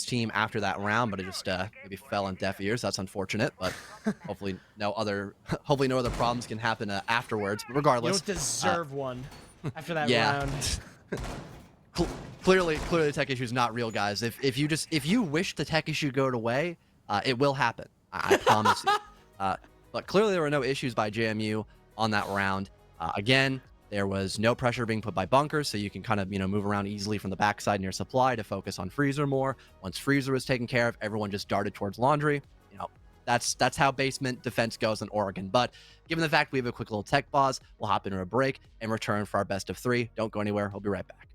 team after that round, but it just maybe fell on deaf ears. That's unfortunate, but hopefully no other hopefully no other problems can happen afterwards. But You regardless, don't deserve one after that yeah. round. Clearly the tech issue is not real, guys. If you wish the tech issue go away, it will happen. I promise you. But clearly there were no issues by JMU on that round. Again, there was no pressure being put by bunkers, so you can kind of move around easily from the backside near supply to focus on freezer more. Once freezer was taken care of, everyone just darted towards laundry. That's how basement defense goes in Oregon. But given the fact we have a quick little tech pause, we'll hop into a break and return for our best of 3. Don't go anywhere. We'll be right back.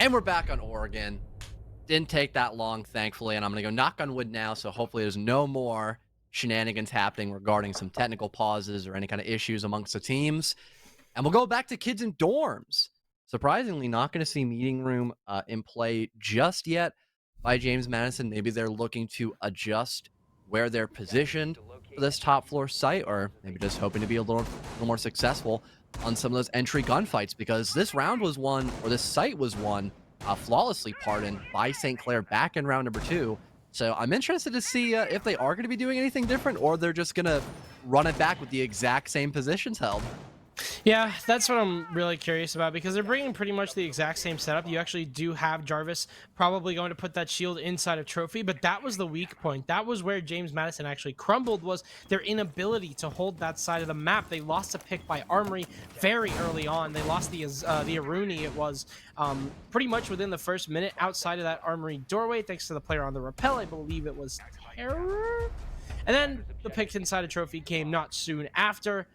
And we're back on Oregon. Didn't take that long, thankfully, and I'm going to go knock on wood now, so hopefully there's no more shenanigans happening regarding some technical pauses or any kind of issues amongst the teams. And we'll go back to kids in dorms. Surprisingly, not going to see meeting room in play just yet by James Madison. Maybe they're looking to adjust where they're positioned for this top floor site, or maybe just hoping to be a little more successful on some of those entry gunfights, because this round was won, or this site was won flawlessly, pardon, by St. Clair back in round number 2. So I'm interested to see if they are going to be doing anything different, or they're just going to run it back with the exact same positions held. Yeah, that's what I'm really curious about, because they're bringing pretty much the exact same setup. You actually do have Jarvis probably going to put that shield inside of Trophy, but that was the weak point. That was where James Madison actually crumbled, was their inability to hold that side of the map. They lost a pick by Armory very early on. They lost the Aruni. It was pretty much within the first minute outside of that Armory doorway, thanks to the player on the rappel. I believe it was Terror. And then the pick inside of Trophy came not soon after.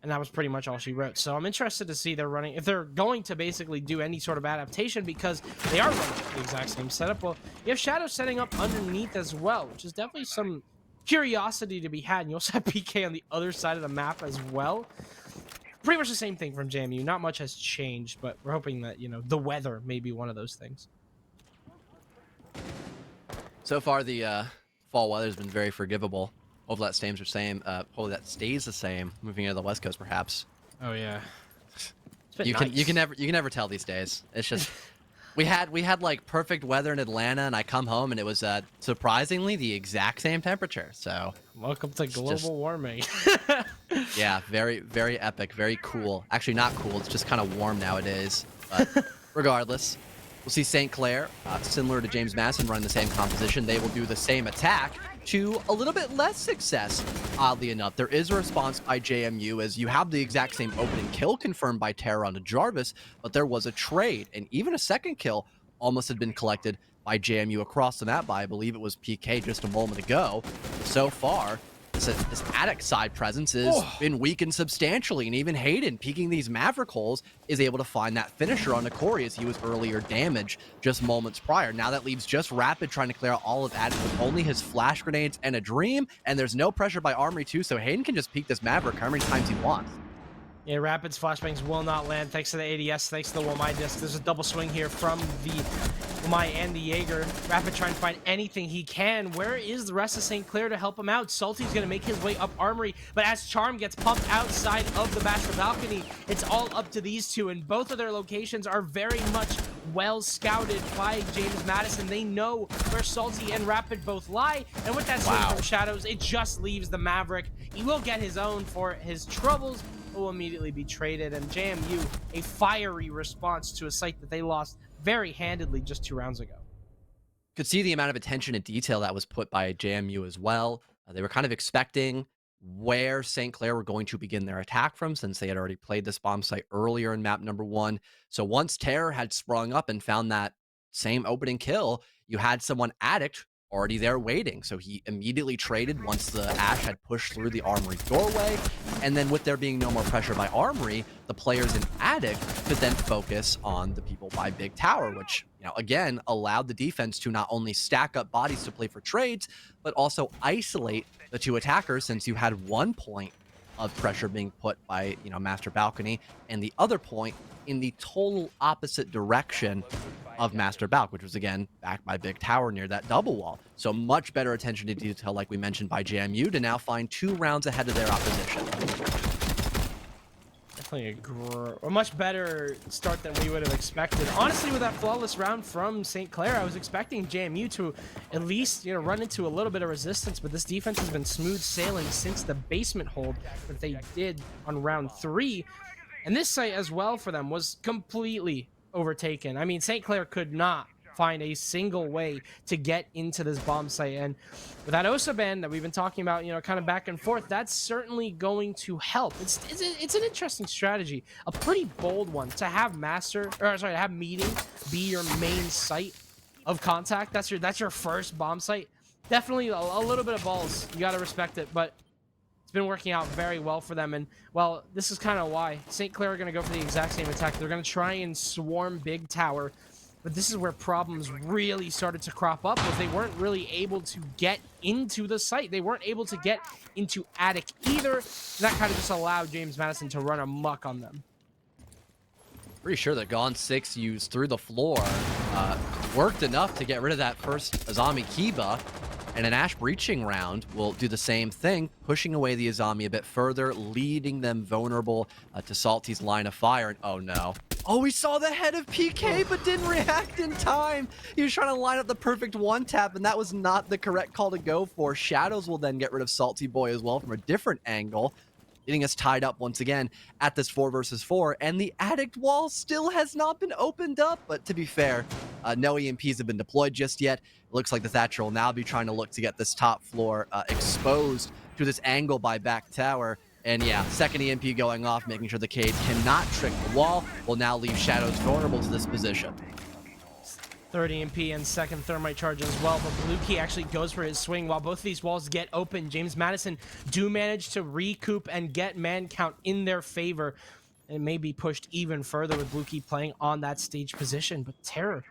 And that was pretty much all she wrote. So I'm interested to see if they're going to basically do any sort of adaptation, because they are running the exact same setup. Well, you have Shadow setting up underneath as well, which is definitely some curiosity to be had. And you also have PK on the other side of the map as well. Pretty much the same thing from JMU. Not much has changed, but we're hoping that, you know, the weather may be one of those things. So far, the fall weather has been very forgivable. Hopefully that stays the same. Hopefully that stays the same. Moving into the West Coast, perhaps. Oh yeah. You can never tell these days. It's just we had like perfect weather in Atlanta, and I come home and it was surprisingly the exact same temperature. So welcome to global warming. Yeah, very very epic, very cool. Actually, not cool. It's just kind of warm nowadays. But regardless, we'll see St. Clair, similar to James Madison, run the same composition. They will do the same attack to a little bit less success, oddly enough. There is a response by JMU, as you have the exact same opening kill confirmed by Terror onto Jarvis, but there was a trade, and even a second kill almost had been collected by JMU across the map by, I believe it was PK just a moment ago. So far, this attic side presence has been weakened substantially, and even Hayden, peeking these Maverick holes, is able to find that finisher on Corey, as he was earlier damaged just moments prior. Now that leaves just Rapid trying to clear out all of attic with only his flash grenades and a dream, and there's no pressure by Armory too, so Hayden can just peek this Maverick how many times he wants. Yeah, Rapid's flashbangs will not land thanks to the ADS, thanks to the Wamai disc. There's a double swing here from the Wamai and the Jaeger. Rapid trying to find anything he can. Where is the rest of St. Clair to help him out? Salty's going to make his way up Armory, but as Charm gets pumped outside of the master balcony, it's all up to these two, and both of their locations are very much well scouted by James Madison. They know where Salty and Rapid both lie, and with that swing from Shadows, it just leaves the Maverick. He will get his own for his troubles, will immediately be traded, and JMU, a fiery response to a site that they lost very handedly just 2 rounds ago. Could see the amount of attention and detail that was put by JMU as well. They were kind of expecting where St. Clair were going to begin their attack from, since they had already played this bomb site earlier in map number 1. So once Terror had sprung up and found that same opening kill, you had someone Addict already there waiting. So he immediately traded once the Ash had pushed through the Armory doorway. And then with there being no more pressure by Armory, the players in Addict could then focus on the people by Big Tower, which, you know, again, allowed the defense to not only stack up bodies to play for trades, but also isolate the 2 attackers, since you had 1 point of pressure being put by, you know, Master Balcony, and the other point in the total opposite direction of Master Balc, which was again backed by Big Tower near that double wall. So much better attention to detail, like we mentioned, by JMU to now find 2 rounds ahead of their opposition. Definitely a much better start than we would have expected. Honestly, with that flawless round from St. Clair, I was expecting JMU to at least, you know, run into a little bit of resistance, but this defense has been smooth sailing since the basement hold that they did on round 3. And this site as well for them was completely overtaken. I mean, St. Clair could not find a single way to get into this bomb site, and with that OSA ban that we've been talking about, you know, kind of back and forth, that's certainly going to help. It's an interesting strategy, a pretty bold one, to have meeting be your main site of contact. That's your first bomb site. Definitely a little bit of balls, you got to respect it, but been working out very well for them. And well, this is kind of why St. Clair are going to go for the exact same attack. They're going to try and swarm Big Tower But this is where problems really started to crop up, was they weren't really able to get into the site. They weren't able to get into Attic either. And that kind of just allowed James Madison to run amok on them. Pretty sure that Gone 6 used through the floor worked enough to get rid of that first Azami Kiba. And an Ash breaching round will do the same thing, pushing away the Azami a bit further, leading them vulnerable to Salty's line of fire. And oh no. Oh, we saw the head of PK, but didn't react in time. He was trying to line up the perfect one tap, and that was not the correct call to go for. Shadows will then get rid of Salty Boy as well from a different angle, getting us tied up once again at this 4 versus 4, and the Addict wall still has not been opened up. But to be fair, no EMPs have been deployed just yet. It looks like the Thatcher will now be trying to look to get this top floor exposed to this angle by back tower. And yeah, second EMP going off, making sure the Cade cannot trick the wall, will now leave Shadows vulnerable to this position. Third EMP and second thermite charge as well, but Blue Key actually goes for his swing while both of these walls get open. James Madison do manage to recoup and get man count in their favor. It may be pushed even further with Blue Key playing on that stage position, but Terror,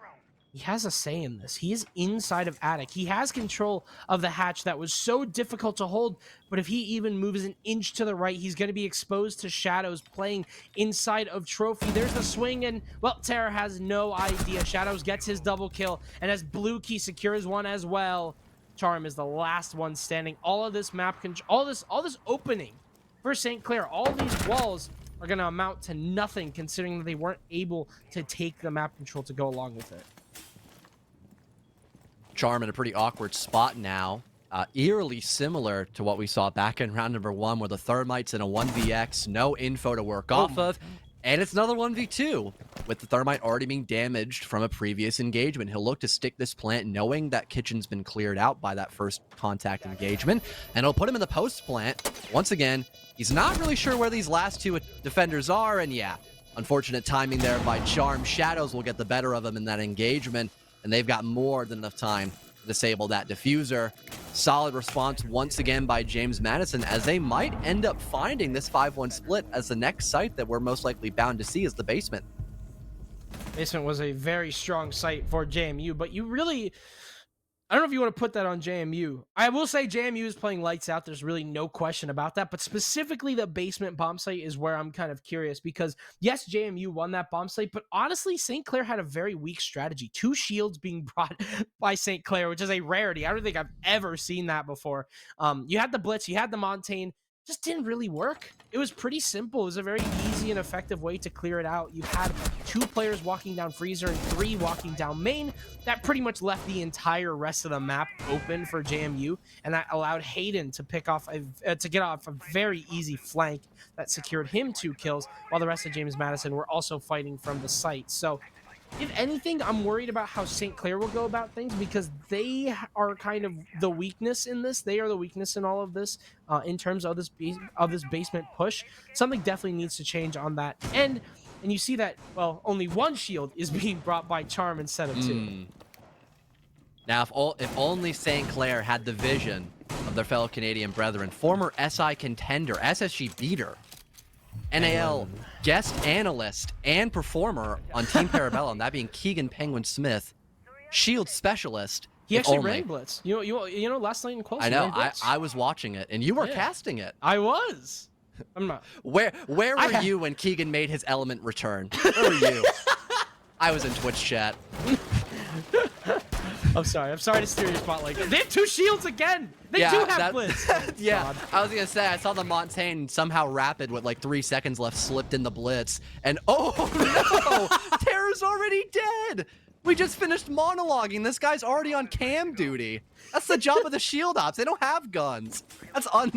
he has a say in this. He is inside of Attic. He has control of the hatch that was so difficult to hold, but if he even moves an inch to the right, he's going to be exposed to Shadows playing inside of Trophy. There's the swing, and, well, Terror has no idea. Shadows gets his double kill, and as Blue Key secures one as well, Charm is the last one standing. All of this map control, all this opening for St. Clair, all these walls are going to amount to nothing, considering that they weren't able to take the map control to go along with it. Charm in a pretty awkward spot now. Eerily similar to what we saw back in round number 1, where the Thermite's in a 1vx, no info to work off of, and it's another 1v2, with the Thermite already being damaged from a previous engagement. He'll look to stick this plant knowing that Kitchen's been cleared out by that first contact engagement, and he'll put him in the post plant. Once again, he's not really sure where these last two defenders are, and yeah, unfortunate timing there by Charm. Shadows will get the better of him in that engagement, and they've got more than enough time to disable that diffuser. Solid response once again by James Madison, as they might end up finding this 5-1 split as the next site that we're most likely bound to see is the basement. Basement was a very strong site for JMU, but you really, I don't know if you want to put that on JMU. I will say JMU is playing lights out. There's really no question about that. But specifically, the basement bomb site is where I'm kind of curious, because yes, JMU won that bomb site, but honestly, St. Clair had a very weak strategy. 2 shields being brought by St. Clair, which is a rarity. I don't think I've ever seen that before. You had the Blitz, you had the Montaigne. Just didn't really work. It was pretty simple. It was a very easy and effective way to clear it out. You had 2 players walking down Freezer and 3 walking down main. That pretty much left the entire rest of the map open for JMU, and that allowed Hayden to pick off to get off a very easy flank that secured him 2 kills, while the rest of James Madison were also fighting from the site. So if anything, I'm worried about how St. Clair will go about things, because they are kind of the weakness in this. They are the weakness in all of this in terms of this basement push. Something definitely needs to change on that end. And you see that, well, only 1 shield is being brought by Charm instead of 2. Now, if only St. Clair had the vision of their fellow Canadian brethren, former SI contender, SSG beater, NAL guest analyst and performer on Team Parabellum, that being Keegan Penguin Smith, shield specialist. He actually ran Blitz. You know, last night in quals. I know. I was watching it, and you were casting it. I was. I'm not. Where were you when Keegan made his element return? Where were you? I was in Twitch chat. I'm sorry to steer your spot like that. They have 2 shields again. They do have Blitz. Yeah, God. I was gonna say, I saw the Montaigne somehow rapid with like 3 seconds left slipped in the Blitz, and oh no, Terror's already dead. We just finished monologuing. This guy's already on cam duty. That's the job of the shield ops. They don't have guns.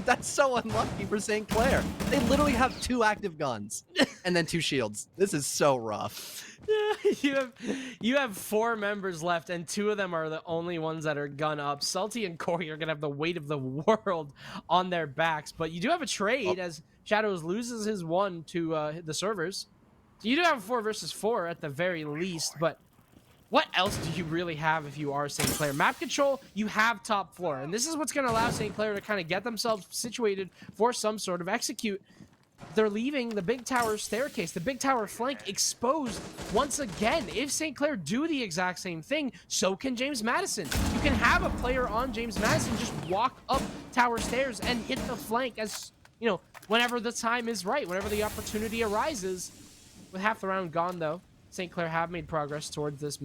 That's so unlucky for St. Clair. They literally have 2 active guns and then 2 shields. This is so rough. You have 4 members left, and 2 of them are the only ones that are gun up. Salty and Corey are gonna have the weight of the world on their backs, but you do have a trade as Shadows loses his 1 to the servers. So you do have a 4 versus 4 at the very least, but what else do you really have if you are St. Clair? Map control, you have top floor, and this is what's going to allow St. Clair to kind of get themselves situated for some sort of execute. they're leaving the big tower staircase, the big tower flank exposed once again. If St. Clair do the exact same thing, so can James Madison. You can have a player on James Madison just walk up tower stairs and hit the flank as, you know, whenever the time is right, whenever the opportunity arises. With half the round gone, though, St. Clair have made progress towards this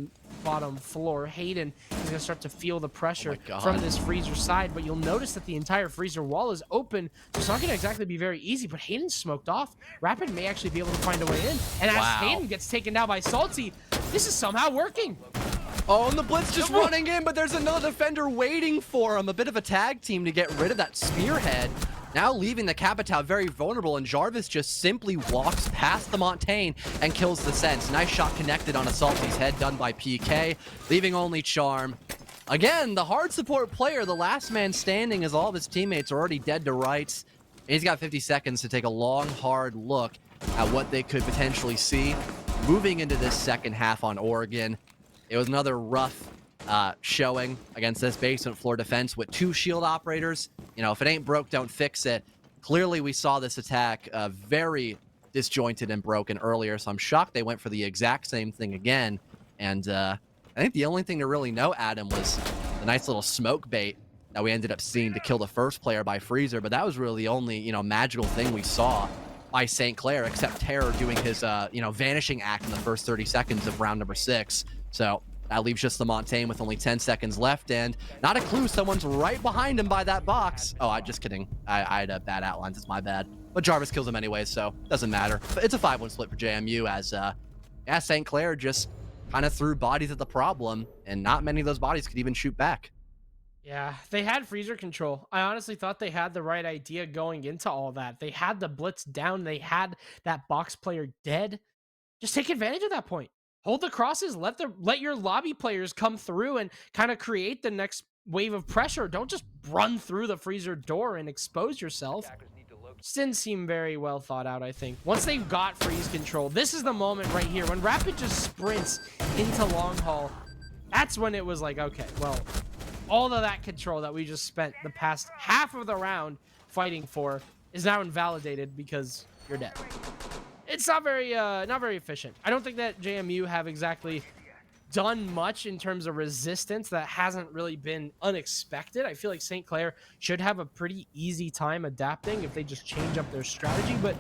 bottom floor. Hayden is going to start to feel the pressure from this freezer side, but you'll notice that the entire freezer wall is open, so it's not going to exactly be very easy, but Hayden's smoked off. Rapid may actually be able to find a way in, and as Hayden gets taken down by Salty, this is somehow working. Oh, and the Blitz just running in, but there's another defender waiting for him. A bit of a tag team to get rid of that spearhead. Now leaving the Capitao very vulnerable, and Jarvis just simply walks past the Montaigne and kills the Sense. Nice shot connected on Salty's head, done by PK, leaving only Charm. Again, the hard support player, the last man standing, as all of his teammates are already dead to rights. He's got 50 seconds to take a long, hard look at what they could potentially see moving into this second half on Oregon. It was another rough showing against this basement floor defense with 2 shield operators. You know, if it ain't broke, don't fix it. Clearly, we saw this attack very disjointed and broken earlier, so I'm shocked they went for the exact same thing again. And I think the only thing to really know, Adam, was the nice little smoke bait that we ended up seeing to kill the first player by Freezer, but that was really the only, you know, magical thing we saw by St. Clair, except Terror doing his, you know, vanishing act in the first 30 seconds of round number 6. So that leaves just the Montaigne with only 10 seconds left, and not a clue. Someone's right behind him by that box. Oh, I'm just kidding. I had a bad outlines. It's my bad. But Jarvis kills him anyway, so doesn't matter. But it's a 5-1 split for JMU as St. Clair just kind of threw bodies at the problem, and not many of those bodies could even shoot back. Yeah, they had freezer control. I honestly thought they had the right idea going into all that. They had the blitz down. They had that box player dead. Just take advantage of that point. Hold the crosses. Let your lobby players come through and kind of create the next wave of pressure. Don't just run through the freezer door and expose yourself. Just didn't seem very well thought out, I think. Once they've got freeze control, this is the moment right here when Rapid just sprints into long haul. That's when it was like, okay, well, all of that control that we just spent the past half of the round fighting for is now invalidated because you're dead. It's not very efficient. I don't think that JMU have exactly done much in terms of resistance that hasn't really been unexpected. I feel like St. Clair should have a pretty easy time adapting if they just change up their strategy, but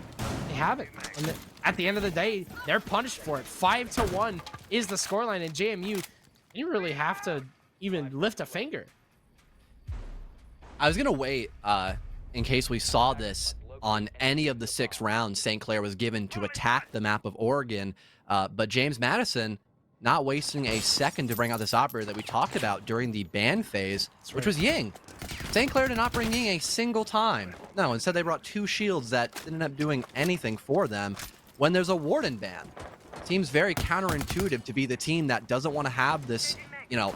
they haven't. And at the end of the day, they're punished for it. 5-1 is the scoreline, and JMU didn't really have to even lift a finger. I was gonna wait in case we saw this on any of the 6 rounds St. Clair was given to attack the map of Oregon, but James Madison not wasting a second to bring out this operator that we talked about during the ban phase, which was Ying. St. Clair did not bring Ying a single time. No, instead they brought 2 shields that didn't end up doing anything for them when there's a Warden ban. Seems very counterintuitive to be the team that doesn't want to have this, you know,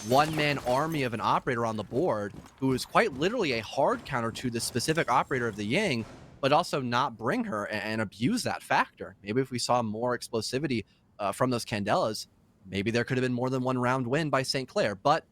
one-man army of an operator on the board who is quite literally a hard counter to the specific operator of the Ying, but also not bring her and abuse that factor. Maybe if we saw more explosivity from those Candelas, maybe there could have been more than 1 round win by St. Clair, but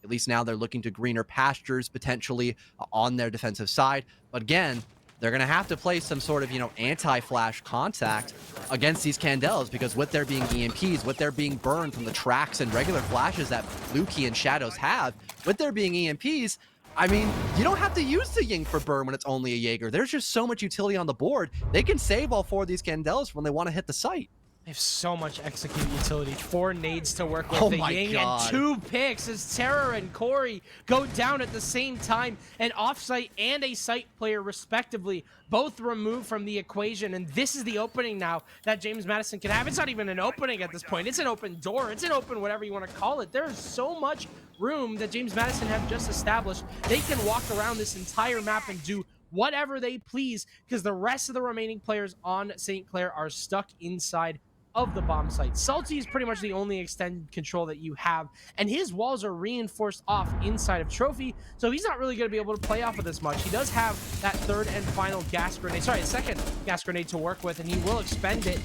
at least now they're looking to greener pastures potentially on their defensive side. But again, they're going to have to play some sort of, you know, anti-flash contact against these Candelas, because with there being EMPs, with there being burned from the tracks and regular flashes that Blue Key and Shadows have, with there being EMPs, I mean, you don't have to use the Ying for burn when it's only a Jaeger. There's just so much utility on the board. They can save all 4 of these Candelas when they want to hit the site. They have so much execute utility. 4 nades to work with. Oh the my Ying God. and 2 picks as Terror and Corey go down at the same time. An offsite and a site player, respectively, both removed from the equation. And this is the opening now that James Madison can have. It's not even an opening at this point. It's an open door. It's an open whatever you want to call it. There is so much room that James Madison have just established. They can walk around this entire map and do whatever they please, because the rest of the remaining players on St. Clair are stuck inside of the bomb site. Salty is pretty much the only extended control that you have, and his walls are reinforced off inside of Trophy, so he's not really going to be able to play off of this much. He does have that 3rd and final gas grenade, sorry, 2nd gas grenade to work with, and he will expend it.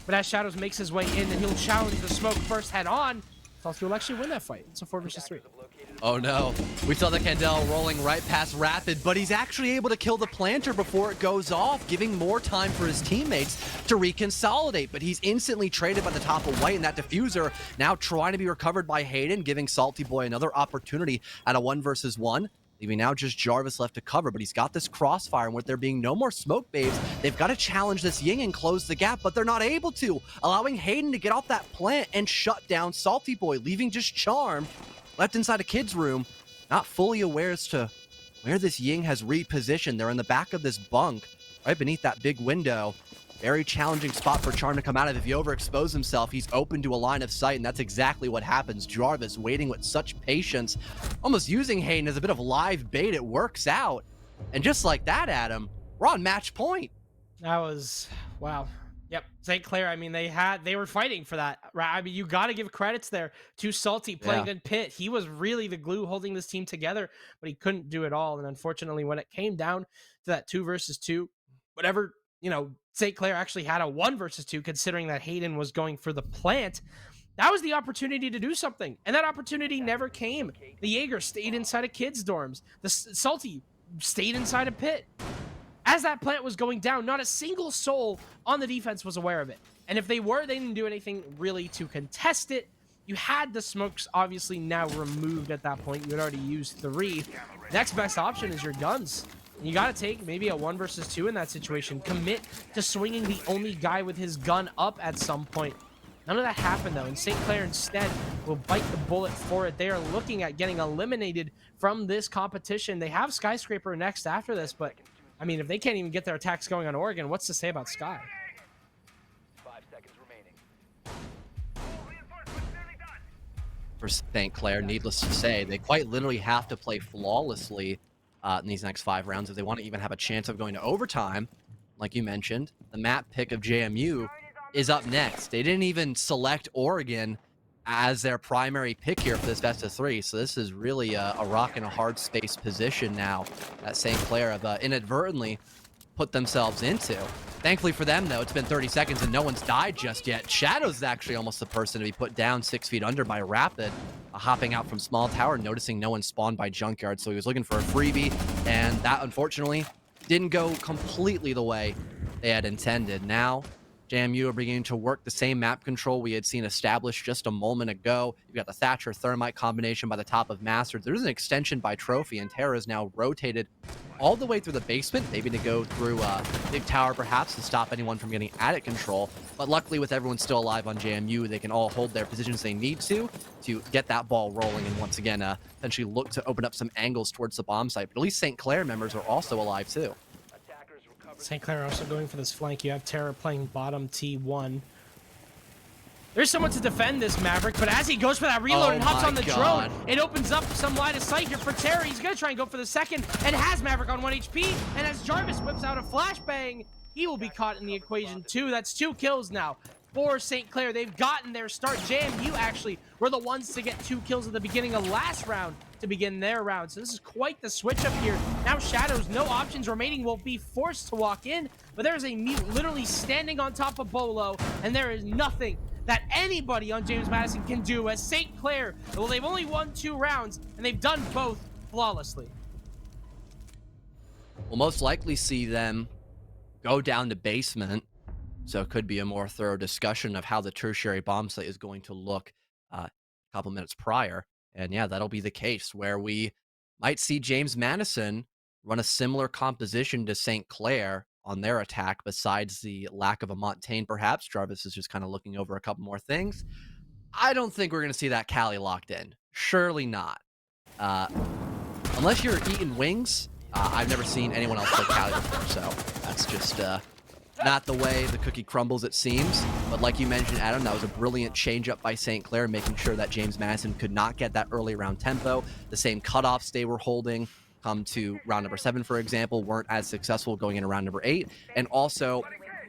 But as Shadows makes his way in, and he'll challenge the smoke first head on, Salty will actually win that fight. It's a 4 versus 3. Oh no, we saw the Candela rolling right past Rapid, but he's actually able to kill the planter before it goes off, giving more time for his teammates to reconsolidate. But he's instantly traded by the top of white, and that diffuser now trying to be recovered by Hayden, giving Salty Boy another opportunity at a 1 versus 1. Leaving now just Jarvis left to cover, but he's got this crossfire, and with there being no more smoke babes, they've got to challenge this Ying and close the gap, but they're not able to, allowing Hayden to get off that plant and shut down Salty Boy, leaving just Charm left inside a kid's room, not fully aware as to where this Ying has repositioned. They're in the back of this bunk, right beneath that big window. Very challenging spot for Charm to come out of. If he overexposes himself, he's open to a line of sight, and that's exactly what happens. Jarvis waiting with such patience, almost using Hayden as a bit of live bait. It works out. And just like that, Adam, we're on match point. That was, wow. Yep, St. Clair, I mean, they were fighting for that, right? I mean, you got to give credits there to Salty playing good pit. He was really the glue holding this team together, but he couldn't do it all. And unfortunately, when it came down to that 2 versus 2, whatever, you know, St. Clair actually had a 1 versus 2, considering that Hayden was going for the plant. That was the opportunity to do something, and that opportunity never came. The Jaeger stayed inside of kids' dorms. The Salty stayed inside a pit. As that plant was going down, not a single soul on the defense was aware of it. And if they were, they didn't do anything really to contest it. You had the smokes obviously now removed at that point. You had already used 3. Next best option is your guns. And you got to take maybe a 1 versus 2 in that situation. Commit to swinging the only guy with his gun up at some point. None of that happened, though, and St. Clair instead will bite the bullet for it. They are looking at getting eliminated from this competition. They have Skyscraper next after this, but I mean, if they can't even get their attacks going on Oregon, what's to say about Sky? 5 seconds remaining. For St. Clair, needless to say, they quite literally have to play flawlessly in these next 5 rounds if they want to even have a chance of going to overtime. Like you mentioned, the map pick of JMU is up next. They didn't even select Oregon as their primary pick here for this best of 3, so this is really a rock and a hard space position now that St. Clair have inadvertently put themselves into. Thankfully for them, though, it's been 30 seconds and no one's died just yet. Shadow's actually almost the person to be put down 6 feet under by Rapid, hopping out from small tower, noticing no one spawned by Junkyard, so he was looking for a freebie, and that unfortunately didn't go completely the way they had intended. Now JMU are beginning to work the same map control we had seen established just a moment ago. You've got the Thatcher Thermite combination by the top of Masters. There's an extension by Trophy, and Terra is now rotated all the way through the basement, maybe to go through Big Tower perhaps to stop anyone from getting attic control. But luckily, with everyone still alive on JMU, they can all hold their positions they need to get that ball rolling and once again essentially look to open up some angles towards the bomb site. But at least St. Clair members are also alive too. St. Clair also going for this flank. You have Terra playing bottom T1. There's someone to defend this Maverick, but as he goes for that reload and hops on the drone, it opens up some line of sight here for Terra. He's going to try and go for the second and has Maverick on 1 HP. And as Jarvis whips out a flashbang, he will be caught in the equation too. That's 2 kills now for St. Clair. They've gotten their start. JMU actually were the ones to get 2 kills at the beginning of last round to begin their round. So this is quite the switch up here. Now Shadows, no options remaining, will be forced to walk in, but there is a mute literally standing on top of Bolo, and there is nothing that anybody on James Madison can do as St. Clair, well, they've only won 2 rounds, and they've done both flawlessly. We'll most likely see them go down to basement, so it could be a more thorough discussion of how the tertiary bomb site is going to look a couple minutes prior. And yeah, that'll be the case where we might see James Madison run a similar composition to St. Clair on their attack, besides the lack of a Montaigne, perhaps. Jarvis is just kind of looking over a couple more things. I don't think we're going to see that Cali locked in. Surely not. Unless you're eating wings, I've never seen anyone else play Cali before, so that's just not the way the cookie crumbles, it seems. But like you mentioned, Adam, that was a brilliant change-up by St. Clair, making sure that James Madison could not get that early round tempo. The same cutoffs they were holding come to round number 7, for example, weren't as successful going into round number 8. And also,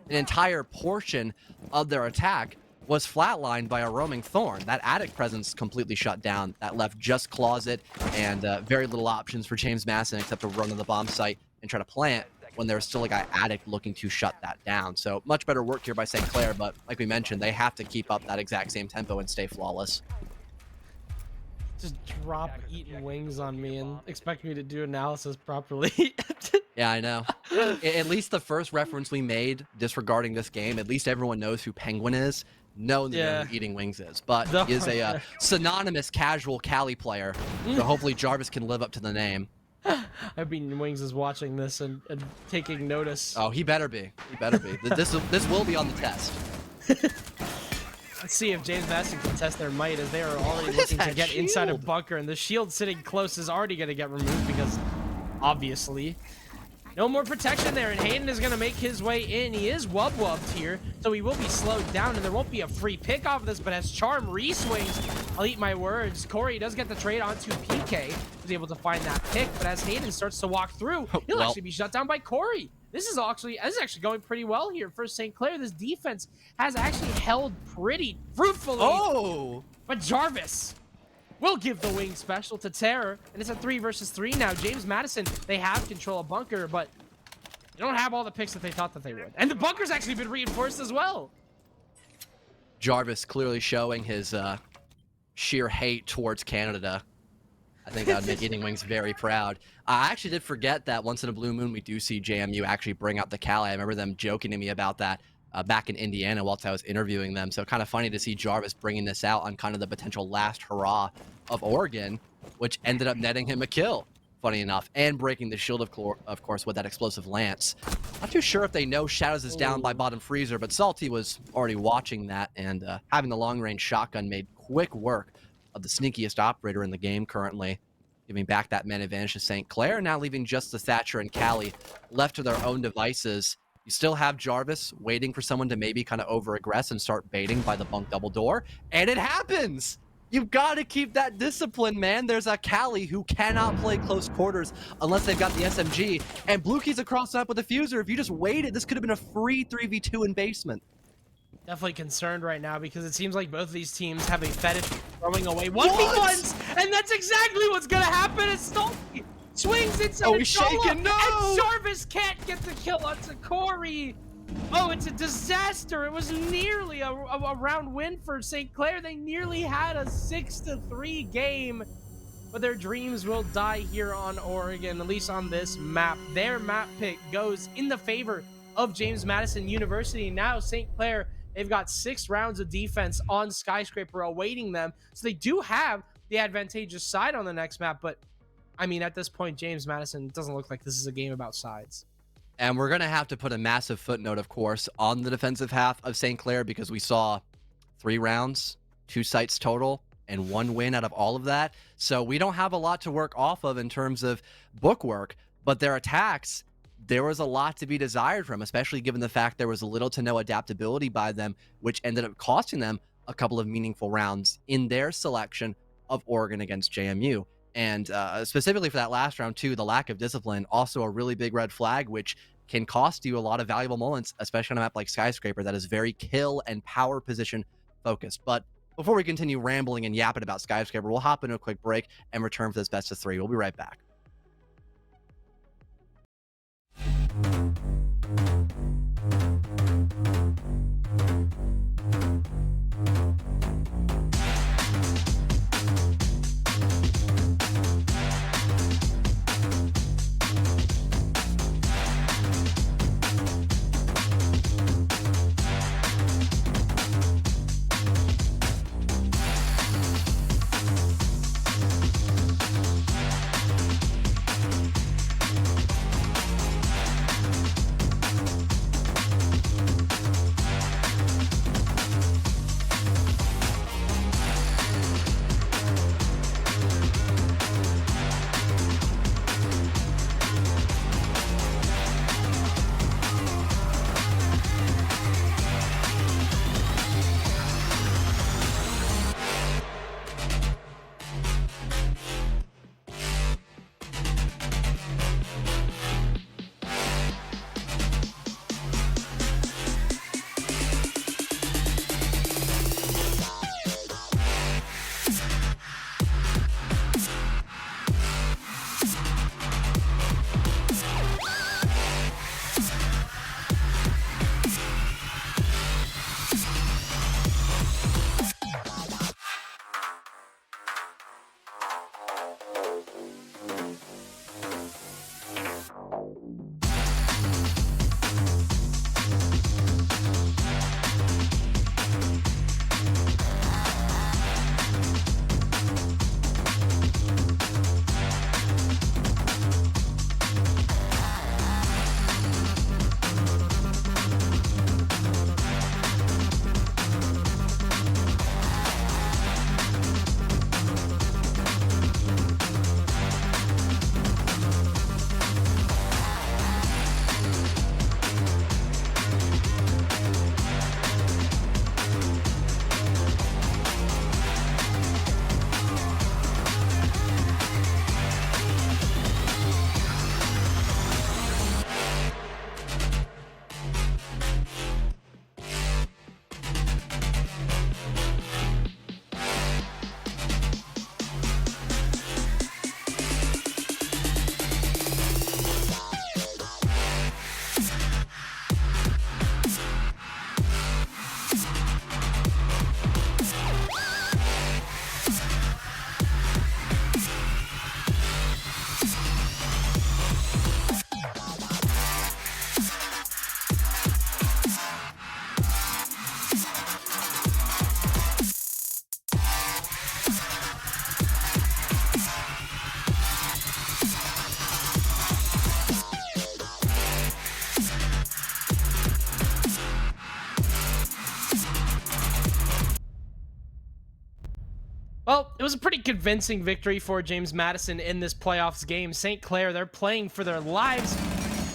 an entire portion of their attack was flatlined by a roaming Thorn. That attic presence completely shut down. That left just Closet and very little options for James Madison except to run to the bomb site and try to plant when there's still a guy attic looking to shut that down. So much better work here by St. Clair, but like we mentioned, they have to keep up that exact same tempo and stay flawless. Just drop eating wings on me and expect me to do analysis properly. Yeah, I know. At least the first reference we made disregarding this game, at least everyone knows who Penguin is. No one knows who Eating Wings is, but he is a synonymous casual Cali player, so hopefully Jarvis can live up to the name. I've been Wings is watching this and taking notice. Oh, he better be. He better be. This will be on the test. Let's see if James Madison can test their might, as they are already looking to get inside a bunker, and the shield sitting close is already going to get removed because, obviously, no more protection there, and Hayden is going to make his way in. He is wub-wubbed here, so he will be slowed down, and there won't be a free pick off of this, but as Charm re-swings, I'll eat my words. Corey does get the trade onto PK, who's able to find that pick, but as Hayden starts to walk through, he'll actually be shut down by Corey. This is actually going pretty well here for St. Clair. This defense has actually held pretty fruitfully. Oh! But Jarvis will give the wing special to Terror, and it's a 3 versus 3 now. James Madison, they have control of bunker, but they don't have all the picks that they thought that they would. And the bunker's actually been reinforced as well. Jarvis clearly showing his sheer hate towards Canada. I think that would make Eating Wings very proud. I actually did forget that once in a blue moon, we do see JMU actually bring out the Cali. I remember them joking to me about that back in Indiana whilst I was interviewing them. So kind of funny to see Jarvis bringing this out on kind of the potential last hurrah of Oregon, which ended up netting him a kill, funny enough, and breaking the shield, of course, with that explosive lance. Not too sure if they know Shadows is down by bottom freezer, but Salty was already watching that, and having the long-range shotgun made quick work of the sneakiest operator in the game currently, giving back that man advantage to St. Clair, now leaving just the Thatcher and Cali left to their own devices. You still have Jarvis waiting for someone to maybe kind of over-aggress and start baiting by the bunk double door, and it happens! You've got to keep that discipline, man. There's a Cali who cannot play close quarters unless they've got the SMG, and Blue Key's across the map with the Fuser. If you just waited, this could have been a free 3v2 in basement. Definitely concerned right now because it seems like both of these teams have a fetish for throwing away 1v1s, and that's exactly what's gonna happen. As Salty swings inside he's shaking, no! And Jarvis can't get the kill onto Corey. Oh, it's a disaster. It was nearly a round win for St. Clair. They nearly had a 6-3 game, but their dreams will die here on Oregon, at least on this map. Their map pick goes in the favor of James Madison University. Now St. Clair, they've got 6 rounds of defense on Skyscraper awaiting them. So they do have the advantageous side on the next map. But, I mean, at this point, James Madison, it doesn't look like this is a game about sides. And we're going to have to put a massive footnote, of course, on the defensive half of St. Clair because we saw 3 rounds, 2 sites total, and 1 win out of all of that. So we don't have a lot to work off of in terms of bookwork. But their attacks, there was a lot to be desired from, especially given the fact there was little to no adaptability by them, which ended up costing them a couple of meaningful rounds in their selection of Oregon against JMU. And specifically for that last round, too, the lack of discipline, also a really big red flag, which can cost you a lot of valuable moments, especially on a map like Skyscraper that is very kill and power position focused. But before we continue rambling and yapping about Skyscraper, we'll hop into a quick break and return for this best of 3. We'll be right back. Well, it was a pretty convincing victory for James Madison in this playoffs game. St. Clair, they're playing for their lives,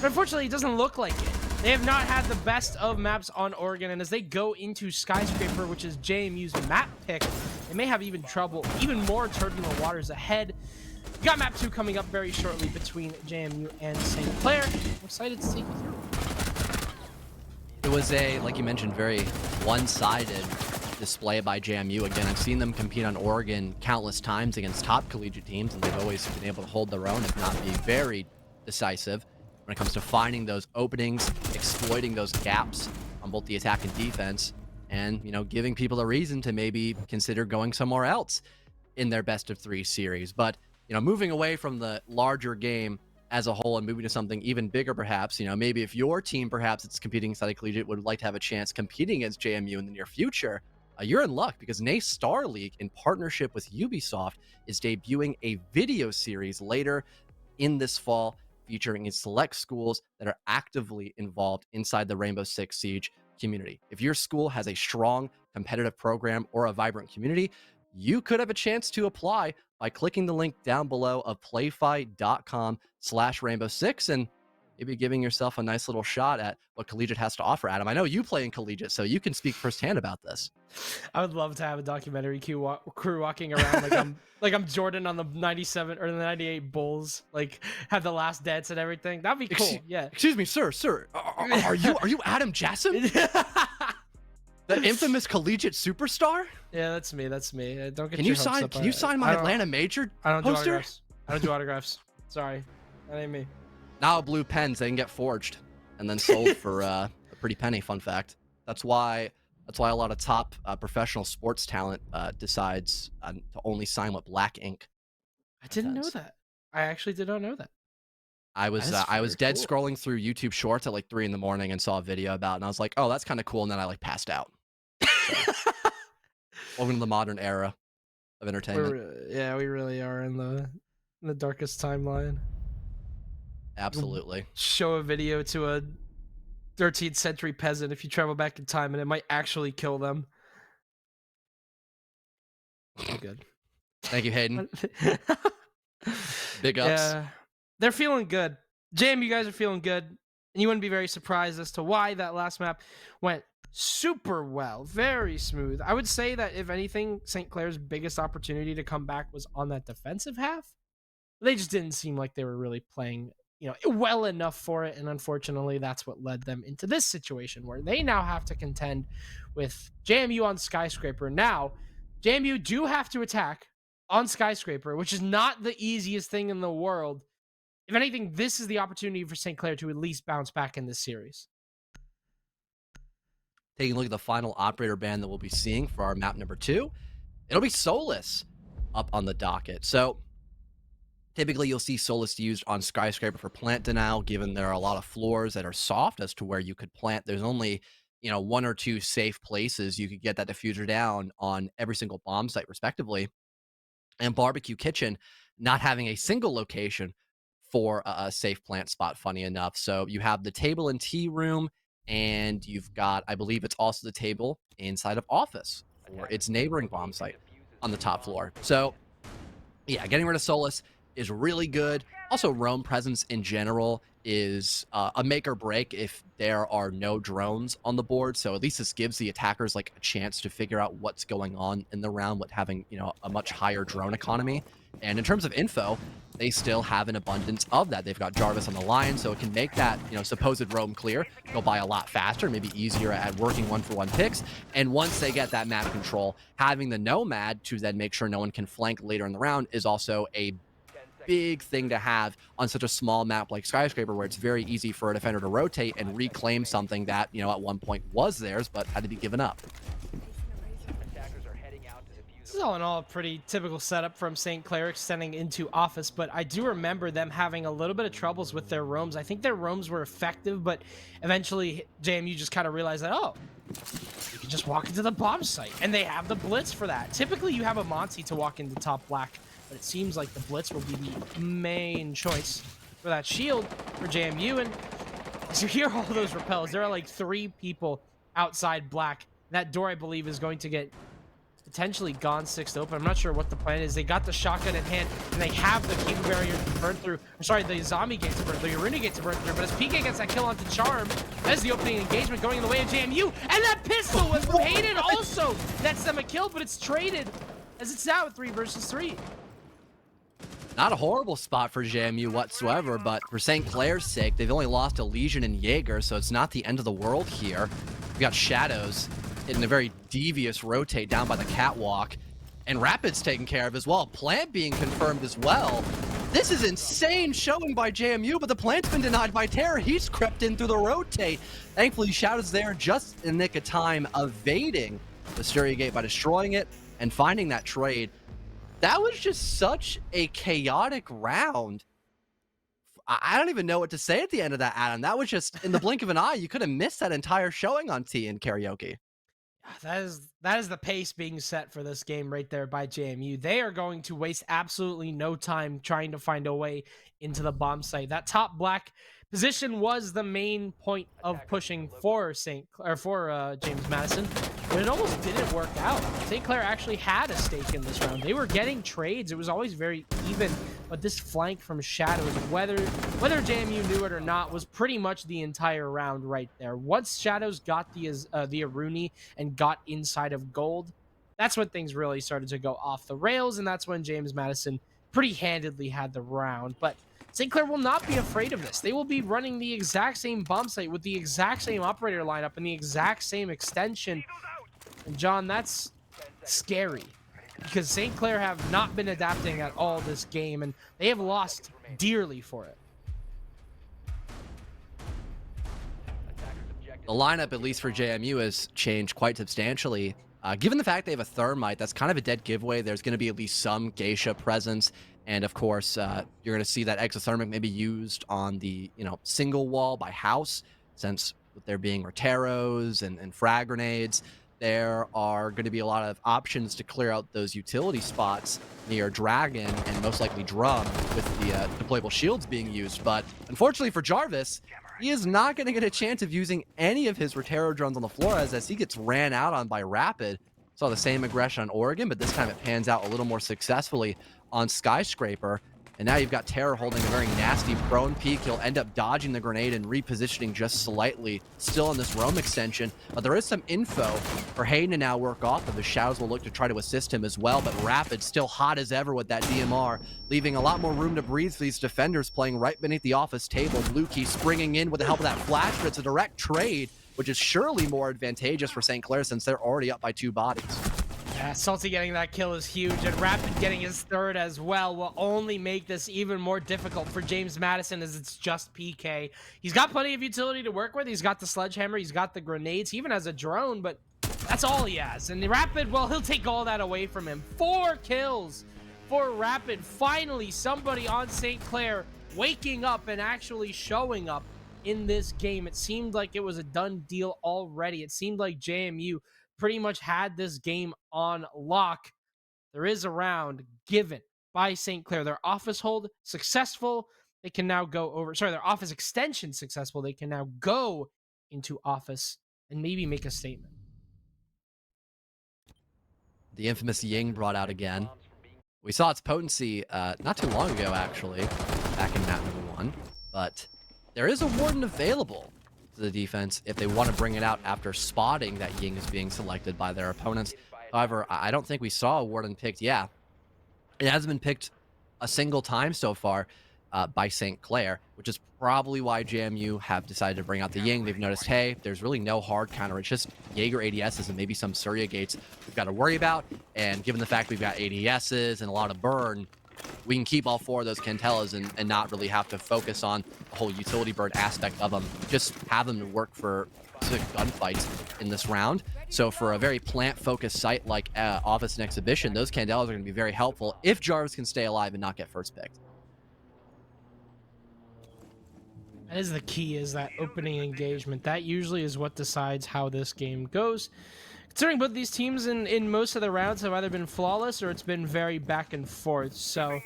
but unfortunately, it doesn't look like it. They have not had the best of maps on Oregon, and as they go into Skyscraper, which is JMU's map pick, they may have even more turbulent waters ahead. We got map 2 coming up very shortly between JMU and St. Clair. I'm excited to take you through. It was a, like you mentioned, very one-sided display by JMU. Again, I've seen them compete on Oregon countless times against top collegiate teams, and they've always been able to hold their own, if not be very decisive when it comes to finding those openings, exploiting those gaps on both the attack and defense, and, you know, giving people a reason to maybe consider going somewhere else in their best of 3 series. But, you know, moving away from the larger game as a whole and moving to something even bigger, perhaps, you know, maybe if your team, perhaps it's competing inside a collegiate, would like to have a chance competing against JMU in the near future, you're in luck, because NA Star League, in partnership with Ubisoft, is debuting a video series later in this fall featuring select schools that are actively involved inside the Rainbow Six Siege community. If your school has a strong competitive program or a vibrant community, you could have a chance to apply by clicking the link down below of playfi.com/rainbow6 and maybe giving yourself a nice little shot at what collegiate has to offer. Adam, I know you play in collegiate, so you can speak firsthand about this. I would love to have a documentary crew walking around like I'm Jordan on the 97 or the 98 Bulls, like have the last dance and everything. That'd be cool. Yeah. Excuse me, sir. Are you Adam Jassim? The infamous collegiate superstar? Yeah, that's me. That's me. Don't get Can your you hopes sign? up Can on you it. sign my Atlanta Major I don't do poster? autographs. I don't do autographs. Sorry, that ain't me. Now blue pens, they can get forged and then sold for a pretty penny. Fun fact. That's why a lot of top professional sports talent decides to only sign with black ink. I didn't know that. I actually did not know that. I was dead scrolling through YouTube Shorts at like 3 in the morning and saw a video about it, and I was like, oh, that's kind of cool, and then I like passed out. So, welcome to the modern era of entertainment. We really are in the darkest timeline. Absolutely. Show a video to a 13th century peasant if you travel back in time, and it might actually kill them. Good. Thank you, Hayden. Big ups. Yeah, they're feeling good. Jam, you guys are feeling good, and you wouldn't be very surprised as to why that last map went super well, very smooth. I would say that if anything, St. Clair's biggest opportunity to come back was on that defensive half. They just didn't seem like they were really playing, you know, well enough for it, and unfortunately, that's what led them into this situation where they now have to contend with JMU on Skyscraper. Now, JMU do have to attack on Skyscraper, which is not the easiest thing in the world. If anything, this is the opportunity for St. Clair to at least bounce back in this series. Taking a look at the final operator band that we'll be seeing for our map number 2, it'll be Soulless up on the docket. So Typically, you'll see Solus used on Skyscraper for plant denial, given there are a lot of floors that are soft as to where you could plant. There's only, one or two safe places you could get that diffuser down on every single bomb site, respectively. And Barbecue Kitchen not having a single location for a safe plant spot, funny enough. So you have the table and tea room, and you've got, I believe it's also the table inside of office for its neighboring bomb site on the top floor. So yeah, getting rid of Solus is really good. Also, roam presence in general is a make or break if there are no drones on the board. So at least this gives the attackers like a chance to figure out what's going on in the round with having, a much higher drone economy. And in terms of info, they still have an abundance of that. They've got Jarvis on the line, so it can make that, supposed roam clear go by a lot faster, maybe easier at working one-for-one picks. And once they get that map control, having the Nomad to then make sure no one can flank later in the round is also a big thing to have on such a small map like Skyscraper, where it's very easy for a defender to rotate and reclaim something that, at one point was theirs, but had to be given up. This is all in all a pretty typical setup from St. Clair extending into office, but I do remember them having a little bit of troubles with their roams. I think their roams were effective, but eventually JMU just kind of realized that, oh, you can just walk into the bomb site, and they have the blitz for that. Typically, you have a Monty to walk into top black, but it seems like the blitz will be the main choice for that shield for JMU. And as you hear all those repels, there are like 3 people outside black. That door, I believe, is going to get potentially gone 6th open. I'm not sure what the plan is. They got the shotgun in hand, and they have the cable barrier to burn through. I'm sorry, the zombie gate to burn through, the arena gate to burn through. But as PK gets that kill onto Charm, that's the opening engagement going in the way of JMU. And that pistol was hated also. That's them a kill, but it's traded as it's now 3 versus 3. Not a horrible spot for JMU whatsoever, but for St. Clair's sake, they've only lost a Legion and Jaeger, so it's not the end of the world here. We got Shadows in a very devious rotate down by the catwalk, and Rapid's taken care of as well. Plant being confirmed as well. This is insane showing by JMU, but the plant's been denied by Terror. He's crept in through the rotate. Thankfully, Shadows there just in the nick of time, evading the Stereo Gate by destroying it and finding that trade. That was just such a chaotic round. I don't even know what to say at the end of that, Adam. That was just, in the blink of an eye, you could have missed that entire showing on T in karaoke. That is the pace being set for this game right there by JMU. They are going to waste absolutely no time trying to find a way into the bomb site. That top black position was the main point of pushing for James Madison, but it almost didn't work out. St. Clair actually had a stake in this round. They were getting trades. It was always very even, but this flank from Shadows, whether JMU knew it or not, was pretty much the entire round right there. Once Shadows got the Aruni and got inside of gold, that's when things really started to go off the rails, and that's when James Madison pretty handedly had the round. But St. Clair will not be afraid of this. They will be running the exact same bomb site with the exact same operator lineup and the exact same extension. And John, that's scary because St. Clair have not been adapting at all this game, and they have lost dearly for it. The lineup, at least for JMU, has changed quite substantially. Given the fact they have a Thermite, that's kind of a dead giveaway. There's going to be at least some Geisha presence. And of course, you're going to see that exothermic maybe used on the, single wall by house, since with there being Roteros and frag grenades, there are going to be a lot of options to clear out those utility spots near Dragon and most likely Drum with the deployable shields being used. But unfortunately for Jarvis, he is not going to get a chance of using any of his Rotero drones on the floor as he gets ran out on by Rapid. Saw the same aggression on Oregon, but this time it pans out a little more successfully on Skyscraper. And now you've got Terror holding a very nasty prone peek. He'll end up dodging the grenade and repositioning just slightly, still on this roam extension. But there is some info for Hayden to now work off of. The Shadows will look to try to assist him as well, but Rapid still hot as ever with that DMR, leaving a lot more room to breathe for these defenders playing right beneath the office table. Blue Key springing in with the help of that flash, but it's a direct trade, which is surely more advantageous for St. Clair since they're already up by 2 bodies. Yeah, Salty getting that kill is huge, and Rapid getting his 3rd as well will only make this even more difficult for James Madison as it's just PK. He's got plenty of utility to work with. He's got the sledgehammer, he's got the grenades, he even has a drone, but that's all he has. And the Rapid, well, he'll take all that away from him. 4 kills for Rapid. Finally, somebody on St. Clair waking up and actually showing up in this game. It seemed like it was a done deal already. It seemed like JMU pretty much had this game on lock. There is a round given by St. Clair. Their office hold successful. They can now go over. Sorry, their office extension successful. They can now go into office and maybe make a statement. The infamous Ying brought out again. We saw its potency not too long ago, actually, back in map number 1. But there is a Warden available to the defense if they want to bring it out after spotting that Ying is being selected by their opponents. However, I don't think we saw a Warden picked. Yeah, it hasn't been picked a single time so far by St. Clair, which is probably why JMU have decided to bring out the Ying. They've noticed, hey, there's really no hard counter. It's just Jaeger ADSs and maybe some Surya gates we've got to worry about. And given the fact we've got ADSs and a lot of burn, we can keep all 4 of those Cantelas and not really have to focus on the whole utility burn aspect of them. Just have them to work for gunfights in this round. So for a very plant-focused site like Office and Exhibition, those Candelas are going to be very helpful if Jarvis can stay alive and not get first picked. That is the key, is that opening engagement. That usually is what decides how this game goes. Considering both these teams in most of the rounds have either been flawless or it's been very back and forth. So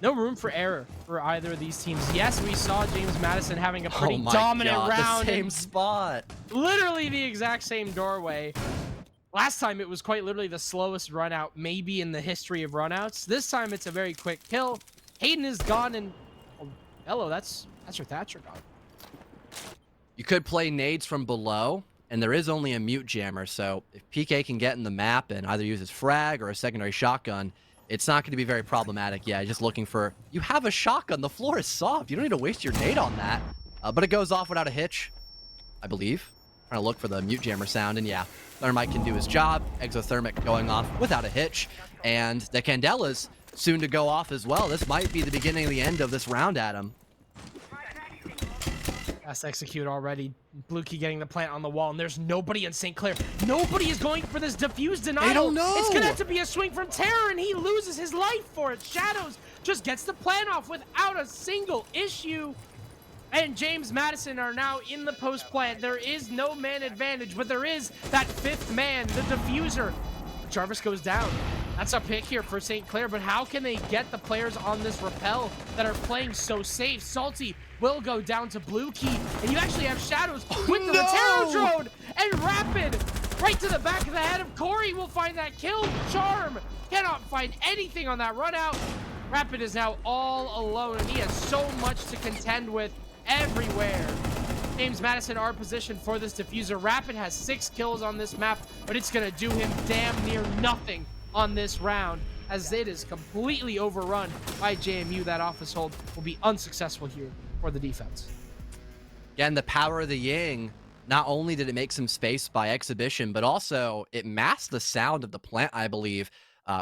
no room for error for either of these teams. Yes, we saw James Madison having a pretty dominant round. The same spot. Literally the exact same doorway. Last time it was quite literally the slowest run out maybe in the history of runouts. This time it's a very quick kill. Hayden is gone and... Oh, hello, that's your Thatcher gone. You could play nades from below, and there is only a mute jammer, so if PK can get in the map and either use his frag or a secondary shotgun, it's not going to be very problematic. Yeah, just looking for... You have a shotgun. The floor is soft. You don't need to waste your nade on that. But it goes off without a hitch, I believe. Trying to look for the mute jammer sound, and yeah, Thermite can do his job. Exothermic going off without a hitch, and the Candela's soon to go off as well. This might be the beginning of the end of this round, Adam. Fast execute already. Blue Key getting the plant on the wall, and there's nobody in St. Clair. Nobody is going for this diffuse denial. They don't know. It's gonna have to be a swing from Terror, and he loses his life for it. Shadows just gets the plant off without a single issue. And James Madison are now in the post plant. There is no man advantage, but there is that 5th man, the diffuser. Jarvis goes down. That's a pick here for St. Clair, but how can they get the players on this rappel that are playing so safe? Salty will go down to Blue Key, and you actually have Shadows with the Terror drone, and Rapid right to the back of the head of Corey will find that kill. Charm cannot find anything on that run out. Rapid is now all alone, and he has so much to contend with everywhere. James Madison are positioned for this diffuser. Rapid has 6 kills on this map, but it's gonna do him damn near nothing on this round, as it is completely overrun by JMU. That office hold will be unsuccessful here for the defense. Again, the power of the Ying, not only did it make some space by Exhibition, but also it masked the sound of the plant, I believe,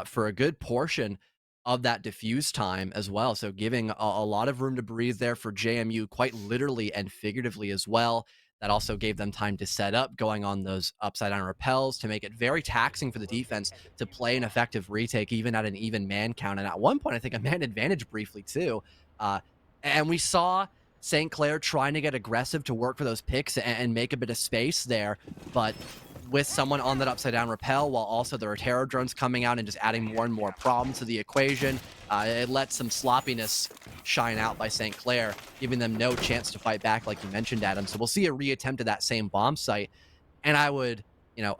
for a good portion of that diffuse time as well. So giving a lot of room to breathe there for JMU, quite literally and figuratively as well. That also gave them time to set up, going on those upside down repels to make it very taxing for the defense to play an effective retake, even at an even man count. And at one point, I think a man advantage briefly too. And we saw St. Clair trying to get aggressive to work for those picks and make a bit of space there. But with someone on that upside down rappel, while also there are terror drones coming out and just adding more and more problems to the equation, it let some sloppiness shine out by St. Clair, giving them no chance to fight back, like you mentioned, Adam. So we'll see a reattempt of that same bomb site. And I would,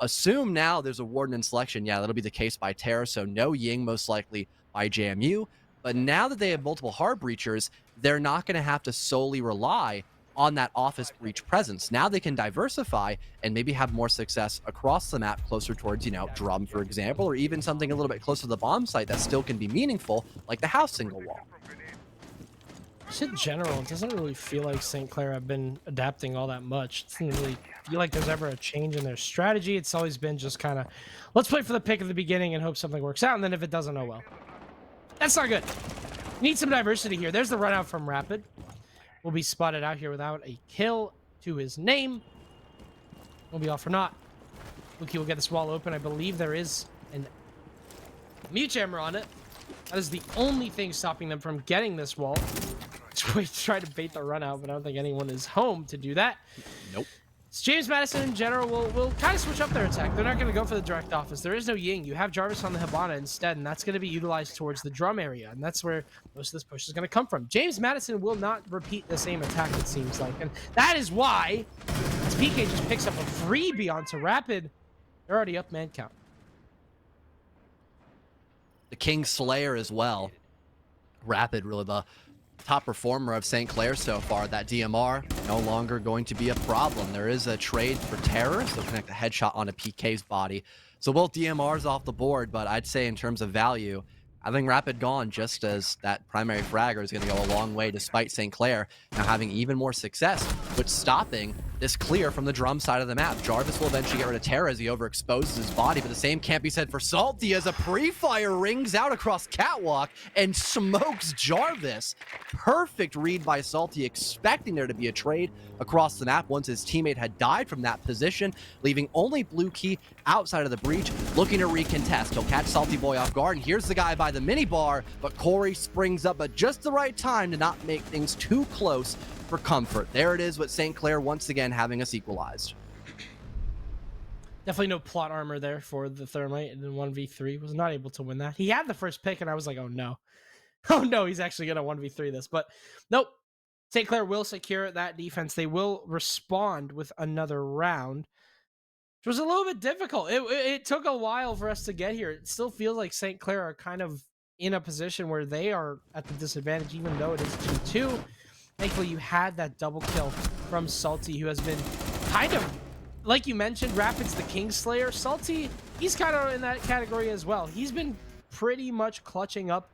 assume now there's a Warden in selection. Yeah, that'll be the case by Terror. So no Ying, most likely by JMU. But now that they have multiple hard breachers, they're not going to have to solely rely on that office breach presence. Now they can diversify and maybe have more success across the map, closer towards, Drum, for example, or even something a little bit closer to the bomb site that still can be meaningful, like the house single wall. Just in general, it doesn't really feel like St. Clair have been adapting all that much. It doesn't really feel like there's ever a change in their strategy. It's always been just kind of, let's play for the pick at the beginning and hope something works out, and then if it doesn't, oh well. That's not good. Need some diversity here. There's the run out from Rapid. Will be spotted out here without a kill to his name. Will be all for naught. Luki will get this wall open. I believe there is a mute jammer on it. That is the only thing stopping them from getting this wall. We try to bait the run out, but I don't think anyone is home to do that. Nope. James Madison in general will kind of switch up their attack. They're not going to go for the direct office. There is no Ying. You have Jarvis on the Hibana instead, and that's going to be utilized towards the drum area, and that's where most of this push is going to come from. James Madison will not repeat the same attack, it seems like, and that is why PK just picks up a freebie onto Rapid. They're already up man count. The King Slayer as well. Rapid, really the top performer of St. Clair so far. That DMR no longer going to be a problem. There is a trade for Terror, so connect a headshot on a PK's body. So both DMRs off the board, but I'd say in terms of value, I think Rapid gone just as that primary fragger is going to go a long way despite St. Clair now having even more success with stopping this clear from the drum side of the map. Jarvis will eventually get rid of Terra as he overexposes his body, but the same can't be said for Salty as a pre-fire rings out across Catwalk and smokes Jarvis. Perfect read by Salty, expecting there to be a trade across the map once his teammate had died from that position, leaving only Blue Key outside of the breach, looking to recontest. He'll catch Salty Boy off guard, and here's the guy by the minibar, but Corey springs up at just the right time to not make things too close for comfort. There it is with St. Clair once again having us equalized. Definitely no plot armor there for the Thermite in 1v3. Was not able to win that. He had the first pick, and I was like, oh no. Oh no, he's actually going to 1v3 this. But nope. St. Clair will secure that defense. They will respond with another round, which was a little bit difficult. It took a while for us to get here. It still feels like St. Clair are kind of in a position where they are at the disadvantage, even though it is 2-2. Thankfully, you had that double kill from Salty, who has been kind of, like you mentioned, Rapid's the Kingslayer. Salty, he's kind of in that category as well. He's been pretty much clutching up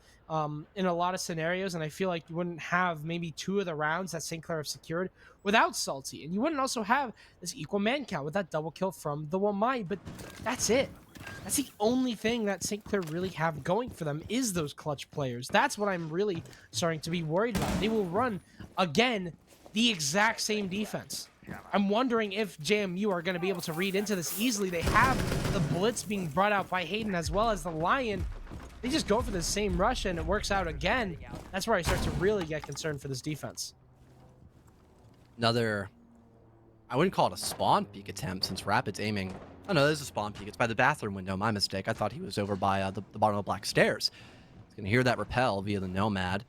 in a lot of scenarios, and I feel like you wouldn't have maybe 2 of the rounds that St. Clair have secured without Salty, and you wouldn't also have this equal man count with that double kill from the Wamai, but that's it. That's the only thing that St. Clair really have going for them is those clutch players. That's what I'm really starting to be worried about. They will run, again, the exact same defense. I'm wondering if JMU are going to be able to read into this easily. They have the blitz being brought out by Hayden as well as the Lion. They just go for the same rush and it works out again. That's where I start to really get concerned for this defense. Another, I wouldn't call it a spawn peek attempt since Rapid's aiming. Oh no, there's a spawn peek. It's by the bathroom window. My mistake. I thought he was over by the bottom of the black stairs. He's going to hear that rappel via the Nomad.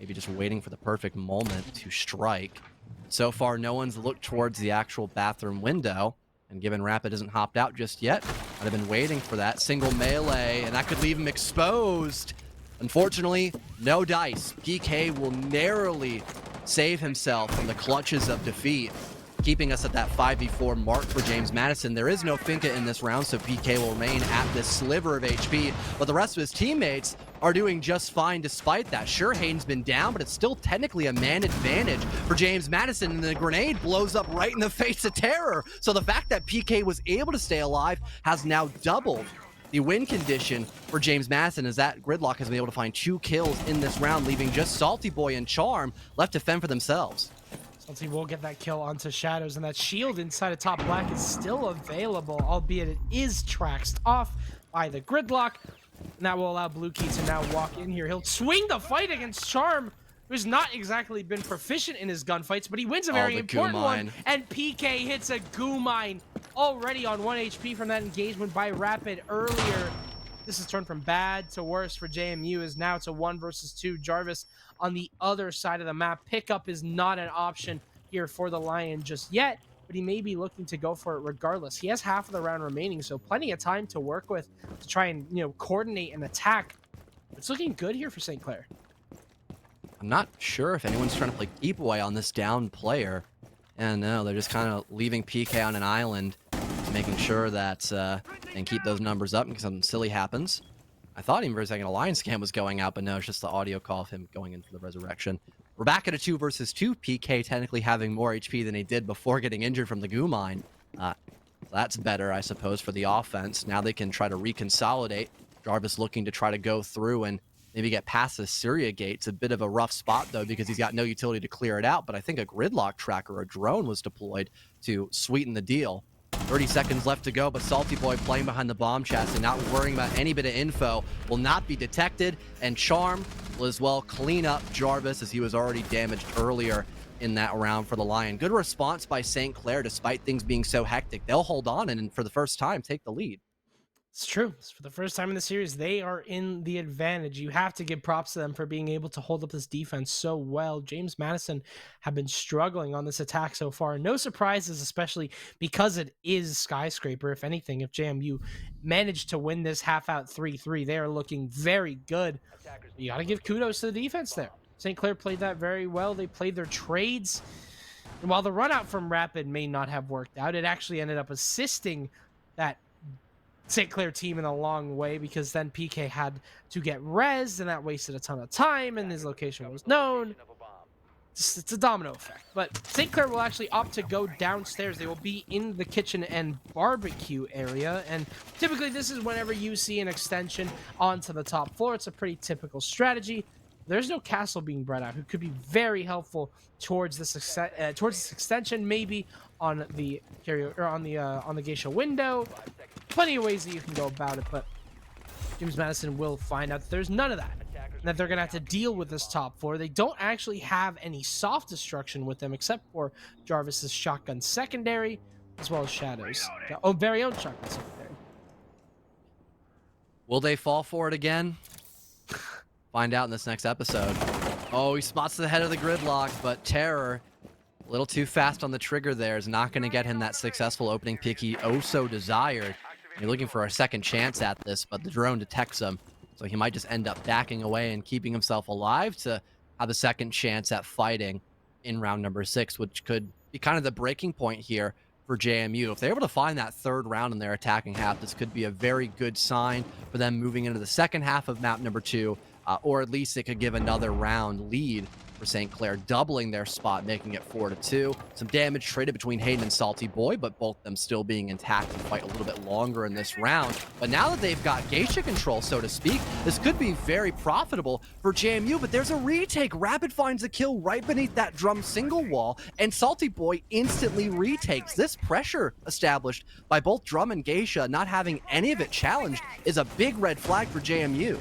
Maybe just waiting for the perfect moment to strike. So far, no one's looked towards the actual bathroom window. And given Rapid isn't hopped out just yet, I'd have been waiting for that single melee, and that could leave him exposed. Unfortunately, no dice. PK will narrowly save himself from the clutches of defeat, keeping us at that 5v4 mark for James Madison. There is no Finka in this round, so PK will remain at this sliver of HP, but the rest of his teammates are doing just fine despite that. Sure, Hayden's been down, but it's still technically a man advantage for James Madison, and the grenade blows up right in the face of Terror. So the fact that PK was able to stay alive has now doubled the win condition for James Madison, as that Gridlock has been able to find 2 kills in this round, leaving just Salty Boy and Charm left to fend for themselves. Salty will get that kill onto Shadows, and that shield inside of top black is still available, albeit it is traxed off by the Gridlock. And that will allow Blue Key to now walk in here. He'll swing the fight against Charm, who's not exactly been proficient in his gunfights, but he wins a very important one. And PK hits a goo mine already on 1 HP from that engagement by Rapid earlier. This has turned from bad to worse for JMU, as now it's a 1 versus 2. Jarvis on the other side of the map. Pickup is not an option here for the Lion just yet, but he may be looking to go for it regardless. He has half of the round remaining, so plenty of time to work with to try and, coordinate an attack. It's looking good here for St. Clair. I'm not sure if anyone's trying to play keep away on this down player. And no, they're just kind of leaving PK on an island, making sure that and keep those numbers up in case something silly happens. I thought even for a second Alliance Scan was going out, but no, it's just the audio call of him going in for the resurrection. We're back at a 2 versus 2. PK technically having more HP than he did before getting injured from the goo mine. That's better, I suppose, for the offense. Now they can try to reconsolidate. Jarvis looking to try to go through and maybe get past the Syria gate. It's a bit of a rough spot, though, because he's got no utility to clear it out. But I think a Gridlock tracker or a drone was deployed to sweeten the deal. 30 seconds left to go, but Salty Boy playing behind the bomb chassis, not worrying about any bit of info, will not be detected, and Charm will as well clean up Jarvis as he was already damaged earlier in that round for the Lion. Good response by St. Clair despite things being so hectic. They'll hold on and for the first time take the lead. It's true. For the first time in the series, they are in the advantage. You have to give props to them for being able to hold up this defense so well. James Madison have been struggling on this attack so far. No surprises, especially because it is Skyscraper. If anything, if JMU managed to win this half out 3-3, they are looking very good. You got to give kudos to the defense there. St. Clair played that very well. They played their trades. And while the run out from Rapid may not have worked out, it actually ended up assisting that St. Clair team in a long way, because then PK had to get rezzed and that wasted a ton of time and his location was known. It's a domino effect. But St. Clair will actually opt to go downstairs. They will be in the kitchen and barbecue area, and typically this is whenever you see an extension onto the top floor. It's a pretty typical strategy. There's no castle being brought out, who could be very helpful towards this extension, maybe on the carrier or on the geisha window. Plenty of ways that you can go about it, but James Madison will find out that there's none of that, and that they're gonna have to deal with this top floor. They don't actually have any soft destruction with them, except for Jarvis's shotgun secondary, as well as Shadow's very own shotgun secondary. Will they fall for it again? Find out in this next episode. Oh, he spots the head of the gridlock, but Terror, a little too fast on the trigger there, is not going to get him that successful opening pick he oh so desired. You're looking for a second chance at this, but the drone detects him, so he might just end up backing away and keeping himself alive to have a second chance at fighting in round number 6, which could be kind of the breaking point here for JMU. If they're able to find that third round in their attacking half, this could be a very good sign for them moving into the second half of map number 2, or at least it could give another round lead for St. Clair, doubling their spot, making it 4-2. Some damage traded between Hayden and Salty Boy, but both of them still being intact and fight a little bit longer in this round. But now that they've got geisha control, so to speak, this could be very profitable for JMU, but there's a retake. Rapid finds a kill right beneath that drum single wall, and Salty Boy instantly retakes. This pressure established by both Drum and Geisha, not having any of it challenged, is a big red flag for JMU.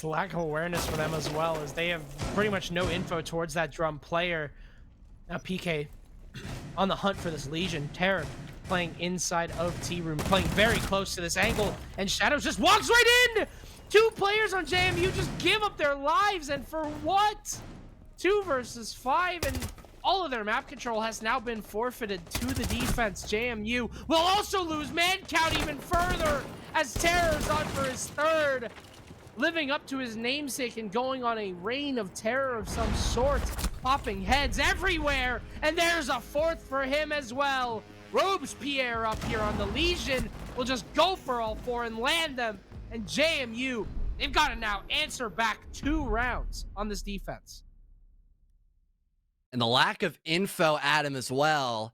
Lack of awareness for them as well, as they have pretty much no info towards that Drum player. Now PK on the hunt for this Legion. Terror playing inside of T-Room, playing very close to this angle, and Shadows just walks right in! 2 players on JMU just give up their lives, and for what? 2 versus 5, and all of their map control has now been forfeited to the defense. JMU will also lose man count even further, as Terror's on for his 3rd. Living up to his namesake and going on a reign of terror of some sort, popping heads everywhere, and there's a 4th for him as well. Robespierre up here on the Legion will just go for all 4 and land them, and JMU, they've got to now answer back 2 rounds on this defense. And the lack of info at him as well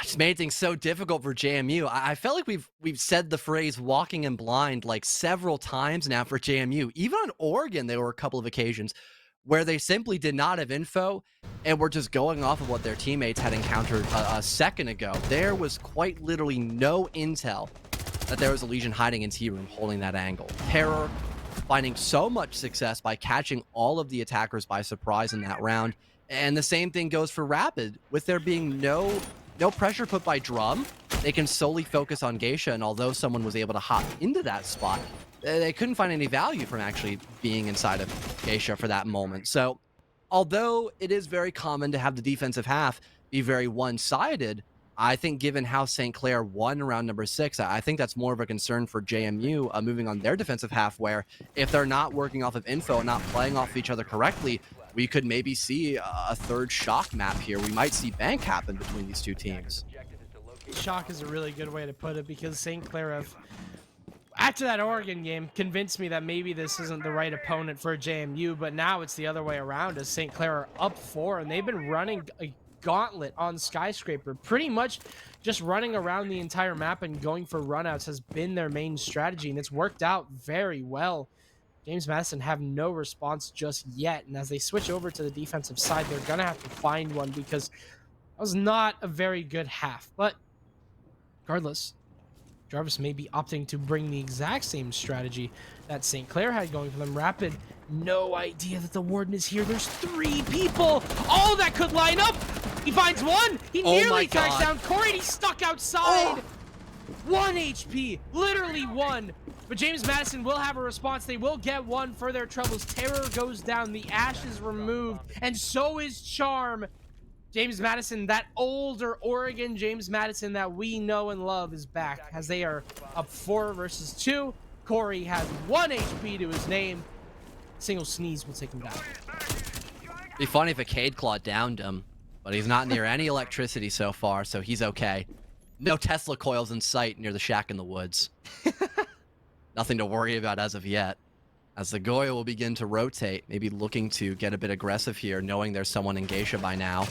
just made things so difficult for JMU. I felt like we've said the phrase walking in blind like several times now for JMU. Even on Oregon, there were a couple of occasions where they simply did not have info and were just going off of what their teammates had encountered a second ago. There was quite literally no intel that there was a Legion hiding in T-Room holding that angle. Terror finding so much success by catching all of the attackers by surprise in that round. And the same thing goes for Rapid, with there being no pressure put by Drum. They can solely focus on Geisha, and although someone was able to hop into that spot, they couldn't find any value from actually being inside of Geisha for that moment. So although it is very common to have the defensive half be very one-sided, I think given how St. Clair won round number 6, I think that's more of a concern for JMU moving on their defensive half, where if they're not working off of info and not playing off each other correctly, we could maybe see a 3rd shock map here. We might see bank happen between these 2 teams. Shock is a really good way to put it, because St. Clair have, after that Oregon game, convinced me that maybe this isn't the right opponent for JMU, but now it's the other way around, as St. Clair are up 4, and they've been running a gauntlet on Skyscraper. Pretty much just running around the entire map and going for runouts has been their main strategy, and it's worked out very well. James Madison have no response just yet, and as they switch over to the defensive side, they're gonna have to find one, because that was not a very good half. But Regardless, Jarvis may be opting to bring the exact same strategy that St. Clair had going for them. Rapid, no idea that the Warden is here. There's 3 people. All that could line up. He finds one. He Oh my nearly tracks God. down Corey, and he's stuck outside. 1 HP, literally 1. But James Madison will have a response. They will get 1 for their troubles. Terror goes down, the ash is removed, and so is Charm. James Madison, that older Oregon James Madison that we know and love, is back as they are up 4 versus 2. Corey has 1 HP to his name. Single sneeze will take him down. Be funny if a Cade Claw downed him, but he's not near any electricity so far, so he's okay. No Tesla coils in sight near the shack in the woods. Nothing to worry about as of yet. As the Goya will begin to rotate, maybe looking to get a bit aggressive here, knowing there's someone in Geisha by now.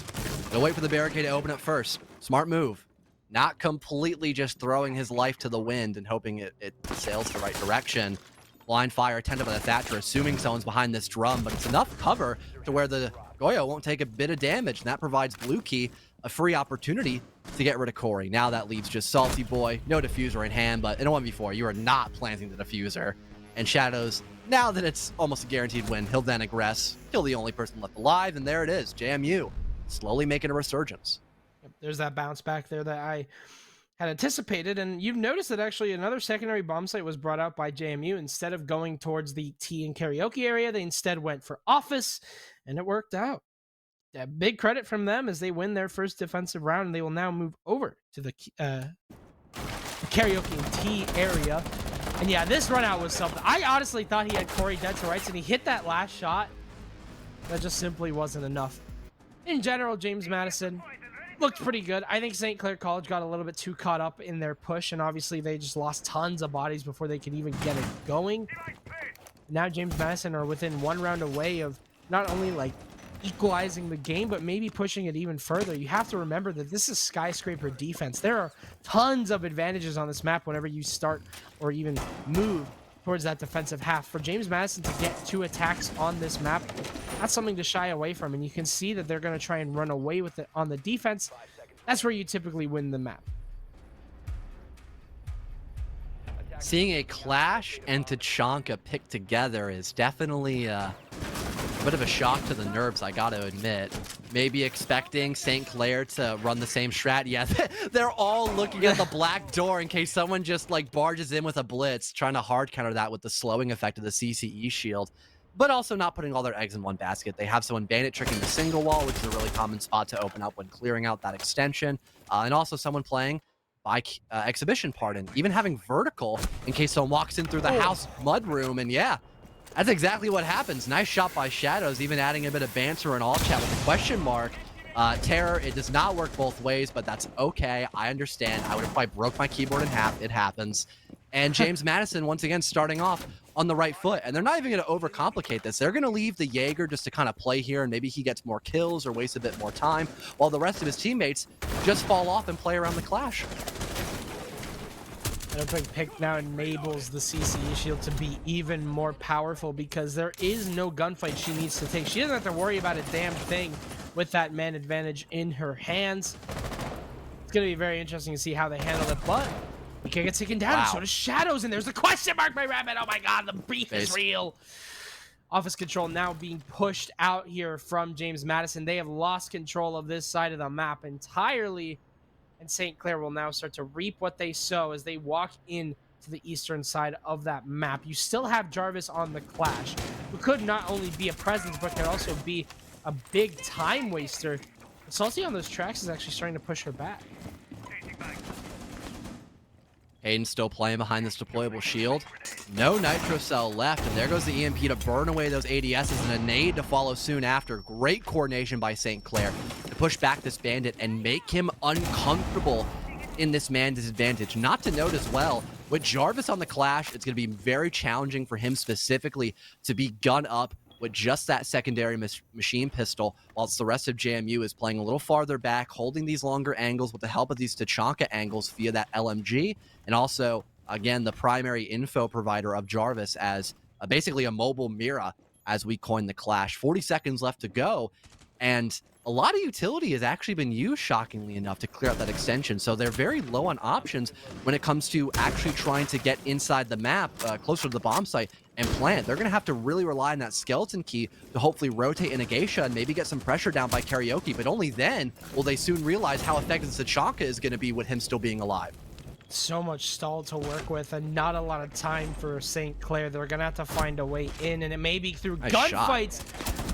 They'll wait for the barricade to open up first. Smart move. Not completely just throwing his life to the wind and hoping it sails the right direction. Blind fire attempted by the Thatcher, assuming someone's behind this drum, but it's enough cover to where the Goya won't take a bit of damage, and that provides Blue Key a free opportunity to get rid of Corey. Now that leaves just Salty Boy, no diffuser in hand, but in a 1v4, you are not planting the diffuser. And Shadows, now that it's almost a guaranteed win, he'll then aggress, kill the only person left alive, and there it is, JMU, slowly making a resurgence. There's that bounce back there that I had anticipated, and you've noticed that actually another secondary bomb site was brought out by JMU. Instead of going towards the tea and karaoke area, they instead went for office, and it worked out. Yeah, big credit from them as they win their first defensive round, and they will now move over to the karaoke and tea area. And yeah, this run out was something. I honestly thought he had Corey dead to rights, and he hit that last shot. That just simply wasn't enough. In general, James Madison looked pretty good. I think St. Clair College got a little bit too caught up in their push, and obviously they just lost tons of bodies before they could even get it going. Now James Madison are within 1 round away of not only like equalizing the game, but maybe pushing it even further. You have to remember that this is skyscraper defense. There are tons of advantages on this map whenever you start or even move towards that defensive half. For James Madison to get 2 attacks on this map, that's something to shy away from, and you can see that they're going to try and run away with it on the defense. That's where you typically win the map. Seeing a Clash and Tachanka picked together is definitely a bit of a shock to the nerves, I gotta admit. Maybe expecting St. Clair to run the same strat. Yeah, they're all looking at the black door in case someone just like barges in with a blitz, trying to hard counter that with the slowing effect of the CCE shield, but also not putting all their eggs in one basket. They have someone bandit tricking the single wall, which is a really common spot to open up when clearing out that extension, and also someone playing by exhibition, pardon, even having vertical in case someone walks in through the house mudroom. And yeah, that's exactly what happens. Nice shot by Shadows, even adding a bit of banter and all chat with a question mark. Terror, it does not work both ways, but that's okay. I understand. I would have probably broke my keyboard in half. It happens. And James Madison, once again, starting off on the right foot. And they're not even going to overcomplicate this. They're going to leave the Jaeger just to kind of play here, and maybe he gets more kills or wastes a bit more time, while the rest of his teammates just fall off and play around the Clash. I don't think Pick now enables the CCE shield to be even more powerful because there is no gunfight she needs to take. She doesn't have to worry about a damn thing with that man advantage in her hands. It's going to be very interesting to see how they handle it, but we can't get taken down. Wow. So does Shadows, and there's the question mark by Rabbit. Oh my god, the beef is real. Office control now being pushed out here from James Madison. They have lost control of this side of the map entirely. And St. Clair will now start to reap what they sow as they walk in to the eastern side of that map. You still have Jarvis on the Clash, who could not only be a presence, but could also be a big time waster. Salty on those tracks is actually starting to push her back. Hayden still playing behind this deployable shield. No Nitro Cell left, and there goes the EMP to burn away those ADSs and a nade to follow soon after. Great coordination by St. Clair to push back this bandit and make him uncomfortable in this man disadvantage. Not to note as well, with Jarvis on the Clash, it's going to be very challenging for him specifically to be gun up with just that secondary machine pistol, whilst the rest of JMU is playing a little farther back, holding these longer angles with the help of these Tachanka angles via that LMG, and also, again, the primary info provider of Jarvis as basically a mobile Mira, as we coin the Clash. 40 seconds left to go, And a lot of utility has actually been used, shockingly enough, to clear out that extension. So they're very low on options when it comes to actually trying to get inside the map, closer to the bomb site, and plant. They're going to have to really rely on that skeleton key to hopefully rotate in a geisha and maybe get some pressure down by Karaoke. But only then will they soon realize how effective Tachanka is going to be with him still being alive. So much stall to work with and not a lot of time for St. Clair. They're gonna have to find a way in, and it may be through gunfights.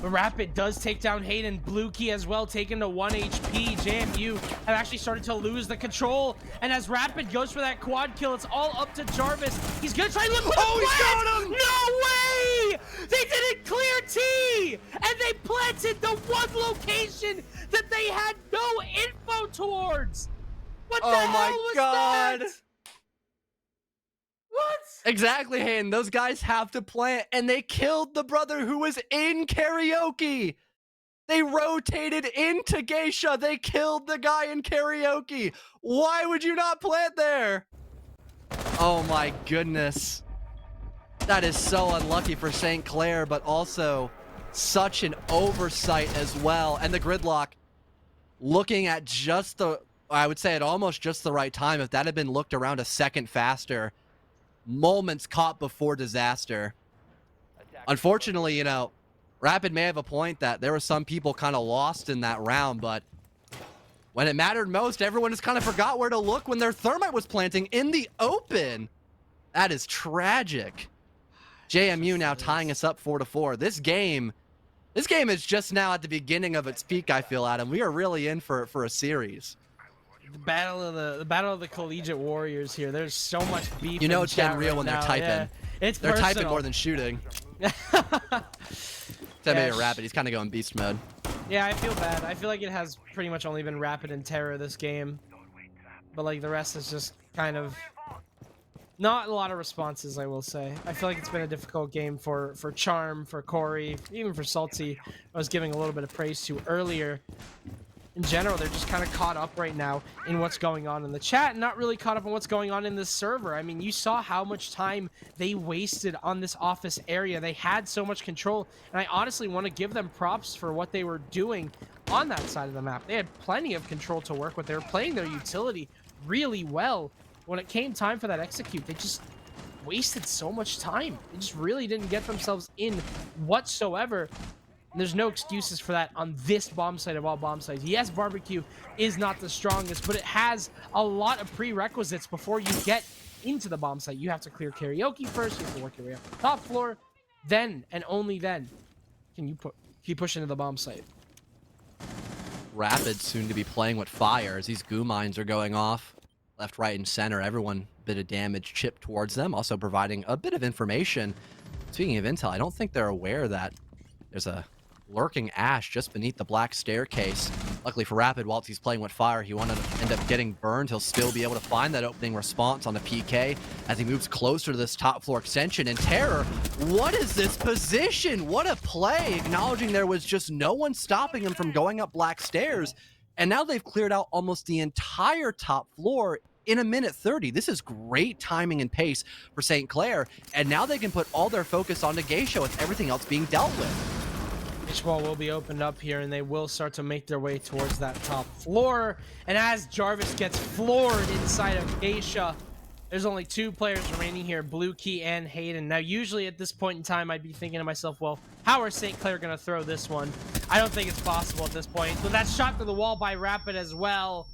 Rapid does take down Hayden. Blue Key as well, taken to 1 HP. JMU have actually started to lose the control, and as Rapid goes for that quad kill, it's all up to Jarvis. He's gonna try to look for the plant! No way! They didn't clear T, and they planted the one location that they had no info towards. What the hell was that? What? Exactly, Hayden. Those guys have to plant, and they killed the brother who was in Karaoke. They rotated into Geisha. They killed the guy in Karaoke. Why would you not plant there? Oh my goodness. That is so unlucky for St. Clair, but also such an oversight as well. And the gridlock, looking at just the, I would say at almost just the right time. If that had been looked around a second faster, moments caught before disaster. Unfortunately, you know, Rapid may have a point that there were some people kind of lost in that round, but when it mattered most, everyone just kind of forgot where to look when their thermite was planting in the open. That is tragic. JMU now tying us up 4-4. This game is just now at the beginning of its peak, I feel, Adam. We are really in for a series. The battle of the collegiate warriors here. There's so much beef. You know it's getting real when they're typing. Yeah. They're typing more than shooting. Except Rapid, he's kind of going beast mode. Yeah, I feel bad. I feel like it has pretty much only been Rapid and Terror this game, but like the rest is just kind of not a lot of responses, I will say. I feel like it's been a difficult game for Charm, for Corey, even for Salty. I was giving a little bit of praise to earlier. In general, they're just kind of caught up right now in what's going on in the chat and not really caught up in what's going on in this server. I mean, you saw how much time they wasted on this office area. They had so much control, and I honestly want to give them props for what they were doing on that side of the map. They had plenty of control to work with. They were playing their utility really well. When it came time for that execute, they just wasted so much time. They just really didn't get themselves in whatsoever. And there's no excuses for that on this bomb site of all bomb sites. Yes, barbecue is not the strongest, but it has a lot of prerequisites before you get into the bomb site. You have to clear Karaoke first. You have to work your way up the top floor. Then, and only then, can you keep pushing to the bomb site. Rapid soon to be playing with fire as these goo mines are going off. Left, right, and center. Everyone, a bit of damage chipped towards them. Also providing a bit of information. Speaking of intel, I don't think they're aware that there's a lurking ash just beneath the black staircase. Luckily for Rapid, whilst he's playing with fire, he won't end up getting burned. He'll still be able to find that opening response on the PK as he moves closer to this top floor extension. And Terror, what is this position? What a play, acknowledging there was just no one stopping him from going up black stairs. And now they've cleared out almost the entire top floor in a minute 30. This is great timing and pace for St. Clair. And now they can put all their focus onto Geisha with everything else being dealt with. Wall will be opened up here, and they will start to make their way towards that top floor. And as Jarvis gets floored inside of Geisha, there's only 2 players remaining here, Blue Key and Hayden. Now, usually at this point in time, I'd be thinking to myself, well, how are St. Clair going to throw this one? I don't think it's possible at this point. But that's shot through the wall by Rapid as well.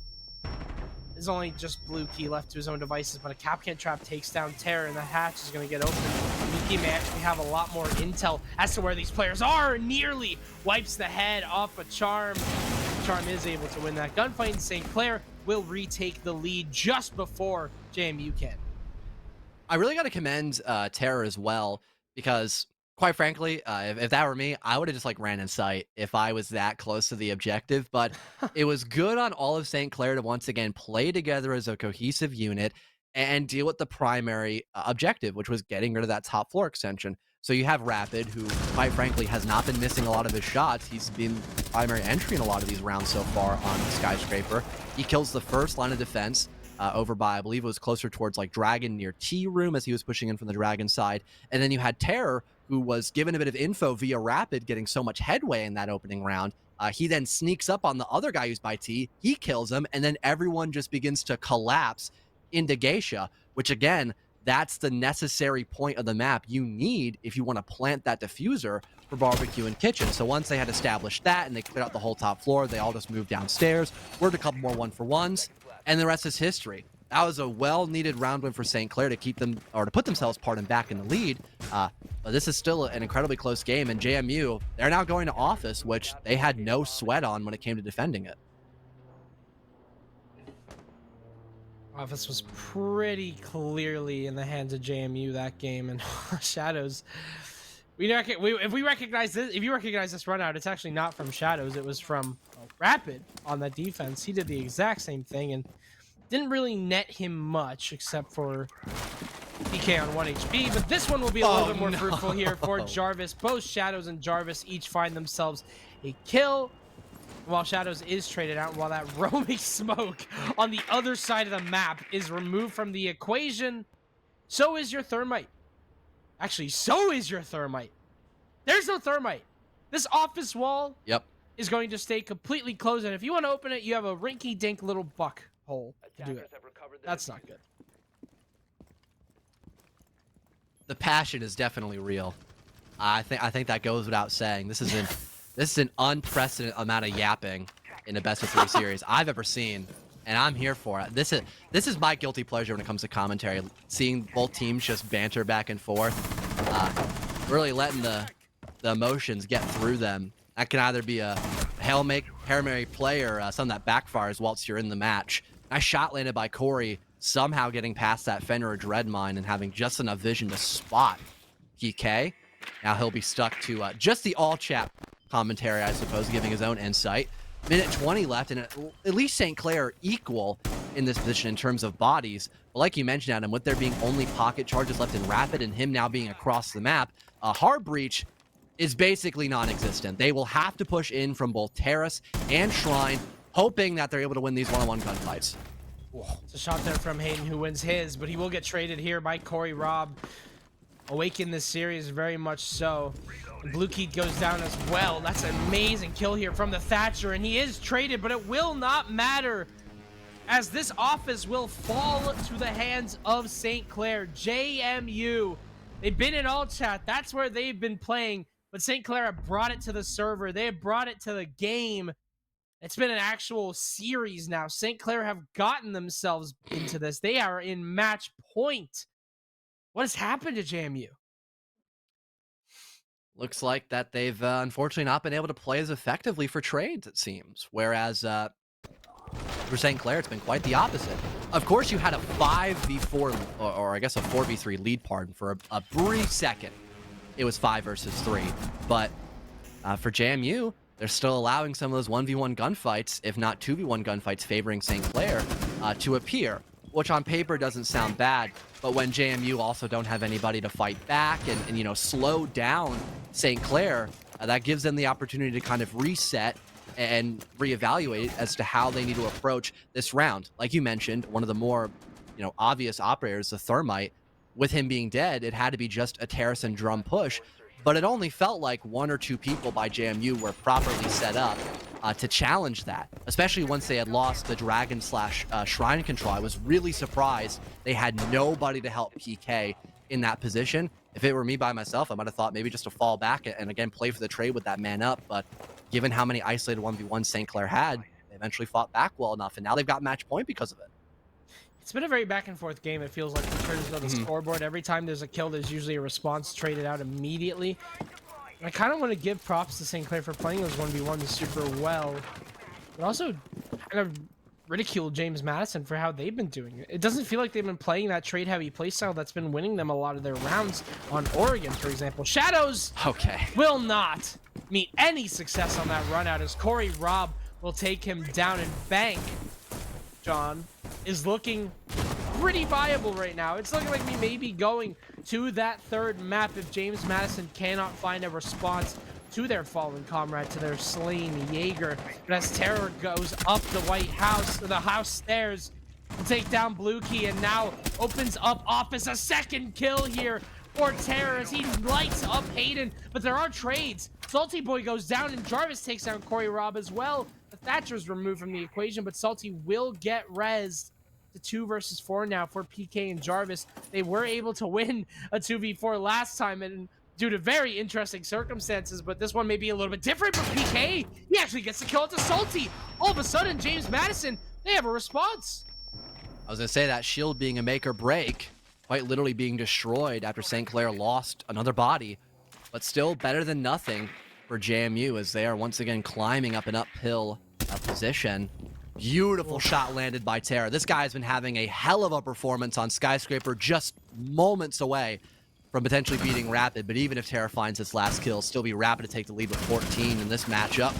There's only just Blue Key left to his own devices, but a Capcan Trap takes down Terror, and the hatch is going to get open. Blue Key may actually have a lot more intel as to where these players are. Nearly wipes the head off of Charm. Charm is able to win that gunfight, and St. Clair will retake the lead just before JMU can. I really got to commend Terror as well, because quite frankly, if that were me, I would have just like ran in sight if I was that close to the objective. But it was good on all of St. Clair to once again play together as a cohesive unit and deal with the primary objective, which was getting rid of that top floor extension. So you have Rapid, who quite frankly has not been missing a lot of his shots. He's been primary entry in a lot of these rounds so far on Skyscraper. He kills the first line of defense over by, I believe it was closer towards like Dragon near T room as he was pushing in from the Dragon side. And then you had Terror, who was given a bit of info via Rapid, getting so much headway in that opening round, He then sneaks up on the other guy who's by T. He kills him, and then everyone just begins to collapse into Geisha, which again, that's the necessary point of the map you need if you want to plant that diffuser for barbecue and kitchen. So once they had established that and they cleared out the whole top floor, they all just moved downstairs, worked a couple more 1-for-1s, and the rest is history. That was a well-needed round win for St. Clair to keep them, or to put themselves, back in the lead. But this is still an incredibly close game, and JMU, they're now going to office, which they had no sweat on when it came to defending it. Office was pretty clearly in the hands of JMU that game, and Shadows. If you recognize this run out, it's actually not from Shadows. It was from Rapid on that defense. He did the exact same thing and didn't really net him much except for PK on 1 HP. But this one will be a little bit more fruitful here for Jarvis. Both Shadows and Jarvis each find themselves a kill, while Shadows is traded out, while that roaming smoke on the other side of the map is removed from the equation. So is your thermite. Actually, so is your thermite. There's no thermite. This office wall is going to stay completely closed, and if you want to open it, you have a rinky-dink little buck hole to do it. That's not good. The passion is definitely real. I think that goes without saying. This is an unprecedented amount of yapping in a best-of-3 series I've ever seen, and I'm here for it. This is my guilty pleasure when it comes to commentary, seeing both teams just banter back and forth, really letting the emotions get through them. That can either be a Hail Mary play or something that backfires whilst you're in the match. Nice shot landed by Corey, somehow getting past that Fenrir Dread Mine and having just enough vision to spot PK. Now he'll be stuck to just the all-chat commentary, I suppose, giving his own insight. Minute 20 left, and at least St. Clair are equal in this position in terms of bodies. But like you mentioned, Adam, with there being only pocket charges left in Rapid and him now being across the map, a hard breach is basically non-existent. They will have to push in from both Terrace and Shrine, hoping that they're able to win these one-on-one gunfights. It's a shot there from Hayden, who wins his, but he will get traded here by Corey Robb. Awaken this series very much so. Blue Key goes down as well. That's an amazing kill here from the Thatcher, and he is traded, but it will not matter as this office will fall to the hands of St. Clair. JMU, they've been in all chat. That's where they've been playing, but St. Clair have brought it to the server. They have brought it to the game. It's been an actual series now. St. Clair have gotten themselves into this. They are in match point. What has happened to JMU? Looks like that they've unfortunately not been able to play as effectively for trades, it seems. Whereas for St. Clair, it's been quite the opposite. Of course, you had a 5v4, or I guess a 4v3 lead, pardon, for a brief second. It was 5 versus 3. But for JMU, they're still allowing some of those 1v1 gunfights, if not 2v1 gunfights, favoring St. Clair to appear, which on paper doesn't sound bad. But when JMU also don't have anybody to fight back and you know, slow down St. Clair, that gives them the opportunity to kind of reset and reevaluate as to how they need to approach this round. Like you mentioned, one of the more, you know, obvious operators, the Thermite, with him being dead, it had to be just a Terrace and drum push. But it only felt like 1 or 2 people by JMU were properly set up to challenge that, especially once they had lost the Dragon / Shrine control. I was really surprised they had nobody to help PK in that position. If it were me by myself, I might have thought maybe just to fall back and again play for the trade with that man up. But given how many isolated 1v1 St. Clair had, they eventually fought back well enough, and now they've got match point because of it. It's been a very back and forth game, it feels like, in terms of the scoreboard. Every time there's a kill, there's usually a response traded out immediately. And I kind of want to give props to St. Clair for playing those 1v1s super well, but also kind of ridicule James Madison for how they've been doing it. It doesn't feel like they've been playing that trade-heavy playstyle that's been winning them a lot of their rounds on Oregon, for example. Shadows will not meet any success on that run out as Corey Robb will take him down, and Bank, John, is looking pretty viable right now. It's looking like we may be going to that third map if James Madison cannot find a response to their fallen comrade, to their slain Jaeger. But as Terror goes up the White House, the house stairs, to take down Blue Key, and now opens up Office. A second kill here for Terror as he lights up Hayden, but there are trades Salty Boy goes down, and Jarvis takes down Corey Robb as well. The Thatcher's removed from the equation, but Salty will get rezzed to 2 versus 4 now for PK and Jarvis. They were able to win a 2v4 last time, and due to very interesting circumstances, but this one may be a little bit different for PK. He actually gets the kill into Salty. All of a sudden, James Madison, they have a response. I was going to say that shield being a make or break, quite literally being destroyed after St. Clair lost another body, but still better than nothing for JMU as they are once again climbing up an uphill position. Beautiful shot landed by Terra. This guy has been having a hell of a performance on Skyscraper, just moments away from potentially beating Rapid, but even if Terra finds its last kill, still be Rapid to take the lead with 14 in this matchup.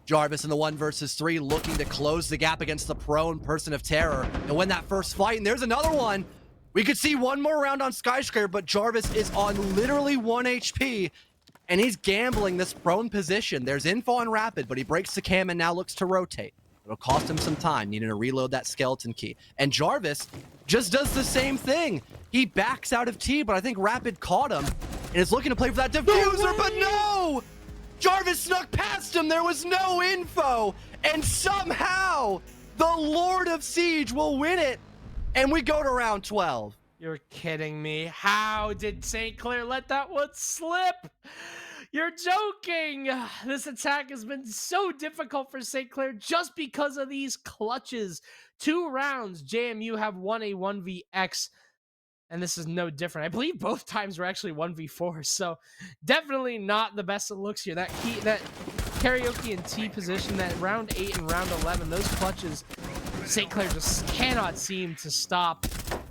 Jarvis in the 1 versus 3 looking to close the gap against the prone person of Terror and win that first fight, and there's another one. We could see one more round on Skyscraper, but Jarvis is on literally 1 HP, and he's gambling this prone position. There's info on Rapid, but he breaks the cam and now looks to rotate. It'll cost him some time, needing to reload that skeleton key. And Jarvis just does the same thing. He backs out of T, but I think Rapid caught him and is looking to play for that diffuser, but no! Jarvis snuck past him. There was no info, and somehow the Lord of Siege will win it, and we go to round 12. You're kidding me. How did St. Clair let that one slip? You're joking. This attack has been so difficult for St. Clair just because of these clutches. 2 rounds, JMU have won a 1vx, and this is no different. I believe both times were actually 1v4, so definitely not the best it looks here. That karaoke and T position, that round 8 and round 11, those clutches, St. Clair just cannot seem to stop.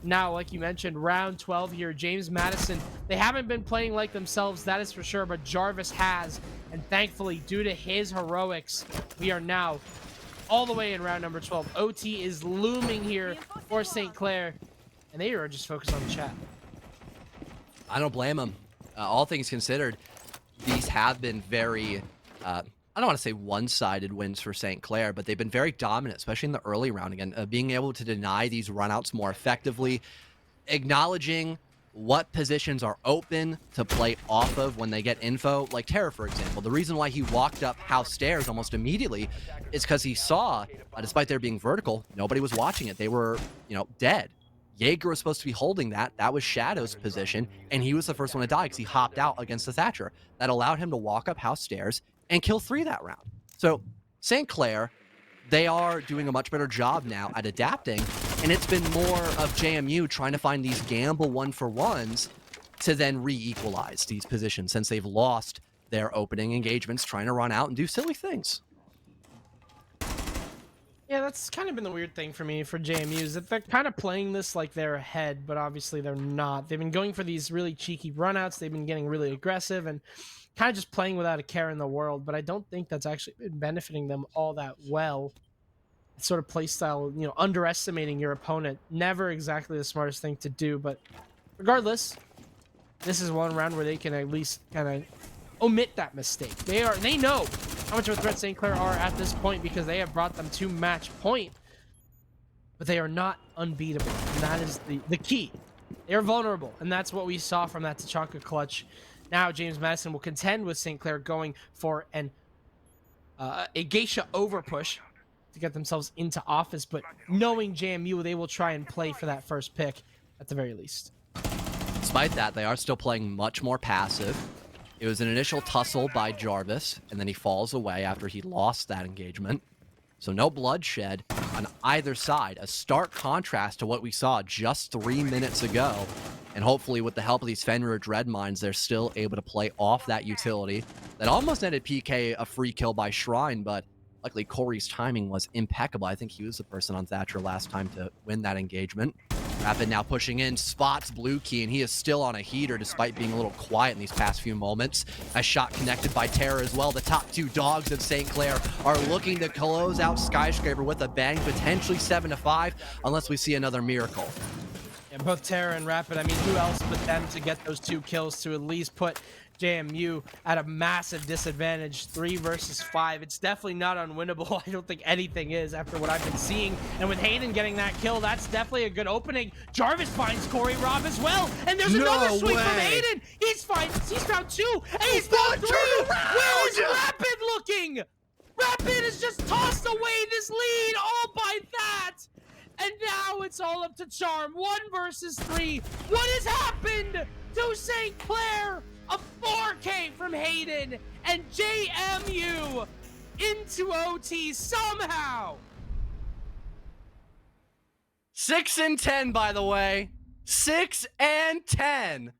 Now, like you mentioned, round 12 here, James Madison, they haven't been playing like themselves, that is for sure, but Jarvis has, and thankfully, due to his heroics, we are now all the way in round number 12. OT is looming here for St. Clair, and they are just focused on the chat. I don't blame him. All things considered, these have been very, I don't want to say one-sided wins for St. Clair, but they've been very dominant, especially in the early round. Again, being able to deny these runouts more effectively, acknowledging what positions are open to play off of when they get info. Like Terra, for example, the reason why he walked up house stairs almost immediately is because he saw, despite there being vertical, nobody was watching it. They were, dead. Jaeger was supposed to be holding that. That was Shadow's position, and he was the first one to die because he hopped out against the Thatcher. That allowed him to walk up house stairs and kill 3 that round. So St. Clair, they are doing a much better job now at adapting, and it's been more of JMU trying to find these gamble 1-for-1s to then re-equalize these positions since they've lost their opening engagements, trying to run out and do silly things. Yeah, that's kind of been the weird thing for me for JMU is that they're kind of playing this like they're ahead, but obviously they're not. They've been going for these really cheeky runouts. They've been getting really aggressive and kind of just playing without a care in the world, but I don't think that's actually been benefiting them all that well. It's sort of play style, underestimating your opponent, never exactly the smartest thing to do, but regardless, this is one round where they can at least kind of omit that mistake. They know how much of a threat St. Clair are at this point because they have brought them to match point, but they are not unbeatable, and that is the key. They are vulnerable, and that's what we saw from that Tachanka clutch. Now James Madison will contend with St. Clair going for a Geisha overpush to get themselves into office, but knowing JMU, they will try and play for that first pick at the very least. Despite that, they are still playing much more passive. It was an initial tussle by Jarvis, and then he falls away after he lost that engagement. So no bloodshed on either side. A stark contrast to what we saw just 3 minutes ago. And hopefully with the help of these Fenrir Dread Mines, they're still able to play off that utility. That almost netted PK a free kill by Shrine, but luckily Corey's timing was impeccable. I think he was the person on Thatcher last time to win that engagement. Rapid now pushing in, spots Blue Key, and he is still on a heater despite being a little quiet in these past few moments. A shot connected by Terror as well. The top 2 dogs of St. Clair are looking to close out Skyscraper with a bang, potentially 7-5, unless we see another miracle. Yeah, both Terror and Rapid, I mean, who else but them to get those 2 kills to at least put JMU at a massive disadvantage, 3 versus 5. It's definitely not unwinnable. I don't think anything is after what I've been seeing. And with Hayden getting that kill, that's definitely a good opening. Jarvis finds Corey Rob as well. And there's another sweep from Hayden. He's found 2. And he's found 3. Where is Rapid looking? Rapid has just tossed away this lead all by that. And now it's all up to Charm. 1 versus 3. What has happened to St. Clair? A 4K from Hayden and JMU into OT somehow. 6 and 10, by the way. 6 and 10.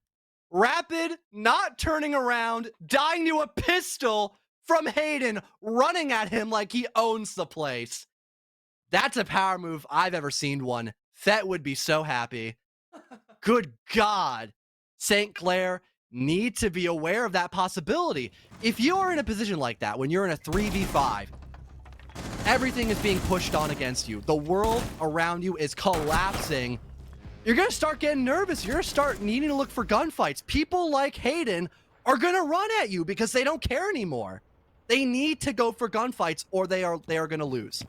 Rapid not turning around, dying to a pistol from Hayden, running at him like he owns the place. That's a power move I've ever seen one. Fet would be so happy. Good God. St. Clair need to be aware of that possibility. If you're in a position like that, when you're in a 3v5, everything is being pushed on against you. The world around you is collapsing. You're going to start getting nervous. You're going to start needing to look for gunfights. People like Hayden are going to run at you because they don't care anymore. They need to go for gunfights or they are going to lose.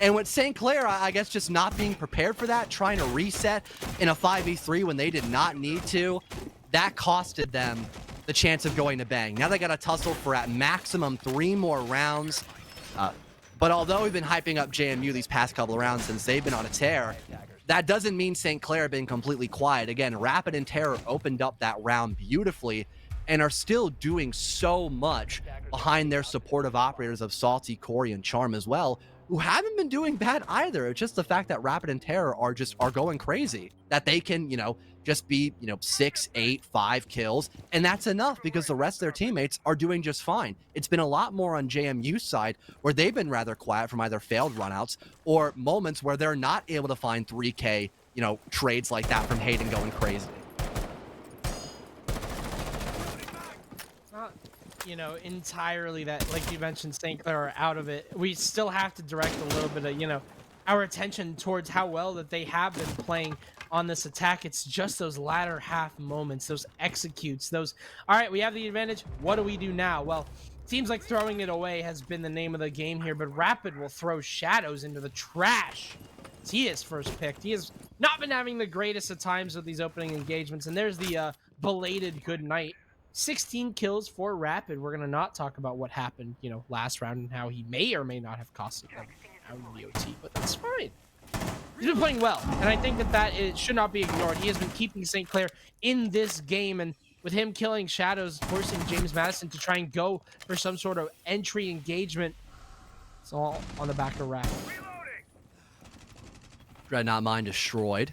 And with St. Clair, I guess just not being prepared for that, trying to reset in a 5v3 when they did not need to, that costed them the chance of going to bang. Now they got to tussle for at maximum 3 more rounds. But although we've been hyping up JMU these past couple of rounds since they've been on a tear, that doesn't mean St. Clair have been completely quiet. Again, Rapid and Terror opened up that round beautifully and are still doing so much behind their supportive operators of Salty, Corey, and Charm as well, who haven't been doing bad either. It's just the fact that Rapid and Terror are going crazy. That they can, just be, 6, 8, 5 kills, and that's enough because the rest of their teammates are doing just fine. It's been a lot more on JMU's side where they've been rather quiet from either failed runouts or moments where they're not able to find 3K, trades like that from Hayden going crazy. Entirely that, like you mentioned, St. Clair are out of it. We still have to direct a little bit of, our attention towards how well that they have been playing on this attack. It's just those latter half moments, those executes, those, all right, we have the advantage. What do we do now? Well, seems like throwing it away has been the name of the game here, but Rapid will throw Shadows into the trash. He is first picked. He has not been having the greatest of times with these opening engagements, and there's the belated good night. 16 kills for Rapid. We're going to not talk about what happened, last round and how he may or may not have costed them out in the OT, but that's fine. He's been playing well, and I think that it should not be ignored. He has been keeping St. Clair in this game, and with him killing Shadows, forcing James Madison to try and go for some sort of entry engagement, it's all on the back of Rapid. Dreadnought Mine destroyed.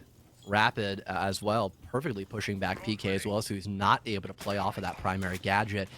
Rapid as well, perfectly pushing back PK as well, so he's not able to play off of that primary gadget.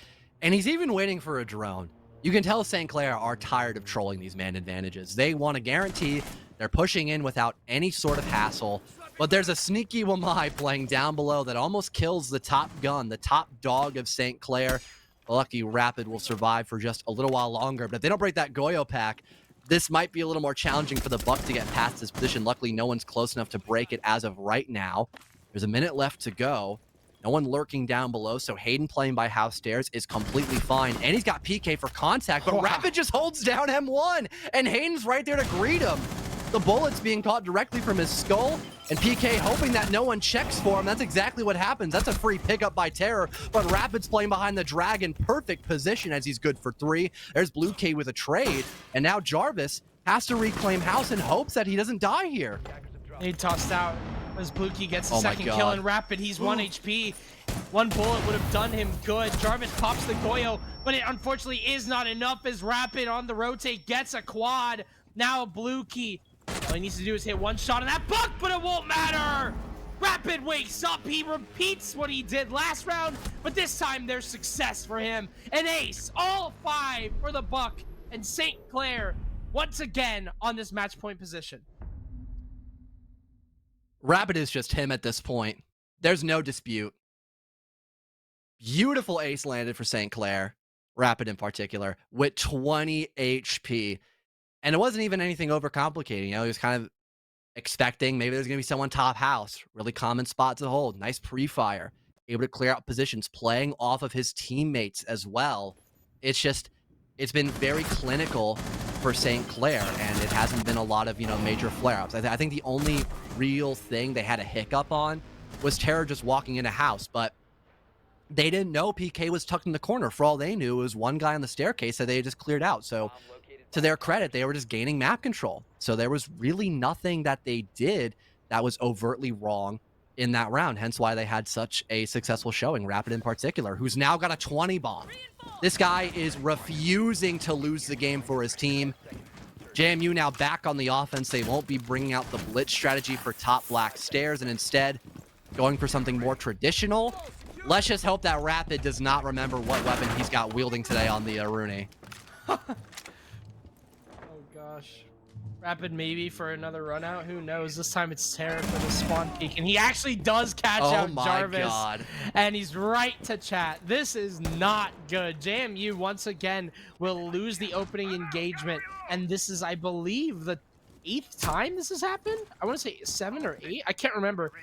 And he's even waiting for a drone. You can tell St. Clair are tired of trolling these man advantages. They want to guarantee they're pushing in without any sort of hassle. But there's a sneaky Wamai playing down below that almost kills the top gun, the top dog of St. Clair. Lucky Rapid will survive for just a little while longer. But if they don't break that Goyo pack, this might be a little more challenging for the Buck to get past this position. Luckily, no one's close enough to break it as of right now. There's a minute left to go. No one lurking down below, so Hayden playing by house stairs is completely fine. And he's got PK for contact, but Rapid just holds down M1, and Hayden's right there to greet him. The bullets being caught directly from his skull, and PK hoping that no one checks for him. That's exactly what happens. That's a free pickup by Terror, but Rapid's playing behind the Dragon. Perfect position as he's good for 3. There's Blue K with a trade, and now Jarvis has to reclaim house in hopes that he doesn't die here. He tossed out as Blue Key gets the second kill, and Rapid, he's 1 HP. 1 bullet would have done him good. Jarvis pops the Goyo, but it unfortunately is not enough as Rapid on the rotate gets a quad. Now Blue Key, all he needs to do is hit 1 shot on that Buck, but it won't matter. Rapid wakes up. He repeats what he did last round, but this time there's success for him. An ace, all 5 for the Buck, and St. Clair once again on this match point position. Rapid is just him at this point. There's no dispute. Beautiful ace landed for St. Clair, Rapid in particular, with 20 HP. And it wasn't even anything overcomplicated. He was kind of expecting maybe there's going to be someone top house. Really common spot to hold. Nice pre-fire. able to clear out positions, playing off of his teammates as well. It's been very clinical for St. Clair, and it hasn't been a lot of, major flare-ups. I think the only real thing they had a hiccup on was Terror just walking in a house, but they didn't know PK was tucked in the corner. For all they knew, it was one guy on the staircase that they just cleared out. So to their credit, they were just gaining map control. So there was really nothing that they did that was overtly wrong in that round, hence why they had such a successful showing. Rapid in particular, who's now got a 20 bomb. This guy is refusing to lose the game for his team. JMU now back on the offense. They won't be bringing out the blitz strategy for top black stairs, and instead going for something more traditional. Let's just hope that Rapid does not remember what weapon he's got wielding today on the Rooney. Oh gosh. Rapid maybe for another run out. Who knows? This time it's Terror for the spawn peek, and he actually does catch out Jarvis. God. And he's right to chat. This is not good. JMU once again will lose the opening engagement, and this is, I believe, the 8th time this has happened. I want to say 7 or 8. I can't remember.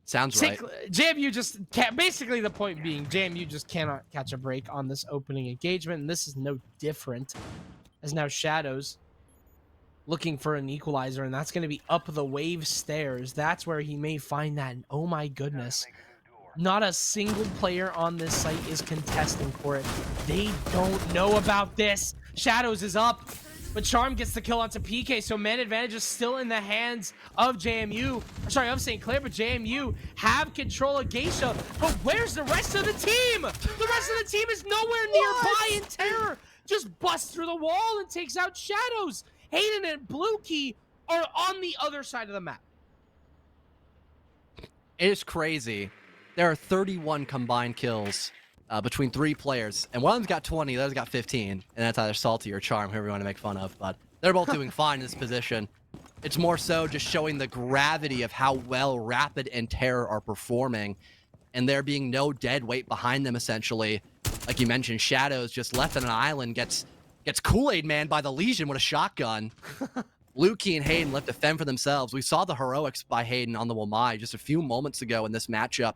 Sounds right. JMU just can't. Basically, the point being, JMU just cannot catch a break on this opening engagement, and this is no different. As now Shadows looking for an equalizer, and that's going to be up the wave stairs. That's where he may find that. And oh my goodness, not a single player on this site is contesting for it. They don't know about this. Shadows is up, but Charm gets the kill onto PK, so man advantage is still in the hands of JMU. Sorry, of St. Clair, but JMU have control of Geisha. But where's the rest of the team? The rest of the team is nowhere nearby, and Terror just busts through the wall and takes out Shadows. Hayden and Blue Key are on the other side of the map. It is crazy. There are 31 combined kills between 3 players, and one of them's got 20, the other's got 15, and that's either Salty or Charm, whoever you want to make fun of, but they're both doing fine in this position. It's more so just showing the gravity of how well Rapid and Terror are performing, and there being no dead weight behind them, essentially. Like you mentioned, Shadows just left on an island, gets Kool-Aid Man by the Legion with a shotgun. Lukey and Hayden left to fend for themselves. We saw the heroics by Hayden on the Wamai just a few moments ago in this matchup.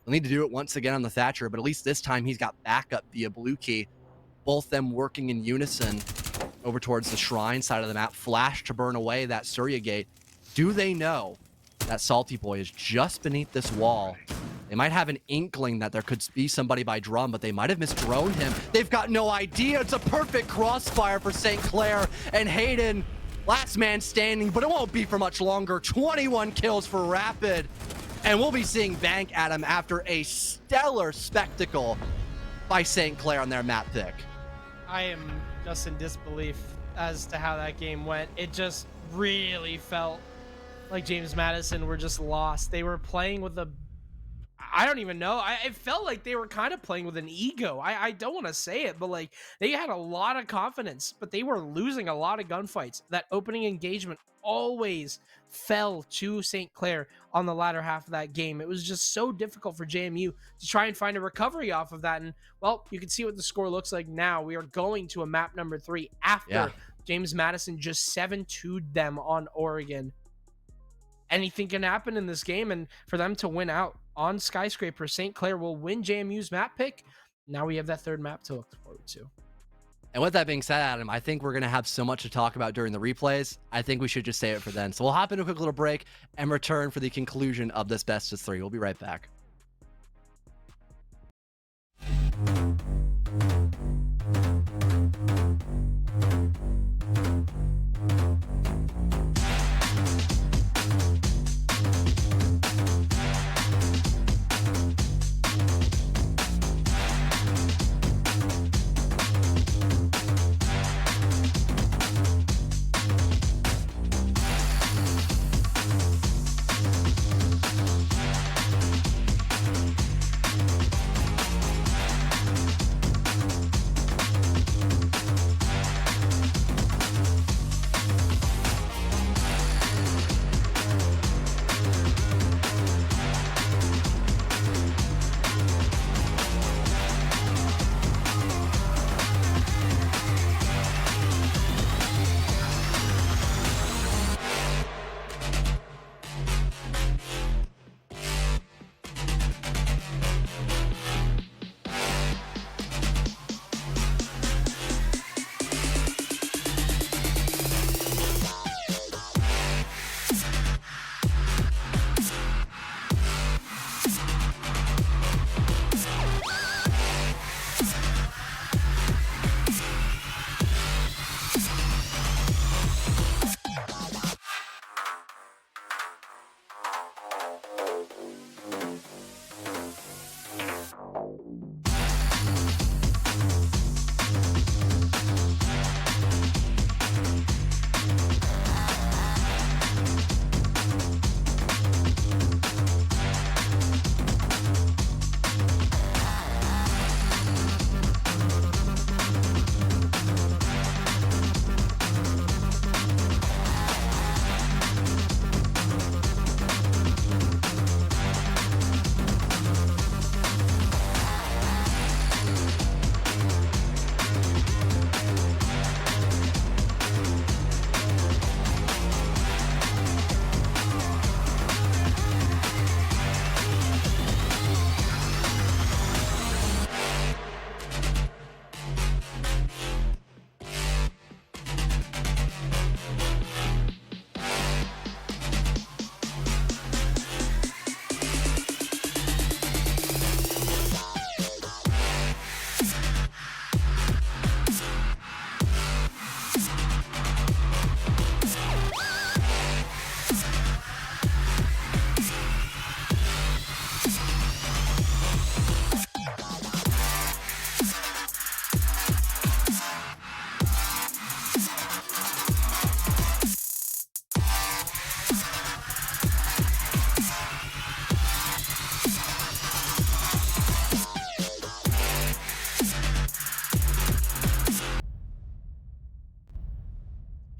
They'll need to do it once again on the Thatcher, but at least this time he's got backup via Lukey. Both them working in unison over towards the Shrine side of the map. Flash to burn away that Surya Gate. Do they know that Salty Boy is just beneath this wall? They might have an inkling that there could be somebody by drum, but they might have misdroned him. They've got no idea. It's a perfect crossfire for St. Clair, and Hayden, last man standing, but it won't be for much longer. 21 kills for Rapid, and we'll be seeing Bank at him after a stellar spectacle by St. Clair on their map pick. I am just in disbelief as to how that game went. It just really felt like James Madison were just lost. They were playing with a, I don't even know. It felt like they were kind of playing with an ego. I don't want to say it, but like they had a lot of confidence, but they were losing a lot of gunfights. That opening engagement always fell to St. Clair on the latter half of that game. It was just so difficult for JMU to try and find a recovery off of that. And well, you can see what the score looks like now. We are going to a map number 3 after James Madison just 7-2'd them on Oregon. Anything can happen in this game, and for them to win out on Skyscraper, St. Clair will win JMU's map pick. Now we have that 3rd map to look forward to. And with that being said, Adam, I think we're going to have so much to talk about during the replays. I think we should just save it for then. So we'll hop into a quick little break and return for the conclusion of this best of 3. We'll be right back.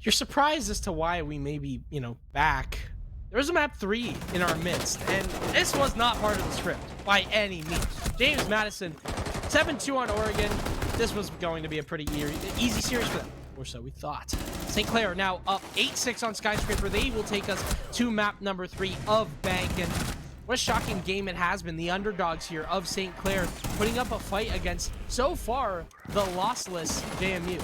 you're surprised as to why we may be, you know, back. There's a map 3 in our midst, and this was not part of the script by any means. James Madison, 7-2 on Oregon. This was going to be a pretty easy series for them, or so we thought. St. Clair are now up 8-6 on Skyscraper. They will take us to map number 3 of Bank, and what a shocking game it has been. The underdogs here of St. Clair putting up a fight against, so far, the lossless JMU.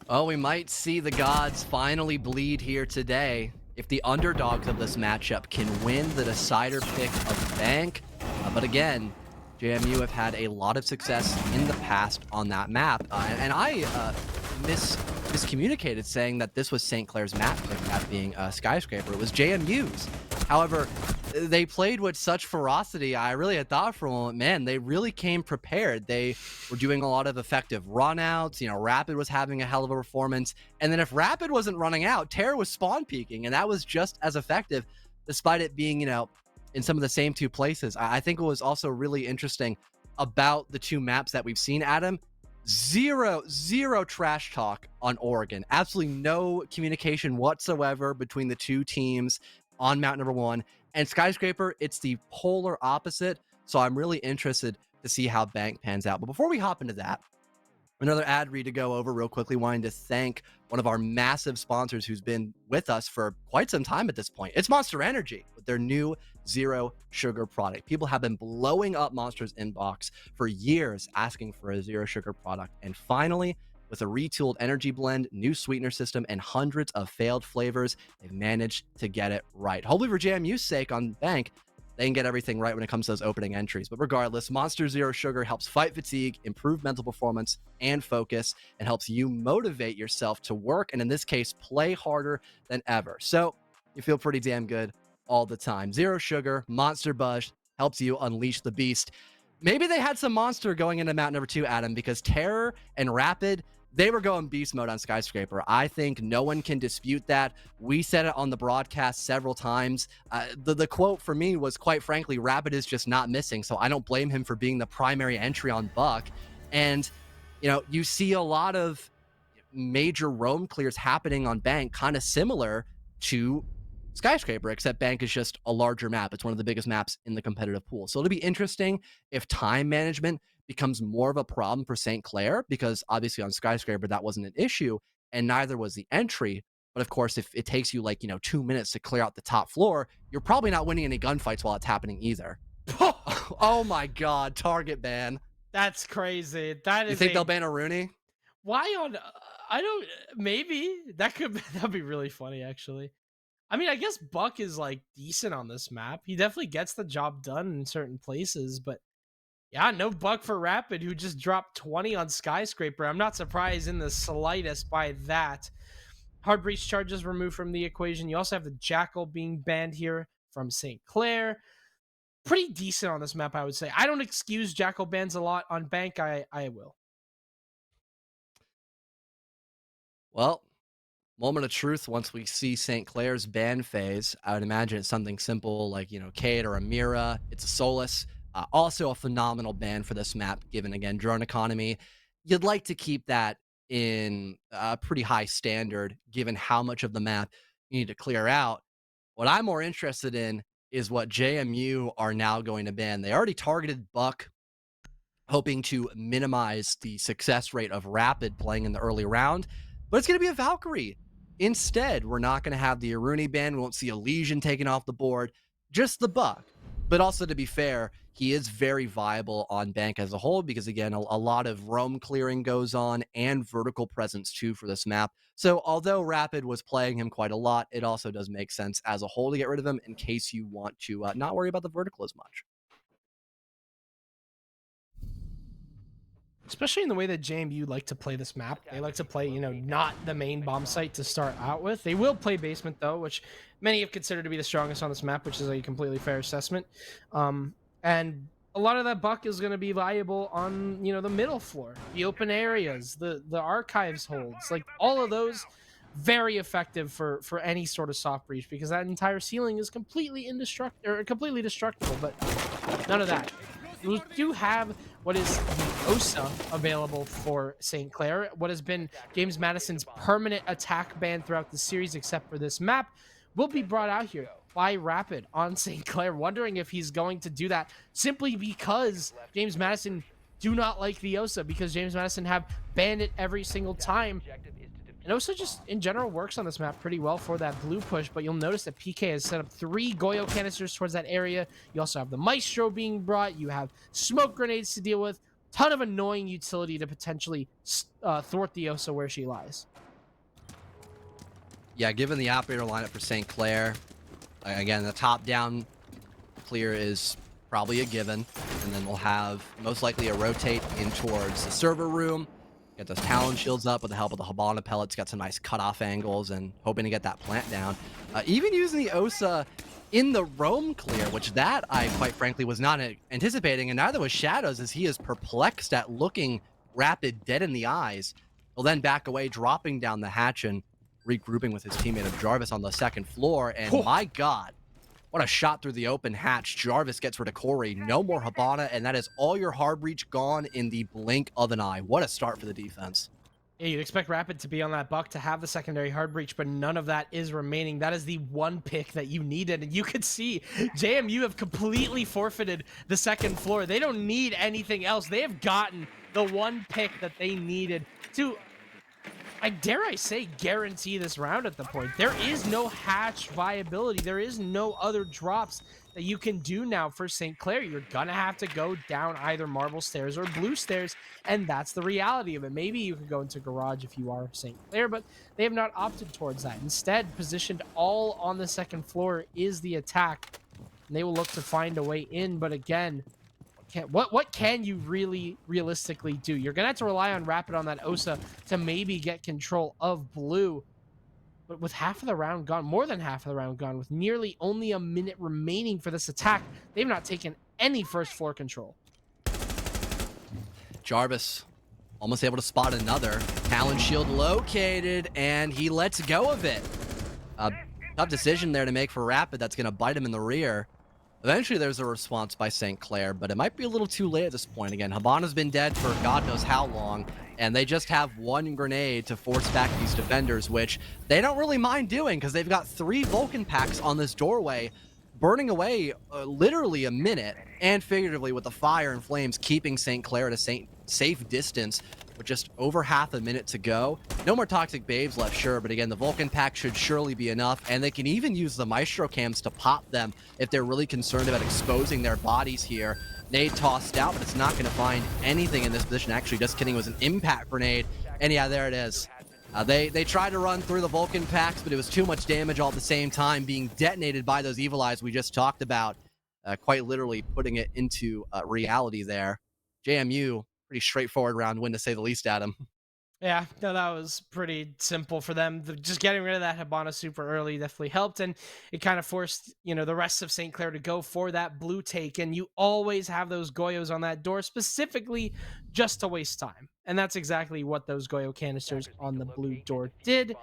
Oh, we might see the gods finally bleed here today if the underdogs of this matchup can win the decider pick of Bank. But again, JMU have had a lot of success in the past on that map. And I miscommunicated saying that this was St. Clair's map pick, that being Skyscraper. It was JMU's. However, they played with such ferocity. I really had thought for a moment, man, they really came prepared. They were doing a lot of effective runouts. You know, Rapid was having a hell of a performance. And then if Rapid wasn't running out, Terra was spawn peeking. And that was just as effective, despite it being, you know, in some of the same two places. I think it was also really interesting about the two maps that we've seen, Adam. Zero trash talk on Oregon. Absolutely no communication whatsoever between the two teams on map number 1. And Skyscraper, it's the polar opposite. So I'm really interested to see how Bank pans out. But before we hop into that, another ad read to go over real quickly. Wanting to thank one of our massive sponsors who's been with us for quite some time at this point. It's Monster Energy with their new zero sugar product. People have been blowing up Monster's inbox for years asking for a zero sugar product. And finally, with a retooled energy blend, new sweetener system, and hundreds of failed flavors, they've managed to get it right. Hopefully for JMU's sake on Bank, they can get everything right when it comes to those opening entries. But regardless, Monster Zero Sugar helps fight fatigue, improve mental performance and focus, and helps you motivate yourself to work, and in this case, play harder than ever. So you feel pretty damn good all the time. Zero Sugar, Monster Buzz, helps you unleash the beast. Maybe they had some Monster going into map number 2, Adam, because Terror and Rapid, they were going beast mode on Skyscraper. I think no one can dispute that. We said it on the broadcast several times. The quote for me was, quite frankly, Rapid is just not missing, so I don't blame him for being the primary entry on Buck. And, you know, you see a lot of major roam clears happening on Bank, kind of similar to Skyscraper, except Bank is just a larger map. It's one of the biggest maps in the competitive pool. So it'll be interesting if time management becomes more of a problem for St. Clair, because obviously on Skyscraper that wasn't an issue, and neither was the entry. But of course, if it takes you like, 2 minutes to clear out the top floor, you're probably not winning any gunfights while it's happening either. Oh my God, target ban. That's crazy. That is. You think they'll ban a Rooney? Why on? I don't. Maybe that'd be really funny, actually. I mean, I guess Buck is like decent on this map. He definitely gets the job done in certain places, but yeah, no Buck for Rapid, who just dropped 20 on Skyscraper. I'm not surprised in the slightest by that. Hard breach charges removed from the equation. You also have the Jackal being banned here from St. Clair. Pretty decent on this map, I would say. I don't excuse Jackal bans a lot. On Bank, I will. Well, moment of truth, once we see St. Clair's ban phase, I would imagine it's something simple like, Cade or Amira. It's a Solus. Also a phenomenal ban for this map, given, again, drone economy. You'd like to keep that in a pretty high standard, given how much of the map you need to clear out. What I'm more interested in is what JMU are now going to ban. They already targeted Buck, hoping to minimize the success rate of Rapid playing in the early round, but it's going to be a Valkyrie. Instead, we're not going to have the Aruni ban. We won't see a Legion taken off the board, just the Buck. But also, to be fair, he is very viable on Bank as a whole because, again, a lot of roam clearing goes on and vertical presence, too, for this map. So although Rapid was playing him quite a lot, it also does make sense as a whole to get rid of him in case you want to not worry about the vertical as much. Especially in the way that JMU like to play this map. They like to play, not the main bomb site to start out with. They will play basement, though, which many have considered to be the strongest on this map, which is a completely fair assessment. And a lot of that Buck is going to be viable on, the middle floor, the open areas, the archives holds. Like, all of those, very effective for any sort of soft breach, because that entire ceiling is completely destructible, but none of that. You do have what is the Osa available for St. Clair. What has been James Madison's permanent attack ban throughout the series, except for this map, will be brought out here by Rapid on St. Clair, wondering if he's going to do that simply because James Madison do not like the Osa, because James Madison have banned it every single time. And Osa just, in general, works on this map pretty well for that blue push, but you'll notice that PK has set up 3 Goyo canisters towards that area. You also have the Maestro being brought. You have smoke grenades to deal with. Ton of annoying utility to potentially thwart the Osa where she lies. Yeah, given the operator lineup for St. Clair, again, the top-down clear is probably a given, and then we'll have most likely a rotate in towards the server room, get those Talon shields up with the help of the Hibana pellets, got some nice cutoff angles, and hoping to get that plant down. Even using the Osa in the roam clear, which that I quite frankly was not anticipating, and neither was Shadows, as he is perplexed at looking Rapid dead in the eyes. He'll then back away, dropping down the hatch and regrouping with his teammate of Jarvis on the second floor, and my god, what a shot through the open hatch. Jarvis gets rid of Corey, no more Hibana, and that is all your hard breach gone in the blink of an eye. What a start for the defense. Yeah, you'd expect Rapid to be on that buck to have the secondary hard breach, but none of that is remaining. That is the one pick that you needed, and you could see JMU have completely forfeited the second floor. They don't need anything else. They have gotten the one pick that they needed to, dare I say, guarantee this round at the point. There is no hatch viability. There is no other drops that you can do now for St. Clair. You're gonna have to go down either marble stairs or blue stairs, and that's the reality of it. Maybe you could go into garage if you are St. Clair, but they have not opted towards that. Instead, positioned all on the second floor is the attack, and they will look to find a way in. But again, what can you really realistically do? You're gonna have to rely on Rapid on that Osa to maybe get control of blue. But with half of the round gone, more than half of the round gone, with nearly only a minute remaining for this attack, they've not taken any first floor control. Jarvis almost able to spot another. Talon shield located, and he lets go of it. A tough decision there to make for Rapid that's going to bite him in the rear. Eventually, there's a response by St. Clair, but it might be a little too late at this point. Again, Hibana's been dead for God knows how long, and they just have one grenade to force back these defenders, which they don't really mind doing because they've got 3 Vulcan packs on this doorway, burning away literally a minute, and figuratively with the fire and flames keeping St. Clair at a safe distance with just over half a minute to go. No more toxic babes left, sure, but again, the Vulcan pack should surely be enough, and they can even use the Maestro cams to pop them if they're really concerned about exposing their bodies here. Nade tossed out, but it's not going to find anything in this position. Actually, just kidding, it was an impact grenade, and yeah, there it is. They tried to run through the Vulcan packs, but it was too much damage all at the same time, being detonated by those evil eyes we just talked about, quite literally putting it into reality there. JMU, pretty straightforward round win to say the least, Adam. Yeah, no, that was pretty simple for them. Just getting rid of that Hibana super early definitely helped, and it kind of forced, the rest of St. Clair to go for that blue take, and you always have those Goyos on that door specifically just to waste time. And that's exactly what those Goyo canisters on the blue door did,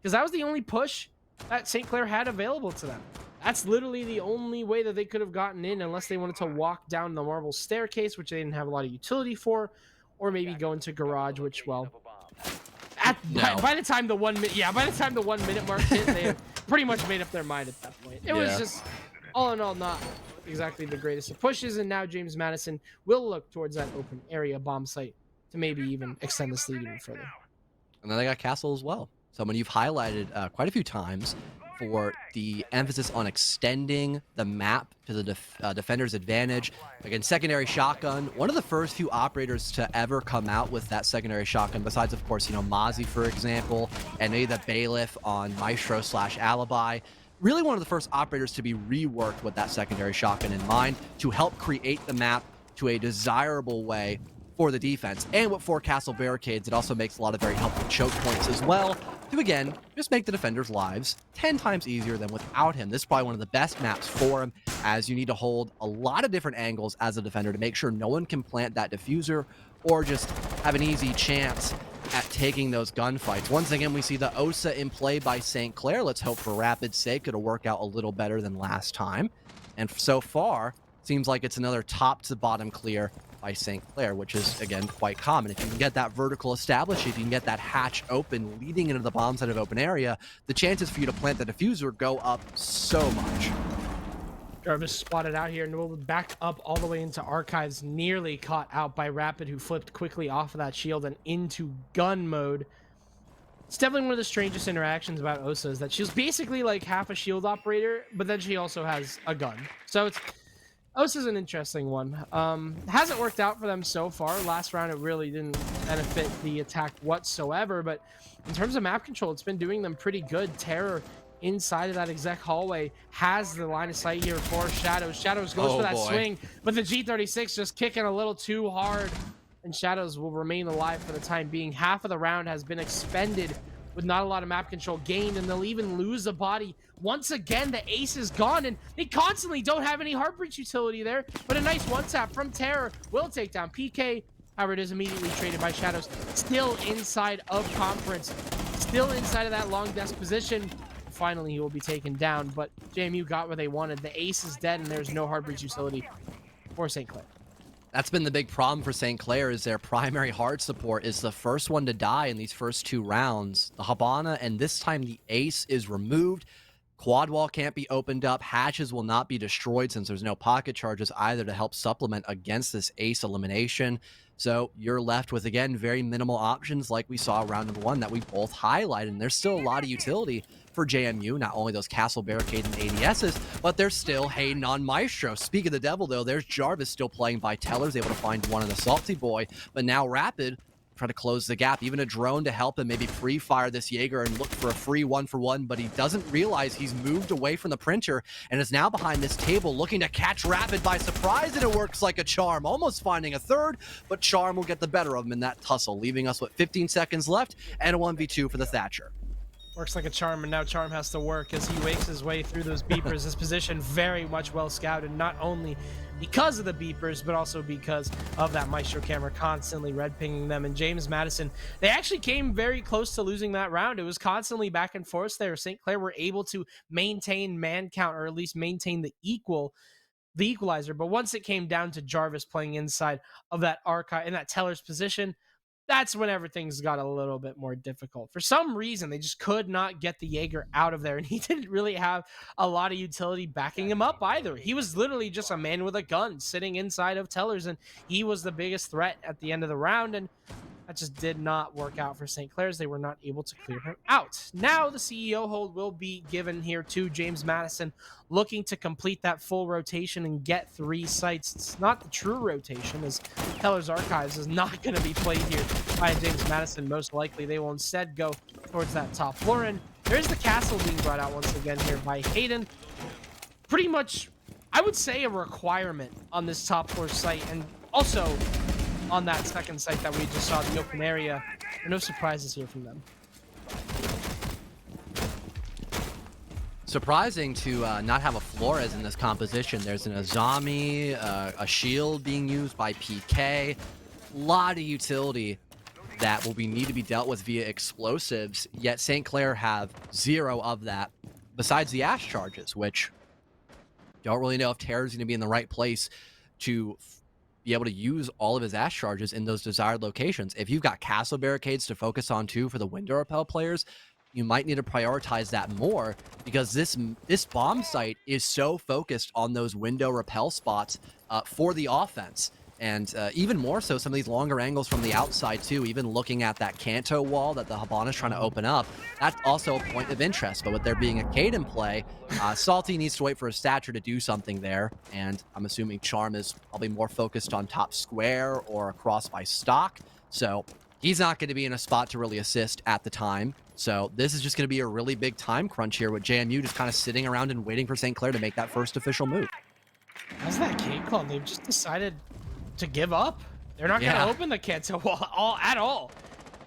because that was the only push that St. Clair had available to them. That's literally the only way that they could have gotten in, unless they wanted to walk down the marble staircase, which they didn't have a lot of utility for, or maybe go into garage, which, well, by the time the 1 minute mark hit, they had pretty much made up their mind at that point. It was just, all in all, not exactly the greatest of pushes, and now James Madison will look towards that open area bomb site to maybe even extend this lead even further. And then they got Castle as well. Someone you've highlighted quite a few times for the emphasis on extending the map to the defender's advantage. Again, secondary shotgun, one of the first few operators to ever come out with that secondary shotgun, besides, of course, Mozzie, for example, and maybe the Bailiff on Maestro/Alibi. Really one of the first operators to be reworked with that secondary shotgun in mind to help create the map to a desirable way for the defense. And with 4 castle barricades, it also makes a lot of very helpful choke points as well to, again, just make the defenders' lives 10 times easier than without him. This is probably one of the best maps for him, as you need to hold a lot of different angles as a defender to make sure no one can plant that diffuser or just have an easy chance at taking those gunfights. Once again, we see the Osa in play by St. Clair. Let's hope for Rapid's sake it'll work out a little better than last time. And so far, seems like it's another top to bottom clear by St. Clair, which is, again, quite common. If you can get that vertical established, if you can get that hatch open leading into the bomb side of open area, the chances for you to plant the diffuser go up so much. Jarvis spotted out here and will back up all the way into archives, nearly caught out by Rapid, who flipped quickly off of that shield and into gun mode. It's definitely one of the strangest interactions about Osa is that she's basically like half a shield operator, but then she also has a gun. So Osa's an interesting one. Hasn't worked out for them so far. Last round, it really didn't benefit the attack whatsoever, but in terms of map control, it's been doing them pretty good. Terror inside of that exec hallway has the line of sight here for Shadows. Shadows goes for that swing, but the G36 just kicking a little too hard, and Shadows will remain alive for the time being. Half of the round has been expended with not a lot of map control gained, and they'll even lose a body. Once again, the ace is gone, and they constantly don't have any Heartbreach utility there, but a nice one-tap from Terror will take down PK. However, it is immediately traded by Shadows. Still inside of Conference, still inside of that long desk position. Finally, he will be taken down, but JMU got what they wanted. The ace is dead, and there's no Heartbreach utility for St. Clair. That's been the big problem for St. Clair, is their primary hard support is the first one to die in these first 2 rounds. The Habana, and this time the ace is removed. Quad wall can't be opened up. Hatches will not be destroyed since there's no pocket charges either to help supplement against this ace elimination. So you're left with, again, very minimal options like we saw round number 1 that we both highlighted. And there's still a lot of utility for JMU, not only those castle barricades and ADSs, but they're still hating on Maestro. Speak of the devil, though, there's Jarvis still playing by Tellers, able to find one in the Salty Boy, but now Rapid try to close the gap. Even a drone to help him maybe pre-fire this Jaeger and look for a free 1-for-1, but he doesn't realize he's moved away from the printer and is now behind this table looking to catch Rapid by surprise, and it works like a charm, almost finding a third, but Charm will get the better of him in that tussle, leaving us with 15 seconds left and a 1v2 for the Thatcher. Works like a charm, and now Charm has to work as he wakes his way through those beepers. His position very much well scouted, not only because of the beepers, but also because of that Maestro camera constantly red pinging them. And James Madison, they actually came very close to losing that round. It was constantly back and forth there. St. Clair were able to maintain man count, or at least maintain the equalizer. But once it came down to Jarvis playing inside of that archive in that teller's position, that's when everything's got a little bit more difficult. For some reason, they just could not get the Jaeger out of there, and he didn't really have a lot of utility backing him up either. He was literally just a man with a gun sitting inside of Tellers, and he was the biggest threat at the end of the round, and that just did not work out for St. Clair's. They were not able to clear him out. Now the CEO hold will be given here to James Madison, looking to complete that full rotation and get 3 sites. It's not the true rotation, as Teller's Archives is not going to be played here by James Madison. Most likely they will instead go towards that top floor, and there's the castle being brought out once again here by Hayden. Pretty much, I would say, a requirement on this top floor site, and also on that second site that we just saw, the open area. There are no surprises here from them. Surprising to not have a Flores in this composition. There's an Azami, a shield being used by PK. A lot of utility that will need to be dealt with via explosives, yet St. Clair have 0 of that, besides the Ash charges, which don't really know if Terror's going to be in the right place to be able to use all of his Ash charges in those desired locations. If you've got castle barricades to focus on too for the window repel players, you might need to prioritize that more, because this bomb site is so focused on those window repel spots for the offense. And even more so, some of these longer angles from the outside too, even looking at that Kanto wall that the Habana's trying to open up, that's also a point of interest. But with there being a Cade in play, Salty needs to wait for his stature to do something there. And I'm assuming Charm is probably more focused on top square or across by stock. So he's not going to be in a spot to really assist at the time. So this is just going to be a really big time crunch here with JMU just kind of sitting around and waiting for St. Clair to make that first official move. How's that Cade call? They've just decided to give up. They're not going to open the Kanto wall at all.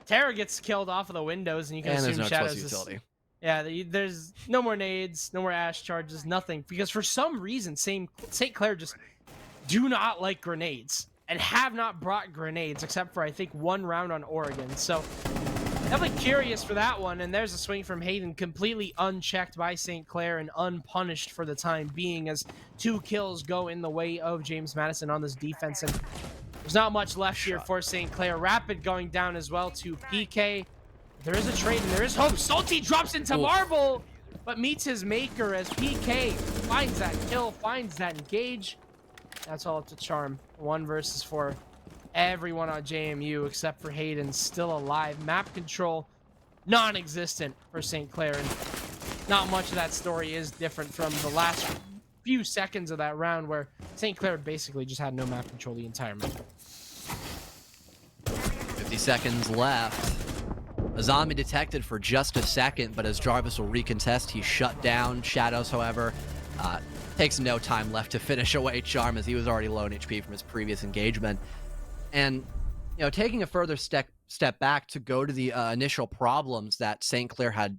Terror gets killed off of the windows, and you can assume there's no Shadows utility. Yeah, there's no more nades, no more Ash charges, nothing. Because for some reason, St. Clair just do not like grenades and have not brought grenades except for, I think, 1 round on Oregon. So definitely curious for that one. And there's a swing from Hayden, completely unchecked by St. Clair and unpunished for the time being, as 2 kills go in the way of James Madison on this defense. And There's not much left here for St. Clair. Rapid going down as well to PK. There is a trade and there is hope. Salty drops into Marble, but meets his maker as PK finds that kill, finds that engage. That's all up to Charm. 1 versus 4. Everyone on JMU except for Hayden still alive. Map control non-existent for St. Clair, and not much of that story is different from the last few seconds of that round where St. Clair basically just had no map control the entire map. 50 seconds left. A zombie detected for just a second, but as Jarvis will recontest, he's shut down. Shadows, however, takes no time left to finish away Charm as he was already low in HP from his previous engagement. And, you know, taking a further step back to go to the initial problems that St. Clair had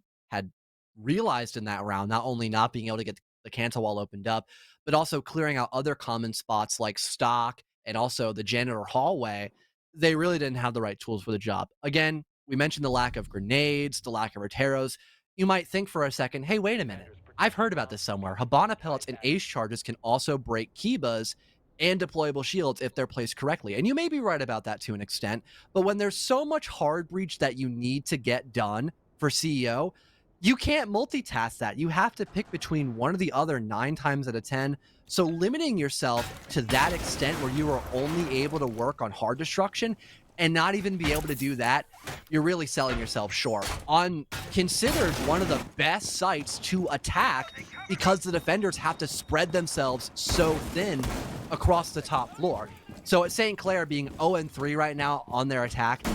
realized in that round, not only not being able to get the cancel wall opened up, but also clearing out other common spots like stock and also the janitor hallway. They really didn't have the right tools for the job. Again, we mentioned the lack of grenades, the lack of Roteros. You might think for a second, hey, wait a minute. I've heard about this somewhere. Habana pellets and ace charges can also break Kibas and deployable shields if they're placed correctly. And you may be right about that to an extent, but when there's so much hard breach that you need to get done for CEO, you can't multitask that. You have to pick between one or the other 9 times out of 10. So limiting yourself to that extent where you are only able to work on hard destruction and not even be able to do that, you're really selling yourself short on considered one of the best sites to attack because the defenders have to spread themselves so thin across the top floor. So at St. Clair being 0-3 right now on their attack,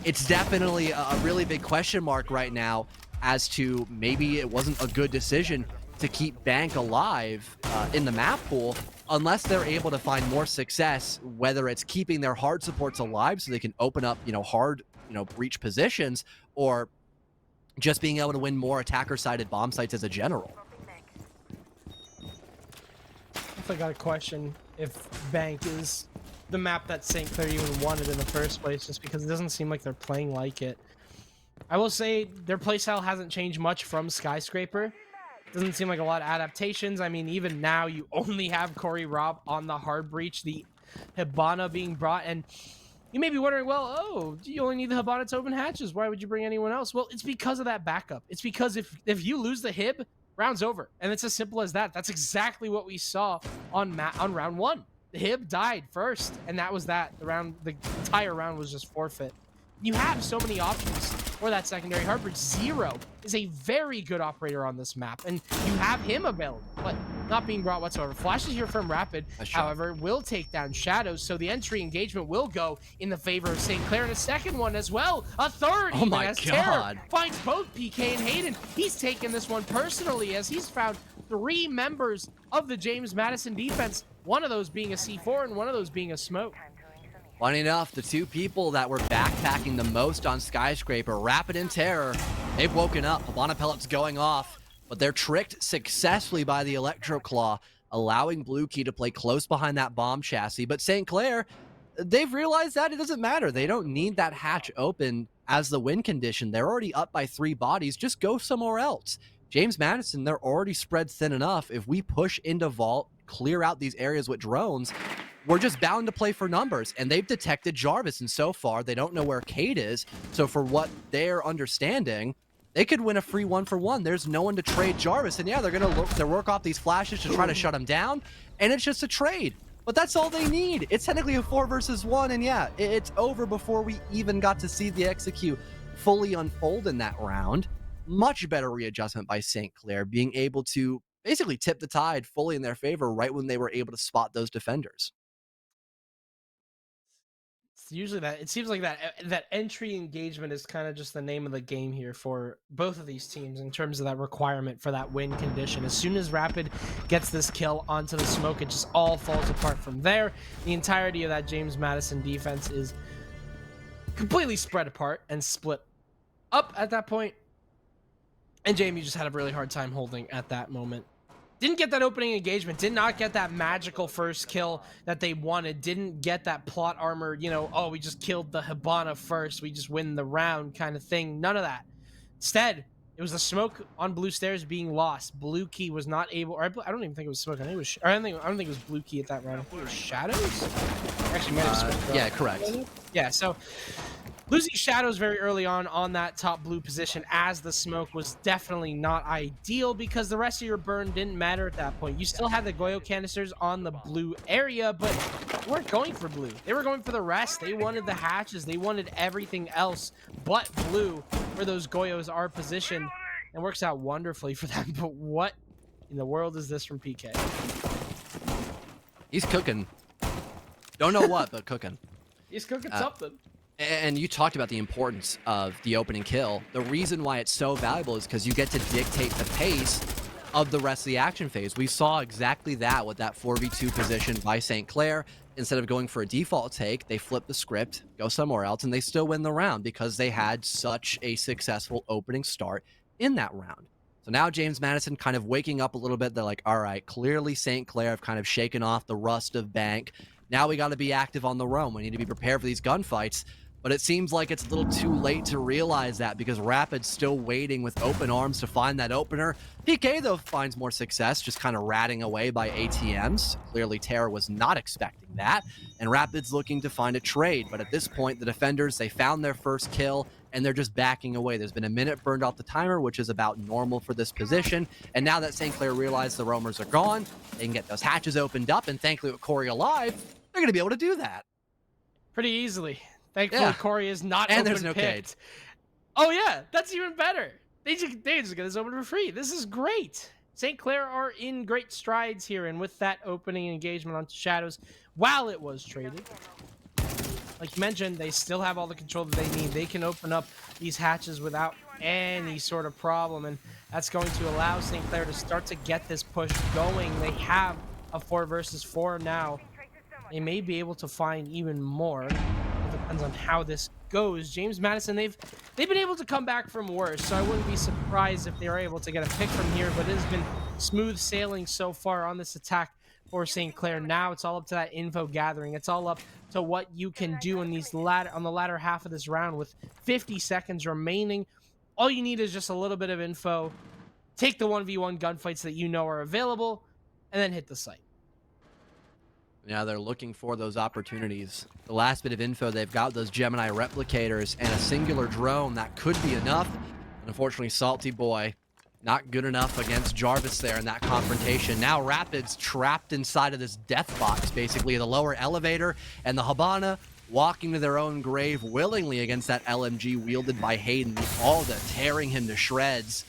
it's definitely a really big question mark right now as to maybe it wasn't a good decision to keep Bank alive in the map pool unless they're able to find more success, whether it's keeping their hard supports alive so they can open up, hard, breach positions, or just being able to win more attacker-sided bomb sites as a general. I got a question if Bank is the map that St. Clair even wanted in the first place, just because it doesn't seem like they're playing like it. I will say their playstyle hasn't changed much from Skyscraper. Doesn't seem like a lot of adaptations. I mean, even now you only have Corey Robb on the hard breach, the Hibana being brought, and you may be wondering, well, oh, you only need the Hibana to open hatches. Why would you bring anyone else? Well, it's because of that backup. It's because if you lose the Hib, round's over, and it's as simple as that. That's exactly what we saw on round 1. The Hib died first, and that was that. The entire round was just forfeit. You have so many options for that secondary hard breach. Zero is a very good operator on this map, and you have him available, but not being brought whatsoever. Flash is here from Rapid, however, will take down Shadows, so the entry engagement will go in the favor of St. Clair, and a second one as well. A third, oh my as God. Terror finds both PK and Hayden. He's taken this one personally as he's found 3 members of the James Madison defense, one of those being a C4 and one of those being a smoke. Funny enough, the 2 people that were backpacking the most on Skyscraper, Rapid and Terror, they've woken up. Habana pellets going off, but they're tricked successfully by the Electro Claw, allowing Blue Key to play close behind that bomb chassis. But St. Clair, they've realized that it doesn't matter. They don't need that hatch open as the win condition. They're already up by 3 bodies. Just go somewhere else. James Madison, they're already spread thin enough. If we push into Vault, clear out these areas with drones, we're just bound to play for numbers, and they've detected Jarvis, and so far they don't know where Cade is. So for what they're understanding, they could win a free 1-for-1. There's no one to trade Jarvis, and yeah, they're gonna work off these flashes to try to shut him down, and it's just a trade. But that's all they need. It's technically a 4 versus 1, and yeah, it's over before we even got to see the execute fully unfold in that round. Much better readjustment by St. Clair, being able to basically tip the tide fully in their favor right when they were able to spot those defenders. Usually that it seems like that entry engagement is kind of just the name of the game here for both of these teams in terms of that requirement for that win condition. As soon as Rapid gets this kill onto the smoke, it just all falls apart from there. The entirety of that James Madison defense is completely spread apart and split up at that point, and Jamie just had a really hard time holding at that moment. Didn't get that opening engagement, did not get that magical first kill that they wanted, didn't get that plot armor, oh, we just killed the Hibana first, we just win the round kind of thing. None of that. Instead, it was the smoke on blue stairs being lost. Blue Key was not able, or I don't even think it was smoke. I don't think it was blue key at that round. I think it was Shadows. Actually, might have switched Yeah, up. correct. Yeah, so losing shadows very early on that top blue position as the smoke was definitely not ideal because the rest of your burn didn't matter at that point. You still had the Goyo canisters on the blue area, but they weren't going for blue. They were going for the rest. They wanted the hatches. They wanted everything else but blue where those Goyos are positioned. It works out wonderfully for them, but what in the world is this from PK? He's cooking. Don't know what, but cooking. He's cooking something. And you talked about the importance of the opening kill. The reason why it's so valuable is because you get to dictate the pace of the rest of the action phase. We saw exactly that with that 4v2 position by St. Clair. Instead of going for a default take, they flip the script, go somewhere else, and they still win the round because they had such a successful opening start in that round. So now James Madison kind of waking up a little bit. They're like, all right, clearly St. Clair have kind of shaken off the rust of Bank. Now we got to be active on the roam. We need to be prepared for these gunfights. But it seems like it's a little too late to realize that because Rapid's still waiting with open arms to find that opener. PK, though, finds more success just kind of ratting away by ATMs. Clearly, Terra was not expecting that. And Rapid's looking to find a trade. But at this point, the defenders, they found their first kill, and they're just backing away. There's been a minute burned off the timer, which is about normal for this position. And now that St. Clair realized the roamers are gone, they can get those hatches opened up. And thankfully, with Corey alive, they're going to be able to do that. Pretty easily. Thankfully, Corey is not and open there's no picked. cage. Oh yeah, that's even better. They just get this open for free. This is great. St. Clair are in great strides here, and with that opening engagement onto Shadows, while it was traded, like you mentioned, they still have all the control that they need. They can open up these hatches without any sort of problem, and that's going to allow St. Clair to start to get this push going. They have a 4 versus 4 now. They may be able to find even more. Depends on how this goes. James Madison, they've been able to come back from worse, so I wouldn't be surprised if they are able to get a pick from here, but it has been smooth sailing so far on this attack for St. Clair. Now it's all up to that info gathering. It's all up to what you can do in these on the latter half of this round with 50 seconds remaining. All you need is just a little bit of info, take the 1v1 gunfights that you know are available, and then hit the site. Yeah, they're looking for those opportunities. The last bit of info, they've got those Gemini replicators and a singular drone. That could be enough. And unfortunately, Salty Boy, not good enough against Jarvis there in that confrontation. Now Rapid's trapped inside of this death box, basically, the lower elevator, and the Habana walking to their own grave willingly against that LMG wielded by Hayden. The Alda tearing him to shreds.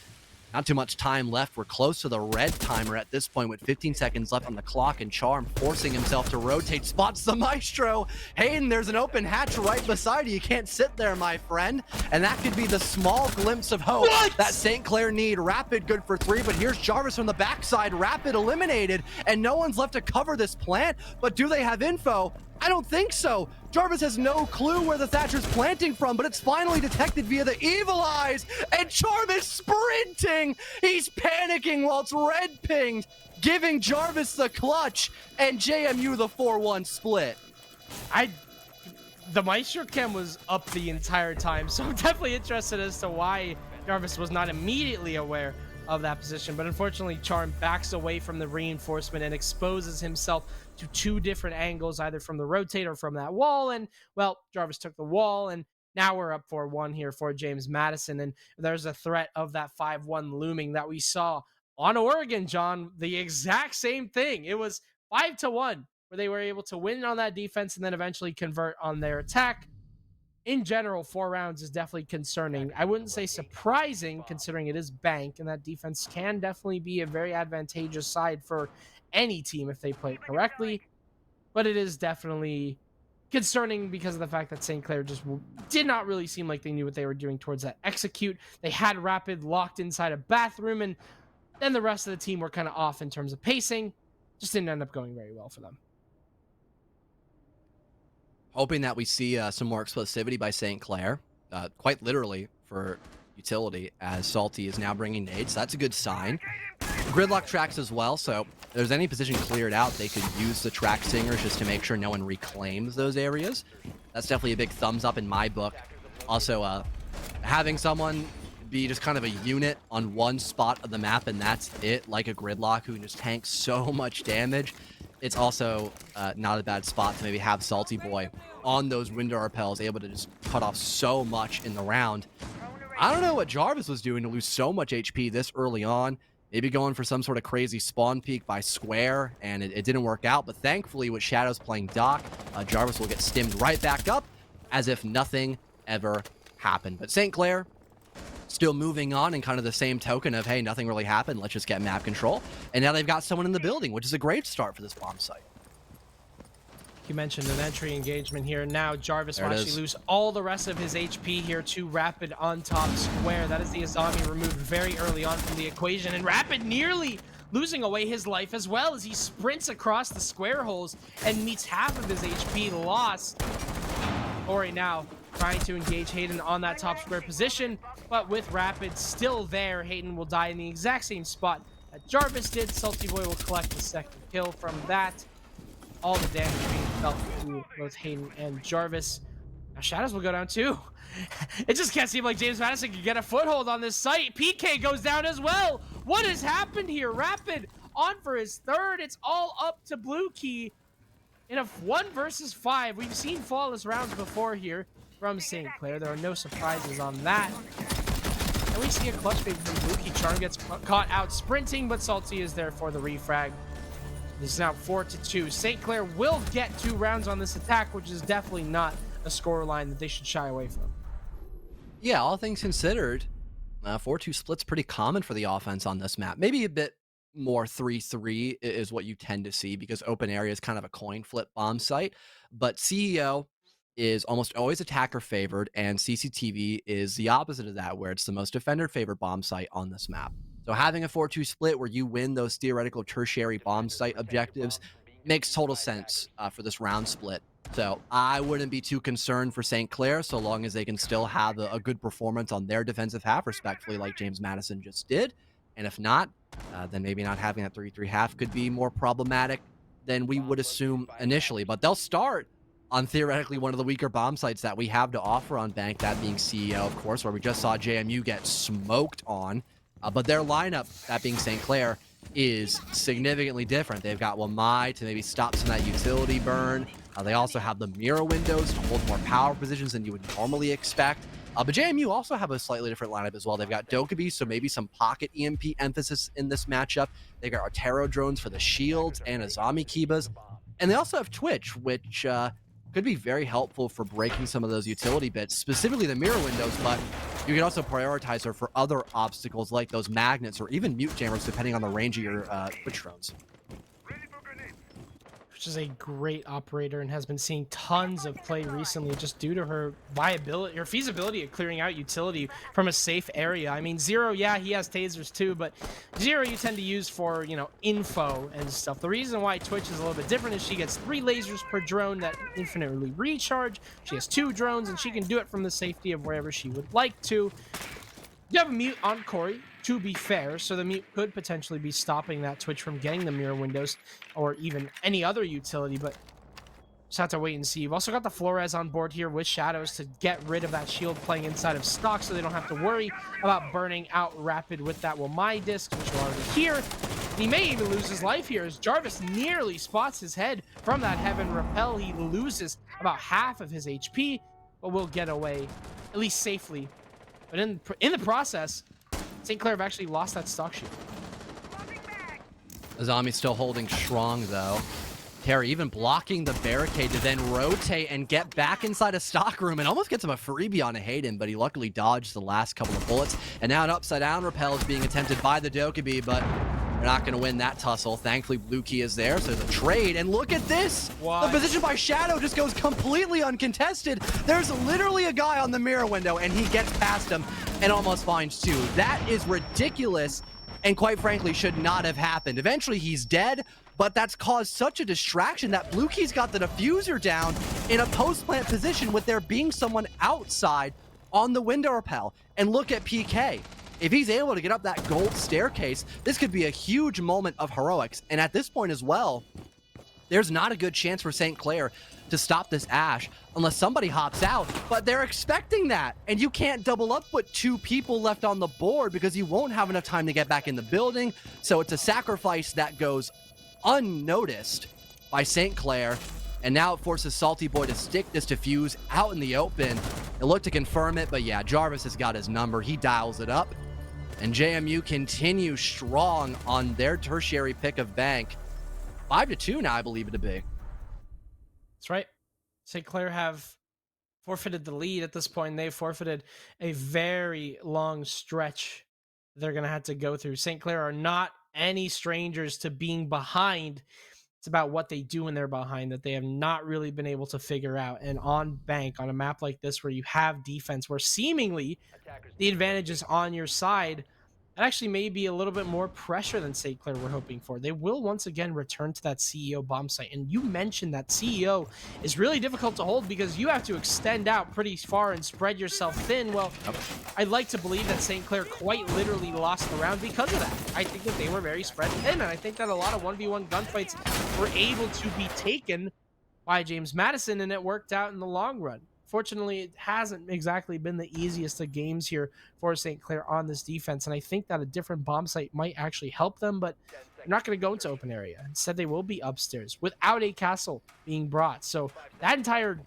Not too much time left. We're close to the red timer at this point with 15 seconds left on the clock, and Charm forcing himself to rotate, spots the Maestro. Hayden, there's an open hatch right beside you. You can't sit there, my friend. And that could be the small glimpse of hope that St. Clair need. Rapid good for 3, but here's Jarvis from the backside. Rapid eliminated, and no one's left to cover this plant. But do they have info? I don't think so. Jarvis has no clue where the Thatcher's planting from, but it's finally detected via the evil eyes, and Charm is sprinting. He's panicking while it's red pinged, giving Jarvis the clutch, and JMU the 4-1 split. The Maestro cam was up the entire time, so I'm definitely interested as to why Jarvis was not immediately aware of that position, but unfortunately Charm backs away from the reinforcement and exposes himself to 2 different angles, either from the rotate or from that wall, and well, Jarvis took the wall, and now we're up 4-1 here for James Madison, and there's a threat of that 5-1 looming that we saw on Oregon, John. The exact same thing. It was 5-1 where they were able to win on that defense and then eventually convert on their attack. In general, 4 rounds is definitely concerning. I wouldn't say surprising, considering it is Bank, and that defense can definitely be a very advantageous side for any team if they play it correctly. But it is definitely concerning because of the fact that St. Clair just did not really seem like they knew what they were doing towards that execute. They had Rapid locked inside a bathroom, and then the rest of the team were kind of off in terms of pacing. Just didn't end up going very well for them. Hoping that we see some more explosivity by St. Clair, quite literally for utility, as Salty is now bringing nades. That's a good sign. Gridlock tracks as well, so if there's any position cleared out, they could use the track singers just to make sure no one reclaims those areas. That's definitely a big thumbs up in my book. Also, having someone be just kind of a unit on one spot of the map and that's it, like a Gridlock who can just tank so much damage, it's also not a bad spot to maybe have Salty Boy on those window repels, able to just cut off so much in the round. I don't know what Jarvis was doing to lose so much HP this early on. Maybe going for some sort of crazy spawn peek by Square, and it didn't work out. But thankfully, with Shadows playing Doc, Jarvis will get stimmed right back up as if nothing ever happened. But St. Clair still moving on in kind of the same token of, hey, nothing really happened. Let's just get map control. And now they've got someone in the building, which is a great start for this bomb site. You mentioned an entry engagement here. Now Jarvis will actually lose all the rest of his HP here to Rapid on top square. That is the Azami removed very early on from the equation, and Rapid nearly losing away his life as well as he sprints across the square holes and meets half of his HP lost. Ori now trying to engage Hayden on that top square position, but with Rapid still there, Hayden will die in the exact same spot that Jarvis did. Salty Boy will collect the second kill from that. All the damage being felt to both Hayden and Jarvis. Now Shadows will go down too. It just can't seem like James Madison can get a foothold on this site. PK goes down as well. What has happened here? Rapid on for his third. It's all up to Blue Key in a 1 versus 5. We've seen flawless rounds before here from St. Clair. There are no surprises on that. And we see a clutch baby from Blue Key. Charm gets caught out sprinting, but Salty is there for the refrag. It's now 4-2. St. Clair will get 2 rounds on this attack, which is definitely not a scoreline that they should shy away from. Yeah, all things considered, 4-2 split's pretty common for the offense on this map. Maybe a bit more 3-3 is what you tend to see because open area is kind of a coin flip bomb site. But CEO is almost always attacker favored, and CCTV is the opposite of that, where it's the most defender favored bomb site on this map. So having a 4-2 split where you win those theoretical tertiary bomb site objectives makes total sense for this round split. So I wouldn't be too concerned for St. Clair so long as they can still have a good performance on their defensive half, respectfully, like James Madison just did. And if not, then maybe not having that 3-3 half could be more problematic than we would assume initially. But they'll start on theoretically one of the weaker bomb sites that we have to offer on Bank, that being CEO, of course, where we just saw JMU get smoked on. But their lineup, that being St. Clair, is significantly different. They've got Wamai to maybe stop some of that utility burn. They also have the mirror windows to hold more power positions than you would normally expect. But JMU also have a slightly different lineup as well. They've got Dokkaebi, so maybe some pocket EMP emphasis in this matchup. They've got Artero drones for the shields and Azami Kibas. And they also have Twitch, which could be very helpful for breaking some of those utility bits, specifically the mirror windows, but you can also prioritize her for other obstacles like those magnets or even mute jammers, depending on the range of your Twitch drones. Which is a great operator and has been seeing tons of play recently just due to her viability or feasibility of clearing out utility from a safe area. I mean, Zero, yeah, he has tasers too, but Zero you tend to use for, you know, info and stuff. The reason why Twitch is a little bit different is she gets 3 lasers per drone that infinitely recharge. She has 2 drones and she can do it from the safety of wherever she would like to. You have a mute on Corey, to be fair, so the mute could potentially be stopping that Twitch from getting the mirror windows or even any other utility, but just have to wait and see. You've also got the Flores on board here with Shadows to get rid of that shield playing inside of stock so they don't have to worry about burning out Rapid with that Wamai disc, which are already here. He may even lose his life here as Jarvis nearly spots his head from that Heaven Repel. He loses about half of his HP, but will get away, at least safely. But in the process, St. Clair have actually lost that stock shield. Azami's still holding strong, though. Terry even blocking the barricade to then rotate and get back inside a stock room and almost gets him a freebie on a Hayden, but he luckily dodged the last couple of bullets. And now an upside-down repel is being attempted by the Dokkaebi, but they're not going to win that tussle. Thankfully, Blue Key is there, so there's a trade. And look at this! What? The position by Shadow just goes completely uncontested. There's literally a guy on the mirror window, and he gets past him and almost finds 2. That is ridiculous, and quite frankly, should not have happened. Eventually, he's dead, but that's caused such a distraction that Blue Key's got the diffuser down in a post-plant position with there being someone outside on the window repel. And look at PK. If he's able to get up that gold staircase, this could be a huge moment of heroics. And at this point as well, there's not a good chance for St. Clair to stop this Ash unless somebody hops out, but they're expecting that. And you can't double up with 2 people left on the board because you won't have enough time to get back in the building. So it's a sacrifice that goes unnoticed. by St. Clair. And now it forces Salty Boy to stick this defuse out in the open. It looked to confirm it, but yeah, Jarvis has got his number. He dials it up. And JMU continues strong on their tertiary pick of bank. 5-2 now, I believe it to be. That's right. St. Clair have forfeited the lead at this point. They've forfeited a very long stretch they're going to have to go through. St. Clair are not any strangers to being behind. It's about what they do when they're behind that they have not really been able to figure out. And on bank, on a map like this where you have defense, where seemingly the advantage is on your side, that actually may be a little bit more pressure than St. Clair we're hoping for. They will once again return to that CEO bomb site. And you mentioned that CEO is really difficult to hold because you have to extend out pretty far and spread yourself thin. Well, I'd like to believe that St. Clair quite literally lost the round because of that. I think that they were very spread thin, and I think that a lot of 1v1 gunfights were able to be taken by James Madison, and it worked out in the long run. Fortunately, it hasn't exactly been the easiest of games here for St. Clair on this defense, and I think that a different bomb site might actually help them, but they're not going to go into open area. Instead, they will be upstairs without a castle being brought. So that entire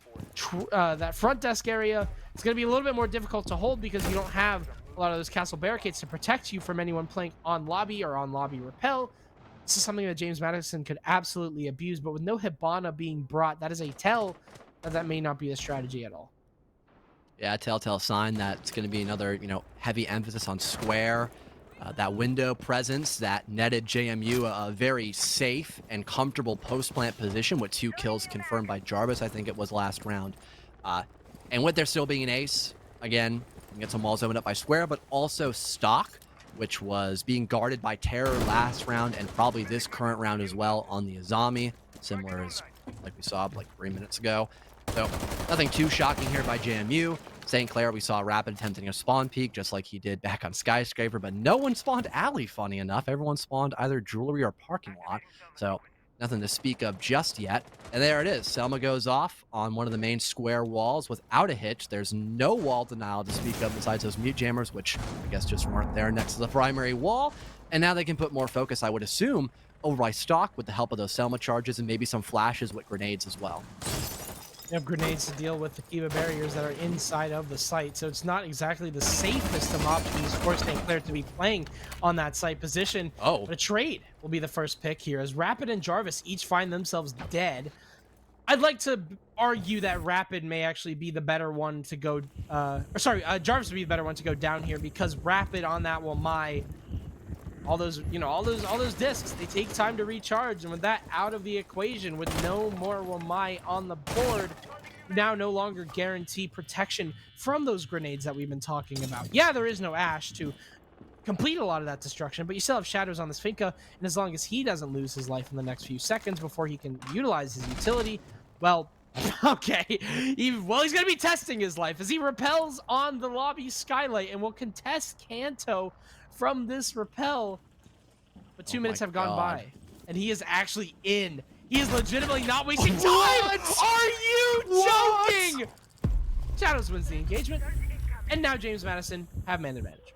that front desk area is going to be a little bit more difficult to hold because you don't have a lot of those castle barricades to protect you from anyone playing on lobby or on lobby repel. This is something that James Madison could absolutely abuse, but with no Hibana being brought, that is a tell that may not be a strategy at all. Yeah, a telltale sign that it's going to be another, heavy emphasis on square. That window presence that netted JMU a very safe and comfortable post-plant position with 2 kills confirmed by Jarvis, I think it was last round. And with there still being an ace, again, you can get some walls opened up by square, but also stock, which was being guarded by Terror last round and probably this current round as well on the Azami, similar as like we saw like 3 minutes ago. So nothing too shocking here by JMU. St. Clair, we saw Rapid attempting a spawn peek just like he did back on Skyscraper, but no one spawned alley, funny enough. Everyone spawned either jewelry or parking lot. So nothing to speak of just yet. And there it is. Selma goes off on one of the main square walls without a hitch. There's no wall denial to speak of besides those mute jammers, which I guess just weren't there next to the primary wall. And now they can put more focus, I would assume, over by stock with the help of those Selma charges and maybe some flashes with grenades as well. You have grenades to deal with the Kiva barriers that are inside of the site, so it's not exactly the safest of options for St. Clair to be playing on that site position. Oh. But a trade will be the first pick here, as Rapid and Jarvis each find themselves dead. I'd like to argue that Rapid may actually be the better one to go, Jarvis would be the better one to go down here because Rapid on that will all those discs, they take time to recharge, and with that out of the equation, with no more Wamai on the board, you now no longer guarantee protection from those grenades that we've been talking about. Yeah, there is no Ash to complete a lot of that destruction, but you still have Shadows on this Finka, and as long as he doesn't lose his life in the next few seconds before he can utilize his utility, well, okay, he's going to be testing his life as he repels on the lobby skylight and will contest Kanto from this repel. But 2 minutes have gone by, and he is actually in. He is legitimately not wasting time. What? Are you joking? Shadows wins the engagement, and now James Madison have man advantage.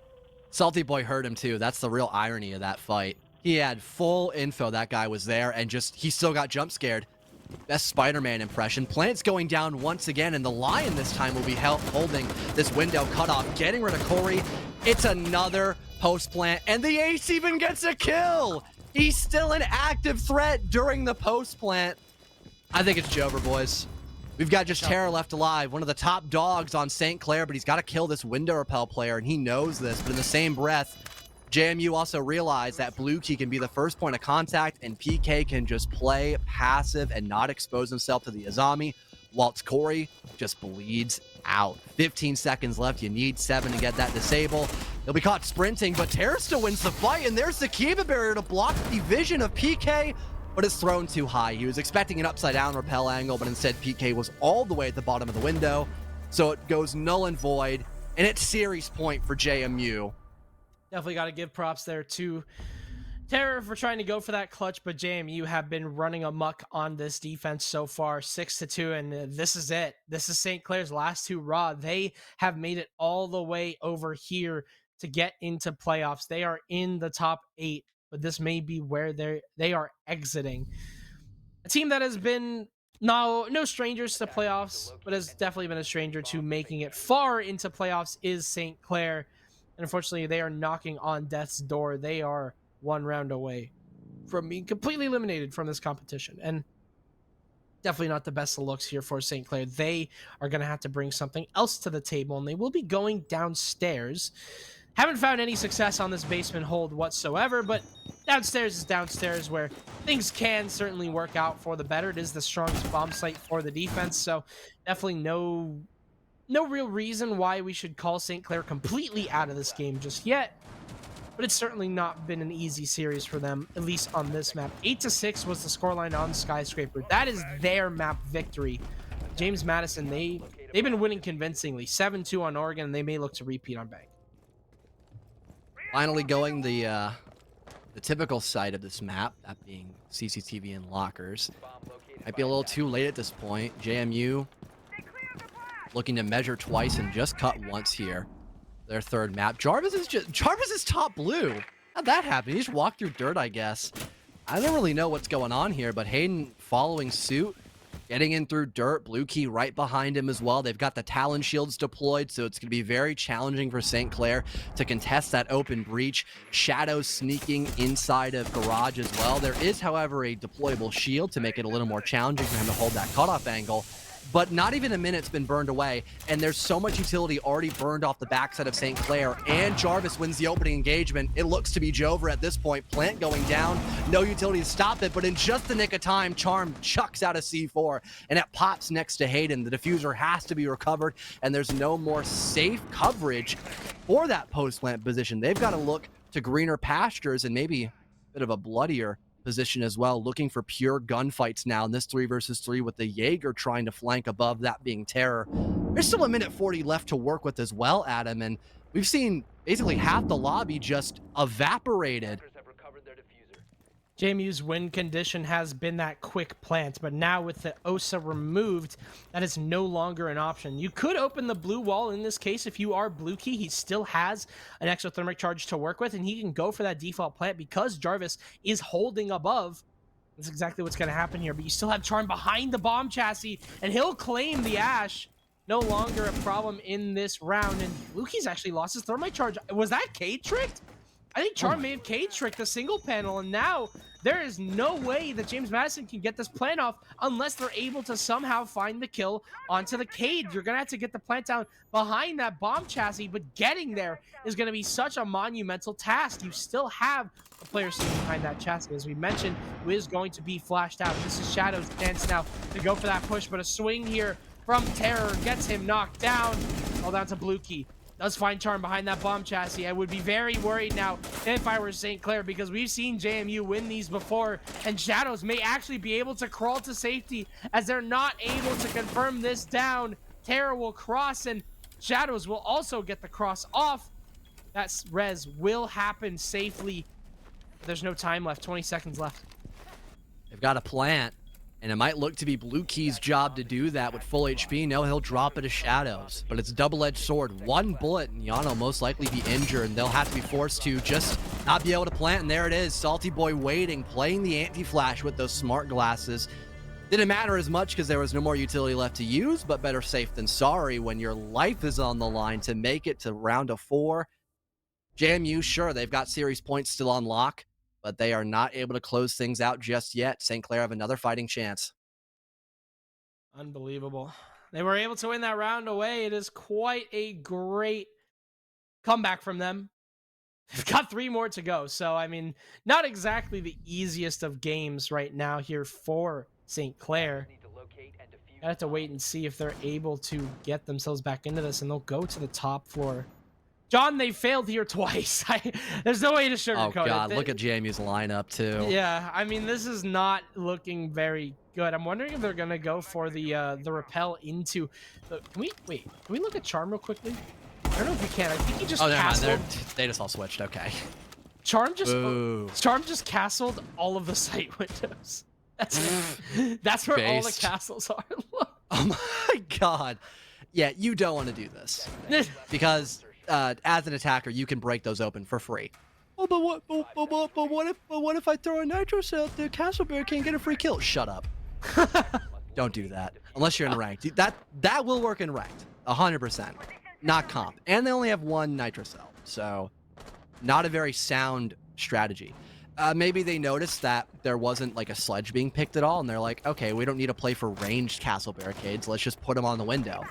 Salty Boy heard him too. That's the real irony of that fight. He had full info that guy was there, and he still got jump scared. Best Spider-Man impression. Plant's going down once again, and the Lion this time will be holding this window cut off, getting rid of Corey. It's another post-plant, and the ace even gets a kill. He's still an active threat during the post-plant. I think it's Jover, boys. We've got just Terror left alive, one of the top dogs on St. Clair, but he's got to kill this window repel player, and he knows this. But in the same breath, JMU also realized that Blue Key can be the first point of contact, and PK can just play passive and not expose himself to the Azami, whilst Corey just bleeds out. 15 seconds left. You need 7 to get that disable. He'll be caught sprinting, but Terror still wins the fight, and there's the Kiva barrier to block the vision of PK, but it's thrown too high. He was expecting an upside-down repel angle, but instead PK was all the way at the bottom of the window, so it goes null and void, and it's series point for JMU. Definitely got to give props there to Terror for trying to go for that clutch, but JMU have been running amok on this defense so far, 6-2, and this is it. This is St. Clair's last 2 raw. They have made it all the way over here to get into playoffs. They are in the top 8, but this may be where they are exiting. a team that has been no strangers to playoffs, but has definitely been a stranger to making it far into playoffs is St. Clair. And unfortunately, they are knocking on death's door. They are one round away from being completely eliminated from this competition. And definitely not the best of looks here for St. Clair. They are going to have to bring something else to the table, and they will be going downstairs. Haven't found any success on this basement hold whatsoever, but downstairs is downstairs, where things can certainly work out for the better. It is the strongest bomb site for the defense, so definitely no real reason why we should call St. Clair completely out of this game just yet. But it's certainly not been an easy series for them, at least on this map. 8-6 was the scoreline on Skyscraper. That is their map victory. James Madison, they've been winning convincingly. 7-2 on Oregon, and they may look to repeat on Bank. Finally going the typical side of this map, that being CCTV and lockers. Might be a little too late at this point. JMU looking to measure twice and just cut once here. Their third map. Jarvis is top blue. How'd that happen? He just walked through dirt, I guess. I don't really know what's going on here, but Hayden following suit, getting in through dirt. Blue Key right behind him as well. They've got the Talon shields deployed, so it's going to be very challenging for St. Clair to contest that open breach. Shadows sneaking inside of garage as well. There is, however, a deployable shield to make it a little more challenging for him to hold that cutoff angle. But not even a minute's been burned away, and there's so much utility already burned off the backside of St. Clair, and Jarvis wins the opening engagement. It looks to be Jover at this point. Plant going down, no utility to stop it, but in just the nick of time, Charm chucks out a C4, and it pops next to Hayden. The diffuser has to be recovered, and there's no more safe coverage for that post-plant position. They've got to look to greener pastures and maybe a bit of a bloodier position as well, looking for pure gunfights now in this 3 versus 3 with the Jaeger trying to flank above, that being Terror. There's still a minute 40 left to work with as well, Adam, and we've seen basically half the lobby just evaporated. JMU's win condition has been that quick plant, but now with the OSA removed, that is no longer an option. You could open the blue wall in this case if you are Blue Key. He still has an exothermic charge to work with, and he can go for that default plant because Jarvis is holding above. That's exactly what's going to happen here, but you still have Charm behind the bomb chassis, and he'll claim the Ash. No longer a problem in this round, and Blue Key's actually lost his thermite charge. Was that K-tricked? I think Charm may have K-tricked the single panel, and now there is no way that James Madison can get this plant off unless they're able to somehow find the kill onto the Cade. You're going to have to get the plant down behind that bomb chassis, but getting there is going to be such a monumental task. You still have a player sitting behind that chassis. As we mentioned, who is going to be flashed out. This is Shadow's chance now to go for that push, but a swing here from Terror gets him knocked down. All down to Blue Key. Does find Charm behind that bomb chassis. I would be very worried now if I were St. Clair, because we've seen JMU win these before, and Shadows may actually be able to crawl to safety as they're not able to confirm this down. Terror will cross, and Shadows will also get the cross off. That res will happen safely. There's no time left. 20 seconds left. They've got a plant, and it might look to be Blue Key's job to do that with full HP. No, he'll drop it to Shadows, but it's a double-edged sword. One bullet, and Yano most likely be injured, and they'll have to be forced to just not be able to plant, and there it is. Salty Boy waiting, playing the anti-flash with those smart glasses. Didn't matter as much because there was no more utility left to use, but better safe than sorry when your life is on the line to make it to round of 4. JMU, sure, they've got series points still on lock, but they are not able to close things out just yet. St. Clair have another fighting chance. Unbelievable. They were able to win that round away. It is quite a great comeback from them. They've got 3 more to go. So, I mean, not exactly the easiest of games right now here for St. Clair. I have to wait and see if they're able to get themselves back into this, and they'll go to the top floor. John, they failed here twice. There's no way to sugarcoat it. Oh, God, look at JMU's lineup, too. Yeah, I mean, this is not looking very good. I'm wondering if they're going to go for the rappel into... Can we look at Charm real quickly? I don't know if we can. I think he just castled. They just all switched. Okay. Charm just castled all of the site windows. That's where all the castles are. Look. Oh, my God. Yeah, you don't want to do this. Because... as an attacker, you can break those open for free. Oh, but what if I throw a nitro cell up there? Castleberry can't get a free kill. Shut up. Don't do that unless you're in ranked. That will work in ranked, 100%. Not comp, and they only have one nitro cell, so not a very sound strategy. Maybe they noticed that there wasn't like a sledge being picked at all, and they're like, okay, we don't need to play for ranged castle barricades. Let's just put them on the window.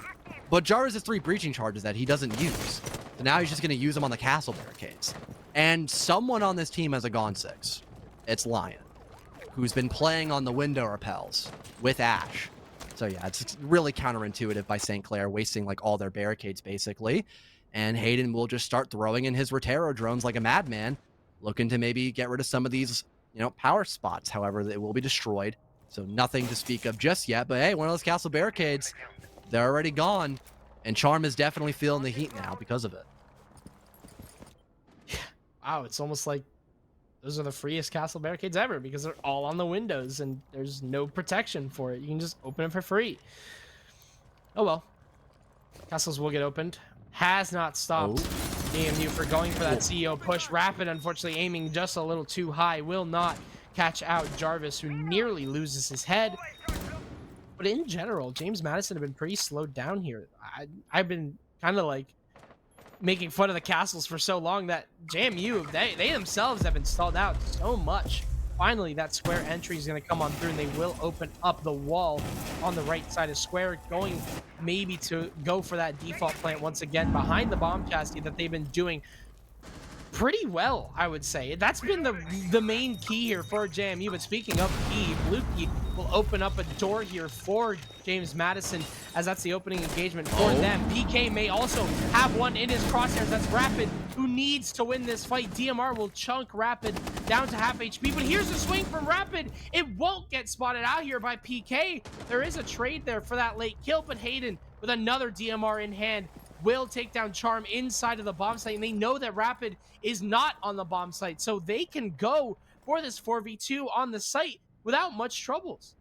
But Jarvis has 3 breaching charges that he doesn't use, so now he's just going to use them on the castle barricades. And someone on this team has a Gone 6. It's Lion, who's been playing on the window repels with Ash. So yeah, it's really counterintuitive by St. Clair, wasting like all their barricades basically. And Hayden will just start throwing in his Rotero drones like a madman, looking to maybe get rid of some of these, power spots. However, they will be destroyed. So nothing to speak of just yet. But hey, one of those castle barricades, they're already gone. And Charm is definitely feeling the heat now because of it. Wow, it's almost like those are the freest castle barricades ever because they're all on the windows and there's no protection for it. You can just open it for free. Oh well. Castles will get opened. Has not stopped DMU for going for that CEO push. Rapid, unfortunately, aiming just a little too high. Will not catch out Jarvis, who nearly loses his head. But in general, James Madison have been pretty slowed down here. I've been kind of like making fun of the castles for so long that JMU, they themselves have been stalled out so much. Finally, that square entry is going to come on through, and they will open up the wall on the right side of square, going maybe to go for that default plant once again behind the bomb chassis that they've been doing pretty well, I would say. That's been the main key here for JMU. But speaking of key, Blue Key will open up a door here for James Madison, as that's the opening engagement for them. PK may also have one in his crosshairs. That's Rapid, who needs to win this fight. DMR will chunk Rapid down to half HP, but here's a swing from Rapid. It won't get spotted out here by PK. There is a trade there for that late kill, but Hayden with another DMR in hand will take down Charm inside of the bomb site, and they know that Rapid is not on the bomb site, so they can go for this 4v2 on the site without much troubles.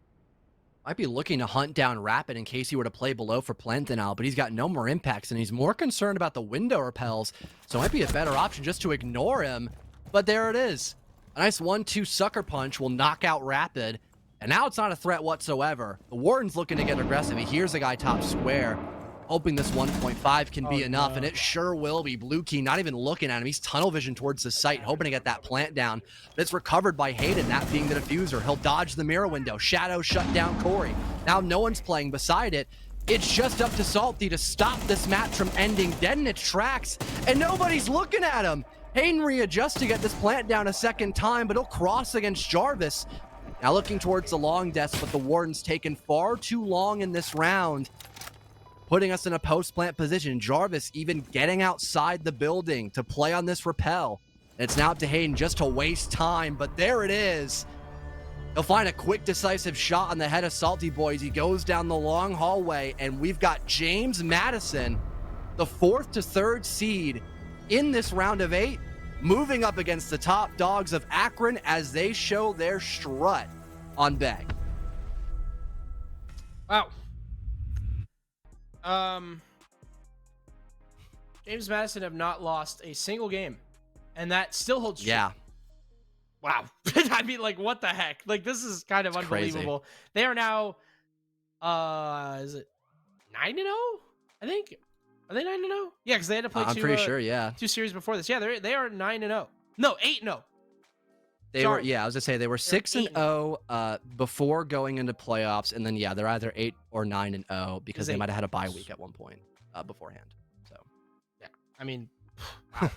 Might be looking to hunt down Rapid in case he were to play below for Plantinal, but he's got no more impacts, and he's more concerned about the window repels, so it might be a better option just to ignore him. But there it is. A nice 1-2 sucker punch will knock out Rapid, and now it's not a threat whatsoever. The Warden's looking to get aggressive. He hears a guy top square, hoping this 1.5 can be enough, and it sure will be. Blue Key not even looking at him. He's tunnel vision towards the site, hoping to get that plant down, but it's recovered by Hayden, that being the diffuser. He'll dodge the mirror window. Shadow shut down Corey. Now no one's playing beside it. It's just up to Salty to stop this match from ending dead in its tracks, and nobody's looking at him. Hayden readjusts to get this plant down a second time, but he'll cross against Jarvis. Now looking towards the long desk, but the Warden's taken far too long in this round, putting us in a post-plant position. Jarvis even getting outside the building to play on this rappel. It's now up to Hayden just to waste time, but there it is. He'll find a quick, decisive shot on the head of Salty Boys. He goes down the long hallway, and we've got James Madison, the 4th to 3rd seed in this round of 8, moving up against the top dogs of Akron as they show their strut on Bang. Wow. James Madison have not lost a single game, and that still holds true. Yeah. Wow. I mean, like, what the heck? Like, this is kind of unbelievable. Crazy. They are now, is it 9-0? I think. Are they 9-0? Yeah, because they had to play I'm pretty sure, yeah. 2 series before this. Yeah, they are 9-0. No, 8-0. They were, yeah, I was gonna say they were 6-0 before going into playoffs, and then yeah, they're either 8 or 9-0 because they might have had a bye week at one point beforehand. So yeah, I mean, wow.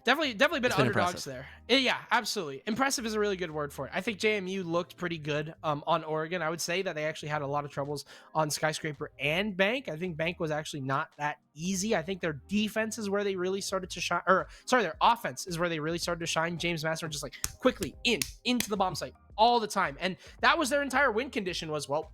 definitely been underdogs there. Yeah, absolutely. Impressive is a really good word for it. I think JMU looked pretty good on Oregon. I would say that they actually had a lot of troubles on Skyscraper and Bank. I think Bank was actually not that easy. I think their defense is where they really started to shine, or sorry, their offense is where they really started to shine. James Madison just like quickly into the bomb site all the time. And that was their entire win condition was, well,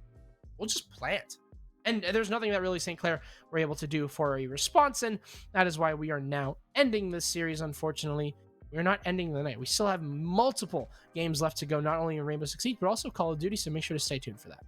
we'll just plant. And there's nothing that really St. Clair were able to do for a response, and that is why we are now ending this series, unfortunately. We're not ending the night. We still have multiple games left to go, not only in Rainbow Six Siege, but also Call of Duty, so make sure to stay tuned for that.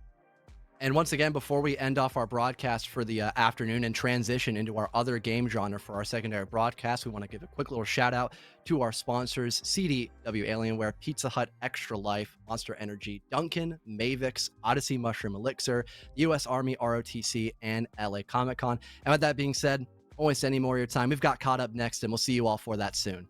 And once again, before we end off our broadcast for the afternoon and transition into our other game genre for our secondary broadcast, we want to give a quick little shout out to our sponsors: CDW Alienware, Pizza Hut, Extra Life, Monster Energy, Dunkin', Mavix, Odyssey Mushroom Elixir, US Army ROTC, and LA Comic Con. And with that being said, I won't waste any more of your time. We've got Caught Up next, and we'll see you all for that soon.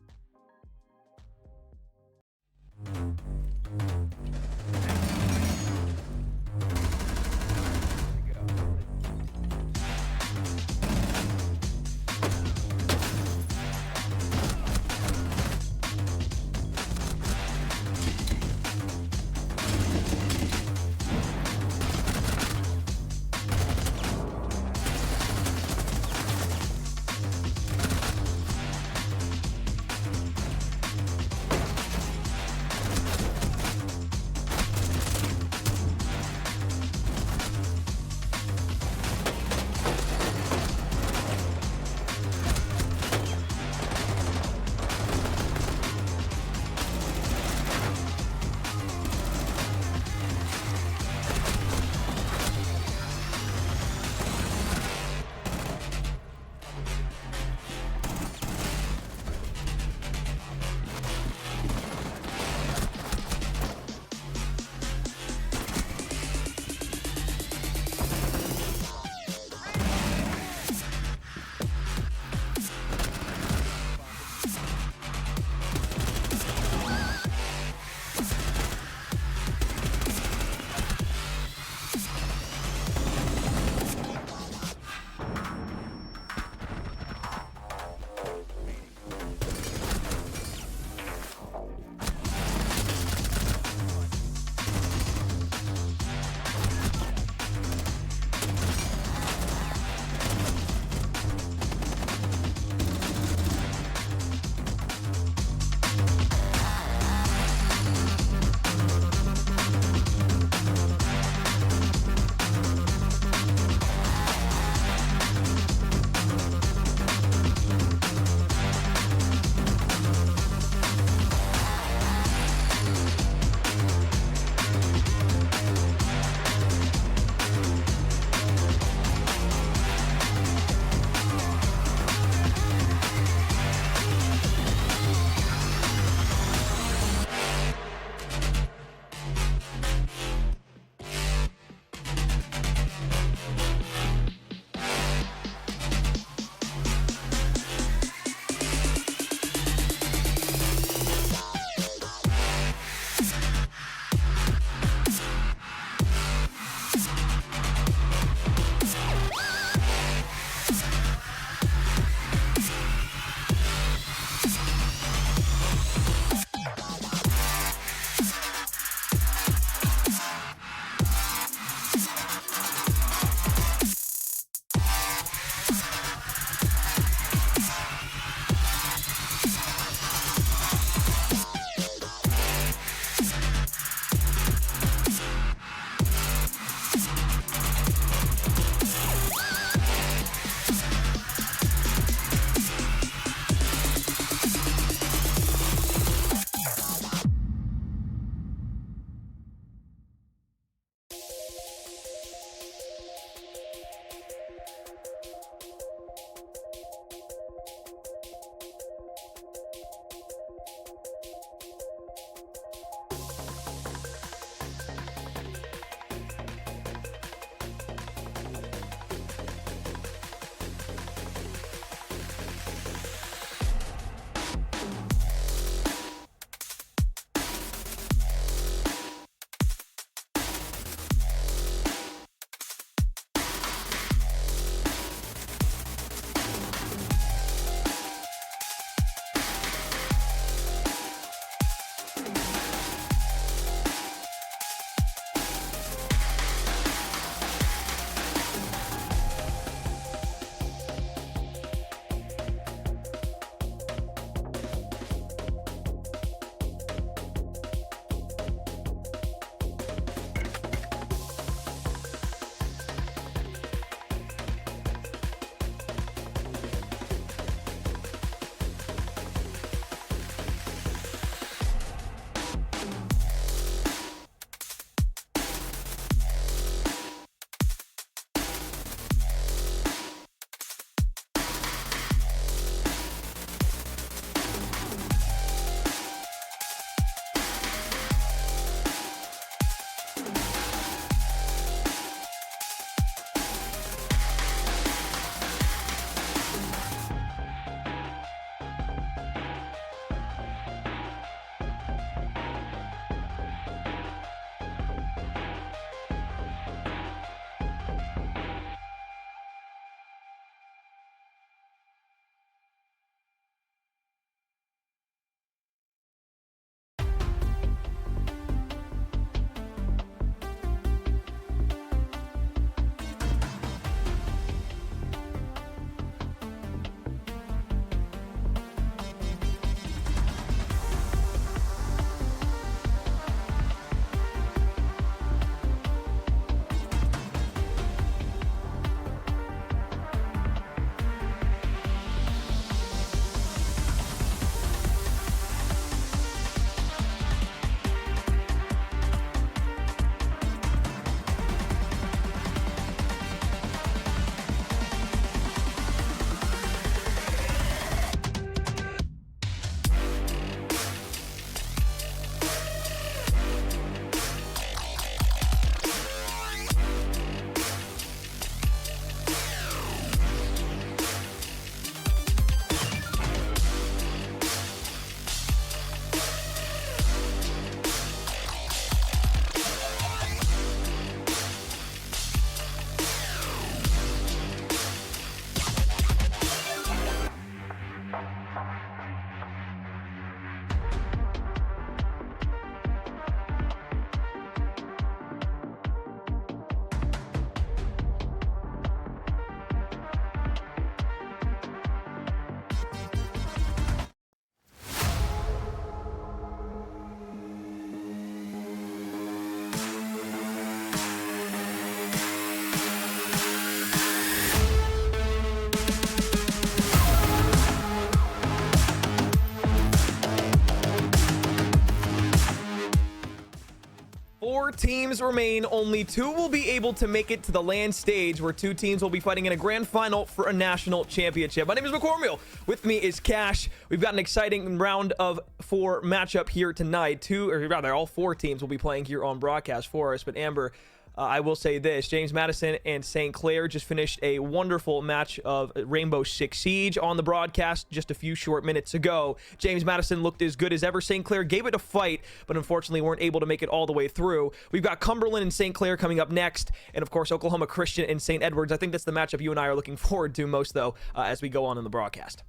4 teams remain. Only 2 will be able to make it to the land stage, where 2 teams will be fighting in a grand final for a national championship. My name is McCormiel. With me is Cash. We've got an exciting round of 4 matchup here tonight. All 4 teams will be playing here on broadcast for us. But Amber, I will say this: James Madison and St. Clair just finished a wonderful match of Rainbow Six Siege on the broadcast just a few short minutes ago. James Madison looked as good as ever. St. Clair gave it a fight, but unfortunately weren't able to make it all the way through. We've got Cumberland and St. Clair coming up next, and of course Oklahoma Christian and St. Edwards. I think that's the matchup you and I are looking forward to most, though, as we go on in the broadcast.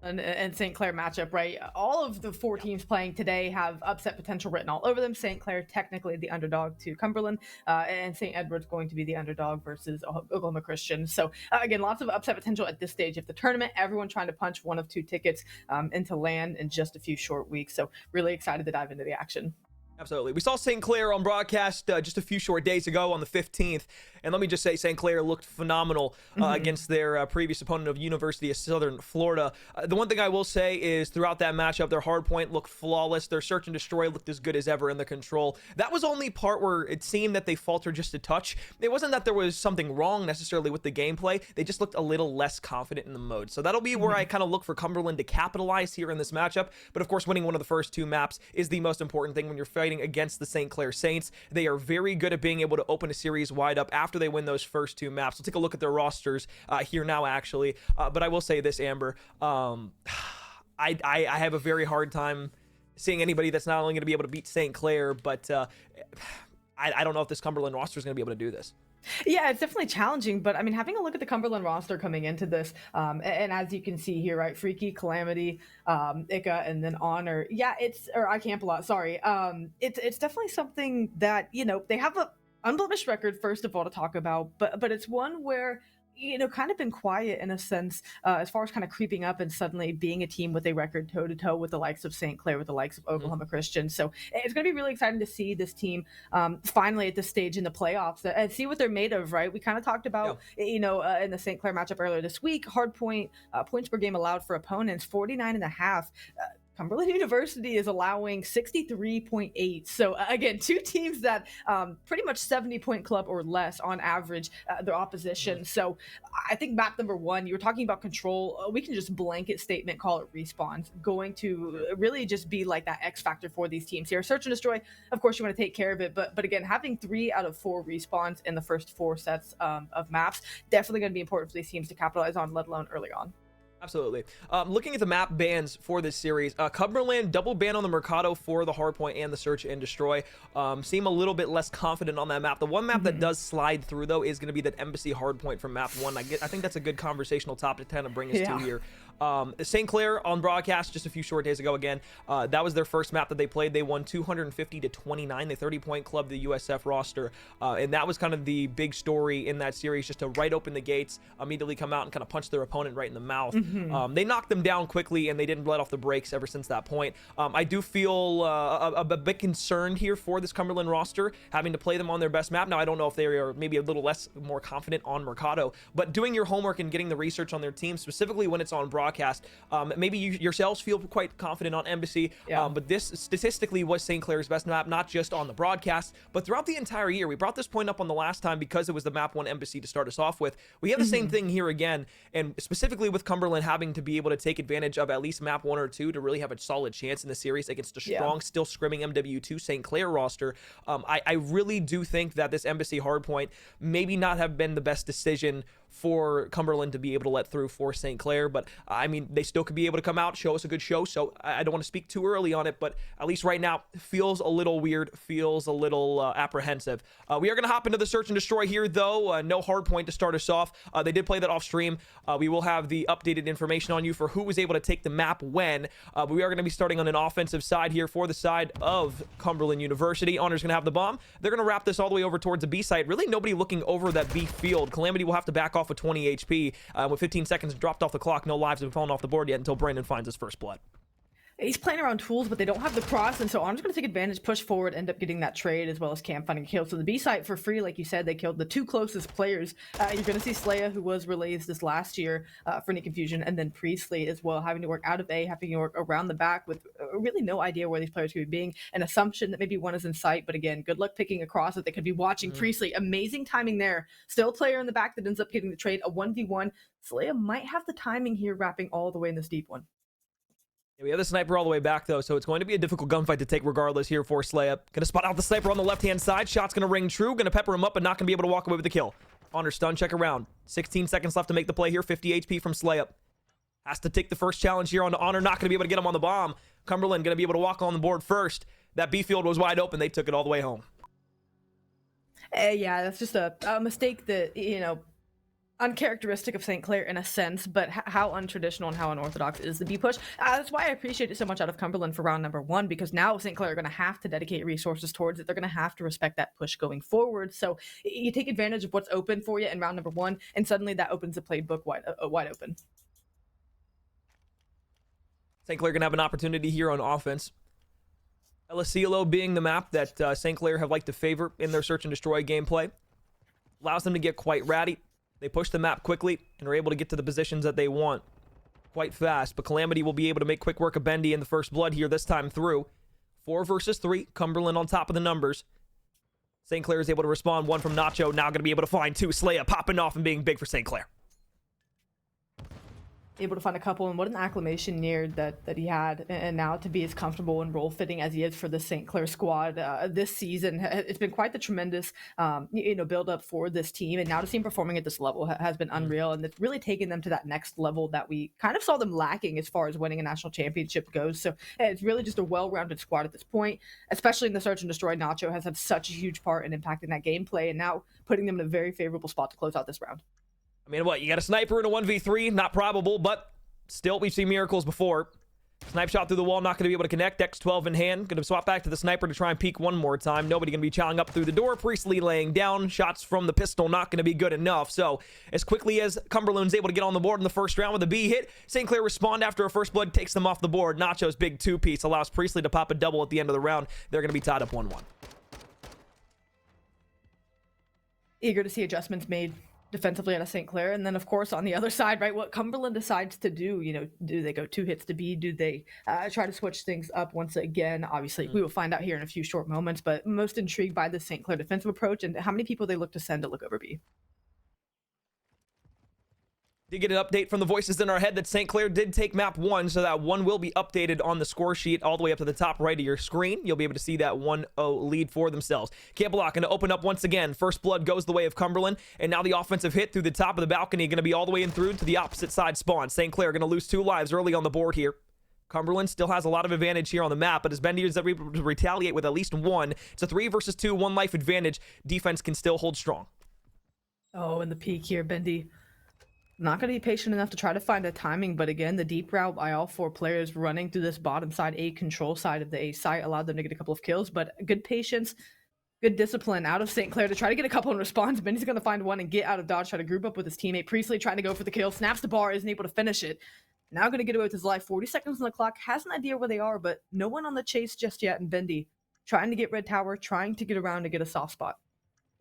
And St. Clair matchup, right? All of the 4 teams playing today have upset potential written all over them. St. Clair technically the underdog to Cumberland, and St. Edward's going to be the underdog versus Oklahoma Christian. So again, lots of upset potential at this stage of the tournament. Everyone trying to punch 1 of 2 tickets into land in just a few short weeks. So really excited to dive into the action. Absolutely. We saw St. Clair on broadcast just a few short days ago on the 15th. And let me just say, St. Clair looked phenomenal against their previous opponent of University of Southern Florida. The one thing I will say is throughout that matchup, their hard point looked flawless. Their search and destroy looked as good as ever in the control. That was only part where it seemed that they faltered just a touch. It wasn't that there was something wrong necessarily with the gameplay. They just looked a little less confident in the mode. So that'll be where I kind of look for Cumberland to capitalize here in this matchup. But of course, winning one of the first 2 maps is the most important thing when you're fighting against the St. Clair Saints. They are very good at being able to open a series wide up after they win those first 2 maps. We'll take a look at their rosters here now, actually. But I will say this, Amber. I have a very hard time seeing anybody that's not only going to be able to beat St. Clair, but I don't know if this Cumberland roster is going to be able to do this. Yeah, it's definitely challenging, but I mean, having a look at the Cumberland roster coming into this, and as you can see here, right, Freaky, Calamity, Ika, and then Honor. Yeah, I Camp a lot. Sorry. It's definitely something that, you know, they have a unblemished record, first of all, to talk about, but it's one where, you know, kind of been quiet in a sense, as far as kind of creeping up and suddenly being a team with a record toe-to-toe with the likes of St. Clair, with the likes of Oklahoma Christian. So it's going to be really exciting to see this team finally at this stage in the playoffs and see what they're made of, right? We kind of talked about, you know, in the St. Clair matchup earlier this week, hard points per game allowed for opponents, 49.5. Cumberland University is allowing 63.8. So again, 2 teams that pretty much 70-point club or less on average, their opposition. So I think map number 1, you were talking about control. We can just blanket statement call it respawns. Going to really just be like that X factor for these teams here. Search and destroy, of course, you want to take care of it. But again, having 3 out of 4 respawns in the first 4 sets of maps, definitely going to be important for these teams to capitalize on, let alone early on. Absolutely. Looking at the map bans for this series, Cumberland double ban on the Mercado for the hardpoint and the search and destroy. Seem a little bit less confident on that map. The one map that does slide through, though, is going to be that Embassy hardpoint from map 1. I think that's a good conversational topic to kind of bring us to here. St. Clair on broadcast just a few short days ago again. That was their first map that they played. They won 250-29. They 30-point club the USF roster. And that was kind of the big story in that series, just to right open the gates, immediately come out and kind of punch their opponent right in the mouth. They knocked them down quickly, and they didn't let off the brakes ever since that point. I do feel a bit concerned here for this Cumberland roster, having to play them on their best map. Now, I don't know if they are maybe a little less more confident on Mercado, but doing your homework and getting the research on their team, specifically when it's on broadcast, maybe you yourselves feel quite confident on Embassy, but this statistically was St. Clair's best map, not just on the broadcast, but throughout the entire year. We brought this point up on the last time because it was the map 1 Embassy to start us off with. We have the same thing here again, and specifically with Cumberland having to be able to take advantage of at least map 1 or 2 to really have a solid chance in the series against a strong, still scrimming MW2 St. Clair roster. I really do think that this Embassy hardpoint maybe not have been the best decision for Cumberland to be able to let through for St. Clair, but I mean, they still could be able to come out, show us a good show, so I don't want to speak too early on it, but at least right now, feels a little weird, feels a little apprehensive. We are going to hop into the search and destroy here, though. No hard point to start us off. They did play that off stream. We will have the updated information on you for who was able to take the map when, but we are going to be starting on an offensive side here for the side of Cumberland University. Honor's going to have the bomb. They're going to wrap this all the way over towards the B site. Really nobody looking over that B field. Calamity will have to back off with 20 HP. With 15 seconds dropped off the clock, no lives have fallen off the board yet until Brandon finds his first blood. he's playing around tools, but they don't have the cross, and so Honor's going to take advantage, push forward, end up getting that trade, as well as Cam finding a kill. So the B site for free, like you said, they killed the two closest players. You're going to see Seige, who was released this last year for any confusion, and then Priestley as well, having to work out of A, having to work around the back with really no idea where these players could be being, an assumption that maybe one is in sight, but again, good luck picking across that they could be watching. Priestley, amazing timing there. Still player in the back that ends up getting the trade, a 1v1. Seige might have the timing here, wrapping all the way in this deep one. We have the sniper all the way back, though, so it's going to be a difficult gunfight to take regardless here for Seige. Gonna spot out the sniper on the left-hand side. Shot's gonna ring true. Gonna pepper him up, but not gonna be able to walk away with the kill. Honor stun check around. 16 seconds left to make the play here. 50 HP from Seige. Has to take the first challenge here on Honor. Not gonna be able to get him on the bomb. Cumberland gonna be able to walk on the board first. That B field was wide open. They took it all the way home. Yeah, that's just a mistake that, uncharacteristic of St. Clair in a sense, but how untraditional and how unorthodox is the B push. That's why I appreciate it so much out of Cumberland for round number 1, because now St. Clair are going to have to dedicate resources towards it. They're going to have to respect that push going forward. So you take advantage of what's open for you in round number 1, and suddenly that opens the playbook wide open. St. Clair going to have an opportunity here on offense. El Asilo being the map that St. Clair have liked to favor in their search and destroy gameplay. Allows them to get quite ratty. They push the map quickly and are able to get to the positions that they want quite fast. But Calamity will be able to make quick work of Bendy in the first blood here this time through. 4 versus 3. Cumberland on top of the numbers. St. Clair is able to respond. 1 from Nacho. Now going to be able to find 2. Seige popping off and being big for St. Clair. Able to find a couple, and what an acclimation near that he had, and now to be as comfortable and role fitting as he is for the St. Clair squad this season. It's been quite the tremendous build up for this team, and now to see him performing at this level has been unreal, and it's really taken them to that next level that we kind of saw them lacking as far as winning a national championship goes. So it's really just a well-rounded squad at this point, especially in the search and destroy. Nacho has had such a huge part in impacting that gameplay, and now putting them in a very favorable spot to close out this round. I mean, what? You got a sniper in a 1v3? Not probable, but still, we've seen miracles before. Snipe shot through the wall, not going to be able to connect. X12 in hand. Going to swap back to the sniper to try and peek one more time. Nobody going to be chowing up through the door. Priestley laying down. Shots from the pistol not going to be good enough. So, as quickly as Cumberland's able to get on the board in the first round with a B hit, St. Clair respond after a first blood, takes them off the board. Nacho's big 2-piece allows Priestley to pop a double at the end of the round. They're going to be tied up 1-1. Eager to see adjustments made defensively out of St. Clair. And then, of course, on the other side, right, what Cumberland decides to do, do they go 2 hits to B? Do they try to switch things up once again? Obviously, we will find out here in a few short moments, but most intrigued by the St. Clair defensive approach and how many people they look to send to look over B. Did get an update from the voices in our head that St. Clair did take map 1, so that 1 will be updated on the score sheet all the way up to the top right of your screen. You'll be able to see that 1-0 lead for themselves. Campbellock going to open up once again. First blood goes the way of Cumberland, and now the offensive hit through the top of the balcony going to be all the way in through to the opposite side spawn. St. Clair going to lose 2 lives early on the board here. Cumberland still has a lot of advantage here on the map, but as Bendy is able to retaliate with at least 1, it's a 3 versus 2, 1 life advantage. Defense can still hold strong. Oh, and the peak here, Bendy. Not going to be patient enough to try to find a timing, but again, the deep route by all 4 players running through this bottom side A control side of the A site allowed them to get a couple of kills, but good patience, good discipline out of St. Clair to try to get a couple in response. Bendy's going to find 1 and get out of dodge, try to group up with his teammate. Priestley trying to go for the kill, snaps the bar, isn't able to finish it. Now going to get away with his life. 40 seconds on the clock, has an idea where they are, but no one on the chase just yet, and Bendy trying to get red tower, trying to get around to get a soft spot.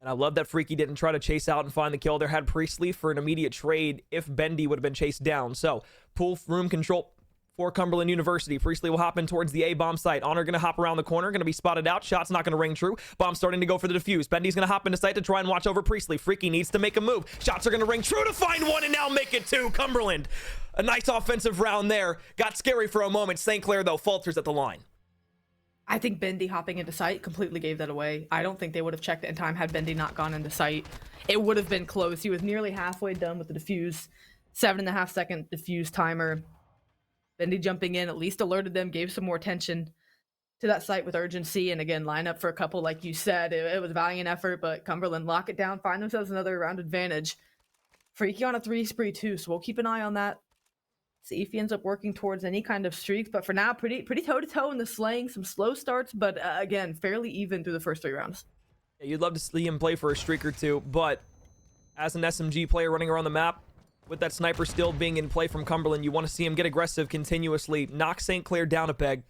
And I love that Freaky didn't try to chase out and find the kill. There had Priestley for an immediate trade if Bendy would have been chased down. So, pool room control for Cumberland University. Priestley will hop in towards the A-bomb site. Honor going to hop around the corner, going to be spotted out. Shot's not going to ring true. Bomb starting to go for the defuse. Bendy's going to hop into site to try and watch over Priestley. Freaky needs to make a move. Shots are going to ring true to find 1 and now make it 2. Cumberland. A nice offensive round there. Got scary for a moment. St. Clair, though, falters at the line. I think Bendy hopping into sight completely gave that away. I don't think they would have checked it in time had Bendy not gone into sight. It would have been close. He was nearly halfway done with the defuse. 7.5 second defuse timer. Bendy jumping in at least alerted them, gave some more attention to that site with urgency. And again, line up for a couple, like you said. It was a valiant effort, but Cumberland lock it down, find themselves another round advantage. Freaky on a 3 spree too, so we'll keep an eye on that. See if he ends up working towards any kind of streaks, but for now, pretty toe-to-toe in the slaying, some slow starts, but again, fairly even through the first 3 rounds. Yeah, you'd love to see him play for a streak or 2, but as an SMG player running around the map, with that sniper still being in play from Cumberland. You want to see him get aggressive continuously, knock St. Clair down a peg.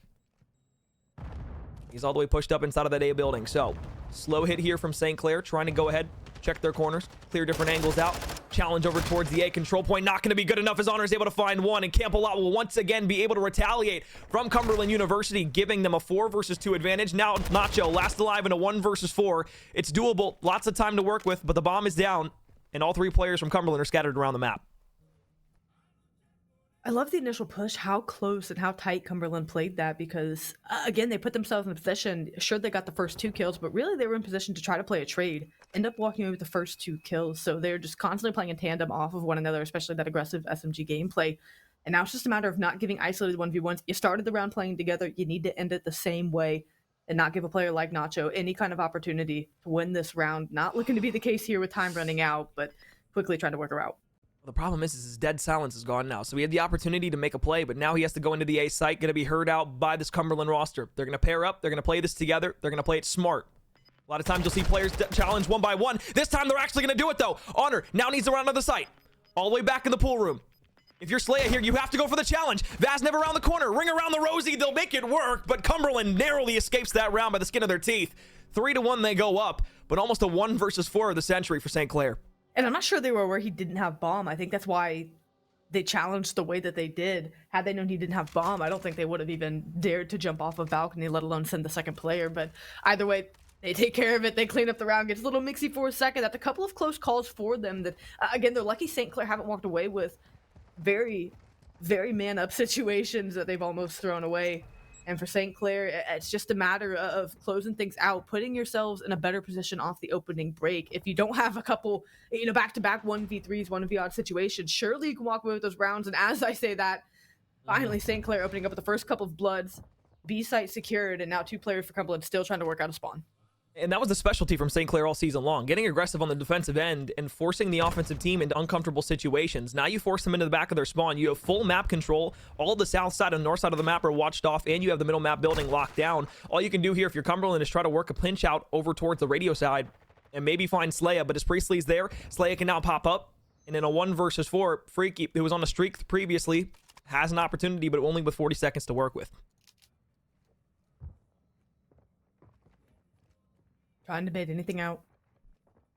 He's all the way pushed up inside of that A building. So, slow hit here from St. Clair, trying to go ahead, check their corners, clear different angles out. Challenge over towards the A control point. Not going to be good enough as Honor is able to find one. And Campbell will once again be able to retaliate from Cumberland University, giving them a 4 versus 2 advantage. Now, Nacho, last alive in a 1 versus 4. It's doable. Lots of time to work with, but the bomb is down. And all 3 players from Cumberland are scattered around the map. I love the initial push, how close and how tight Cumberland played that because, again, they put themselves in a position. Sure, they got the first 2 kills, but really they were in position to try to play a trade. End up walking away with the first 2 kills. So they're just constantly playing in tandem off of one another, especially that aggressive SMG gameplay. And now it's just a matter of not giving isolated 1v1s. You started the round playing together. You need to end it the same way and not give a player like Nacho any kind of opportunity to win this round. Not looking to be the case here with time running out, but quickly trying to work her out. The problem is his dead silence is gone now. So he had the opportunity to make a play, but now he has to go into the A site, going to be heard out by this Cumberland roster. They're going to pair up. They're going to play this together. They're going to play it smart. A lot of times you'll see players challenge 1 by 1. This time they're actually going to do it, though. Honor now needs to run another site. All the way back in the pool room. If you're Seige here, you have to go for the challenge. Vaznev around the corner. Ring around the Rosie. They'll make it work, but Cumberland narrowly escapes that round by the skin of their teeth. 3-1 they go up, but almost a 1 versus 4 of the century for St. Clair. And I'm not sure they were where he didn't have bomb. I think that's why they challenged the way that they did. Had they known he didn't have bomb, I don't think they would have even dared to jump off a balcony, let alone send the second player. But either way, they take care of it. They clean up the round. Gets a little mixy for a second. That's a couple of close calls for them that, again, they're lucky St. Clair haven't walked away with very, very man-up situations that they've almost thrown away. And for St. Clair, it's just a matter of closing things out, putting yourselves in a better position off the opening break. If you don't have a couple, back-to-back 1v3s, 1v-odd situations, surely you can walk away with those rounds. And as I say that, finally St. Clair opening up with the first couple of bloods, B site secured, and now 2 players for Cumberland still trying to work out a spawn. And that was the specialty from St. Clair all season long, getting aggressive on the defensive end and forcing the offensive team into uncomfortable situations. Now you force them into the back of their spawn. You have full map control. All the south side and north side of the map are watched off, and you have the middle map building locked down. All you can do here if you're Cumberland is try to work a pinch out over towards the radio side and maybe find Seige, but as Priestley's there, Seige can now pop up. And in a 1 versus 4, Freaky, who was on a streak previously, has an opportunity, but only with 40 seconds to work with. Trying to bait anything out.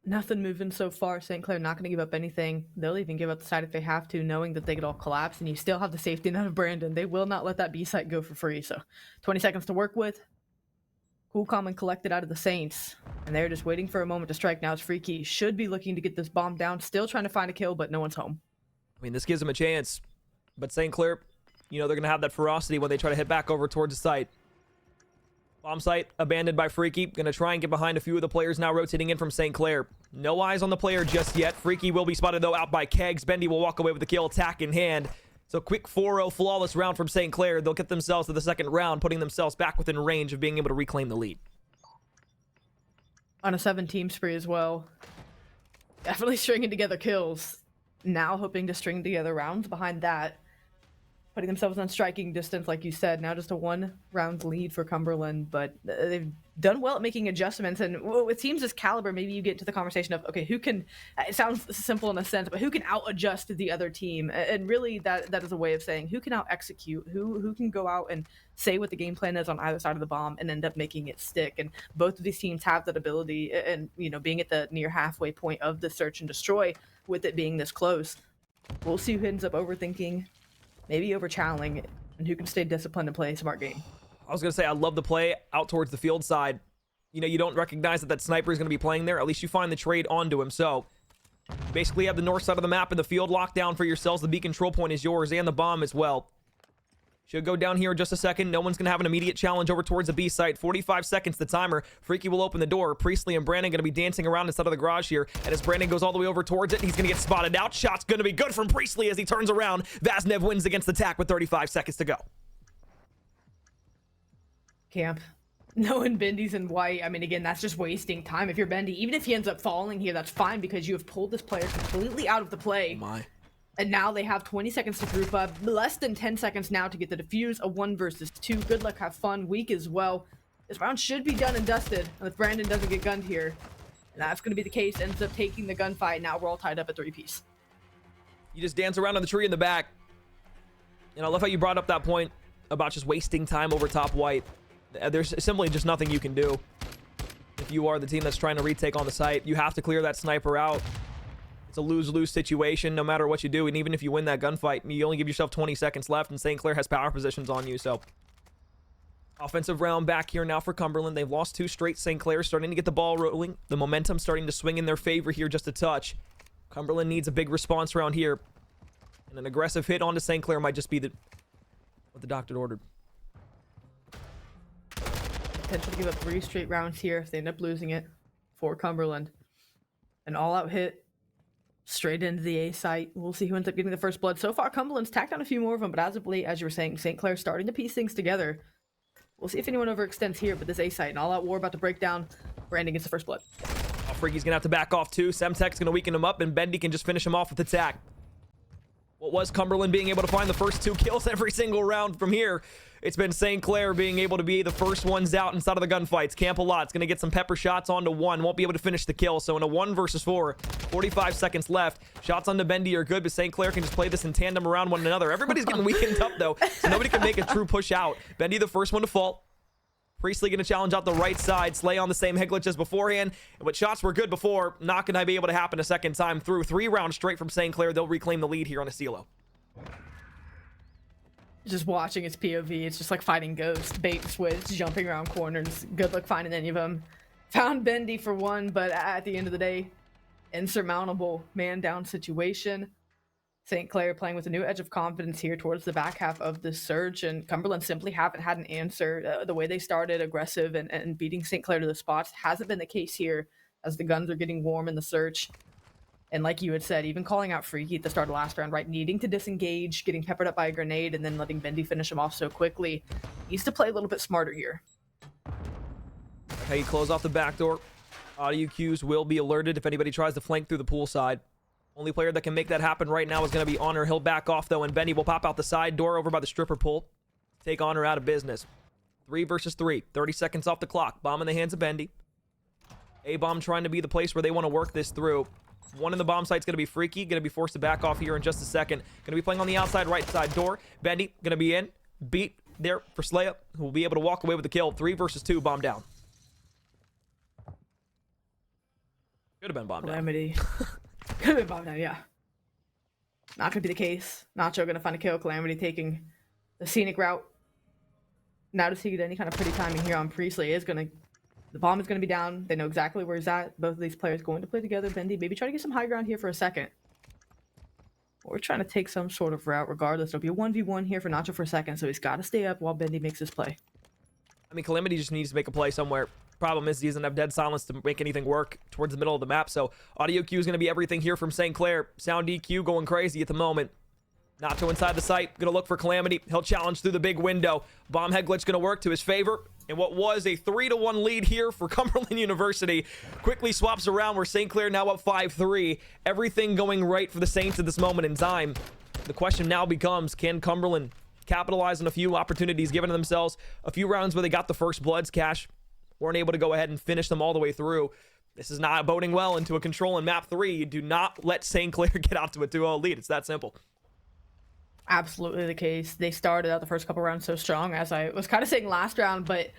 Nothing moving so far. St. Clair not going to give up anything. They'll even give up the side if they have to, knowing that they could all collapse, and you still have the safety net of Brandon. They will not let that B site go for free. So 20 seconds to work with. Cool, calm, and collected out of the Saints. And they're just waiting for a moment to strike. Now it's Freaky. Should be looking to get this bomb down. Still trying to find a kill, but no one's home. I mean, this gives them a chance. But St. Clair, they're going to have that ferocity when they try to hit back over towards the site. Bomb site abandoned by Freaky. Going to try and get behind a few of the players now rotating in from St. Clair. No eyes on the player just yet. Freaky will be spotted, though, out by Kegs. Bendy will walk away with the kill, attack in hand. So quick 4-0 flawless round from St. Clair. They'll get themselves to the second round, putting themselves back within range of being able to reclaim the lead. On a 7-team spree as well. Definitely stringing together kills. Now hoping to string together rounds behind that. Putting themselves on striking distance, like you said. Now just a 1-round lead for Cumberland, but they've done well at making adjustments. And with teams this caliber, maybe you get into the conversation of, okay, who can, it sounds simple in a sense, but who can out-adjust the other team? And really that is a way of saying who can out-execute, who can go out and say what the game plan is on either side of the bomb and end up making it stick. And both of these teams have that ability, and being at the near halfway point of the search and destroy, with it being this close. We'll see who ends up overthinking, maybe over-channeling, and who can stay disciplined and play a smart game. I was going to say, I love the play out towards the field side. You don't recognize that sniper is going to be playing there. At least you find the trade onto him. So, basically you have the north side of the map and the field locked down for yourselves. The B control point is yours, and the bomb as well. Should go down here in just a second. No one's going to have an immediate challenge over towards the B site. 45 seconds, the timer. Freaky will open the door. Priestley and Brandon going to be dancing around inside of the garage here. And as Brandon goes all the way over towards it, he's going to get spotted out. Shot's going to be good from Priestley as he turns around. Vaznev wins against the TAC with 35 seconds to go. Camp. Knowing Bendy's in white, I mean, again, that's just wasting time. If you're Bendy, even if he ends up falling here, that's fine because you have pulled this player completely out of the play. Oh my. And now they have 20 seconds to group up. Less than 10 seconds now to get the defuse. A 1 versus 2. Good luck, have fun. Weak as well. This round should be done and dusted if Brandon doesn't get gunned here. And that's going to be the case. Ends up taking the gunfight. Now we're all tied up at 3-piece. You just dance around on the tree in the back. And I love how you brought up that point about just wasting time over top white. There's simply just nothing you can do. If you are the team that's trying to retake on the site, you have to clear that sniper out. It's a lose-lose situation no matter what you do. And even if you win that gunfight, you only give yourself 20 seconds left, and St. Clair has power positions on you. So offensive round back here now for Cumberland. They've lost 2 straight. St. Clair starting to get the ball rolling. The momentum starting to swing in their favor here just a touch. Cumberland needs a big response round here. And an aggressive hit onto St. Clair might just be what the doctor ordered. Potential to give up 3 straight rounds here if they end up losing it for Cumberland. An all-out hit straight into the A site. We'll see who ends up getting the first blood. So far, Cumberland's tacked on a few more of them, but as of late, as you were saying, St. Clair starting to piece things together. We'll see if anyone overextends here, but this A site, an all-out war about to break down. Brandon gets the first blood. Oh, Freaky's gonna have to back off too. Semtek's gonna weaken him up, and Bendy can just finish him off with attack. What was Cumberland being able to find the first 2 kills every single round from here? It's been St. Clair being able to be the first ones out inside of the gunfights. Camp a lot. It's going to get some pepper shots onto 1. Won't be able to finish the kill. So in a 1 versus 4, 45 seconds left. Shots onto Bendy are good, but St. Clair can just play this in tandem around one another. Everybody's getting weakened up, though, so nobody can make a true push out. Bendy the first one to fall. Priestley going to challenge out the right side. Slay on the same hit glitch as beforehand. But shots were good before. Not going to be able to happen a second time through. 3 rounds straight from St. Clair. They'll reclaim the lead here on a CeeLo. Just watching its POV, it's just like fighting ghosts, bait and switch, jumping around corners. Good luck finding any of them. Found Bendy for 1, but at the end of the day, insurmountable man down situation. St. Clair playing with a new edge of confidence here towards the back half of the surge, and Cumberland simply haven't had an answer. The way they started aggressive and beating St. Clair to the spots hasn't been the case here as the guns are getting warm in the search. And like you had said, even calling out Freaky at the start of last round, right? Needing to disengage, getting peppered up by a grenade, and then letting Bendy finish him off so quickly. Needs to play a little bit smarter here. Okay, you close off the back door. Audio cues will be alerted if anybody tries to flank through the pool side. Only player that can make that happen right now is going to be Honor. He'll back off, though, and Bendy will pop out the side door over by the stripper pole. Take Honor out of business. 3 versus 3. 30 seconds off the clock. Bomb in the hands of Bendy. A-bomb trying to be the place where they want to work this through. 1 in the bomb site's going to be Freaky. Going to be forced to back off here in just a second. Going to be playing on the outside right side door. Bendy going to be in. Beat there for Slaya, who will be able to walk away with the kill. 3 versus 2. Bomb down. Could have been bomb down. Calamity. Could have been bomb down, yeah. Not going to be the case. Nacho going to find a kill. Calamity taking the scenic route. Now to see get any kind of pretty timing here on Priestley is going to... The bomb is going to be down. They know exactly where he's at. Both of these players going to play together. Bendy maybe try to get some high ground here for a second. We're trying to take some sort of route regardless. It'll be a 1v1 here for Nacho for a second, so he's got to stay up while Bendy makes his play. I mean, Calamity just needs to make a play somewhere. Problem is he doesn't have dead silence to make anything work towards the middle of the map, so audio cue is going to be everything here from St. Clair. Sound EQ going crazy at the moment. Nacho inside the site, going to look for Calamity. He'll challenge through the big window. Bomb head glitch going to work to his favor. And what was a 3-1 lead here for Cumberland University quickly swaps around where St. Clair now up 5-3. Everything going right for the Saints at this moment in time. The question now becomes, can Cumberland capitalize on a few opportunities given to themselves? A few rounds where they got the first bloods, Cash weren't able to go ahead and finish them all the way through. This is not boding well into a control in map 3. You do not let St. Clair get out to a 2-0 lead. It's that simple. Absolutely the case. They started out the first couple rounds so strong, as I was kind of saying last round, but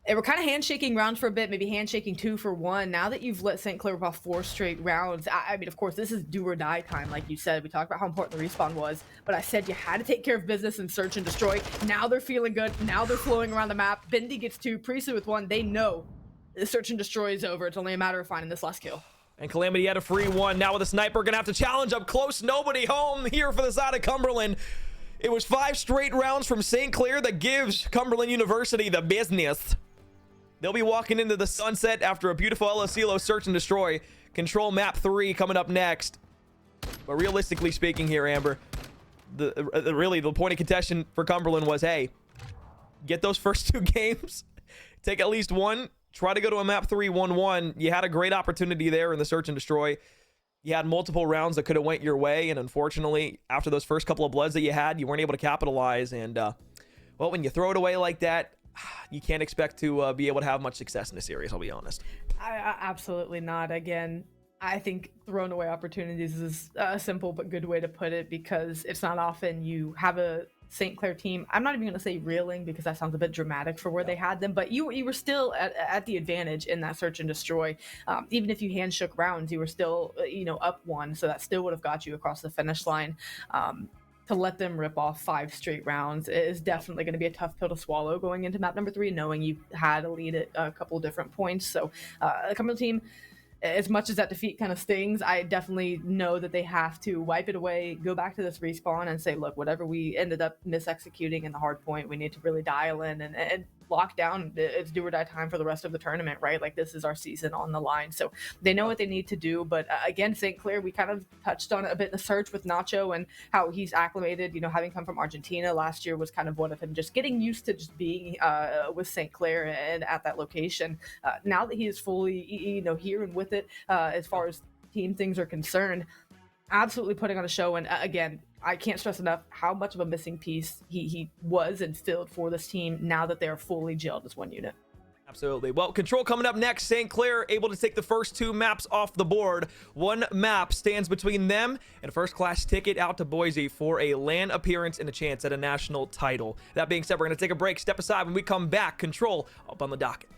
they were kind of handshaking rounds for a bit, maybe handshaking 2 for 1. Now that you've let St. Clair rip off 4 straight rounds, I mean, of course, this is do or die time, like you said. We talked about how important the respawn was, but I said you had to take care of business and search and destroy. Now they're feeling good. Now they're flowing around the map. Bendy gets 2, Priestley with 1. They know the search and destroy is over. It's only a matter of finding this last kill. And Calamity had a free 1. Now with a sniper, gonna have to challenge up close. Nobody home here for the side of Cumberland. It was 5 straight rounds from St. Clair that gives Cumberland University the business. They'll be walking into the sunset after a beautiful LSCLO search and destroy. Control map 3 coming up next. But realistically speaking here, Amber, really the point of contention for Cumberland was, hey, get those first 2 games, take at least 1, try to go to a map 3 1-1. You had a great opportunity there in the search and destroy. You had multiple rounds that could have went your way, and unfortunately, after those first couple of bloods that you had, you weren't able to capitalize. And, well, when you throw it away like that, you can't expect to be able to have much success in the series, I'll be honest. Absolutely not. Again, I think thrown away opportunities is a simple but good way to put it, because it's not often you have a St. Clair team. I'm not even going to say reeling, because that sounds a bit dramatic for where they had them, but you were still at the advantage in that search and destroy. Even if you hand shook rounds, you were still up one, so that still would have got you across the finish line. To let them rip off 5 straight rounds is definitely going to be a tough pill to swallow going into map number 3, knowing you had a lead at a couple different points. So the Cumberland team, as much as that defeat kind of stings, I definitely know that they have to wipe it away, go back to this respawn and say, look, whatever we ended up mis-executing in the hard point, we need to really dial in and lock down. It's do or die time for the rest of the tournament, right? Like, this is our season on the line. So they know what they need to do. But again, St. Clair, we kind of touched on it a bit in the search with Nacho and how he's acclimated, having come from Argentina last year was kind of one of him just getting used to just being with St. Clair and at that location. Now that he is fully, here and with it, as far as team things are concerned, absolutely putting on a show. And again, I can't stress enough how much of a missing piece he was and filled for this team now that they are fully gelled as one unit. Absolutely. Well, Control coming up next. St. Clair able to take the first 2 maps off the board. 1 map stands between them and a first-class ticket out to Boise for a LAN appearance and a chance at a national title. That being said, we're going to take a break, step aside. When we come back, Control up on the docket.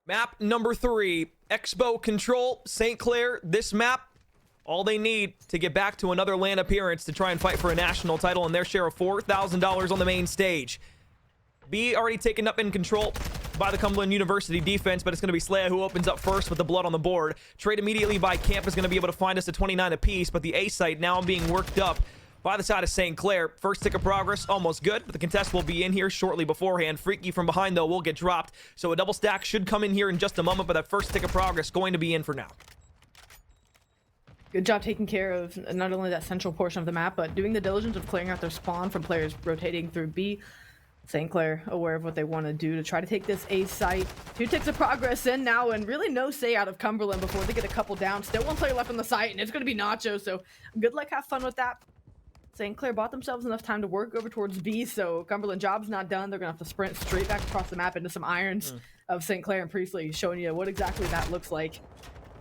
Map number 3, Expo Control, St. Clair. This map, all they need to get back to another LAN appearance to try and fight for a national title and their share of $4,000 on the main stage. B already taken up in control by the Cumberland University defense, but it's going to be Slaya who opens up first with the blood on the board. Trade immediately by Camp is going to be able to find us a 29 apiece, but the A site now being worked up by the side of St. Clair. First tick of progress, almost good, but the contest will be in here shortly beforehand. Freaky from behind, though, will get dropped. So a double stack should come in here in just a moment, but that first tick of progress going to be in for now. Good job taking care of not only that central portion of the map, but doing the diligence of clearing out their spawn from players rotating through B. St. Clair aware of what they want to do to try to take this A site. 2 ticks of progress in now, and really no say out of Cumberland before they get a couple down. Still 1 player left on the site, and it's going to be Nacho, so good luck, have fun with that. St. Clair bought themselves enough time to work over towards B, so Cumberland job's not done. They're going to have to sprint straight back across the map into some irons of St. Clair and Priestley, showing you what exactly that looks like.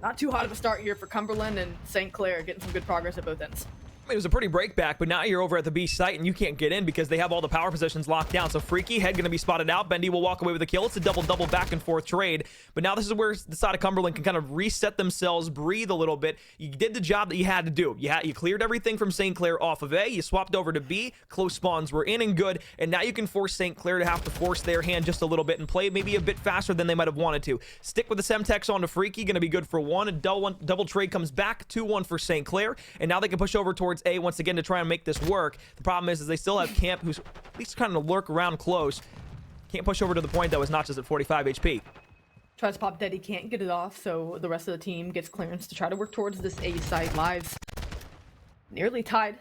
Not too hot of a start here for Cumberland, and St. Clair getting some good progress at both ends. It was a pretty breakback, but now you're over at the B site and you can't get in because they have all the power positions locked down. So Freaky, head going to be spotted out. Bendy will walk away with a kill. It's a double back and forth trade. But now this is where the side of Cumberland can kind of reset themselves, breathe a little bit. You did the job that you had to do. You cleared everything from St. Clair off of A. You swapped over to B. Close spawns were in and good. And now you can force St. Clair to have to force their hand just a little bit and play maybe a bit faster than they might have wanted to. Stick with the Semtex on to Freaky. Going to be good for 1. A double trade comes back. 2-1 for St. Clair. And now they can push over towards A once again to try and make this work. The problem is they still have Camp, who's at least kind of lurk around close. Can't push over to the point that was not just at 45 HP. Tries to pop dead, he can't get it off, so the rest of the team gets clearance to try to work towards this A site. Lives nearly tied.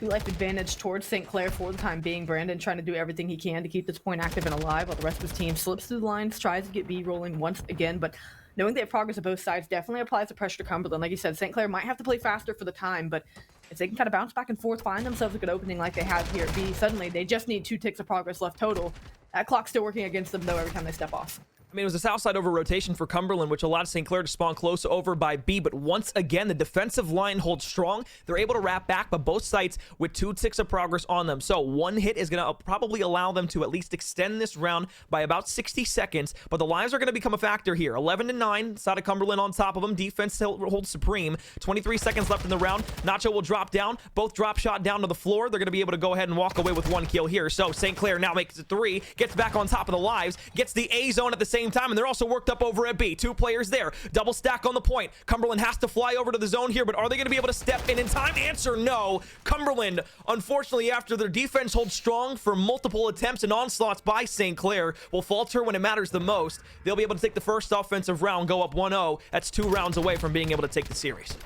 2 life advantage towards St. Clair for the time being. Brandon trying to do everything he can to keep this point active and alive, while the rest of his team slips through the lines, tries to get B rolling once again, but knowing they have progress at both sides definitely applies the pressure to Cumberland. Like you said, St. Clair might have to play faster for the time, but if they can kind of bounce back and forth, find themselves a good opening like they have here at B, suddenly they just need 2 ticks of progress left total. That clock's still working against them, though, every time they step off. I mean, it was a south side over rotation for Cumberland, which allowed St. Clair to spawn close over by B. But once again, the defensive line holds strong. They're able to wrap back, but both sites with 2 ticks of progress on them. So 1 hit is going to probably allow them to at least extend this round by about 60 seconds. But the lives are going to become a factor here. 11-9, side of Cumberland on top of them. Defense holds supreme. 23 seconds left in the round. Nacho will drop down. Both drop shot down to the floor. They're going to be able to go ahead and walk away with 1 kill here. So St. Clair now makes it 3. Gets back on top of the lives. Gets the A zone at the same time. And they're also worked up over at B. 2 players there. Double stack on the point. Cumberland has to fly over to the zone here, but are they going to be able to step in time? Answer no. Cumberland, unfortunately, after their defense holds strong for multiple attempts and onslaughts by St. Clair, will falter when it matters the most. They'll be able to take the first offensive round, go up 1-0. That's 2 rounds away from being able to take the series.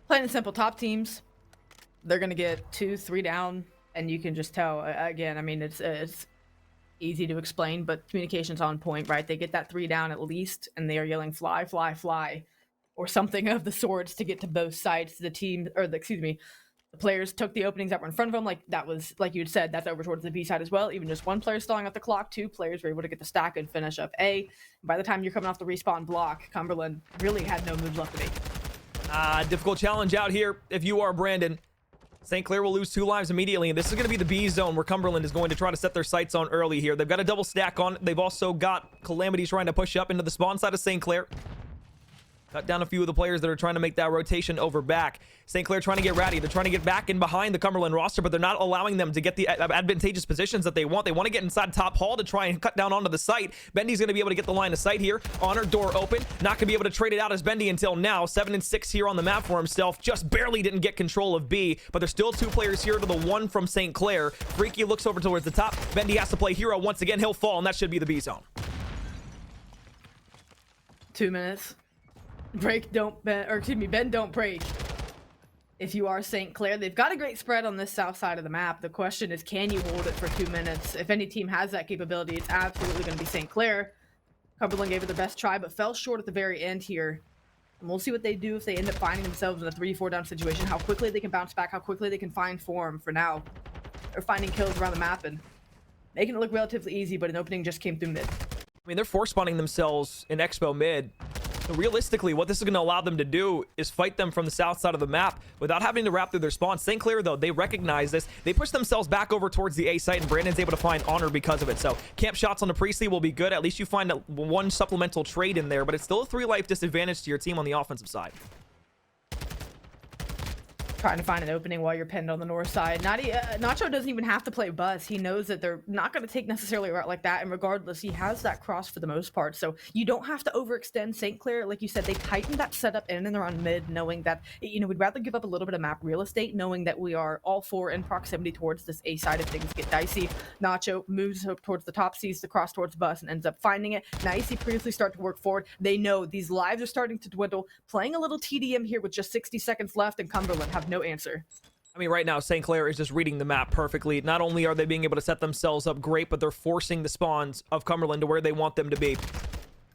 Plain and simple, top teams, they're going to get 2, 3 down, and you can just tell, again, I mean, it's easy to explain, but communication's on point, right? They get that 3 down at least, and they are yelling fly, fly, fly, or something of the sorts to get to both sides. The team, or the players took the openings that were in front of them. Like that was, like you had said, that's over towards the B side as well. Even just 1 player stalling out the clock, 2 players were able to get the stack and finish up A. By the time you're coming off the respawn block, Cumberland really had no moves left to make. Difficult challenge out here if you are Brandon. St. Clair will lose 2 lives immediately, and this is going to be the B zone where Cumberland is going to try to set their sights on early here. They've got a double stack on. They've also got Calamity trying to push up into the spawn side of St. Clair. Cut down a few of the players that are trying to make that rotation over back. St. Clair trying to get ratty. They're trying to get back in behind the Cumberland roster, but they're not allowing them to get the advantageous positions that they want. They want to get inside top hall to try and cut down onto the site. Bendy's going to be able to get the line of sight here. Honor, door open. Not going to be able to trade it out as Bendy until now. 7-6 here on the map for himself. Just barely didn't get control of B, but there's still 2 players here to the 1 from St. Clair. Freaky looks over towards the top. Bendy has to play hero once again. He'll fall, and that should be the B zone. 2 minutes. Break, don't bend, or excuse me, bend, don't break. If you are St. Clair, they've got a great spread on this south side of the map. The question is, can you hold it for 2 minutes? If any team has that capability, it's absolutely going to be St. Clair. Cumberland gave it their best try, but fell short at the very end here. And we'll see what they do if they end up finding themselves in a 3-4 down situation, how quickly they can bounce back, how quickly they can find form. For now, they're finding kills around the map and making it look relatively easy, but an opening just came through mid. I mean, they're force spawning themselves in Expo mid. So realistically, what this is going to allow them to do is fight them from the south side of the map without having to wrap through their spawn. St. Clair, though, they recognize this. They push themselves back over towards the A site, and Brandon's able to find Honor because of it. So camp shots on the Priestley will be good. At least you find 1 supplemental trade in there, but it's still a 3 life disadvantage to your team on the offensive side. trying to find an opening while you're pinned on the north side. Nacho doesn't even have to play bus. He knows that they're not going to take necessarily a route like that, and regardless, he has that cross for the most part. So you don't have to overextend. St. Clair, like you said, they tightened that setup in and around mid, knowing that, you know, we'd rather give up a little bit of map real estate, knowing that we are all four in proximity towards this A side if things get dicey. Nacho moves up towards the top, sees the cross towards bus, and ends up finding it. Now you see previously start to work forward. They know these lives are starting to dwindle. Playing a little TDM here with just 60 seconds left, and Cumberland have no answer. I mean, right now, St. Clair is just reading the map perfectly. Not only are they being able to set themselves up great, but they're forcing the spawns of Cumberland to where they want them to be.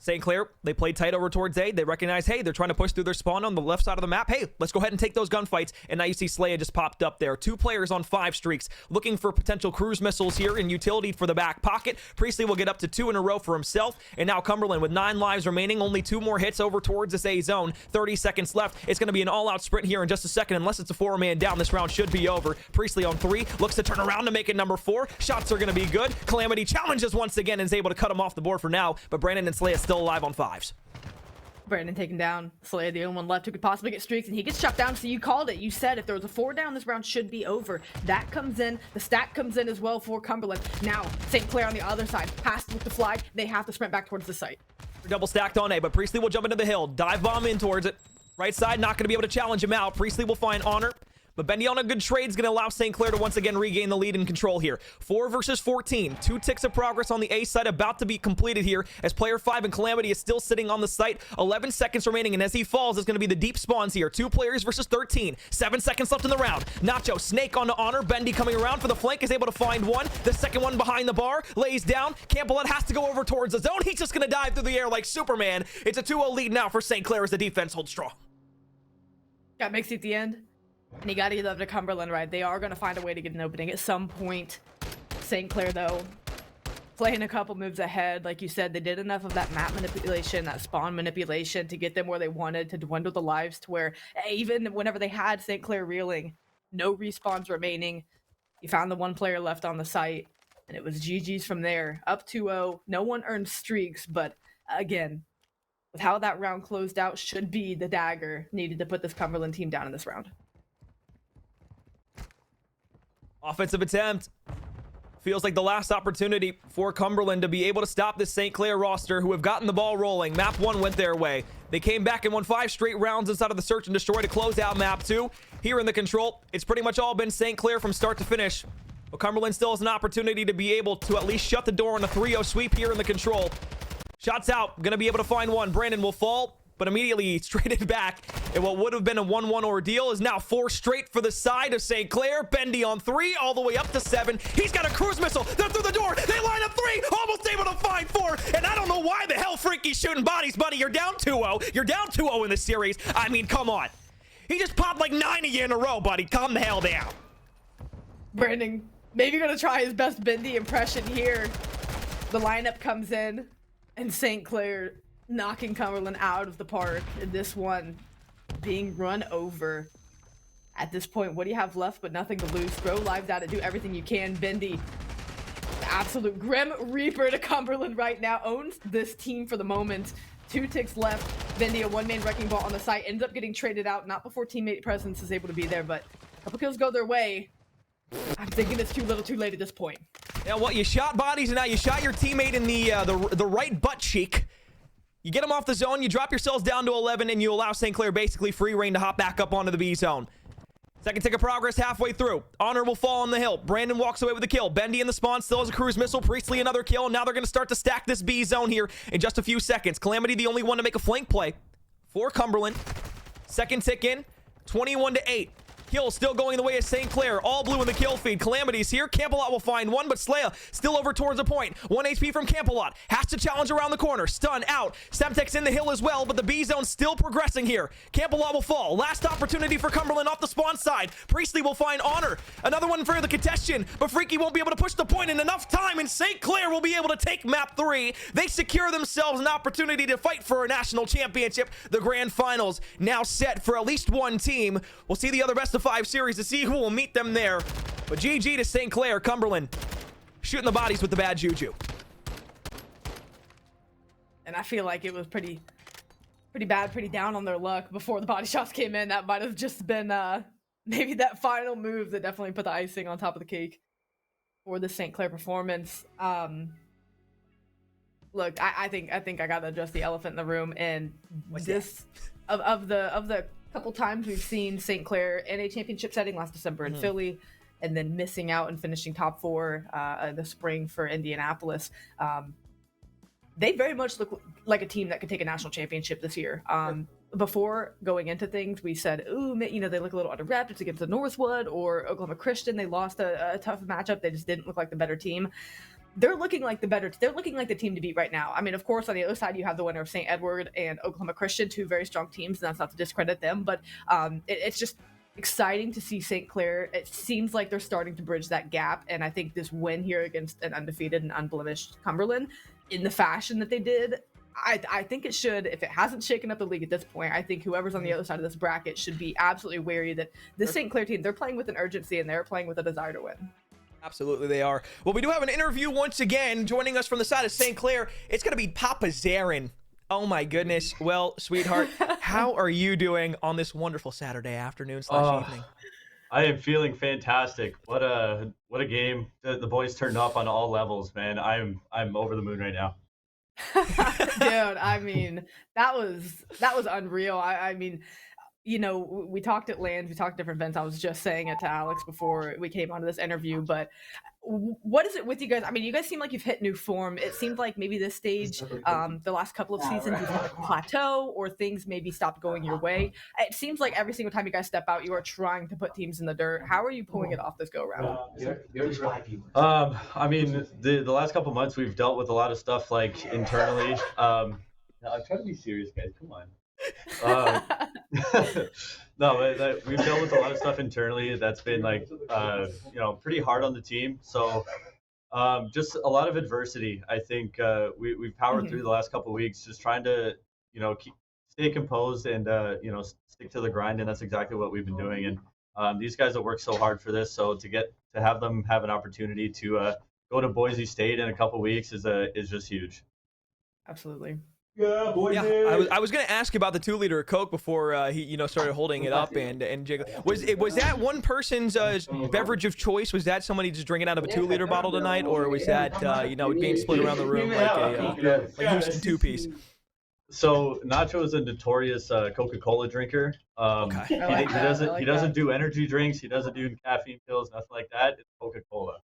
St. Clair, they played tight over towards A. They recognize, hey, they're trying to push through their spawn on the left side of the map. Hey, let's go ahead and take those gunfights. And now you see Seige just popped up there. 2 players on 5 streaks, looking for potential cruise missiles here and utility for the back pocket. Priestley will get up to 2 in a row for himself. And now Cumberland with 9 lives remaining, only 2 more hits over towards this A zone. 30 seconds left. It's going to be an all-out sprint here in just a second. Unless it's a 4-man down, this round should be over. Priestley on 3, looks to turn around to make it number 4. Shots are going to be good. Calamity challenges once again and is able to cut him off the board for now. But Brandon and Seige still alive on 5s. Brandon taken down. Slayer, the only one left who could possibly get streaks, and he gets shut down. So you called it. You said if there was a 4 down, this round should be over. That comes in. The stack comes in as well for Cumberland. Now, St. Clair on the other side has to look to flag. They have to sprint back towards the site. Double stacked on A, but Priestley will jump into the hill. Dive bomb in towards it. Right side, not going to be able to challenge him out. Priestley will find Honor. But Bendy on a good trade is going to allow St. Clair to once again regain the lead and control here. 4 versus 14. 2 ticks of progress on the A side about to be completed here as player 5 and Calamity is still sitting on the site. 11 seconds remaining, and as he falls, it's going to be the deep spawns here. 2 players versus 13. 7 seconds left in the round. Nacho, Snake onto Honor. Bendy coming around for the flank is able to find one. The second one behind the bar. Lays down. Campbell has to go over towards the zone. He's just going to dive through the air like Superman. It's a 2-0 lead now for St. Clair as the defense holds strong. Got Mixie at the end. And you gotta give up to Cumberland, right? They are gonna find a way to get an opening at some point. St. Clair, though, playing a couple moves ahead. Like you said, they did enough of that map manipulation, that spawn manipulation to get them where they wanted, to dwindle the lives to where even whenever they had St. Clair reeling, no respawns remaining. You found the 1 player left on the site, and it was GG's from there. Up 2-0. No one earned streaks, but again, with how that round closed out, should be the dagger needed to put this Cumberland team down in this round. Offensive attempt. Feels like the last opportunity for Cumberland to be able to stop this St. Clair roster who have gotten the ball rolling. Map 1 went their way. They came back and won 5 straight rounds inside of the search and destroy to close out map 2. Here in the control, it's pretty much all been St. Clair from start to finish. But Cumberland still has an opportunity to be able to at least shut the door on a 3-0 sweep here in the control. Shots out. Going to be able to find one. Brandon will fall, but immediately traded back. And what would have been a 1-1 ordeal is now 4 straight for the side of St. Clair. Bendy on 3, all the way up to 7. He's got a cruise missile. They're through the door. They line up 3, almost able to find 4. And I don't know why the hell Freaky's shooting bodies, buddy. You're down 2-0. You're down 2-0 in this series. I mean, come on. He just popped like 9 of you in a row, buddy. Calm the hell down. Brandon, maybe gonna try his best Bendy impression here. The lineup comes in, and St. Clair knocking Cumberland out of the park. And this one being run over. At this point, what do you have left but nothing to lose? Throw lives at it, do everything you can. Bendy, the absolute Grim Reaper to Cumberland right now, owns this team for the moment. 2 ticks left. Bendy, a 1-man wrecking ball on the site, ends up getting traded out, not before teammate presence is able to be there, but a couple kills go their way. I'm thinking it's too little too late at this point. Yeah, well, you shot bodies and now you shot your teammate in the right butt cheek. You get him off the zone, you drop yourselves down to 11, and you allow St. Clair basically free reign to hop back up onto the B zone. Second tick of progress halfway through. Honor will fall on the hill. Brandon walks away with the kill. Bendy in the spawn still has a cruise missile. Priestley another kill. And now they're going to start to stack this B zone here in just a few seconds. Calamity the only one to make a flank play for Cumberland. Second tick in. 21-8. Kill still going the way of St. Clair. All blue in the kill feed. Calamity's here. Campbellot will find one, but Slaya still over towards the point. 1 HP from Campbellot. Has to challenge around the corner. Stun out. Semtex in the hill as well, but the B zone still progressing here. Campbellot will fall. Last opportunity for Cumberland off the spawn side. Priestley will find Honor. Another one for the contestation, but Freaky won't be able to push the point in enough time, and St. Clair will be able to take map 3. They secure themselves an opportunity to fight for a national championship. The grand finals now set for at least one team. We'll see the other best of 5 series to see who will meet them there. But GG to St. Clair. Cumberland shooting the bodies with the bad juju. And I feel like it was pretty bad, pretty down on their luck before the body shots came in. That might have just been maybe that final move that definitely put the icing on top of the cake for the St. Clair performance. Look, I think I gotta address the elephant in the room, and of the couple times we've seen St. Clair in a championship setting last December in Philly, and then missing out and finishing top 4 in the spring for Indianapolis. They very much look like a team that could take a national championship this year. Before going into things, we said, ooh, you know, they look a little underwrapped. It's against the Northwood or Oklahoma Christian. They lost a tough matchup. They just didn't look like the better team. They're looking like they're looking like the team to beat right now. I mean, of course, on the other side, you have the winner of St. Edward and Oklahoma Christian, 2 very strong teams, and that's not to discredit them, but it's just exciting to see St. Clair. It seems like they're starting to bridge that gap, and I think this win here against an undefeated and unblemished Cumberland in the fashion that they did, I think it should, if it hasn't shaken up the league at this point, I think whoever's on the other side of this bracket should be absolutely wary that this St. Clair team, they're playing with an urgency and they're playing with a desire to win. Absolutely, they are. Well, we do have an interview once again. Joining us from the side of St. Clair, it's going to be Papa Zarin. Oh my goodness. Well, sweetheart, how are you doing on this wonderful Saturday afternoon / evening? I am feeling fantastic. What a game. The boys turned up on all levels, man. I'm over the moon right now. Dude, I mean, that was unreal. I mean, you know, we talked at LANs, we talked different events. I was just saying it to Alex before we came onto this interview, but what is it with you guys? I mean, you guys seem like you've hit new form. It seemed like maybe this stage, the last couple of seasons, you've hit a plateau or things maybe stopped going your way. It seems like every single time you guys step out, you are trying to put teams in the dirt. How are you pulling it off this go round? I mean, the last couple months we've dealt with a lot of stuff like internally. I'm trying to be serious, guys. Come on. No, but we've dealt with a lot of stuff internally that's been like you know, pretty hard on the team. So just a lot of adversity. I think we've powered through the last couple of weeks, just trying to, you know, stay composed and you know, stick to the grind, and that's exactly what we've been doing. And these guys have worked so hard for this, so to have them have an opportunity to go to Boise State in a couple of weeks is just huge. Absolutely. Yeah, boy. Yeah, I was gonna ask about the 2-liter of Coke before he started holding it up and jiggling. Was that one person's beverage of choice? Was that somebody just drinking out of a 2-liter bottle tonight, or was that being split around the room like a Houston 2-piece? So Nacho is a notorious Coca-Cola drinker. Okay. He doesn't do energy drinks. He doesn't do caffeine pills, nothing like that. It's Coca-Cola.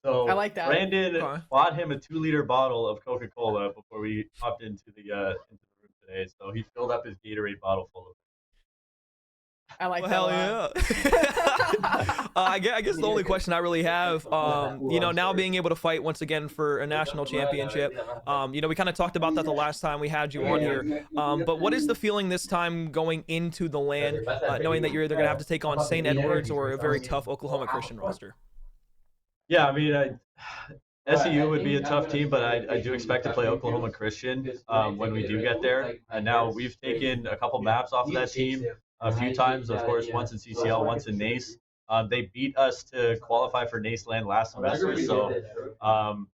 So I like that. Brandon bought him a 2-liter bottle of Coca-Cola before we hopped into the room today. So he filled up his Gatorade bottle full of it. I like that. Hell yeah. I guess the only question I really have, now being able to fight once again for a national championship, we kind of talked about that the last time we had you on here. But what is the feeling this time going into the LAN, knowing that you're either going to have to take on St. Edwards or a very tough Oklahoma Christian roster? Yeah, I mean, SEU would be a tough team, but I do expect to play Oklahoma Christian when we do get there. And now we've taken a couple maps off of that team a few times, of course, once in CCL, once in NACE. They beat us to qualify for NACE LAN last semester, so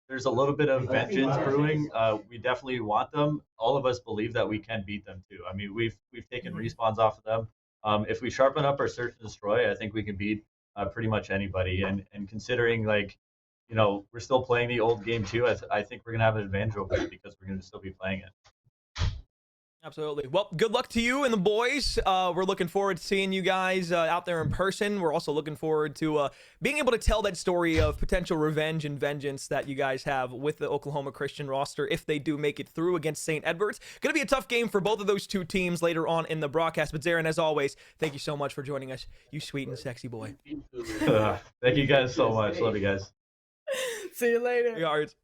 there's a little bit of vengeance brewing. We definitely want them. All of us believe that we can beat them too. I mean, we've taken respawns off of them. If we sharpen up our search and destroy, I think we can beat pretty much anybody. And considering, like, you know, we're still playing the old game too, I think we're gonna have an advantage over it because we're gonna still be playing it. Absolutely. Well, good luck to you and the boys. We're looking forward to seeing you guys out there in person. We're also looking forward to being able to tell that story of potential revenge and vengeance that you guys have with the Oklahoma Christian roster if they do make it through against St. Edwards. Going to be a tough game for both of those two teams later on in the broadcast. But Zarin, as always, thank you so much for joining us. You sweet and sexy boy. Thank you guys so much. Love you guys. See you later. Yards.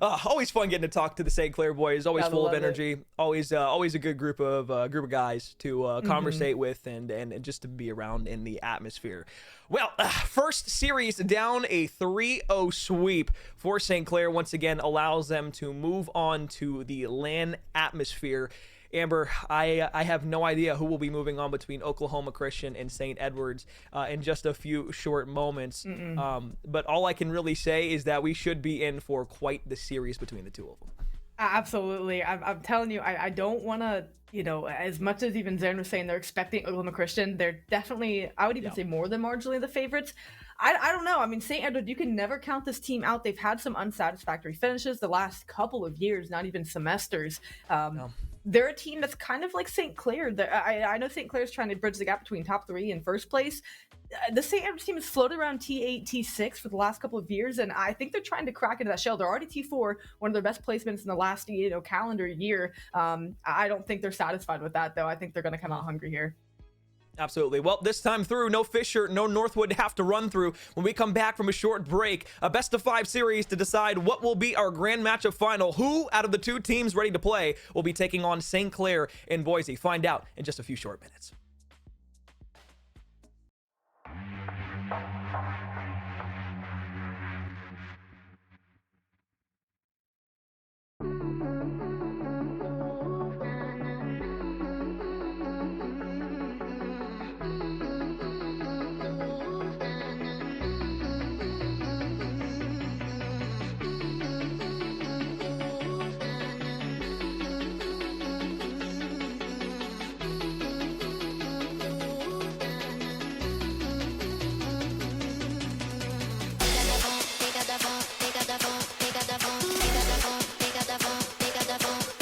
Always fun getting to talk to the St. Clair boys. Always full of energy. Always a good group of guys to conversate with and just to be around in the atmosphere. Well, first series down, a 3-0 sweep for St. Clair once again allows them to move on to the LAN atmosphere. Amber, I have no idea who will be moving on between Oklahoma Christian and St. Edwards in just a few short moments. But all I can really say is that we should be in for quite the series between the two of them. Absolutely. I'm telling you, I don't want to, as much as even Zern was saying they're expecting Oklahoma Christian, they're definitely, I would even Yeah. say more than marginally the favorites. I don't know. I mean, St. Edward, you can never count this team out. They've had some unsatisfactory finishes the last couple of years, not even semesters. No. They're a team that's kind of like St. Clair. I know St. Clair's trying to bridge the gap between top three and first place. The St. Edward's team has floated around T8, T6 for the last couple of years, and I think they're trying to crack into that shell. They're already T4, one of their best placements in the last calendar year. I don't think they're satisfied with that, though. I think they're going to come out hungry here. Absolutely. Well, this time through, no Fisher, no Northwood to have to run through. When we come back from a short break, a best of 5 series to decide what will be our grand matchup final. Who out of the 2 teams ready to play will be taking on St. Clair in Boise? Find out in just a few short minutes. Pick up the phone, pick up the phone, pick up the phone, pick up the phone, pick up the phone, pick up the phone.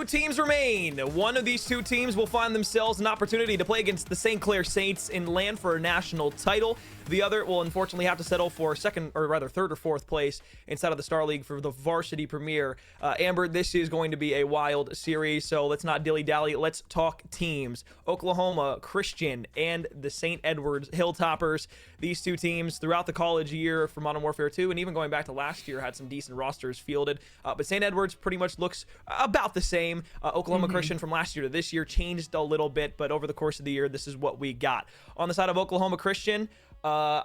Two teams remain. One of these two teams will find themselves an opportunity to play against the St. Clair Saints in land for a national title. The other will unfortunately have to settle for third or fourth place inside of the Star League for the Varsity Premier. Amber, this is going to be a wild series, so let's not dilly-dally. Let's talk teams. Oklahoma Christian and the St. Edwards Hilltoppers. These two teams throughout the college year for Modern Warfare 2 and even going back to last year had some decent rosters fielded. But St. Edwards pretty much looks about the same. Oklahoma Christian from last year to this year changed a little bit, but over the course of the year, this is what we got. On the side of Oklahoma Christian, I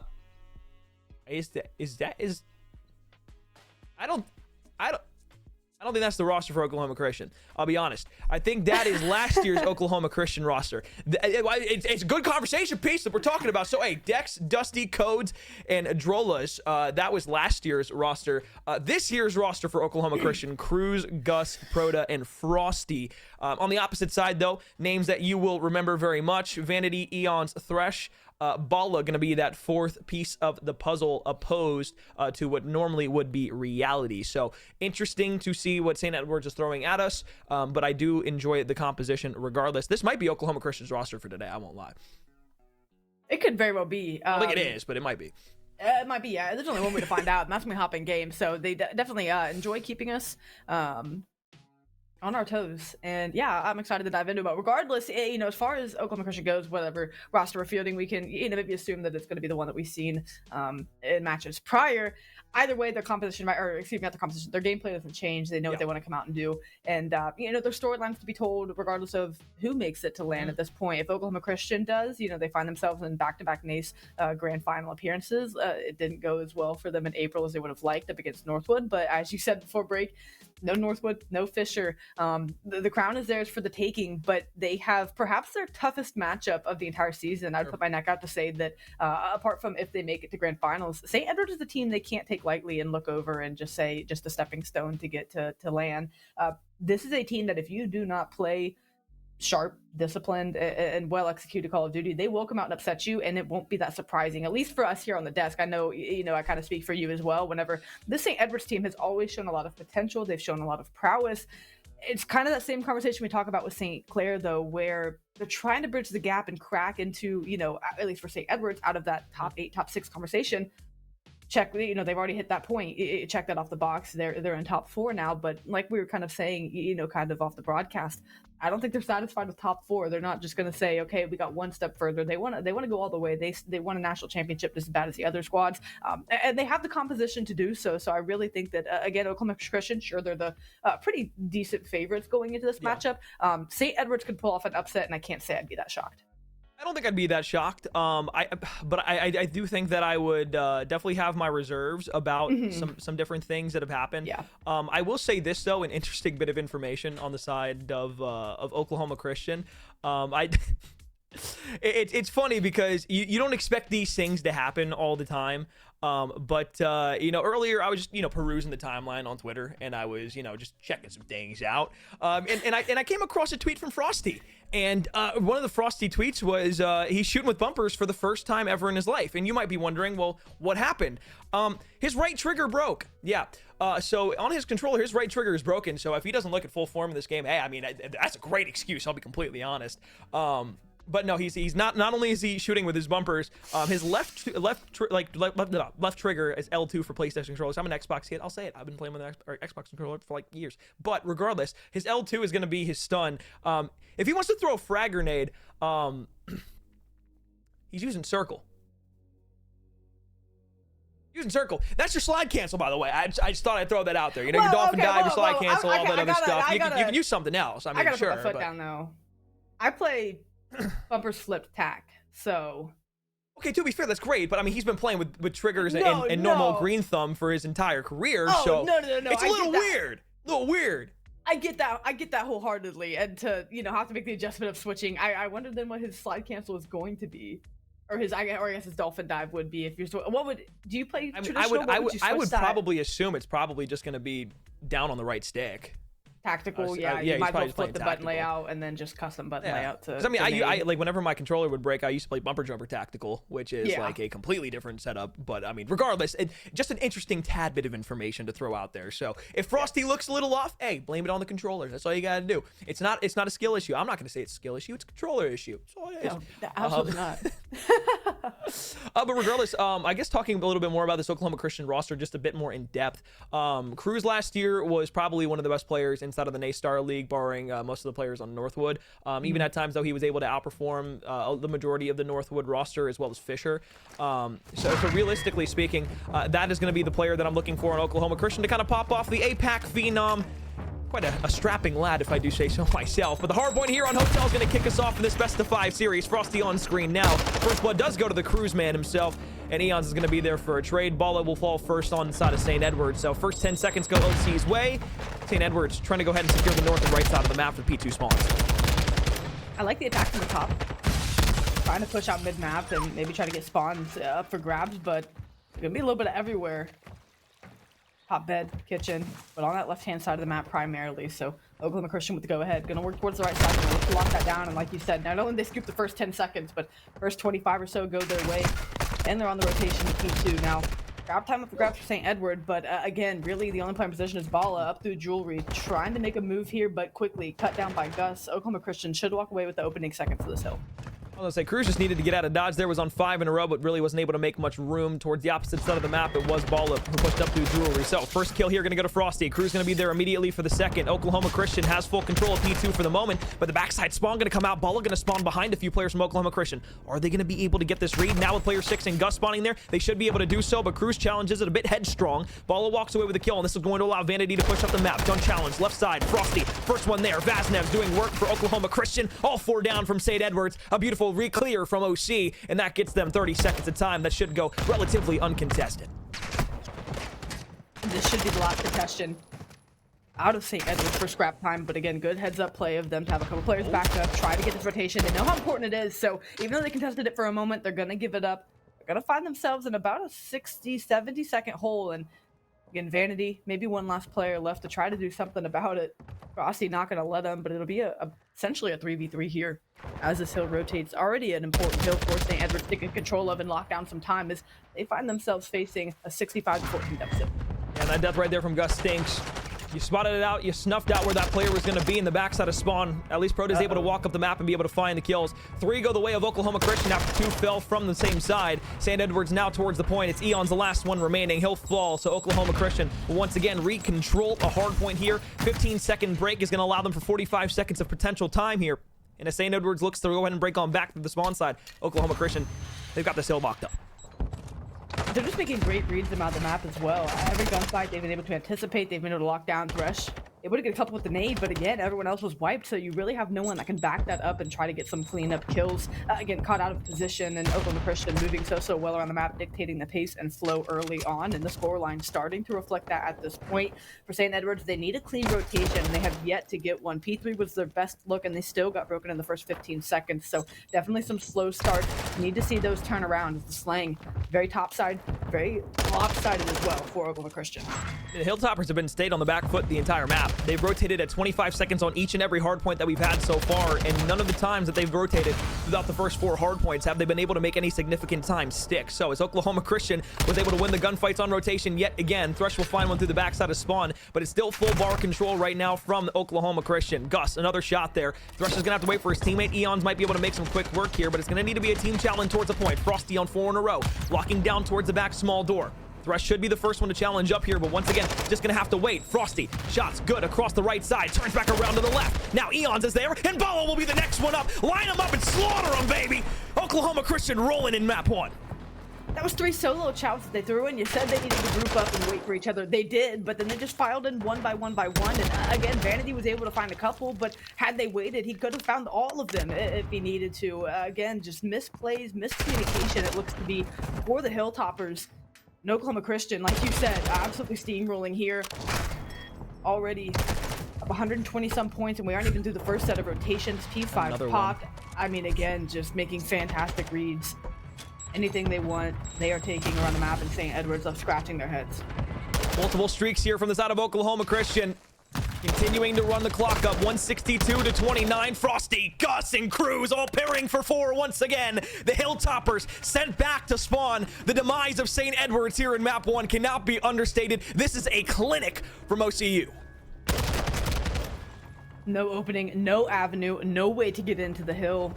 don't think that's the roster for Oklahoma Christian. I'll be honest. I think that is last year's Oklahoma Christian roster. It's a good conversation piece that we're talking about. So, hey, Dex, Dusty, Codes, and Drolas, that was last year's roster. This year's roster for Oklahoma Christian, Cruz, Gus, Proda, and Frosty. On the opposite side, though, names that you will remember very much: Vanity, Eons, Thresh, Bala going to be that fourth piece of the puzzle opposed to what normally would be reality. So interesting to see what St. Edwards is throwing at us, but I do enjoy the composition regardless. This might be Oklahoma Christian's roster for today. I won't lie. It could very well be. I think it is, but it might be. It might be, yeah. There's only one way to find out, and that's when we hop in game. So they definitely enjoy keeping us on our toes, and yeah, I'm excited to dive into it. But regardless, as far as Oklahoma Christian goes, whatever roster we're fielding, we can maybe assume that it's going to be the one that we've seen in matches prior. Either way, their composition, not their composition, their gameplay doesn't change. They know what they want to come out and do, and their storylines to be told regardless of who makes it to land at this point. If Oklahoma Christian does, they find themselves in back-to-back NACE grand final appearances. It didn't go as well for them in April as they would have liked up against Northwood, but as you said before break, no Northwood, no Fisher. The crown is theirs for the taking, but they have perhaps their toughest matchup of the entire season. I'd put my neck out to say that apart from if they make it to grand finals, St. Edwards is a team they can't take lightly and look over and just say just a stepping stone to get to land. This is a team that if you do not play sharp, disciplined, and well executed Call of Duty, they will come out and upset you, and it won't be that surprising, at least for us here on the desk. I know I kind of speak for you as well. Whenever this St. Edwards team has always shown a lot of potential, they've shown a lot of prowess. It's kind of that same conversation we talk about with St. Clair, though, where they're trying to bridge the gap and crack into, at least for St. Edwards, out of that top 8, top 6 conversation. Check, they've already hit that point. Check that off the box. They're in top 4 now, but like we were kind of saying, kind of off the broadcast, I don't think they're satisfied with top 4. They're not just going to say, okay, we got one step further. They want to go all the way. They won a national championship just as bad as the other squads, and they have the composition to do so. So I really think that again, Oklahoma Christian, sure, they're the pretty decent favorites going into this matchup. St. Edwards could pull off an upset, and I can't say I'd be that shocked. I don't think I'd be that shocked. But I do think that I would definitely have my reserves about some different things that have happened. Yeah. I will say this though, an interesting bit of information on the side of Oklahoma Christian. It's funny because you don't expect these things to happen all the time. But earlier I was just, perusing the timeline on Twitter, and I was, just checking some things out. And I came across a tweet from Frosty, and one of the Frosty tweets was he's shooting with bumpers for the first time ever in his life. And you might be wondering, well, what happened? His right trigger broke. Yeah. So on his controller, his right trigger is broken. So if he doesn't look at full form in this game, hey, I mean, that's a great excuse. I'll be completely honest. But no, he's not only is he shooting with his bumpers, his left trigger is L2 for PlayStation controllers. I'm an Xbox kid. I'll say it. I've been playing with an Xbox controller for like years. But regardless, his L2 is going to be his stun. If he wants to throw a frag grenade, he's using circle. Using circle. That's your slide cancel, by the way. I just thought I'd throw that out there. Your dolphin dive, your slide cancel, all that other stuff. You can use something else. I mean, gotta sure. put my foot down though. I play bumpers flipped tack, so okay, to be fair, that's great, but I mean, he's been playing with triggers and normal green thumb for his entire career, so no, it's a little weird. I get that wholeheartedly, and to have to make the adjustment of switching. I wonder then what his slide cancel is going to be, or I guess his dolphin dive would be. If you're do you play traditional? I would probably assume it's probably just going to be down on the right stick. Tactical, yeah, yeah, you he's might as probably well just flip the playing button tactical. layout and then just custom button layout to. 'Cause I mean, I like whenever my controller would break, I used to play bumper jumper tactical, which is Yeah. like a completely different setup. But I mean, regardless, just an interesting tad bit of information to throw out there. So if Frosty looks a little off, hey, blame it on the controllers. That's all you gotta do. It's not a skill issue. I'm not gonna say it's a skill issue. It's a controller issue. That's all it is. No, absolutely not. But regardless, I guess talking a little bit more about this Oklahoma Christian roster, just a bit more in depth. Cruz last year was probably one of the best players inside of the Naystar League, barring most of the players on Northwood. Even at times, though, he was able to outperform the majority of the Northwood roster, as well as Fisher. So realistically speaking, that is going to be the player that I'm looking for in Oklahoma Christian to kind of pop off the APAC phenom. Quite a strapping lad, if I do say so myself. But the hard point here on Hotel is going to kick us off in this best of 5 series. Frosty on screen now. First blood does go to the Cruise man himself, and Eons is going to be there for a trade. Balla will fall first on the side of St. Edwards. So first 10 seconds go OC's way. St. Edwards trying to go ahead and secure the north and right side of the map for P2 spawns. I like the attack from the top. Trying to push out mid-map and maybe try to get spawns up for grabs, but it's going to be a little bit of everywhere. Top bed, kitchen, but on that left-hand side of the map primarily. So Oklahoma Christian with the go-ahead. Going to work towards the right side. Going to look to lock that down. And like you said, not only did they scoop the first 10 seconds, but first 25 or so go their way. And they're on the rotation to P2 now. Grab time with the grabs for St. Edward, but again, really the only player in position is Balla up through Jewelry, trying to make a move here, but quickly cut down by Gus. Oklahoma Christian should walk away with the opening seconds of this hill. I was gonna say, Cruz just needed to get out of dodge. There was on 5 in a row, but really wasn't able to make much room towards the opposite side of the map. It was Balla who pushed up through Jewelry. So first kill here gonna go to Frosty. Cruz gonna be there immediately for the second. Oklahoma Christian has full control of P2 for the moment, but the backside spawn gonna come out. Balla gonna spawn behind a few players from Oklahoma Christian. Are they gonna be able to get this read? Now with player 6 and Gus spawning there, they should be able to do so, but Cruz challenges it a bit headstrong. Balla walks away with a kill, and this is going to allow Vanity to push up the map. Gun challenge, left side, Frosty. First one there. Vaznev's doing work for Oklahoma Christian. All 4 down from St. Edwards. A beautiful re-clear from OC, and that gets them 30 seconds of time. That should go relatively uncontested. This should be the last contestation out of St. Edwards for scrap time, but again, good heads-up play of them to have a couple players back up, try to get this rotation. They know how important it is, so even though they contested it for a moment, they're going to give it up. They're going to find themselves in about a 60, 70-second hole, and again, Vanity, maybe one last player left to try to do something about it. Frosty not going to let them, but it'll be essentially a 3v3 here as this hill rotates. Already an important hill for St. Edwards taking control of and lock down some time as they find themselves facing a 65-14 deficit. And that death right there from Gus stinks. You spotted it out, you snuffed out where that player was going to be in the backside of spawn. At least Prote is able to walk up the map and be able to find the kills. 3 go the way of Oklahoma Christian after 2 fell from the same side. St. Edwards now towards the point. It's Eon's the last one remaining. He'll fall, so Oklahoma Christian will once again recontrol a hard point here. 15-second break is going to allow them for 45 seconds of potential time here. And as St. Edwards looks to go ahead and break on back to the spawn side, Oklahoma Christian, they've got this hill locked up. They're just making great reads about the map as well. Every gunfight they've been able to anticipate, they've been able to lock down Thresh. Able to get a couple with the nade, but again, everyone else was wiped, so you really have no one that can back that up and try to get some cleanup kills. Again, caught out of position, and Oklahoma Christian moving so well around the map, dictating the pace and flow early on, and the scoreline starting to reflect that at this point. For St. Edwards, they need a clean rotation, and they have yet to get one. P3 was their best look, and they still got broken in the first 15 seconds, so definitely some slow starts. Need to see those turn around. The slang, very topside, very lopsided as well for Oklahoma Christian. The Hilltoppers have been stayed on the back foot the entire map. They've rotated at 25 seconds on each and every hard point that we've had so far, and none of the times that they've rotated without the first 4 hard points have they been able to make any significant time stick. So as Oklahoma Christian was able to win the gunfights on rotation yet again, Thresh will find one through the backside of spawn, but it's still full bar control right now from Oklahoma Christian. Gus, another shot there. Thresh is gonna have to wait for his teammate. Eons might be able to make some quick work here, but it's gonna need to be a team challenge towards a point. Frosty on 4 in a row, locking down towards the back small door. Thresh should be the first one to challenge up here, but once again, just gonna have to wait. Frosty, shots good across the right side, turns back around to the left. Now Eons is there, and Balla will be the next one up. Line them up and slaughter them, baby! Oklahoma Christian rolling in map 1. That was 3 solo chows that they threw in. You said they needed to group up and wait for each other. They did, but then they just filed in one by one. And again, Vanity was able to find a couple, but had they waited, he could have found all of them if he needed to. Again, just misplays, miscommunication, it looks to be for the Hilltoppers. And Oklahoma Christian, like you said, absolutely steamrolling here. Already up 120 some points, and we aren't even through the first set of rotations. P5 Another popped. I mean, again, just making fantastic reads. Anything they want, they are taking around the map, and St. Edwards are scratching their heads. Multiple streaks here from the side of Oklahoma Christian. Continuing to run the clock up, 162 to 29. Frosty, Gus, and Cruz all pairing for 4 once again. The Hilltoppers sent back to spawn. The demise of St. Edwards here in map 1 cannot be understated. This is a clinic from OCU. No opening, no avenue, no way to get into the hill.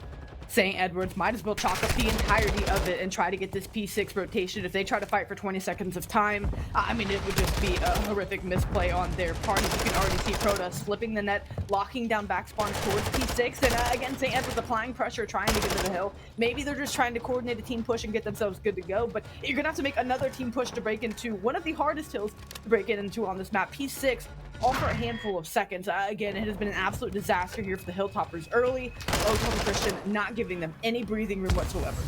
St. Edwards might as well chalk up the entirety of it and try to get this P6 rotation. If they try to fight for 20 seconds of time, I mean, it would just be a horrific misplay on their part. As you can already see Protoss flipping the net, locking down back spawn towards P6. And again, St. Edwards applying pressure, trying to get to the hill. Maybe they're just trying to coordinate a team push and get themselves good to go, but you're going to have to make another team push to break into one of the hardest hills to break into on this map. P6 all for a handful of seconds. Again, it has been an absolute disaster here for the Hilltoppers early. Oklahoma Christian not giving them any breathing room whatsoever.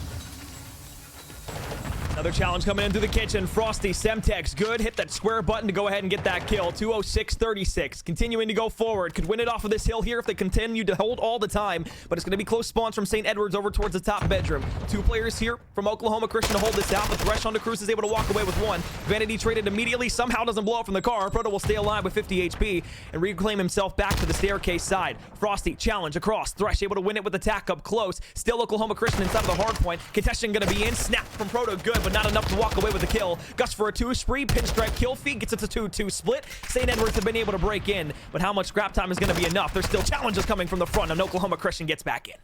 Another challenge coming in through the kitchen. Frosty, Semtex, good. Hit that square button to go ahead and get that kill. 206-36. Continuing to go forward. Could win it off of this hill here if they continue to hold all the time. But it's going to be close spawns from St. Edwards over towards the top bedroom. 2 players here from Oklahoma Christian to hold this out. But Thresh onto Cruz is able to walk away with 1. Vanity traded immediately. Somehow doesn't blow up from the car. Proto will stay alive with 50 HP and reclaim himself back to the staircase side. Frosty, challenge across. Thresh able to win it with attack up close. Still Oklahoma Christian inside of the hard point. Contestation going to be in. Snap from Proto, good, but not enough to walk away with the kill. Gus for a 2 spree, pinstripe kill feed, gets it to 2-2 split. St. Edwards have been able to break in, but how much scrap time is going to be enough? There's still challenges coming from the front, and Oklahoma Christian gets back in.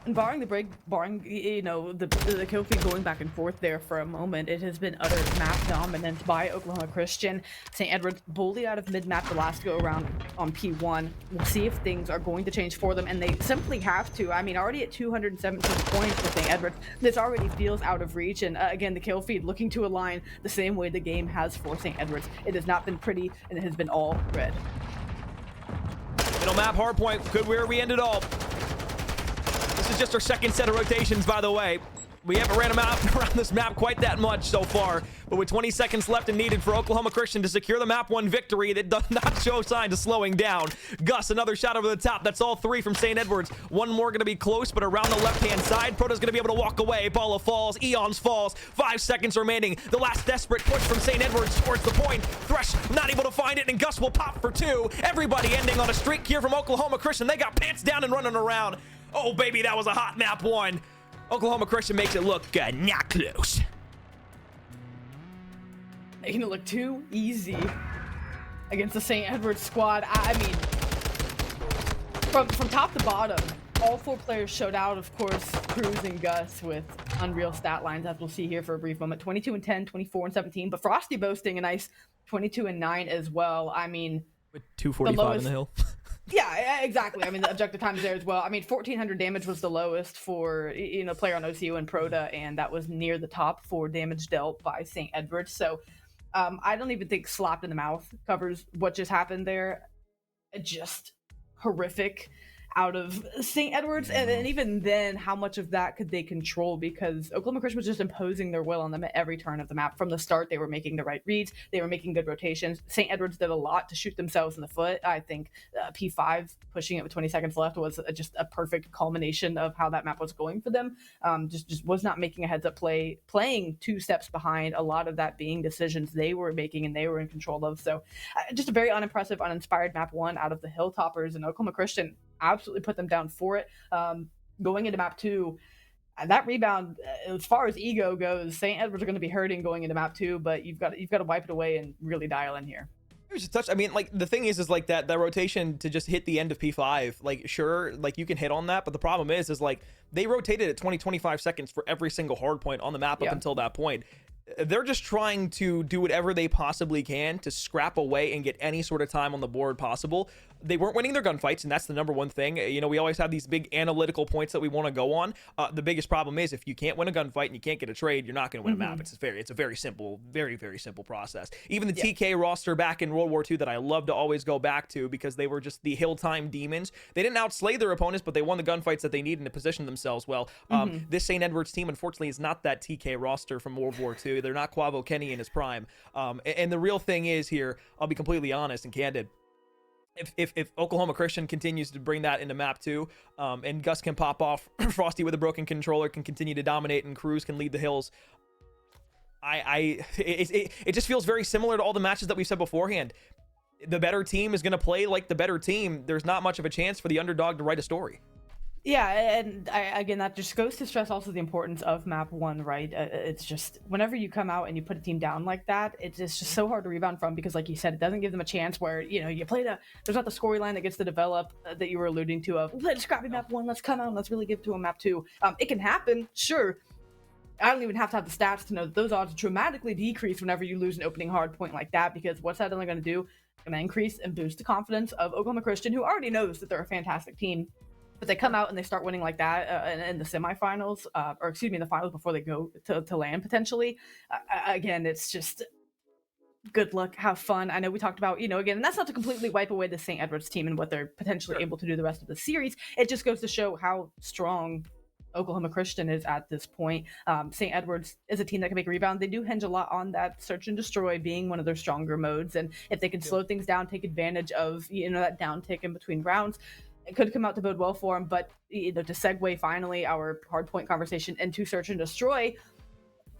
And barring the break, barring, you know, the kill feed going back and forth there for a moment, it has been utter map dominance by Oklahoma Christian. St. Edwards bullied out of mid-map the last go around on P1. We'll see if things are going to change for them, and they simply have to. I mean, already at 217 points for St. Edwards, this already feels out of reach, and again, the kill feed looking to align the same way the game has for St. Edwards. It has not been pretty, and it has been all red. Middle map, hard point, good where we ended all. This is just our second set of rotations, by the way. We haven't ran them out around this map quite that much so far, but with 20 seconds left and needed for Oklahoma Christian to secure the map 1 victory, that does not show signs of slowing down. Gus, another shot over the top. That's all 3 from St. Edwards. 1 more going to be close, but around the left-hand side. Proto's going to be able to walk away. Balla falls. Eons falls. 5 seconds remaining. The last desperate push from St. Edwards towards the point. Thresh not able to find it, and Gus will pop for 2. Everybody ending on a streak here from Oklahoma Christian. They got pants down and running around. Oh, baby, that was a hot map 1. Oklahoma Christian makes it look not close. Making it look too easy against the St. Edwards squad. I mean, from top to bottom, all 4 players showed out. Of course, Cruz and Gus with unreal stat lines, as we'll see here for a brief moment. 22-10, 24-17, but Frosty boasting a nice 22-9 as well. I mean, with 245 in the hill. Yeah, exactly. I mean, the objective times there as well. I mean, 1,400 damage was the lowest for, you know, player on OCU and Proto, and that was near the top for damage dealt by St. Edwards. So I don't even think slapped in the mouth covers what just happened there. Just horrific out of St. Edwards, and then even then, how much of that could they control? Because Oklahoma Christian was just imposing their will on them at every turn of the map. From the start, they were making the right reads, they were making good rotations. St. Edwards did a lot to shoot themselves in the foot. I think P5 pushing it with 20 seconds left was just a perfect culmination of how that map was going for them. Just was not making a heads-up play, playing 2 steps behind, a lot of that being decisions they were making and they were in control of. So just a very unimpressive, uninspired map 1 out of the Hilltoppers, and Oklahoma Christian absolutely put them down for it. Going into map 2, that rebound, as far as ego goes, St. Edwards are going to be hurting going into map 2, but you've got to wipe it away and really dial in here. There's a touch. I mean, like, the thing is like that rotation to just hit the end of P5, like, sure, like, you can hit on that, but the problem is like they rotated at 20-25 seconds for every single hard point on the map up until that point. They're just trying to do whatever they possibly can to scrap away and get any sort of time on the board possible. They weren't winning their gunfights, and that's the number one thing. You know, we always have these big analytical points that we want to go on. The biggest problem is if you can't win a gunfight and you can't get a trade, you're not going to win a map. It's a very simple, very simple process. Even the TK roster back in World War II that I love to always go back to because they were just the Hilltime demons. They didn't outslay their opponents, but they won the gunfights that they needed to position themselves well. This St. Edwards team, unfortunately, is not that TK roster from World War II. They're not Quavo Kenny in his prime. And the real thing is here, I'll be completely honest and candid. If Oklahoma Christian continues to bring that into map 2, and Gus can pop off, Frosty with a broken controller can continue to dominate, and Cruz can lead the hills, it just feels very similar to all the matches that we've said beforehand. the better team is going to play like the better team, there's not much of a chance for the underdog to write a story. Yeah, and again, that just goes to stress also the importance of map 1, right? It's just whenever you come out and you put a team down like that, it's just so hard to rebound from because, like you said, it doesn't give them a chance where, you know, you play there's not the storyline that gets to develop that you were alluding to of, let's scrappy map 1, let's come out and let's really give to a map 2. It can happen, sure. I don't even have to have the stats to know that those odds dramatically decrease whenever you lose an opening hard point like that, because what's that only going to do? It's going to increase and boost the confidence of Oklahoma Christian, who already knows that they're a fantastic team. But they come out and they start winning like that in the semifinals, or excuse me, in the finals before they go to land potentially. Again, it's just good luck, have fun. I know we talked about, you know, again, and that's not to completely wipe away the St. Edward's team and what they're potentially able to do the rest of the series. It just goes to show how strong Oklahoma Christian is at this point. St. Edward's is a team that can make a rebound. They do hinge a lot on that search and destroy being one of their stronger modes. And if they can slow things down, take advantage of, you know, that downtick in between rounds, it could come out to bode well for him. But, you know, to segue finally our hardpoint conversation into search and destroy,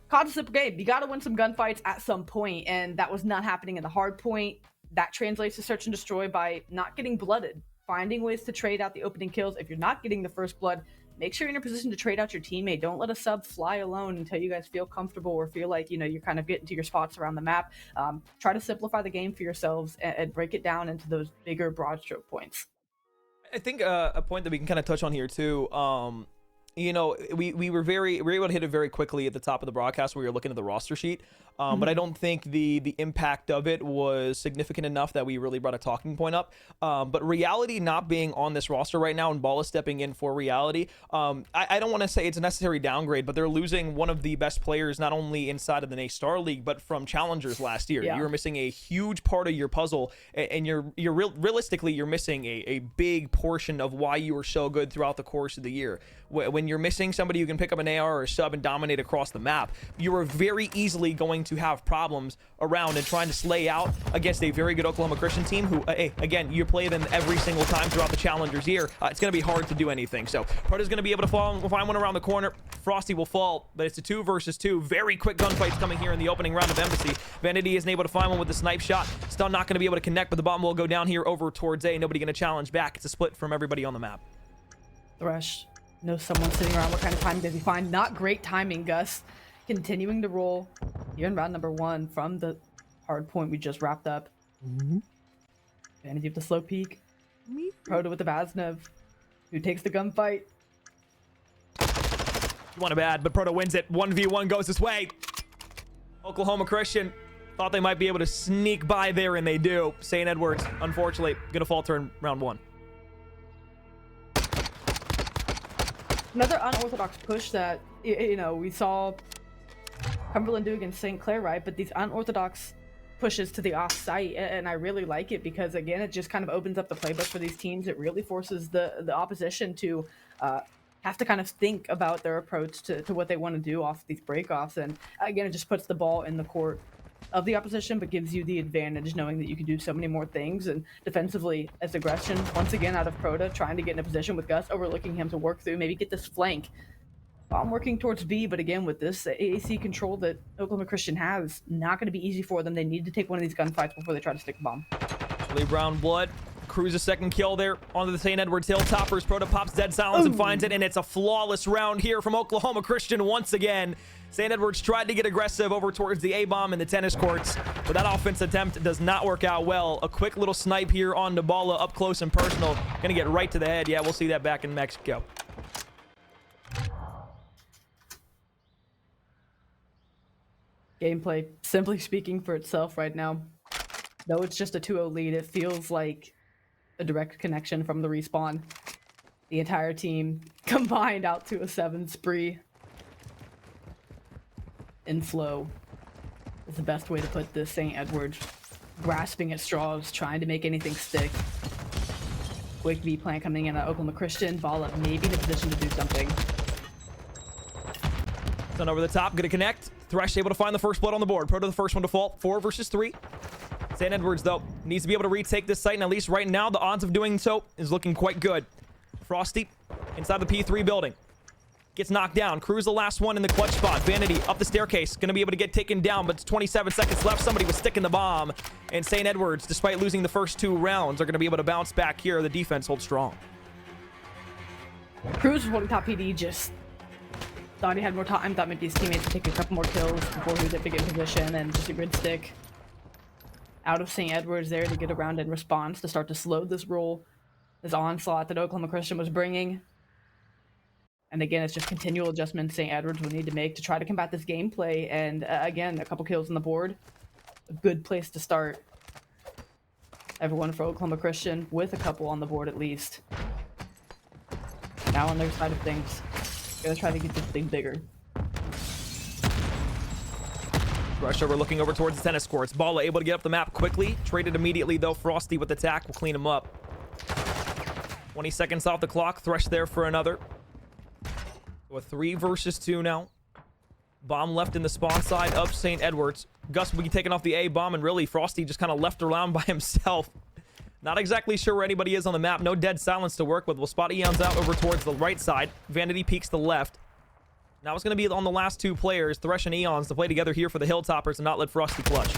caught a simple game. You got to win some gunfights at some point, and that was not happening in the hardpoint. That translates to search and destroy by not getting blooded, finding ways to trade out the opening kills. If you're not getting the first blood, make sure you're in a position to trade out your teammate. Don't let a sub fly alone until you guys feel comfortable or feel like, you know, you're kind of getting to your spots around the map. Try to simplify the game for yourselves and break it down into those bigger broad stroke points. I think a point that we can kind of touch on here too, you know, we were able to hit it very quickly at the top of the broadcast where we were looking at the roster sheet, but I don't think the impact of it was significant enough that we really brought a talking point up. But reality not being on this roster right now and Balla stepping in for reality, I don't want to say it's a necessary downgrade, but they're losing one of the best players not only inside of the Star League but from Challengers last year. Yeah. You were missing a huge part of your puzzle, and realistically you're missing a big portion of why you were so good throughout the course of the year. When you're missing somebody who can pick up an AR or a sub and dominate across the map, you are very easily going to have problems around and trying to slay out against a very good Oklahoma Christian team who, hey, again, you play them every single time throughout the Challengers year. It's going to be hard to do anything. So Proto's going to be able to find one around the corner. Frosty will fall, but it's a 2 versus 2. Very quick gunfights coming here in the opening round of Embassy. Vanity isn't able to find one with the snipe shot. Still not going to be able to connect, but the bomb will go down here over towards A. Nobody going to challenge back. It's a split from everybody on the map. Thresh knows someone sitting around. What kind of timing does he find? Not great timing, Gus. Continuing to roll here in round number 1 from the hard point we just wrapped up. Vanity with the slow peek. Proto with the Vaznev, who takes the gunfight. You want a bad, but Proto wins it. 1v1 goes this way. Oklahoma Christian thought they might be able to sneak by there, and they do. St. Edward's, unfortunately, gonna falter in round 1. Another unorthodox push that, you know, we saw Cumberland do against St. Clair, right? But these unorthodox pushes to the off-site, and I really like it because, again, it just kind of opens up the playbook for these teams. It really forces the opposition to have to kind of think about their approach to what they want to do off these breakoffs. And, again, it just puts the ball in the court of the opposition, but gives you the advantage knowing that you can do so many more things. And defensively, as aggression, once again, out of Proto, trying to get in a position with Gus, overlooking him to work through, maybe get this flank. I'm working towards B, but again, with this AAC control that Oklahoma Christian has, not going to be easy for them. They need to take one of these gunfights before they try to stick the bomb. Lee Brown Blood crews a second kill there onto the St. Edward's Hilltoppers. Proto pops dead silence and finds it, and it's a flawless round here from Oklahoma Christian once again. St. Edward's tried to get aggressive over towards the A-bomb in the tennis courts, but that offense attempt does not work out well. A quick little snipe here on Balla up close and personal. Gonna get right to the head. Yeah, we'll see that back in Mexico. Gameplay, simply speaking for itself right now. Though it's just a 2-0 lead, it feels like a direct connection from the respawn. The entire team combined out to a 7 spree. In flow is the best way to put this. St. Edward grasping at straws, trying to make anything stick. Quick V plan coming in at Oklahoma Christian. Balla maybe in a position to do something. Done over the top, gonna connect. Thresh able to find the first blood on the board. Proto the first one to fall. 4 versus 3. St. Edward's, though, needs to be able to retake this site, and at least right now, the odds of doing so is looking quite good. Frosty inside the P3 building. Gets knocked down. Cruz the last one in the clutch spot. Vanity up the staircase. Going to be able to get taken down, but it's 27 seconds left. Somebody was sticking the bomb. And St. Edwards, despite losing the first 2 rounds, are going to be able to bounce back here. The defense holds strong. Cruz was holding top PD, just thought he had more time, thought maybe his teammates would take a couple more kills before he was at big in position, and just a grid stick out of St. Edwards there to get around in response to start to slow this roll, this onslaught that Oklahoma Christian was bringing. And again, it's just continual adjustments St. Edwards will need to make to try to combat this gameplay. And again, a couple kills on the board. A good place to start. Everyone for Oklahoma Christian with a couple on the board at least. Now on their side of things, gonna try to get this thing bigger. Rush over, looking over towards the tennis courts. Balla able to get up the map quickly. Traded immediately though. Frosty with the tack will clean him up. 20 seconds off the clock. Thresh there for another. So a 3 versus 2 now. Bomb left in the spawn side of St. Edwards. Gus will be taking off the A bomb, and really Frosty just kind of left around by himself. Not exactly sure where anybody is on the map. No dead silence to work with. We'll spot Eons out over towards the right side. Vanity peeks the left. Now it's going to be on the last 2 players, Thresh and Eons, to play together here for the Hilltoppers and not let Frosty clutch.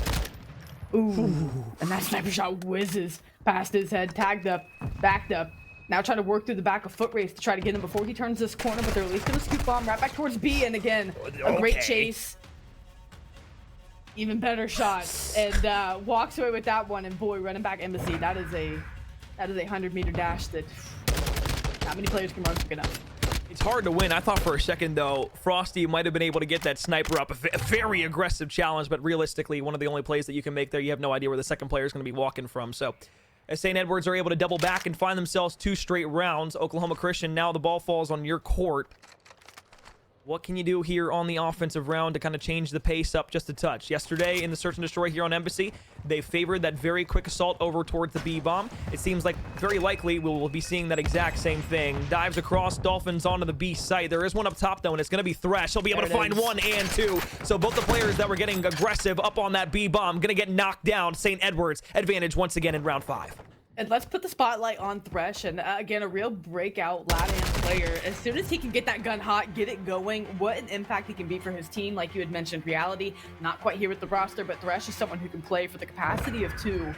Ooh, and that sniper shot whizzes past his head, tagged up, backed up. Now trying to work through the back of foot race to try to get him before he turns this corner, but they're at least going to scoop bomb right back towards B, and again, a great chase. Even better shot, and walks away with that one, and boy, running back Embassy, that is a 100-meter dash that not many players can run quick enough. It's hard to win. I thought for a second, though, Frosty might have been able to get that sniper up. A very aggressive challenge, but realistically, one of the only plays that you can make there, you have no idea where the second player is going to be walking from. So, as St. Edwards are able to double back and find themselves 2 straight rounds, Oklahoma Christian, now the ball falls on your court. What can you do here on the offensive round to kind of change the pace up just a touch? Yesterday in the search and destroy here on Embassy, they favored that very quick assault over towards the B-bomb. It seems like very likely we will be seeing that exact same thing. Dives across, Dolphins onto the B site. There is one up top, though, and it's going to be Thresh. He'll be able to find 1 and 2. So both the players that were getting aggressive up on that B-bomb going to get knocked down. St. Edwards advantage once again in round 5. And let's put the spotlight on Thresh, and again, a real breakout LATAM player. As soon as he can get that gun hot, get it going, what an impact he can be for his team. Like you had mentioned, reality, not quite here with the roster, but Thresh is someone who can play for the capacity of 2.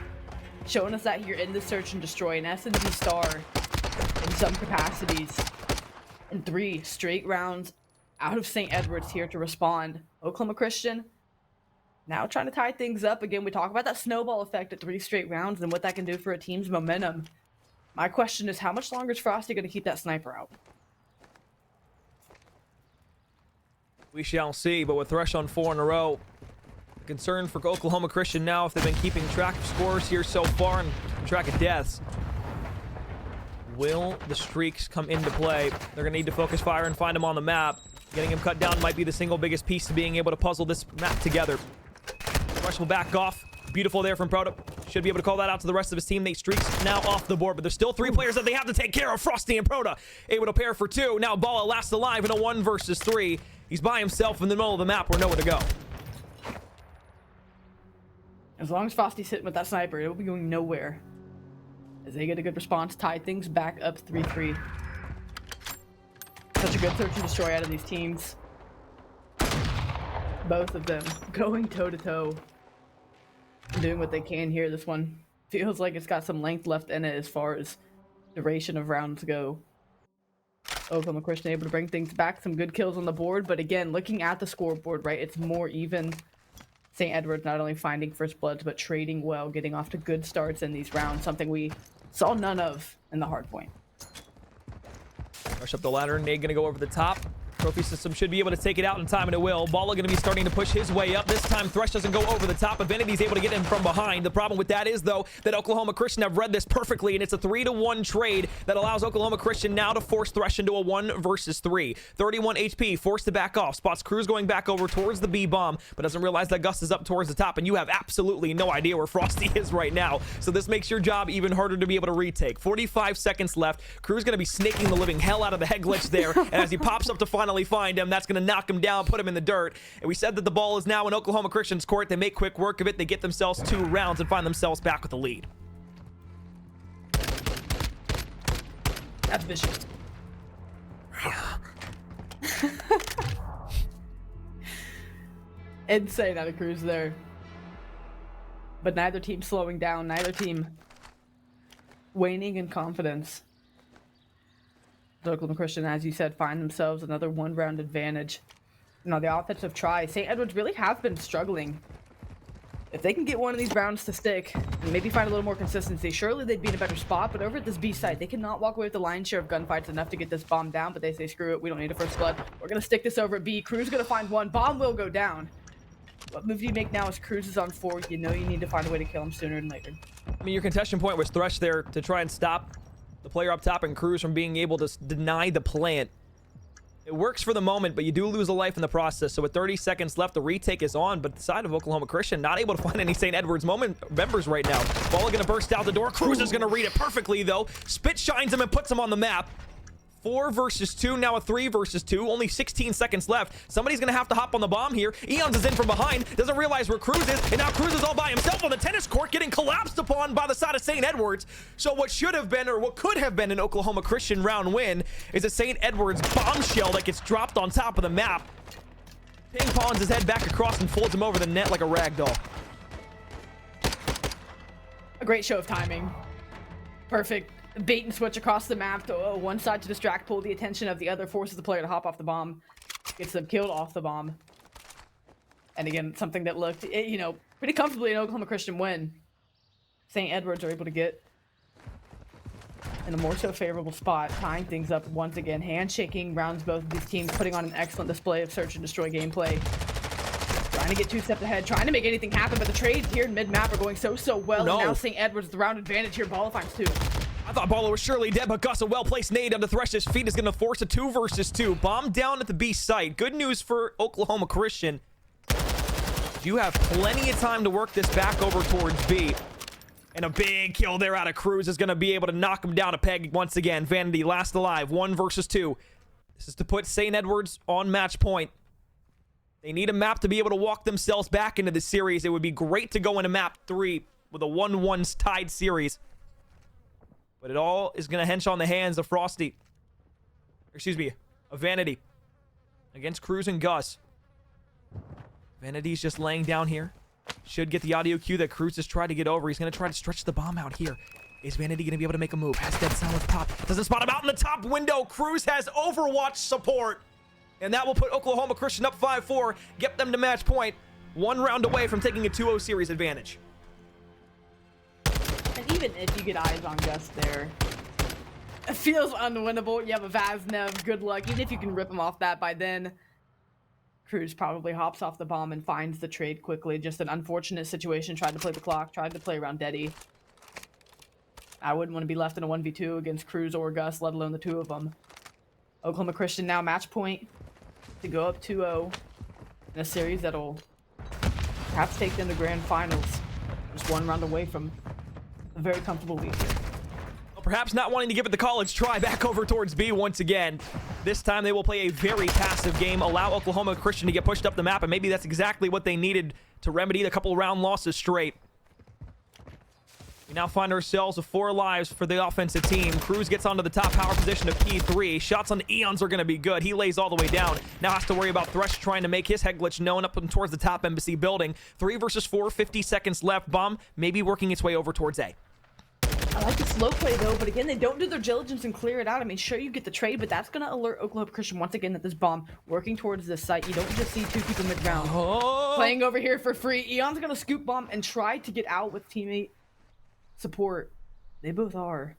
Showing us that here in the search and destroy, an S&D star in some capacities. And 3 straight rounds out of St. Edwards here to respond. Oklahoma Christian now trying to tie things up. Again, we talk about that snowball effect at 3 straight rounds and what that can do for a team's momentum. My question is, how much longer is Frosty going to keep that sniper out? We shall see, but with Thresh on 4 in a row, concern for Oklahoma Christian now if they've been keeping track of scores here so far and track of deaths. Will the streaks come into play? They're going to need to focus fire and find him on the map. Getting him cut down might be the single biggest piece to being able to puzzle this map together. Rush will back off. Beautiful there from Proto. Should be able to call that out to the rest of his teammates. Streaks now off the board, but there's still 3 players that they have to take care of. Frosty and Proto able to pair for 2. Now Balla last alive in a 1 versus 3. He's by himself in the middle of the map where nowhere to go. As long as Frosty's sitting with that sniper, it'll be going nowhere. As they get a good response, tie things back up 3-3. Such a good search and destroy out of these teams. Both of them going toe-to-toe. Doing what they can here. This one feels like it's got some length left in it as far as duration of rounds go. Oklahoma Christian able to bring things back. Some good kills on the board. But again, looking at the scoreboard, right, it's more even. St. Edwards not only finding first bloods, but trading well, getting off to good starts in these rounds. Something we saw none of in the hard point. Rush up the ladder. Nate going to go over the top. Trophy system should be able to take it out in time, and it will. Balla going to be starting to push his way up. This time, Thresh doesn't go over the top. Vanity's able to get him from behind. The problem with that is, though, that Oklahoma Christian have read this perfectly, and it's a 3-to-1 trade that allows Oklahoma Christian now to force Thresh into a 1 versus 3. 31 HP, forced to back off. Spots Cruz going back over towards the B-bomb, but doesn't realize that Gus is up towards the top, and you have absolutely no idea where Frosty is right now. So this makes your job even harder to be able to retake. 45 seconds left. Cruz going to be snaking the living hell out of the head glitch there, and as he pops up to finally find him, that's going to knock him down, put him in the dirt. And we said that the ball is now in Oklahoma Christian's court. They make quick work of it. They get themselves 2 rounds and find themselves back with the lead. That's vicious. Insane out of Cruz there. But neither team slowing down, neither team waning in confidence. Oklahoma Christian, as you said, find themselves another one-round advantage. You know, the offensive try. St. Edwards really have been struggling. If they can get one of these rounds to stick and maybe find a little more consistency, surely they'd be in a better spot. But over at this B site, they cannot walk away with the lion's share of gunfights enough to get this bomb down. But they say, screw it, we don't need a first blood. We're going to stick this over at B. Cruz going to find one. Bomb will go down. What move you make now is Cruz is on 4. You know you need to find a way to kill him sooner than later. I mean, your contention point was Thresh there to try and stop the player up top and Cruz from being able to deny the plant. It works for the moment, but you do lose a life in the process. So with 30 seconds left, the retake is on, but the side of Oklahoma Christian not able to find any St. Edwards members right now. Ball going to burst out the door. Cruz is going to read it perfectly, though. Spit shines him and puts him on the map. 4 versus 2, now a 3 versus 2. Only 16 seconds left. Somebody's going to have to hop on the bomb here. Eons is in from behind. Doesn't realize where Cruz is. And now Cruz is all by himself on the tennis court, getting collapsed upon by the side of St. Edwards. So what should have been, or what could have been an Oklahoma Christian round win is a St. Edwards bombshell that gets dropped on top of the map. Ping pongs his head back across and folds him over the net like a rag doll. A great show of timing. Perfect. Bait and switch across the map to one side to distract, pull the attention of the other, forces the player to hop off the bomb, gets them killed off the bomb. And again, something that looked, you know, pretty comfortably an Oklahoma Christian win. St. Edwards are able to get in a more so favorable spot, tying things up once again. Handshaking rounds both of these teams, putting on an excellent display of search and destroy gameplay. Trying to get 2 steps ahead, trying to make anything happen, but the trades here in mid-map are going so well. No. And now St. Edwards with the round advantage here. Ball finds 2. I thought Baller was surely dead, but Gus, a well-placed nade under Thresh's feet is going to force a 2 versus 2. Bomb down at the B site. Good news for Oklahoma Christian. You have plenty of time to work this back over towards B. And a big kill there out of Cruz is going to be able to knock him down a peg once again. Vanity last alive, 1 versus 2. This is to put St. Edwards on match point. They need a map to be able to walk themselves back into the series. It would be great to go into map 3 with a 1-1 tied series. But it all is going to hench on the hands of Frosty. Excuse me, of Vanity. Against Cruz and Gus. Vanity's just laying down here. Should get the audio cue that Cruz has tried to get over. He's going to try to stretch the bomb out here. Is Vanity going to be able to make a move? Has dead silence pop. Doesn't spot him out in the top window. Cruz has Overwatch support. And that will put Oklahoma Christian up 5-4. Get them to match point. 1 round away from taking a 2-0 series advantage. And even if you get eyes on Gus there, it feels unwinnable. You have a Vaznev, good luck. Even if you can rip him off that by then, Cruz probably hops off the bomb and finds the trade quickly. Just an unfortunate situation. Tried to play the clock, tried to play around Deddy. I wouldn't want to be left in a 1v2 against Cruz or Gus, let alone the 2 of them. Oklahoma Christian now match point to go up 2-0 in a series that'll perhaps take them to grand finals. Just 1 round away from a very comfortable lead here. Well, perhaps not wanting to give it the college try, back over towards B once again. This time they will play a very passive game, allow Oklahoma Christian to get pushed up the map, and maybe that's exactly what they needed to remedy the couple round losses straight. We now find ourselves with 4 lives for the offensive team. Cruz gets onto the top power position of P3. Shots on the Eons are going to be good. He lays all the way down. Now has to worry about Thresh trying to make his head glitch known up and towards the top embassy building. 3 versus 4, 50 seconds left. Bomb maybe working its way over towards A. I like the slow play though, but again, they don't do their diligence and clear it out. I mean, sure, you get the trade, but that's going to alert Oklahoma Christian once again that this bomb working towards this site. You don't just see 2 people mid-round. Playing over here for free. Eon's going to scoop bomb and try to get out with teammate support. They both are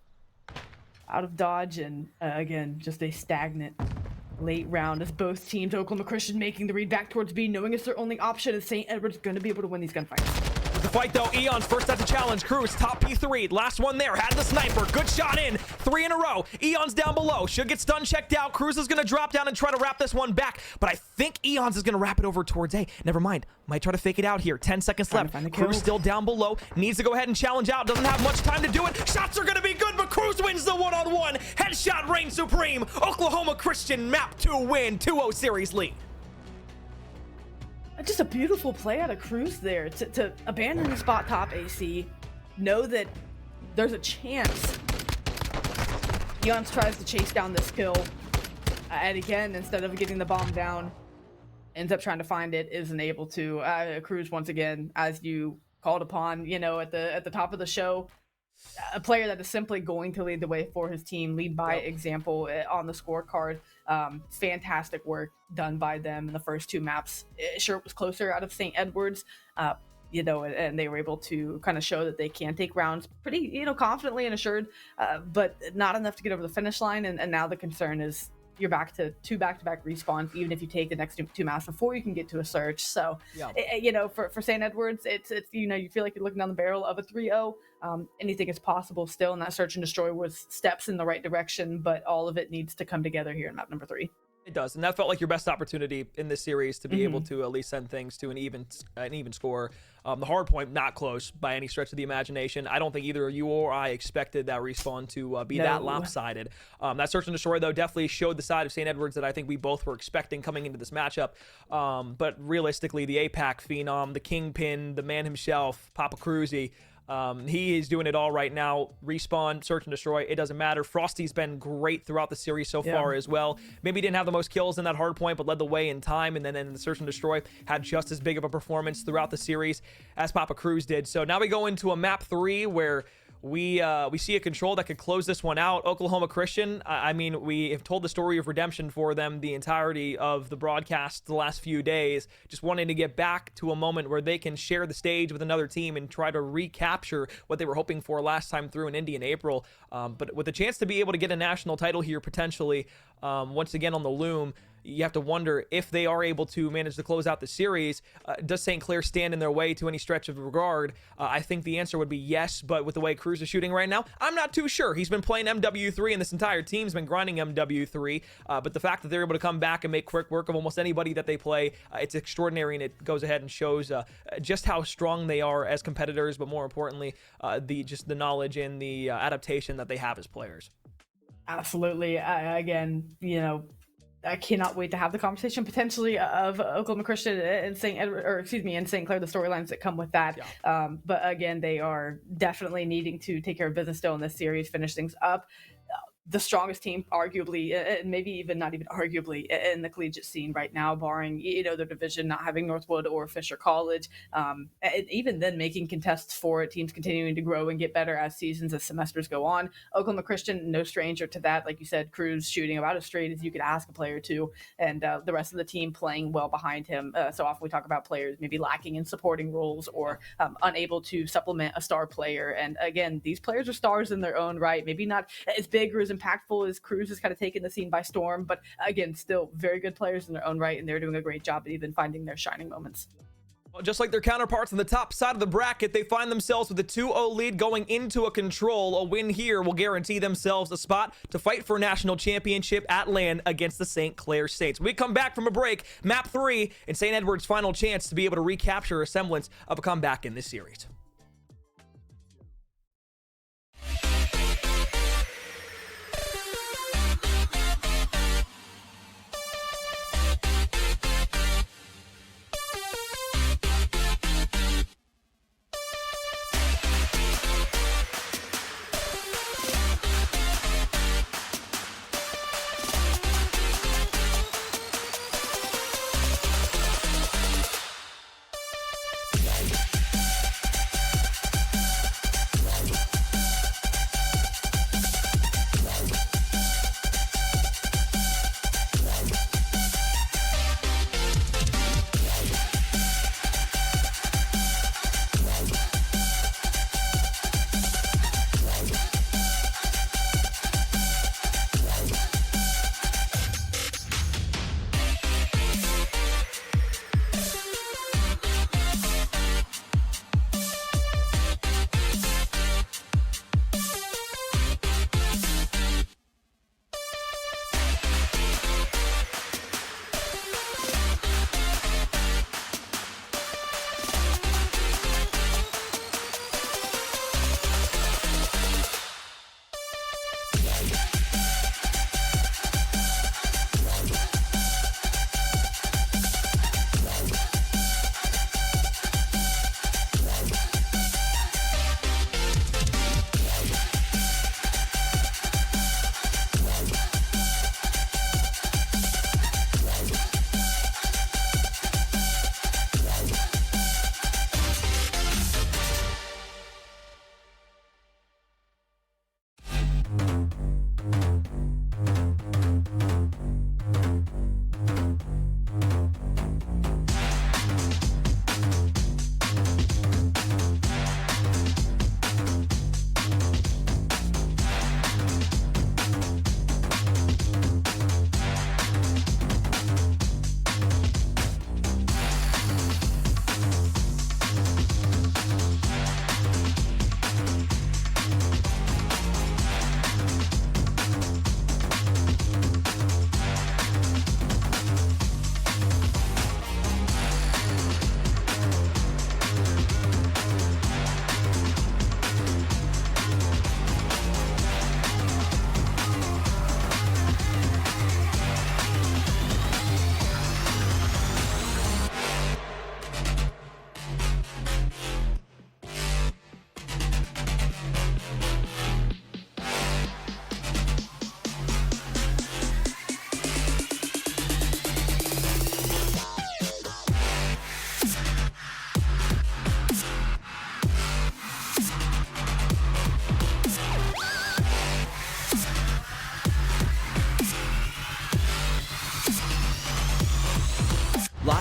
out of dodge, and again, just a stagnant late round as both teams. Oklahoma Christian making the read back towards B, knowing it's their only option, and St. Edwards going to be able to win these gunfights. The fight though, Eons first at the challenge. Cruz top P3, last one there, had the sniper, good shot in, 3 in a row. Eons down below, should get stun checked out. Cruz is gonna drop down and try to wrap this one back, but I think Eons is gonna wrap it over towards A. Never mind, might try to fake it out here. 10 seconds left. Cruz still down below, needs to go ahead and challenge out, doesn't have much time to do it. Shots are gonna be good, but Cruz wins the one-on-one. Headshot reigns supreme. Oklahoma Christian map 2 win, 2-0 series lead. Just a beautiful play out of Cruz there to abandon the spot top AC, know that there's a chance Eons tries to chase down this kill, And again, instead of getting the bomb down, ends up trying to find it, isn't able to. Cruz, once again, as you called upon, at the top of the show, a player that is simply going to lead the way for his team, lead by example on the scorecard. Fantastic work done by them in the first 2 maps. Sure, it was closer out of St. Edwards, and they were able to kind of show that they can take rounds pretty, confidently and assured, but not enough to get over the finish line. And now the concern is you're back to 2 back-to-back respawns, even if you take the next 2 maps before you can get to a search. So, for St. Edwards, it's you feel like you're looking down the barrel of a 3-0. Anything is possible still, and that search and destroy was steps in the right direction, but all of it needs to come together here in map number 3. It does, and that felt like your best opportunity in this series to be able to at least send things to an even score. The hard point, not close by any stretch of the imagination. I don't think either you or I expected that respawn to be that lopsided. That search and destroy, though, definitely showed the side of St. Edwards that I think we both were expecting coming into this matchup. But realistically, the APAC phenom, the kingpin, the man himself, Papa Cruzy, he is doing it all right now. Respawn, search and destroy, it doesn't matter. Frosty's been great throughout the series so far as well. Maybe didn't have the most kills in that hard point, but led the way in time, and then in the search and destroy had just as big of a performance throughout the series as Papa Cruz did. So now we go into a map 3 where we see a control that could close this one out. Oklahoma Christian, I mean, we have told the story of redemption for them the entirety of the broadcast the last few days, just wanting to get back to a moment where they can share the stage with another team and try to recapture what they were hoping for last time through in Indy in April. But with a chance to be able to get a national title here potentially, once again on the loom, you have to wonder if they are able to manage to close out the series. Does St. Clair stand in their way to any stretch of regard? I think the answer would be yes, but with the way Cruz is shooting right now, I'm not too sure. He's been playing MW3, and this entire team's been grinding MW3, but the fact that they're able to come back and make quick work of almost anybody that they play, it's extraordinary, and it goes ahead and shows just how strong they are as competitors, but more importantly, the knowledge and the adaptation that they have as players. Absolutely. Again, I cannot wait to have the conversation potentially of Oklahoma Christian and St. Clair, the storylines that come with that. But again, they are definitely needing to take care of business still in this series, finish things up. The strongest team, arguably, and maybe even not even arguably, in the collegiate scene right now, barring their division not having Northwood or Fisher College, and even then making contests for it, teams continuing to grow and get better as semesters go on. Oklahoma Christian, no stranger to that. Like you said, Cruz shooting about as straight as you could ask a player to, and the rest of the team playing well behind him. So often we talk about players maybe lacking in supporting roles or unable to supplement a star player. And again, these players are stars in their own right. Maybe not as big or as impactful as Cruz has kind of taken the scene by storm, but again, still very good players in their own right, and they're doing a great job at even finding their shining moments. Well, just like their counterparts on the top side of the bracket, they find themselves with a 2-0 lead going into a control. A win here will guarantee themselves a spot to fight for a national championship at LAN against the St. Clair Saints. When we come back from a break, map 3 and St. Edward's final chance to be able to recapture a semblance of a comeback in this series.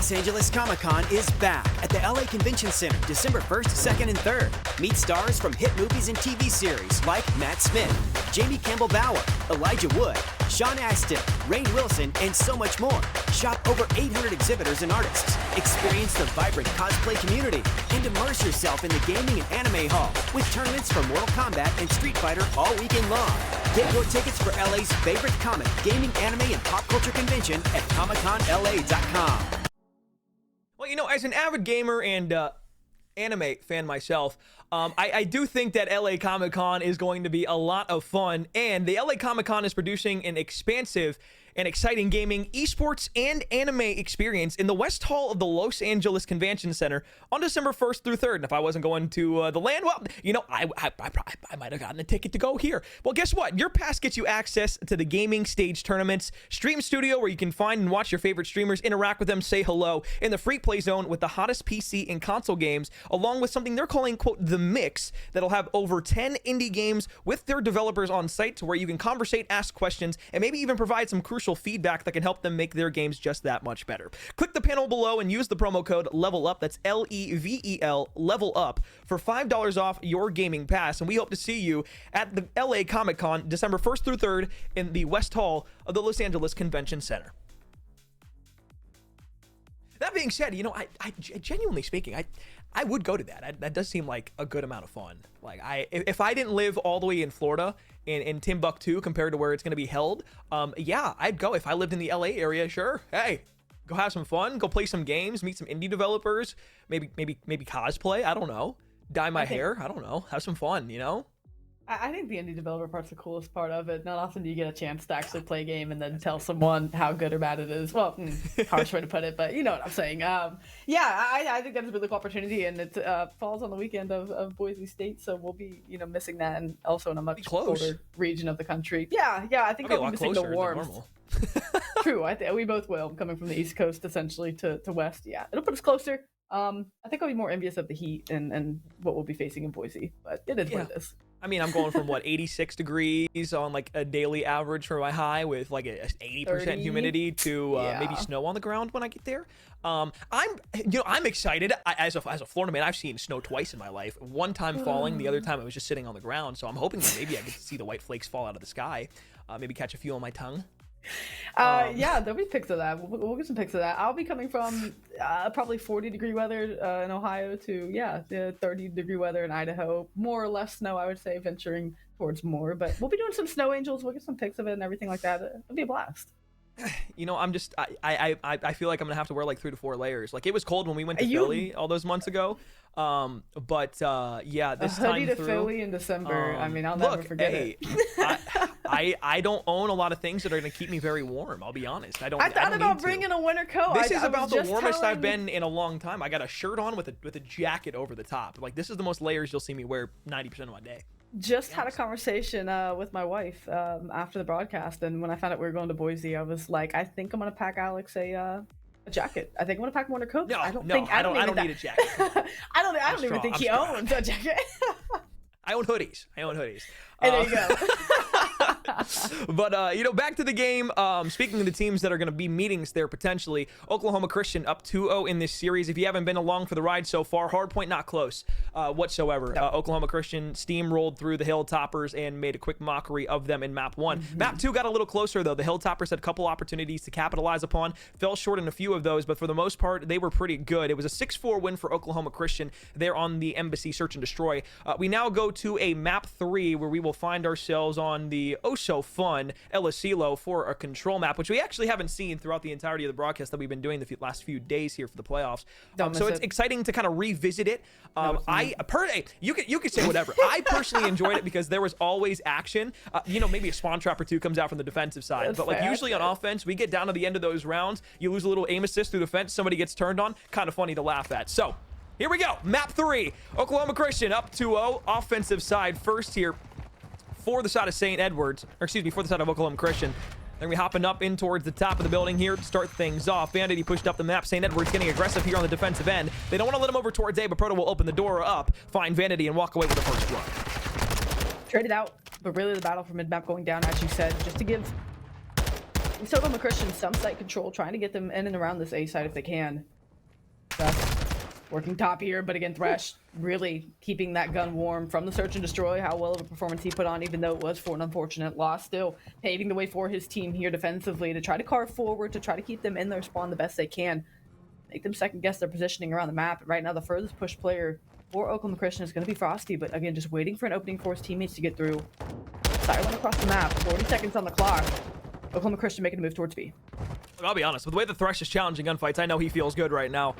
Los Angeles Comic-Con is back at the LA Convention Center December 1st, 2nd, and 3rd. Meet stars from hit movies and TV series like Matt Smith, Jamie Campbell Bower, Elijah Wood, Sean Astin, Rainn Wilson, and so much more. Shop over 800 exhibitors and artists. Experience the vibrant cosplay community and immerse yourself in the gaming and anime hall with tournaments for Mortal Kombat and Street Fighter all weekend long. Get your tickets for LA's favorite comic, gaming, anime, and pop culture convention at ComicConLA.com. Well, you know, as an avid gamer and anime fan myself, I do think that LA Comic-Con is going to be a lot of fun, and the LA Comic-Con is producing an expansive and exciting gaming, esports, and anime experience in the West Hall of the Los Angeles Convention Center on December 1st through 3rd. And if I wasn't going to the land, well, you know, I might have gotten a ticket to go here. Well, guess what? Your pass gets you access to the gaming stage tournaments, stream studio where you can find and watch your favorite streamers, interact with them, say hello, in the free play zone with the hottest PC and console games, along with something they're calling, quote, the mix, that'll have over 10 indie games with their developers on site to where you can conversate, ask questions, and maybe even provide some crucial feedback that can help them make their games just that much better. Click the panel below and use the promo code LEVEL-UP, that's LEVEL, level up, for $5 off your gaming pass. And we hope to see you at the LA Comic-Con December 1st through 3rd in the West Hall of the Los Angeles Convention Center. That being said, you know, I genuinely speaking, I would go to that. That does seem like a good amount of fun. Like, if I didn't live all the way in Florida, in Timbuktu, compared to where it's going to be held, yeah, I'd go. If I lived in the LA area, sure. Hey, go have some fun, go play some games, meet some indie developers, maybe cosplay. I don't know. Dye my hair. I don't know. Have some fun, you know? I think the indie developer part's the coolest part of it. Not often do you get a chance to actually play a game and then tell someone how good or bad it is. Well, harsh way to put it, but you know what I'm saying. Yeah, I think that's a really cool opportunity, and it falls on the weekend of Boise State, so we'll be, you know, missing that, and also in a much colder region of the country. Yeah, I think I'll be missing the warmth. True, I think we both will, coming from the East Coast essentially to West. Yeah, it'll put us closer. I think I'll be more envious of the heat and what we'll be facing in Boise, but it is what it is. I mean, I'm going from 86 degrees on like a daily average for my high with like a 80% humidity to maybe snow on the ground when I get there. I'm excited. As a Florida man, I've seen snow twice in my life. One time falling, the other time I was just sitting on the ground. So I'm hoping that maybe I get to see the white flakes fall out of the sky. Maybe catch a few on my tongue. Yeah, there'll be pics of that. We'll get some pics of that. I'll be coming from probably 40-degree weather in Ohio to the 30-degree weather in Idaho. More or less snow, I would say, venturing towards more. But we'll be doing some snow angels. We'll get some pics of it and everything like that. It'll be a blast. You know, I feel like I'm gonna have to wear like 3 to 4 layers. Like, it was cold when we went to Philly all those months ago. But this a hoodie time to through, Philly in December. I mean, I'll never forget it. I don't own a lot of things that are gonna keep me very warm. I'll be honest. I thought about bringing a winter coat. This is about the warmest I've been in a long time. I got a shirt on with a jacket over the top. Like, this is the most layers you'll see me wear 90% of my day. Just had a conversation with my wife after the broadcast, and when I found out we were going to Boise, I was like, I think I'm gonna pack Alex a jacket. I think I'm gonna pack a winter coat. I don't need a jacket. I don't even think he owns a jacket. I own hoodies. And there you go. But, back to the game. Speaking of the teams that are going to be meetings there potentially, Oklahoma Christian up 2-0 in this series. If you haven't been along for the ride so far, Hardpoint not close whatsoever. No. Oklahoma Christian steamrolled through the Hilltoppers and made a quick mockery of them in Map 1. Map 2 got a little closer, though. The Hilltoppers had a couple opportunities to capitalize upon, fell short in a few of those, but for the most part, they were pretty good. It was a 6-4 win for Oklahoma Christian there on the Embassy Search and Destroy. We now go to a Map 3 where we will find ourselves on the oh-so-fun El Asilo for a control map, which we actually haven't seen throughout the entirety of the broadcast that we've been doing the last few days here for the playoffs. So it's exciting to kind of revisit it. You could say whatever. I personally enjoyed it because there was always action. Maybe a spawn trap or two comes out from the defensive side, but like usually on offense, we get down to the end of those rounds, you lose a little aim assist through the fence, somebody gets turned on, kind of funny to laugh at. So here we go. Map 3, Oklahoma Christian up 2-0, offensive side first here for the side of for the side of Oklahoma Christian. Then we hopping up in towards the top of the building here to start things off. Vanity pushed up the map. St. Edward's getting aggressive here on the defensive end. They don't want to let him over towards A, but Proto will open the door up, find Vanity, and walk away with the first blood. Traded out, but really the battle for mid-map going down, as you said, just to give Oklahoma Christian some site control, trying to get them in and around this A side if they can. Working top here, but again, Thresh really keeping that gun warm from the search and destroy. How well of a performance he put on, even though it was for an unfortunate loss. Still paving the way for his team here defensively to try to carve forward, to try to keep them in their spawn the best they can. Make them second guess their positioning around the map. Right now, the furthest push player for Oklahoma Christian is going to be Frosty, but again, just waiting for an opening for his teammates to get through. Siren across the map, 40 seconds on the clock. Oklahoma Christian making a move towards B. Look, I'll be honest, with the way the Thresh is challenging gunfights, I know he feels good right now.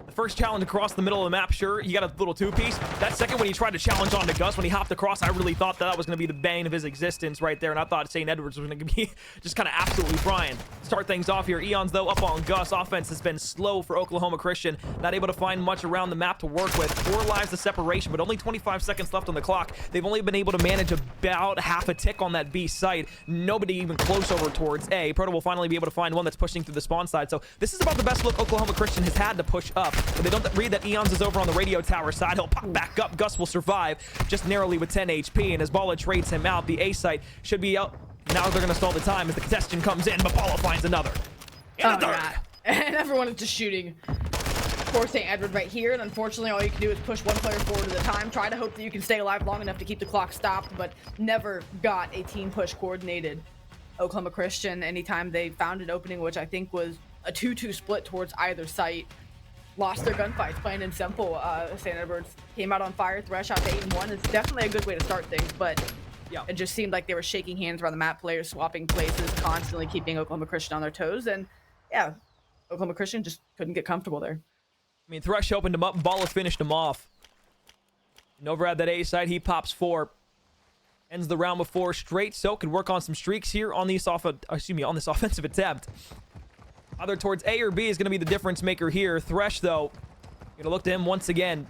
The first challenge across the middle of the map, sure, he got a little two-piece. That second, when he tried to challenge onto Gus, when he hopped across, I really thought that was going to be the bane of his existence right there, and I thought St. Edwards was going to be just kind of absolutely frying. Start things off here. Eons, though, up on Gus. Offense has been slow for Oklahoma Christian. Not able to find much around the map to work with. 4 lives of separation, but only 25 seconds left on the clock. They've only been able to manage about half a tick on that B site. Nobody even close over towards A. Proto will finally be able to find one that's pushing through the spawn side. So this is about the best look Oklahoma Christian has had to push up. But they don't read that Eons is over on the radio tower side. He'll pop back up. Gus will survive just narrowly with 10 HP. And as Bala trades him out, the A site should be out. Now they're going to stall the time as the contestant comes in, but Bala finds another. And a third. Yeah. And everyone is just shooting for St. Edward right here. And unfortunately, all you can do is push one player forward at a time. Try to hope that you can stay alive long enough to keep the clock stopped, but never got a team push coordinated. Oklahoma Christian, anytime they found an opening, which I think was a 2-2 split towards either site, lost their gunfights, plain and simple. St. Edwards came out on fire. Thresh out to 8-1. It's definitely a good way to start things, but yeah, it just seemed like they were shaking hands around the map, players swapping places, constantly keeping Oklahoma Christian on their toes, and yeah, Oklahoma Christian just couldn't get comfortable there. I mean, Thresh opened him up, and Bala finished him off. Nova at that A side, he pops 4. Ends the round with 4 straight, so could work on some streaks here on this offensive attempt. Either towards A or B is going to be the difference maker here. Thresh, though, going to look to him once again.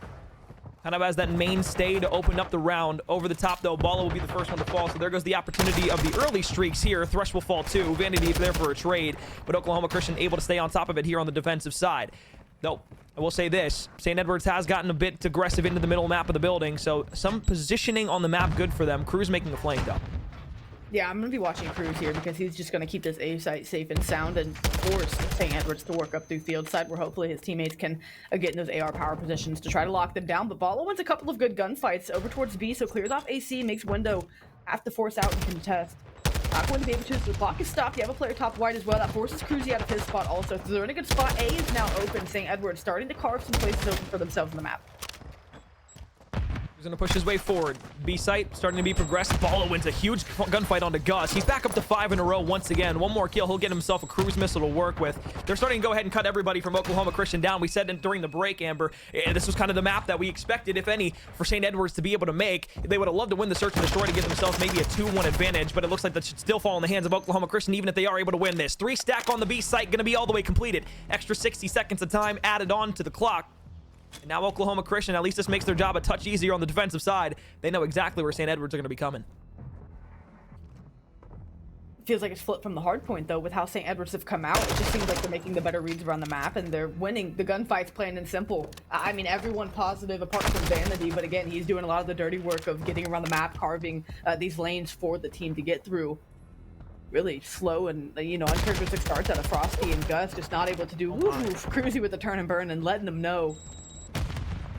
Kind of as that mainstay to open up the round. Over the top, though, Bala will be the first one to fall. So there goes the opportunity of the early streaks here. Thresh will fall too. Vanity there for a trade. But Oklahoma Christian able to stay on top of it here on the defensive side. Though, I will say this. St. Edwards has gotten a bit aggressive into the middle map of the building. So some positioning on the map good for them. Cruz making the flank, though. Yeah, I'm going to be watching Cruz here because he's just going to keep this A site safe and sound and force St. Edwards to work up through field side where hopefully his teammates can get in those AR power positions to try to lock them down. But Bala wins a couple of good gunfights over towards B, so clears off AC, makes window, have to force out and contest. Not going to be able to, so the clock is stopped. You have a player top wide as well. That forces Cruzy out of his spot also. So they're in a good spot. A is now open. St. Edwards starting to carve some places open for themselves on the map. He's going to push his way forward. B site starting to be progressed. Bala wins a huge gunfight onto Gus. He's back up to 5 in a row once again. One more kill. He'll get himself a cruise missile to work with. They're starting to go ahead and cut everybody from Oklahoma Christian down. We said during the break, Amber, this was kind of the map that we expected, if any, for St. Edwards to be able to make. They would have loved to win the search and destroy to give themselves maybe a 2-1 advantage, but it looks like that should still fall in the hands of Oklahoma Christian, even if they are able to win this. 3 stack on the B site, going to be all the way completed. Extra 60 seconds of time added on to the clock. And now Oklahoma Christian, at least this makes their job a touch easier on the defensive side. They know exactly where St. Edwards are going to be coming. Feels like it's flipped from the hard point, though, with how St. Edwards have come out. It just seems like they're making the better reads around the map, and they're winning the gunfights plain and simple. I mean, everyone positive apart from Vanity, but again, he's doing a lot of the dirty work of getting around the map, carving these lanes for the team to get through. Really slow and, uncharacteristic starts out of Frosty and Gus, just not able to do Cruzy with the turn and burn and letting them know.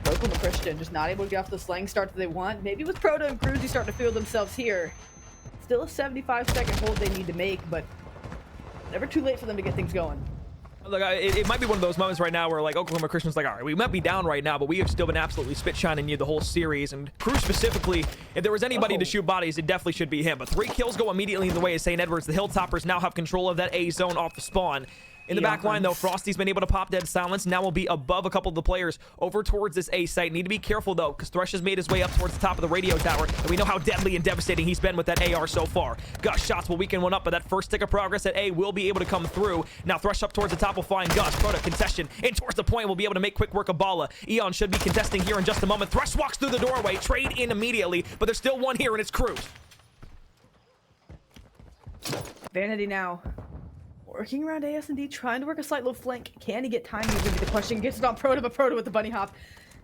Oklahoma Christian just not able to get off the slang start that they want. Maybe with Proto and Cruzy starting to feel themselves here. Still a 75-second hold they need to make, but never too late for them to get things going. Look, it might be one of those moments right now where, like, Oklahoma Christian's like, all right, we might be down right now, but we have still been absolutely spit-shining you the whole series. And Cruz specifically, if there was anybody to shoot bodies, it definitely should be him. But 3 kills go immediately in the way of St. Edwards. The Hilltoppers now have control of that A zone off the spawn. In the back line, though, Frosty's been able to pop dead silence. Now will be above a couple of the players over towards this A site. Need to be careful, though, because Thresh has made his way up towards the top of the radio tower, and we know how deadly and devastating he's been with that AR so far. Gus shots will weaken one up, but that first tick of progress at A will be able to come through. Now Thresh up towards the top will find Gus. Proto contestation in towards the point will be able to make quick work of Bala. Eon should be contesting here in just a moment. Thresh walks through the doorway. Trade in immediately, but there's still one here, and it's Cruz. Vanity now. Working around AS&D, trying to work a slight low flank. Can he get time? He's gonna be the question. Gets it on Proto, but Proto with the bunny hop.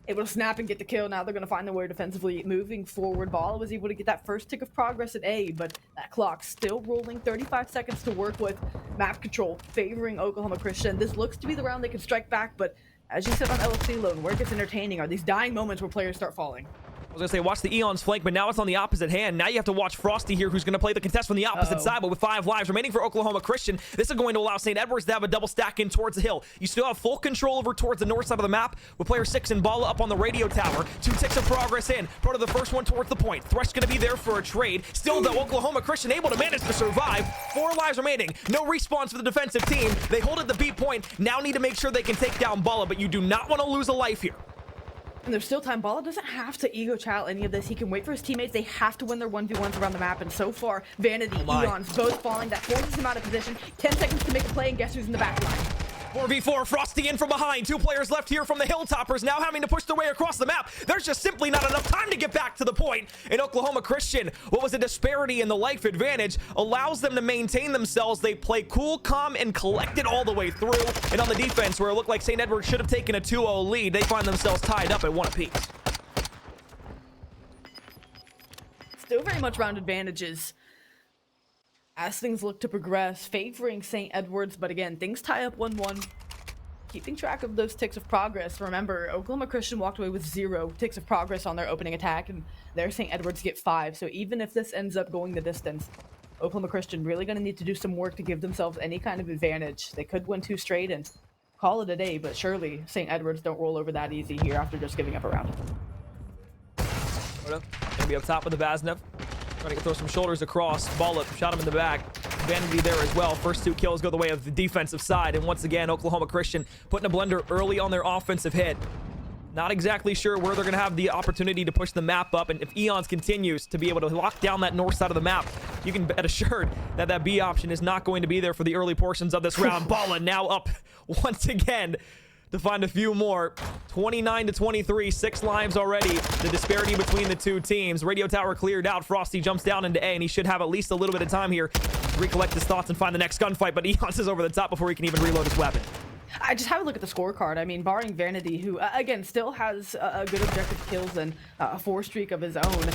Able to snap and get the kill. Now they're gonna find their way defensively. Moving forward, Bala was able to get that first tick of progress at A, but that clock still rolling. 35 seconds to work with. Map control favoring Oklahoma Christian. This looks to be the round they can strike back, but as you said on LFC Loan, where it gets entertaining are these dying moments where players start falling. I was gonna say, watch the Eon's flank, but now it's on the opposite hand. Now you have to watch Frosty here, who's gonna play the contest from the opposite side, but with 5 lives remaining for Oklahoma Christian, this is going to allow St. Edwards to have a double stack in towards the hill. You still have full control over towards the north side of the map, with player 6 and Bala up on the radio tower. 2 ticks of progress in. Pro to the first one towards the point. Thresh gonna be there for a trade. Still, though, Oklahoma Christian able to manage to survive. 4 lives remaining. No respawns for the defensive team. They hold at the B point. Now need to make sure they can take down Bala, but you do not want to lose a life here. And there's still time. Bala doesn't have to ego chat any of this. He can wait for his teammates. They have to win their 1v1s around the map. And so far, Vanity, Eons, both falling. That forces him out of position. 10 seconds to make a play, and guess who's in the back line? 4v4, Frosty in from behind. 2 players left here from the Hilltoppers, now having to push their way across the map. There's just simply not enough time to get back to the point. In Oklahoma Christian, what was a disparity in the life advantage allows them to maintain themselves. They play cool, calm, and collected all the way through. And on the defense, where it looked like St. Edwards should have taken a 2-0 lead, they find themselves tied up at 1 apiece. Still very much round advantages as things look to progress, favoring St. Edwards, but again, things tie up 1-1. Keeping track of those ticks of progress. Remember, Oklahoma Christian walked away with 0 ticks of progress on their opening attack, and their St. Edwards get 5. So even if this ends up going the distance, Oklahoma Christian really going to need to do some work to give themselves any kind of advantage. They could win 2 straight and call it a day, but surely St. Edwards don't roll over that easy here after just giving up a round. Gonna be up top with the Vaznev. Trying to throw some shoulders across. Ball up, shot him in the back. Vanity there as well. First 2 kills go the way of the defensive side. And once again, Oklahoma Christian putting a blender early on their offensive hit. Not exactly sure where they're going to have the opportunity to push the map up. And if Eons continues to be able to lock down that north side of the map, you can bet assured that that B option is not going to be there for the early portions of this round. Bala now up once again to find a few more. 29-23, 6 lives already. The disparity between the 2 teams. Radio tower cleared out. Frosty jumps down into A, and he should have at least a little bit of time here to recollect his thoughts and find the next gunfight, but Eons is over the top before he can even reload his weapon. I just have a look at the scorecard. I mean, barring Vanity, who, again, still has a good objective kills and a 4 streak of his own.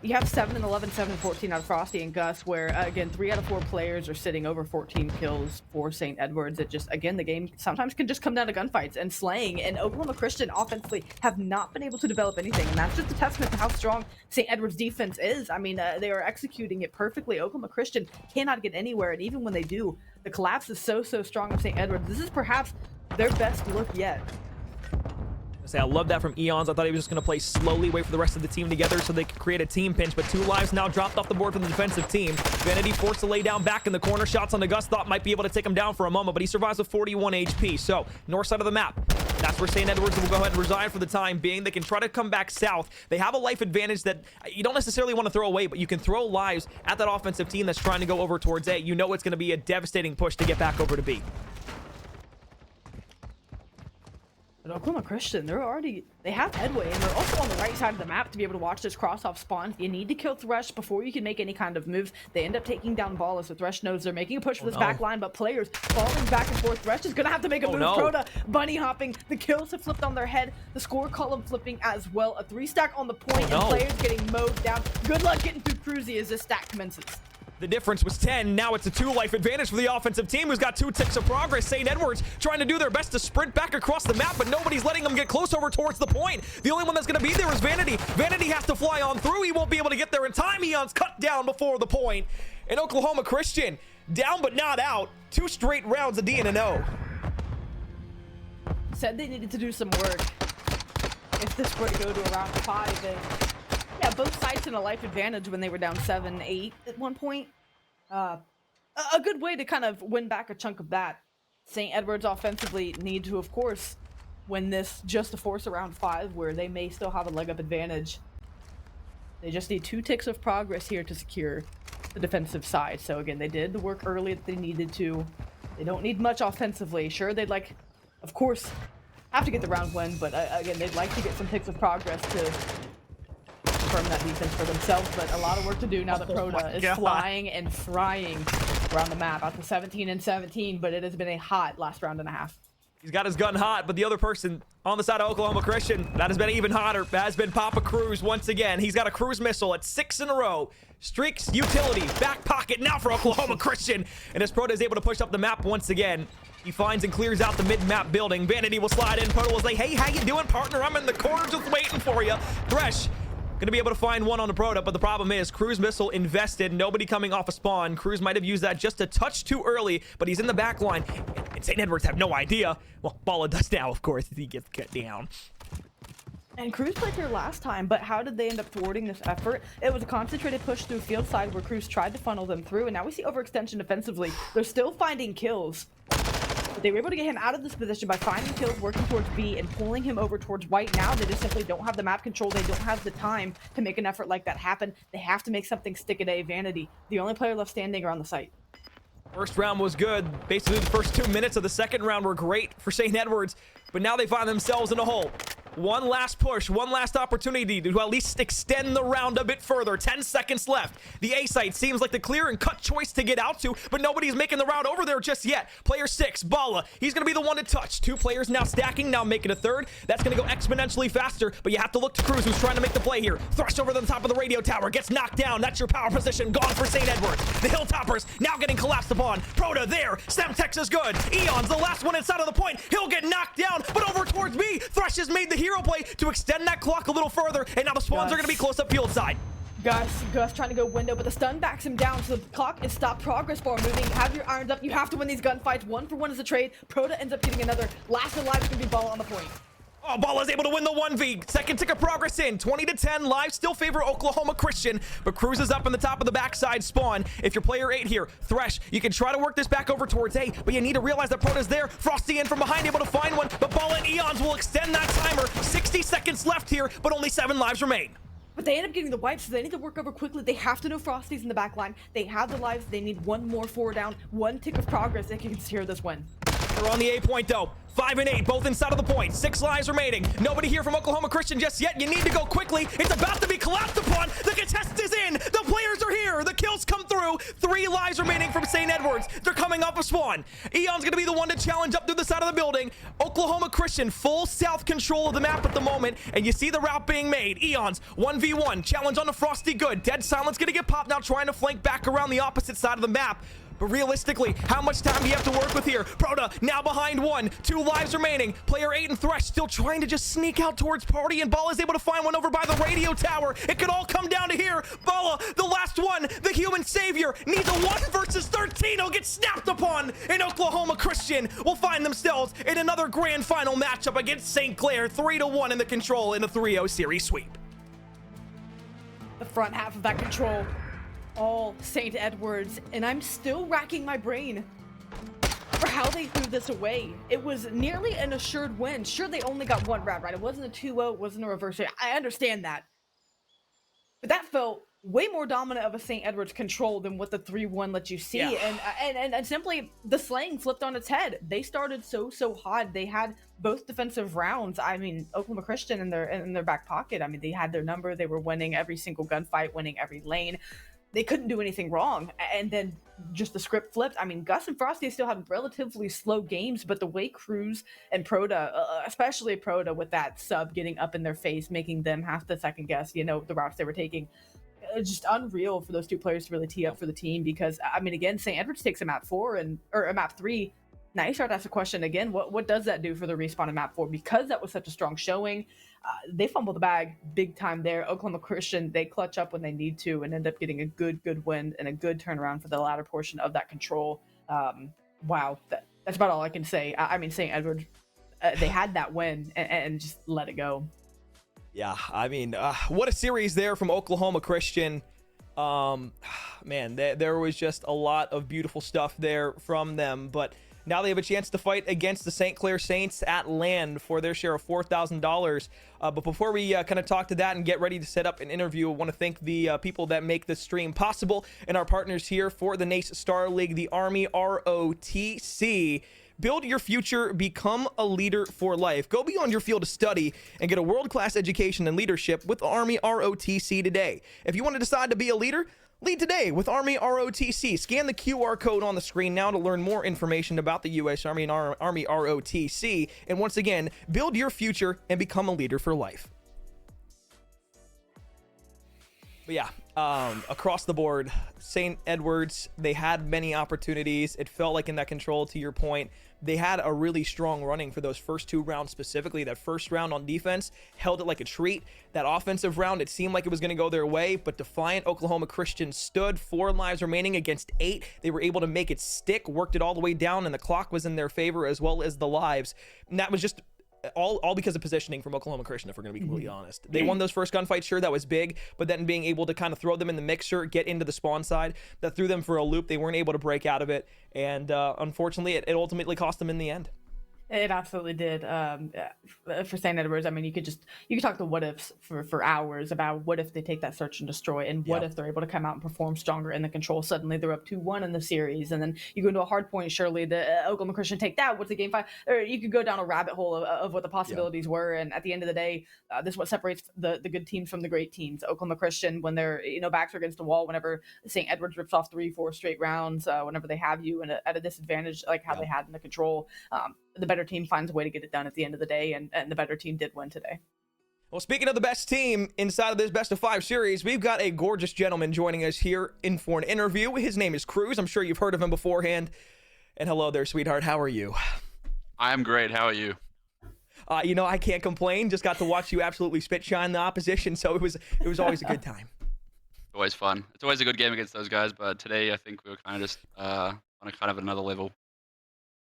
You have 7 and 11, 7 and 14 out of Frosty and Gus, where, again, 3 out of 4 players are sitting over 14 kills for St. Edwards. It just, again, the game sometimes can just come down to gunfights and slaying, and Oklahoma Christian offensively have not been able to develop anything, and that's just a testament to how strong St. Edwards' defense is. I mean, they are executing it perfectly. Oklahoma Christian cannot get anywhere, and even when they do, the collapse is so strong of St. Edwards. This is perhaps their best look yet. I love that from Eons. I thought he was just going to play slowly, wait for the rest of the team together so they could create a team pinch, but 2 lives now dropped off the board from the defensive team. Vanity forced to lay down back in the corner. Shots on the Gus, thought might be able to take him down for a moment, but he survives with 41 HP. So, north side of the map. That's where St. Edwards will go ahead and resign for the time being. They can try to come back south. They have a life advantage that you don't necessarily want to throw away, but you can throw lives at that offensive team that's trying to go over towards A. You know it's going to be a devastating push to get back over to B. But Oklahoma Christian, they have headway, and they're also on the right side of the map to be able to watch this cross-off spawn. You need to kill Thresh before you can make any kind of moves. They end up taking down Bala, so Thresh knows they're making a push for this back line, but players falling back and forth. Thresh is going to have to make a move. Crota bunny hopping. The kills have flipped on their head. The score column flipping as well. A 3-stack on the point, and players getting mowed down. Good luck getting through Cruzy as this stack commences. The difference was 10. Now it's a 2-life advantage for the offensive team, who's got 2 ticks of progress. St. Edwards trying to do their best to sprint back across the map, but nobody's letting them get close over towards the point. The only one that's going to be there is Vanity. Vanity has to fly on through. He won't be able to get there in time. Eon's cut down before the point. And Oklahoma Christian, down but not out. 2 straight rounds of D&O. Said they needed to do some work if this were to go to around 5. And yeah, both sides in a life advantage when they were down 7-8 at one point. A good way to kind of win back a chunk of that. St. Edwards offensively need to, of course, win this just to force around 5, where they may still have a leg up advantage. They just need 2 ticks of progress here to secure the defensive side. So again, they did the work early that they needed to. They don't need much offensively. Sure, they'd like, of course, have to get the round win, but again, they'd like to get some ticks of progress to confirm that defense for themselves, but a lot of work to do now that Crota is flying and frying around the map. Out to 17 and 17, but it has been a hot last round and a half. He's got his gun hot, but the other person on the side of Oklahoma Christian, that has been even hotter, has been Papa Cruz once again. He's got a cruise missile at 6 in a row. Streaks, utility, back pocket now for Oklahoma Christian. And as Proto is able to push up the map once again, he finds and clears out the mid-map building. Vanity will slide in. Proto will say, hey, how you doing, partner? I'm in the corner just waiting for you. Thresh gonna be able to find one on the Proto, but the problem is cruise missile invested, nobody coming off a spawn. Cruz might have used that just a touch too early, but he's in the back line, and St. Edwards have no idea. Well, Balla does now, of course, as he gets cut down. And Cruz played here last time, but how did they end up thwarting this effort? It was a concentrated push through field side where Cruz tried to funnel them through, and now we see overextension defensively. They're still finding kills. But they were able to get him out of this position by finding kills, working towards B, and pulling him over towards white. Now they just simply don't have the map control. They don't have the time to make an effort like that happen. They have to make something stick at A. Vanity, the only player left standing, are on the site. First round was good. Basically, the first 2 minutes of the second round were great for St. Edwards, but now they find themselves in a hole. One last push, one last opportunity to at least extend the round a bit further. 10 seconds left. The A site seems like the clear and cut choice to get out to, but nobody's making the route over there just yet. Player 6, Balla, he's going to be the one to touch. 2 players now stacking, now making a third. That's going to go exponentially faster, but you have to look to Cruz, who's trying to make the play here. Thrust over the top of the radio tower, gets knocked down. That's your power position, gone for St. Edwards. The Hilltoppers now getting collapsed upon. Proto there, Semtex is good. Eon's the last one inside of the point. He'll get knocked down, but over towards B. Thresh has made the hero play to extend that clock a little further, and now the spawns are going to be close up field side. Gus trying to go window, but the stun backs him down, so the clock is stopped. Progress bar moving. Have your irons up. You have to win these gunfights. 1-for-1 is a trade. Proto ends up getting another. Last alive is going to be Balla on the point. Oh, Balla is able to win the 1v. Second tick of progress in. 20-10. Live still favor Oklahoma Christian, but Cruz is up in the top of the backside spawn. If you're player 8 here, Thresh, you can try to work this back over towards A, but you need to realize that Proto's there. Frosty in from behind, able to find one, but Balla and Eons will extend that timer. 60 seconds left here, but only 7 lives remain. But they end up getting the wipes, so they need to work over quickly. They have to know Frosty's in the back line. They have the lives. They need one more 4 down. 1 tick of progress. They can secure this win. They're on the A point, though. 5 and 8, both inside of the point. 6 lives remaining. Nobody here from Oklahoma Christian just yet. You need to go quickly. It's about to be collapsed upon. The contest is in. The players are here. The kills come through. 3 lives remaining from St. Edwards. They're coming off a spawn. Eon's going to be the one to challenge up through the side of the building. Oklahoma Christian, full south control of the map at the moment, and you see the route being made. Eons, 1v1. Challenge on the Frosty good. Dead Silence going to get popped now, trying to flank back around the opposite side of the map. But realistically, how much time do you have to work with here? Proto now behind 1. 2 lives remaining. Player 8 and Thresh still trying to just sneak out towards Party, and Balla is able to find one over by the radio tower. It could all come down to here. Balla, the last one, the human savior, needs a 1 versus 13. He'll get snapped upon, and Oklahoma Christian will find themselves in another grand final matchup against St. Clair. 3-1 in the control in a 3-0 series sweep. The front half of that control, all St. Edwards, and I'm still racking my brain for how they threw this away. It was nearly an assured win. Sure, they only got 1 round, right? It wasn't a 2-0, it wasn't a reverse. I understand that. But that felt way more dominant of a St. Edwards control than what the 3-1 let you see. Yeah. And simply the slaying flipped on its head. They started so hot. They had both defensive rounds. I mean, Oklahoma Christian in their back pocket. I mean, they had their number. They were winning every single gunfight, winning every lane. They couldn't do anything wrong, and then just the script flipped. I mean, Gus and Frosty still had relatively slow games, but the way Cruz and Proto, especially Proto with that sub getting up in their face, making them have to second guess, the routes they were taking, it's just unreal for those 2 players to really tee up for the team. Because I mean, again, St. Edwards takes a map 4 or a map 3. Now you start to ask the question again: what does that do for the respawn in map 4? Because that was such a strong showing. They fumble the bag big time there. Oklahoma Christian, they clutch up when they need to and end up getting a good win and a good turnaround for the latter portion of that control. Wow, that's about all I can say. I mean, St. Edward, they had that win and just let it go. Yeah, I mean, what a series there from Oklahoma Christian. Man, there was just a lot of beautiful stuff there from them, but now they have a chance to fight against the St. Clair Saints at land for their share of $4,000. But before we kind of talk to that and get ready to set up an interview, I want to thank the people that make this stream possible and our partners here for the NACE Star League, the Army ROTC. Build your future, become a leader for life. Go beyond your field of study and get a world-class education and leadership with Army ROTC today. If you want to decide to be a leader, Lead today with Army ROTC. Scan the QR code on the screen now to learn more information about the U.S. Army and Army ROTC. And once again, build your future and become a leader for life. But yeah, across the board, St. Edwards, they had many opportunities. It felt like in that control, to your point, they had a really strong running for those first 2 rounds specifically. That first round on defense held it like a treat. That offensive round, it seemed like it was going to go their way, but defiant Oklahoma Christian stood. 4 lives remaining against 8. They were able to make it stick, worked it all the way down, and the clock was in their favor as well as the lives. And that was just all because of positioning from Oklahoma Christian, if we're going to be completely honest. They won those first gunfights, sure, that was big, but then being able to kind of throw them in the mixer, get into the spawn side, that threw them for a loop. They weren't able to break out of it, and unfortunately, it ultimately cost them in the end. It absolutely did. For St. Edwards, I mean, you could talk the what ifs for hours about what if they take that search and destroy, and what if they're able to come out and perform stronger in the control. Suddenly they're up 2-1 in the series, and then you go into a hard point. Surely the Oklahoma Christian take that. What's the game 5? Or you could go down a rabbit hole of what the possibilities were. And at the end of the day, this is what separates the good teams from the great teams. Oklahoma Christian, when they're backs are against the wall, whenever St. Edwards rips off 3-4 straight rounds, whenever they have you at a disadvantage like how they had in the control. The better team finds a way to get it done at the end of the day, and the better team did win today. Well, speaking of the best team inside of this best of 5 series, we've got a gorgeous gentleman joining us here in for an interview. His name is Cruz. I'm sure you've heard of him beforehand. And hello there, sweetheart. How are you? I am great. How are you? I can't complain. Just got to watch you absolutely spit shine the opposition, so it was always a good time. Always fun. It's always a good game against those guys, but today I think we were kind of just on a kind of another level.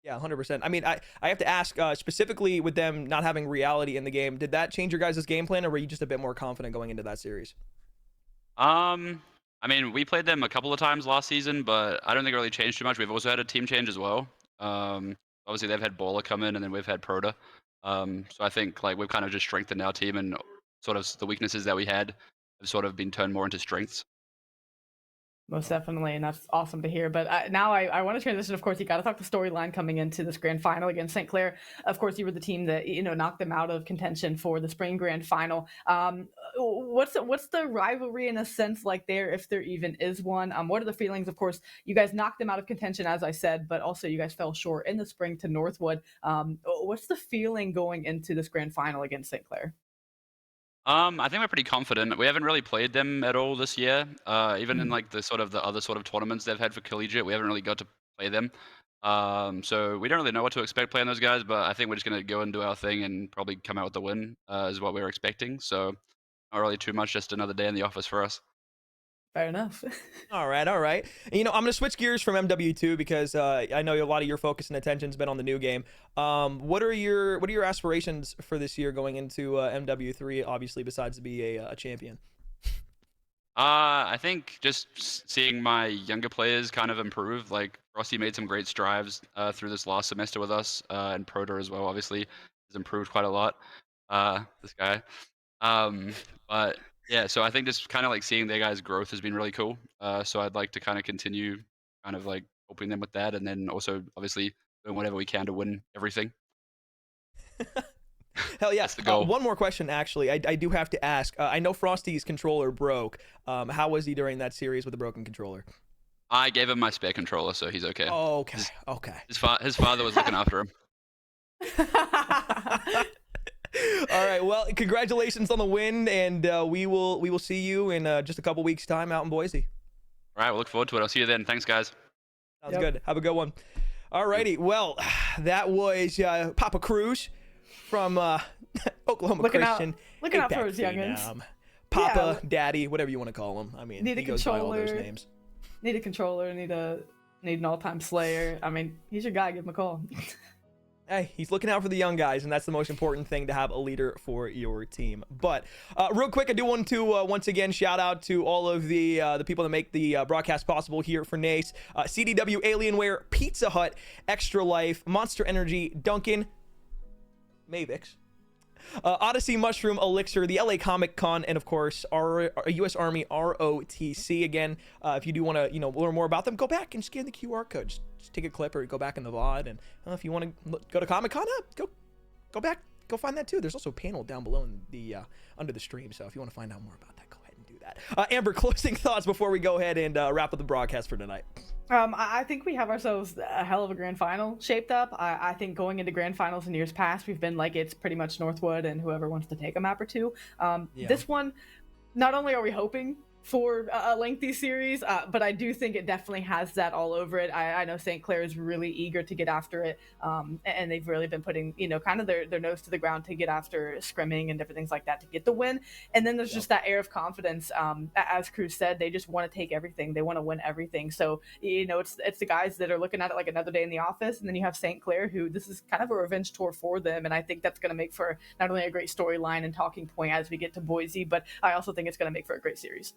Yeah, 100%. I mean, I have to ask, specifically with them not having reality in the game, did that change your guys' game plan, or were you just a bit more confident going into that series? I mean, we played them a couple of times last season, but I don't think it really changed too much. We've also had a team change as well. Obviously, they've had Baller come in, and then we've had Proda. So I think we've kind of just strengthened our team, and sort of the weaknesses that we had have sort of been turned more into strengths. Most definitely, and that's awesome to hear. But now I want to transition. Of course, you got to talk the storyline coming into this grand final against St. Clair. Of course, you were the team that knocked them out of contention for the spring grand final. What's the rivalry in a sense like there, if there even is one? What are the feelings? Of course, you guys knocked them out of contention, as I said, but also you guys fell short in the spring to Northwood. What's the feeling going into this grand final against St. Clair? I think we're pretty confident. We haven't really played them at all this year. Even in the other sort of tournaments they've had for collegiate, we haven't really got to play them. So we don't really know what to expect playing those guys, but I think we're just gonna go and do our thing and probably come out with the win, is what we were expecting. So not really too much, just another day in the office for us. Fair enough. All right. I'm going to switch gears from MW2 because I know a lot of your focus and attention's been on the new game. What are your aspirations for this year going into MW3, obviously, besides to be a champion? I think just seeing my younger players kind of improve. Like Rossi made some great strides through this last semester with us, and Proder as well, obviously, has improved quite a lot. This guy. But yeah, so I think just kind of seeing their guys' growth has been really cool. So I'd like to kind of continue kind of helping them with that, and then also obviously doing whatever we can to win everything. Hell yeah. That's the goal. One more question, actually. I do have to ask. I know Frosty's controller broke. How was he during that series with a broken controller? I gave him my spare controller, so he's okay. Oh, okay. His father was looking after him. All right. Well, congratulations on the win, and we will see you in just a couple weeks' time out in Boise. All right. We'll look forward to it. I'll see you then. Thanks, guys. Sounds good. Have a good one. All righty. Well, that was Papa Cruz from Oklahoma Christian. Looking out for his youngins. Papa, Daddy, whatever you want to call him. I mean, need he a goes by all controller. those names. Need a controller. Need an all-time Slayer. I mean, he's your guy. Give him a call. Hey, he's looking out for the young guys, and that's the most important thing, to have a leader for your team. But real quick, I do want to once again shout out to all of the people that make the broadcast possible here for NACE. CDW, Alienware, Pizza Hut, Extra Life, Monster Energy, Duncan, Mavix, Odyssey Mushroom Elixir, the LA Comic Con, and of course our U.S. Army ROTC. Again, if you do want to learn more about them, go back and scan the QR code. Just take a clip or go back in the VOD. And if you want to go to Comic Con, go find that too. There's also a panel down below in the under the stream. So if you want to find out more about that, go ahead and do that. Amber, closing thoughts before we go ahead and wrap up the broadcast for tonight. I think we have ourselves a hell of a grand final shaped up. I think going into grand finals in years past, we've been like, it's pretty much Northwood and whoever wants to take a map or two. This one, not only are we hoping for a lengthy series, but I do think it definitely has that all over it. I know St. Clair is really eager to get after it, and they've really been putting, kind of their nose to the ground to get after scrimming and different things like that to get the win. And then there's just that air of confidence. As Cruz said, they just want to take everything. They want to win everything. So, it's the guys that are looking at it like another day in the office, and then you have St. Clair, who this is kind of a revenge tour for them, and I think that's going to make for not only a great storyline and talking point as we get to Boise, but I also think it's going to make for a great series.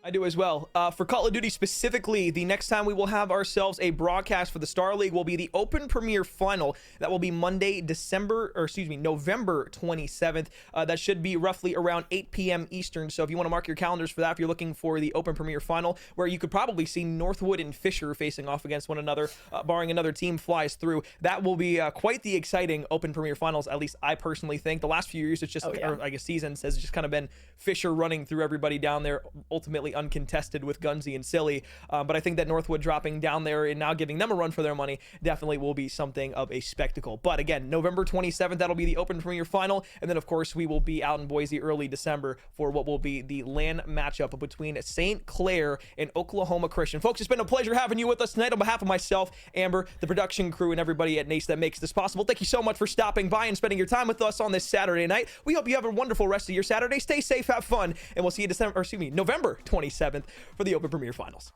I do as well. For Call of Duty specifically, the next time we will have ourselves a broadcast for the Star League will be the Open Premier Final. That will be Monday, November 27th. That should be roughly around 8 p.m. Eastern. So if you want to mark your calendars for that, if you're looking for the Open Premier Final, where you could probably see Northwood and Fisher facing off against one another, barring another team flies through, that will be quite the exciting Open Premier Finals, at least I personally think. The last few years, it's just, or I guess seasons, has just kind of been Fisher running through everybody down there, ultimately uncontested with Gunsy and Silly, but I think that Northwood dropping down there and now giving them a run for their money definitely will be something of a spectacle. But again, November 27th, that'll be the Open Premier Final, and then of course we will be out in Boise early December for what will be the LAN matchup between St. Clair and Oklahoma Christian. Folks, it's been a pleasure having you with us tonight. On behalf of myself, Amber, the production crew, and everybody at NACE that makes this possible, thank you so much for stopping by and spending your time with us on this Saturday night. We hope you have a wonderful rest of your Saturday. Stay safe, have fun, and we'll see you November 27th for the Open Premier Finals.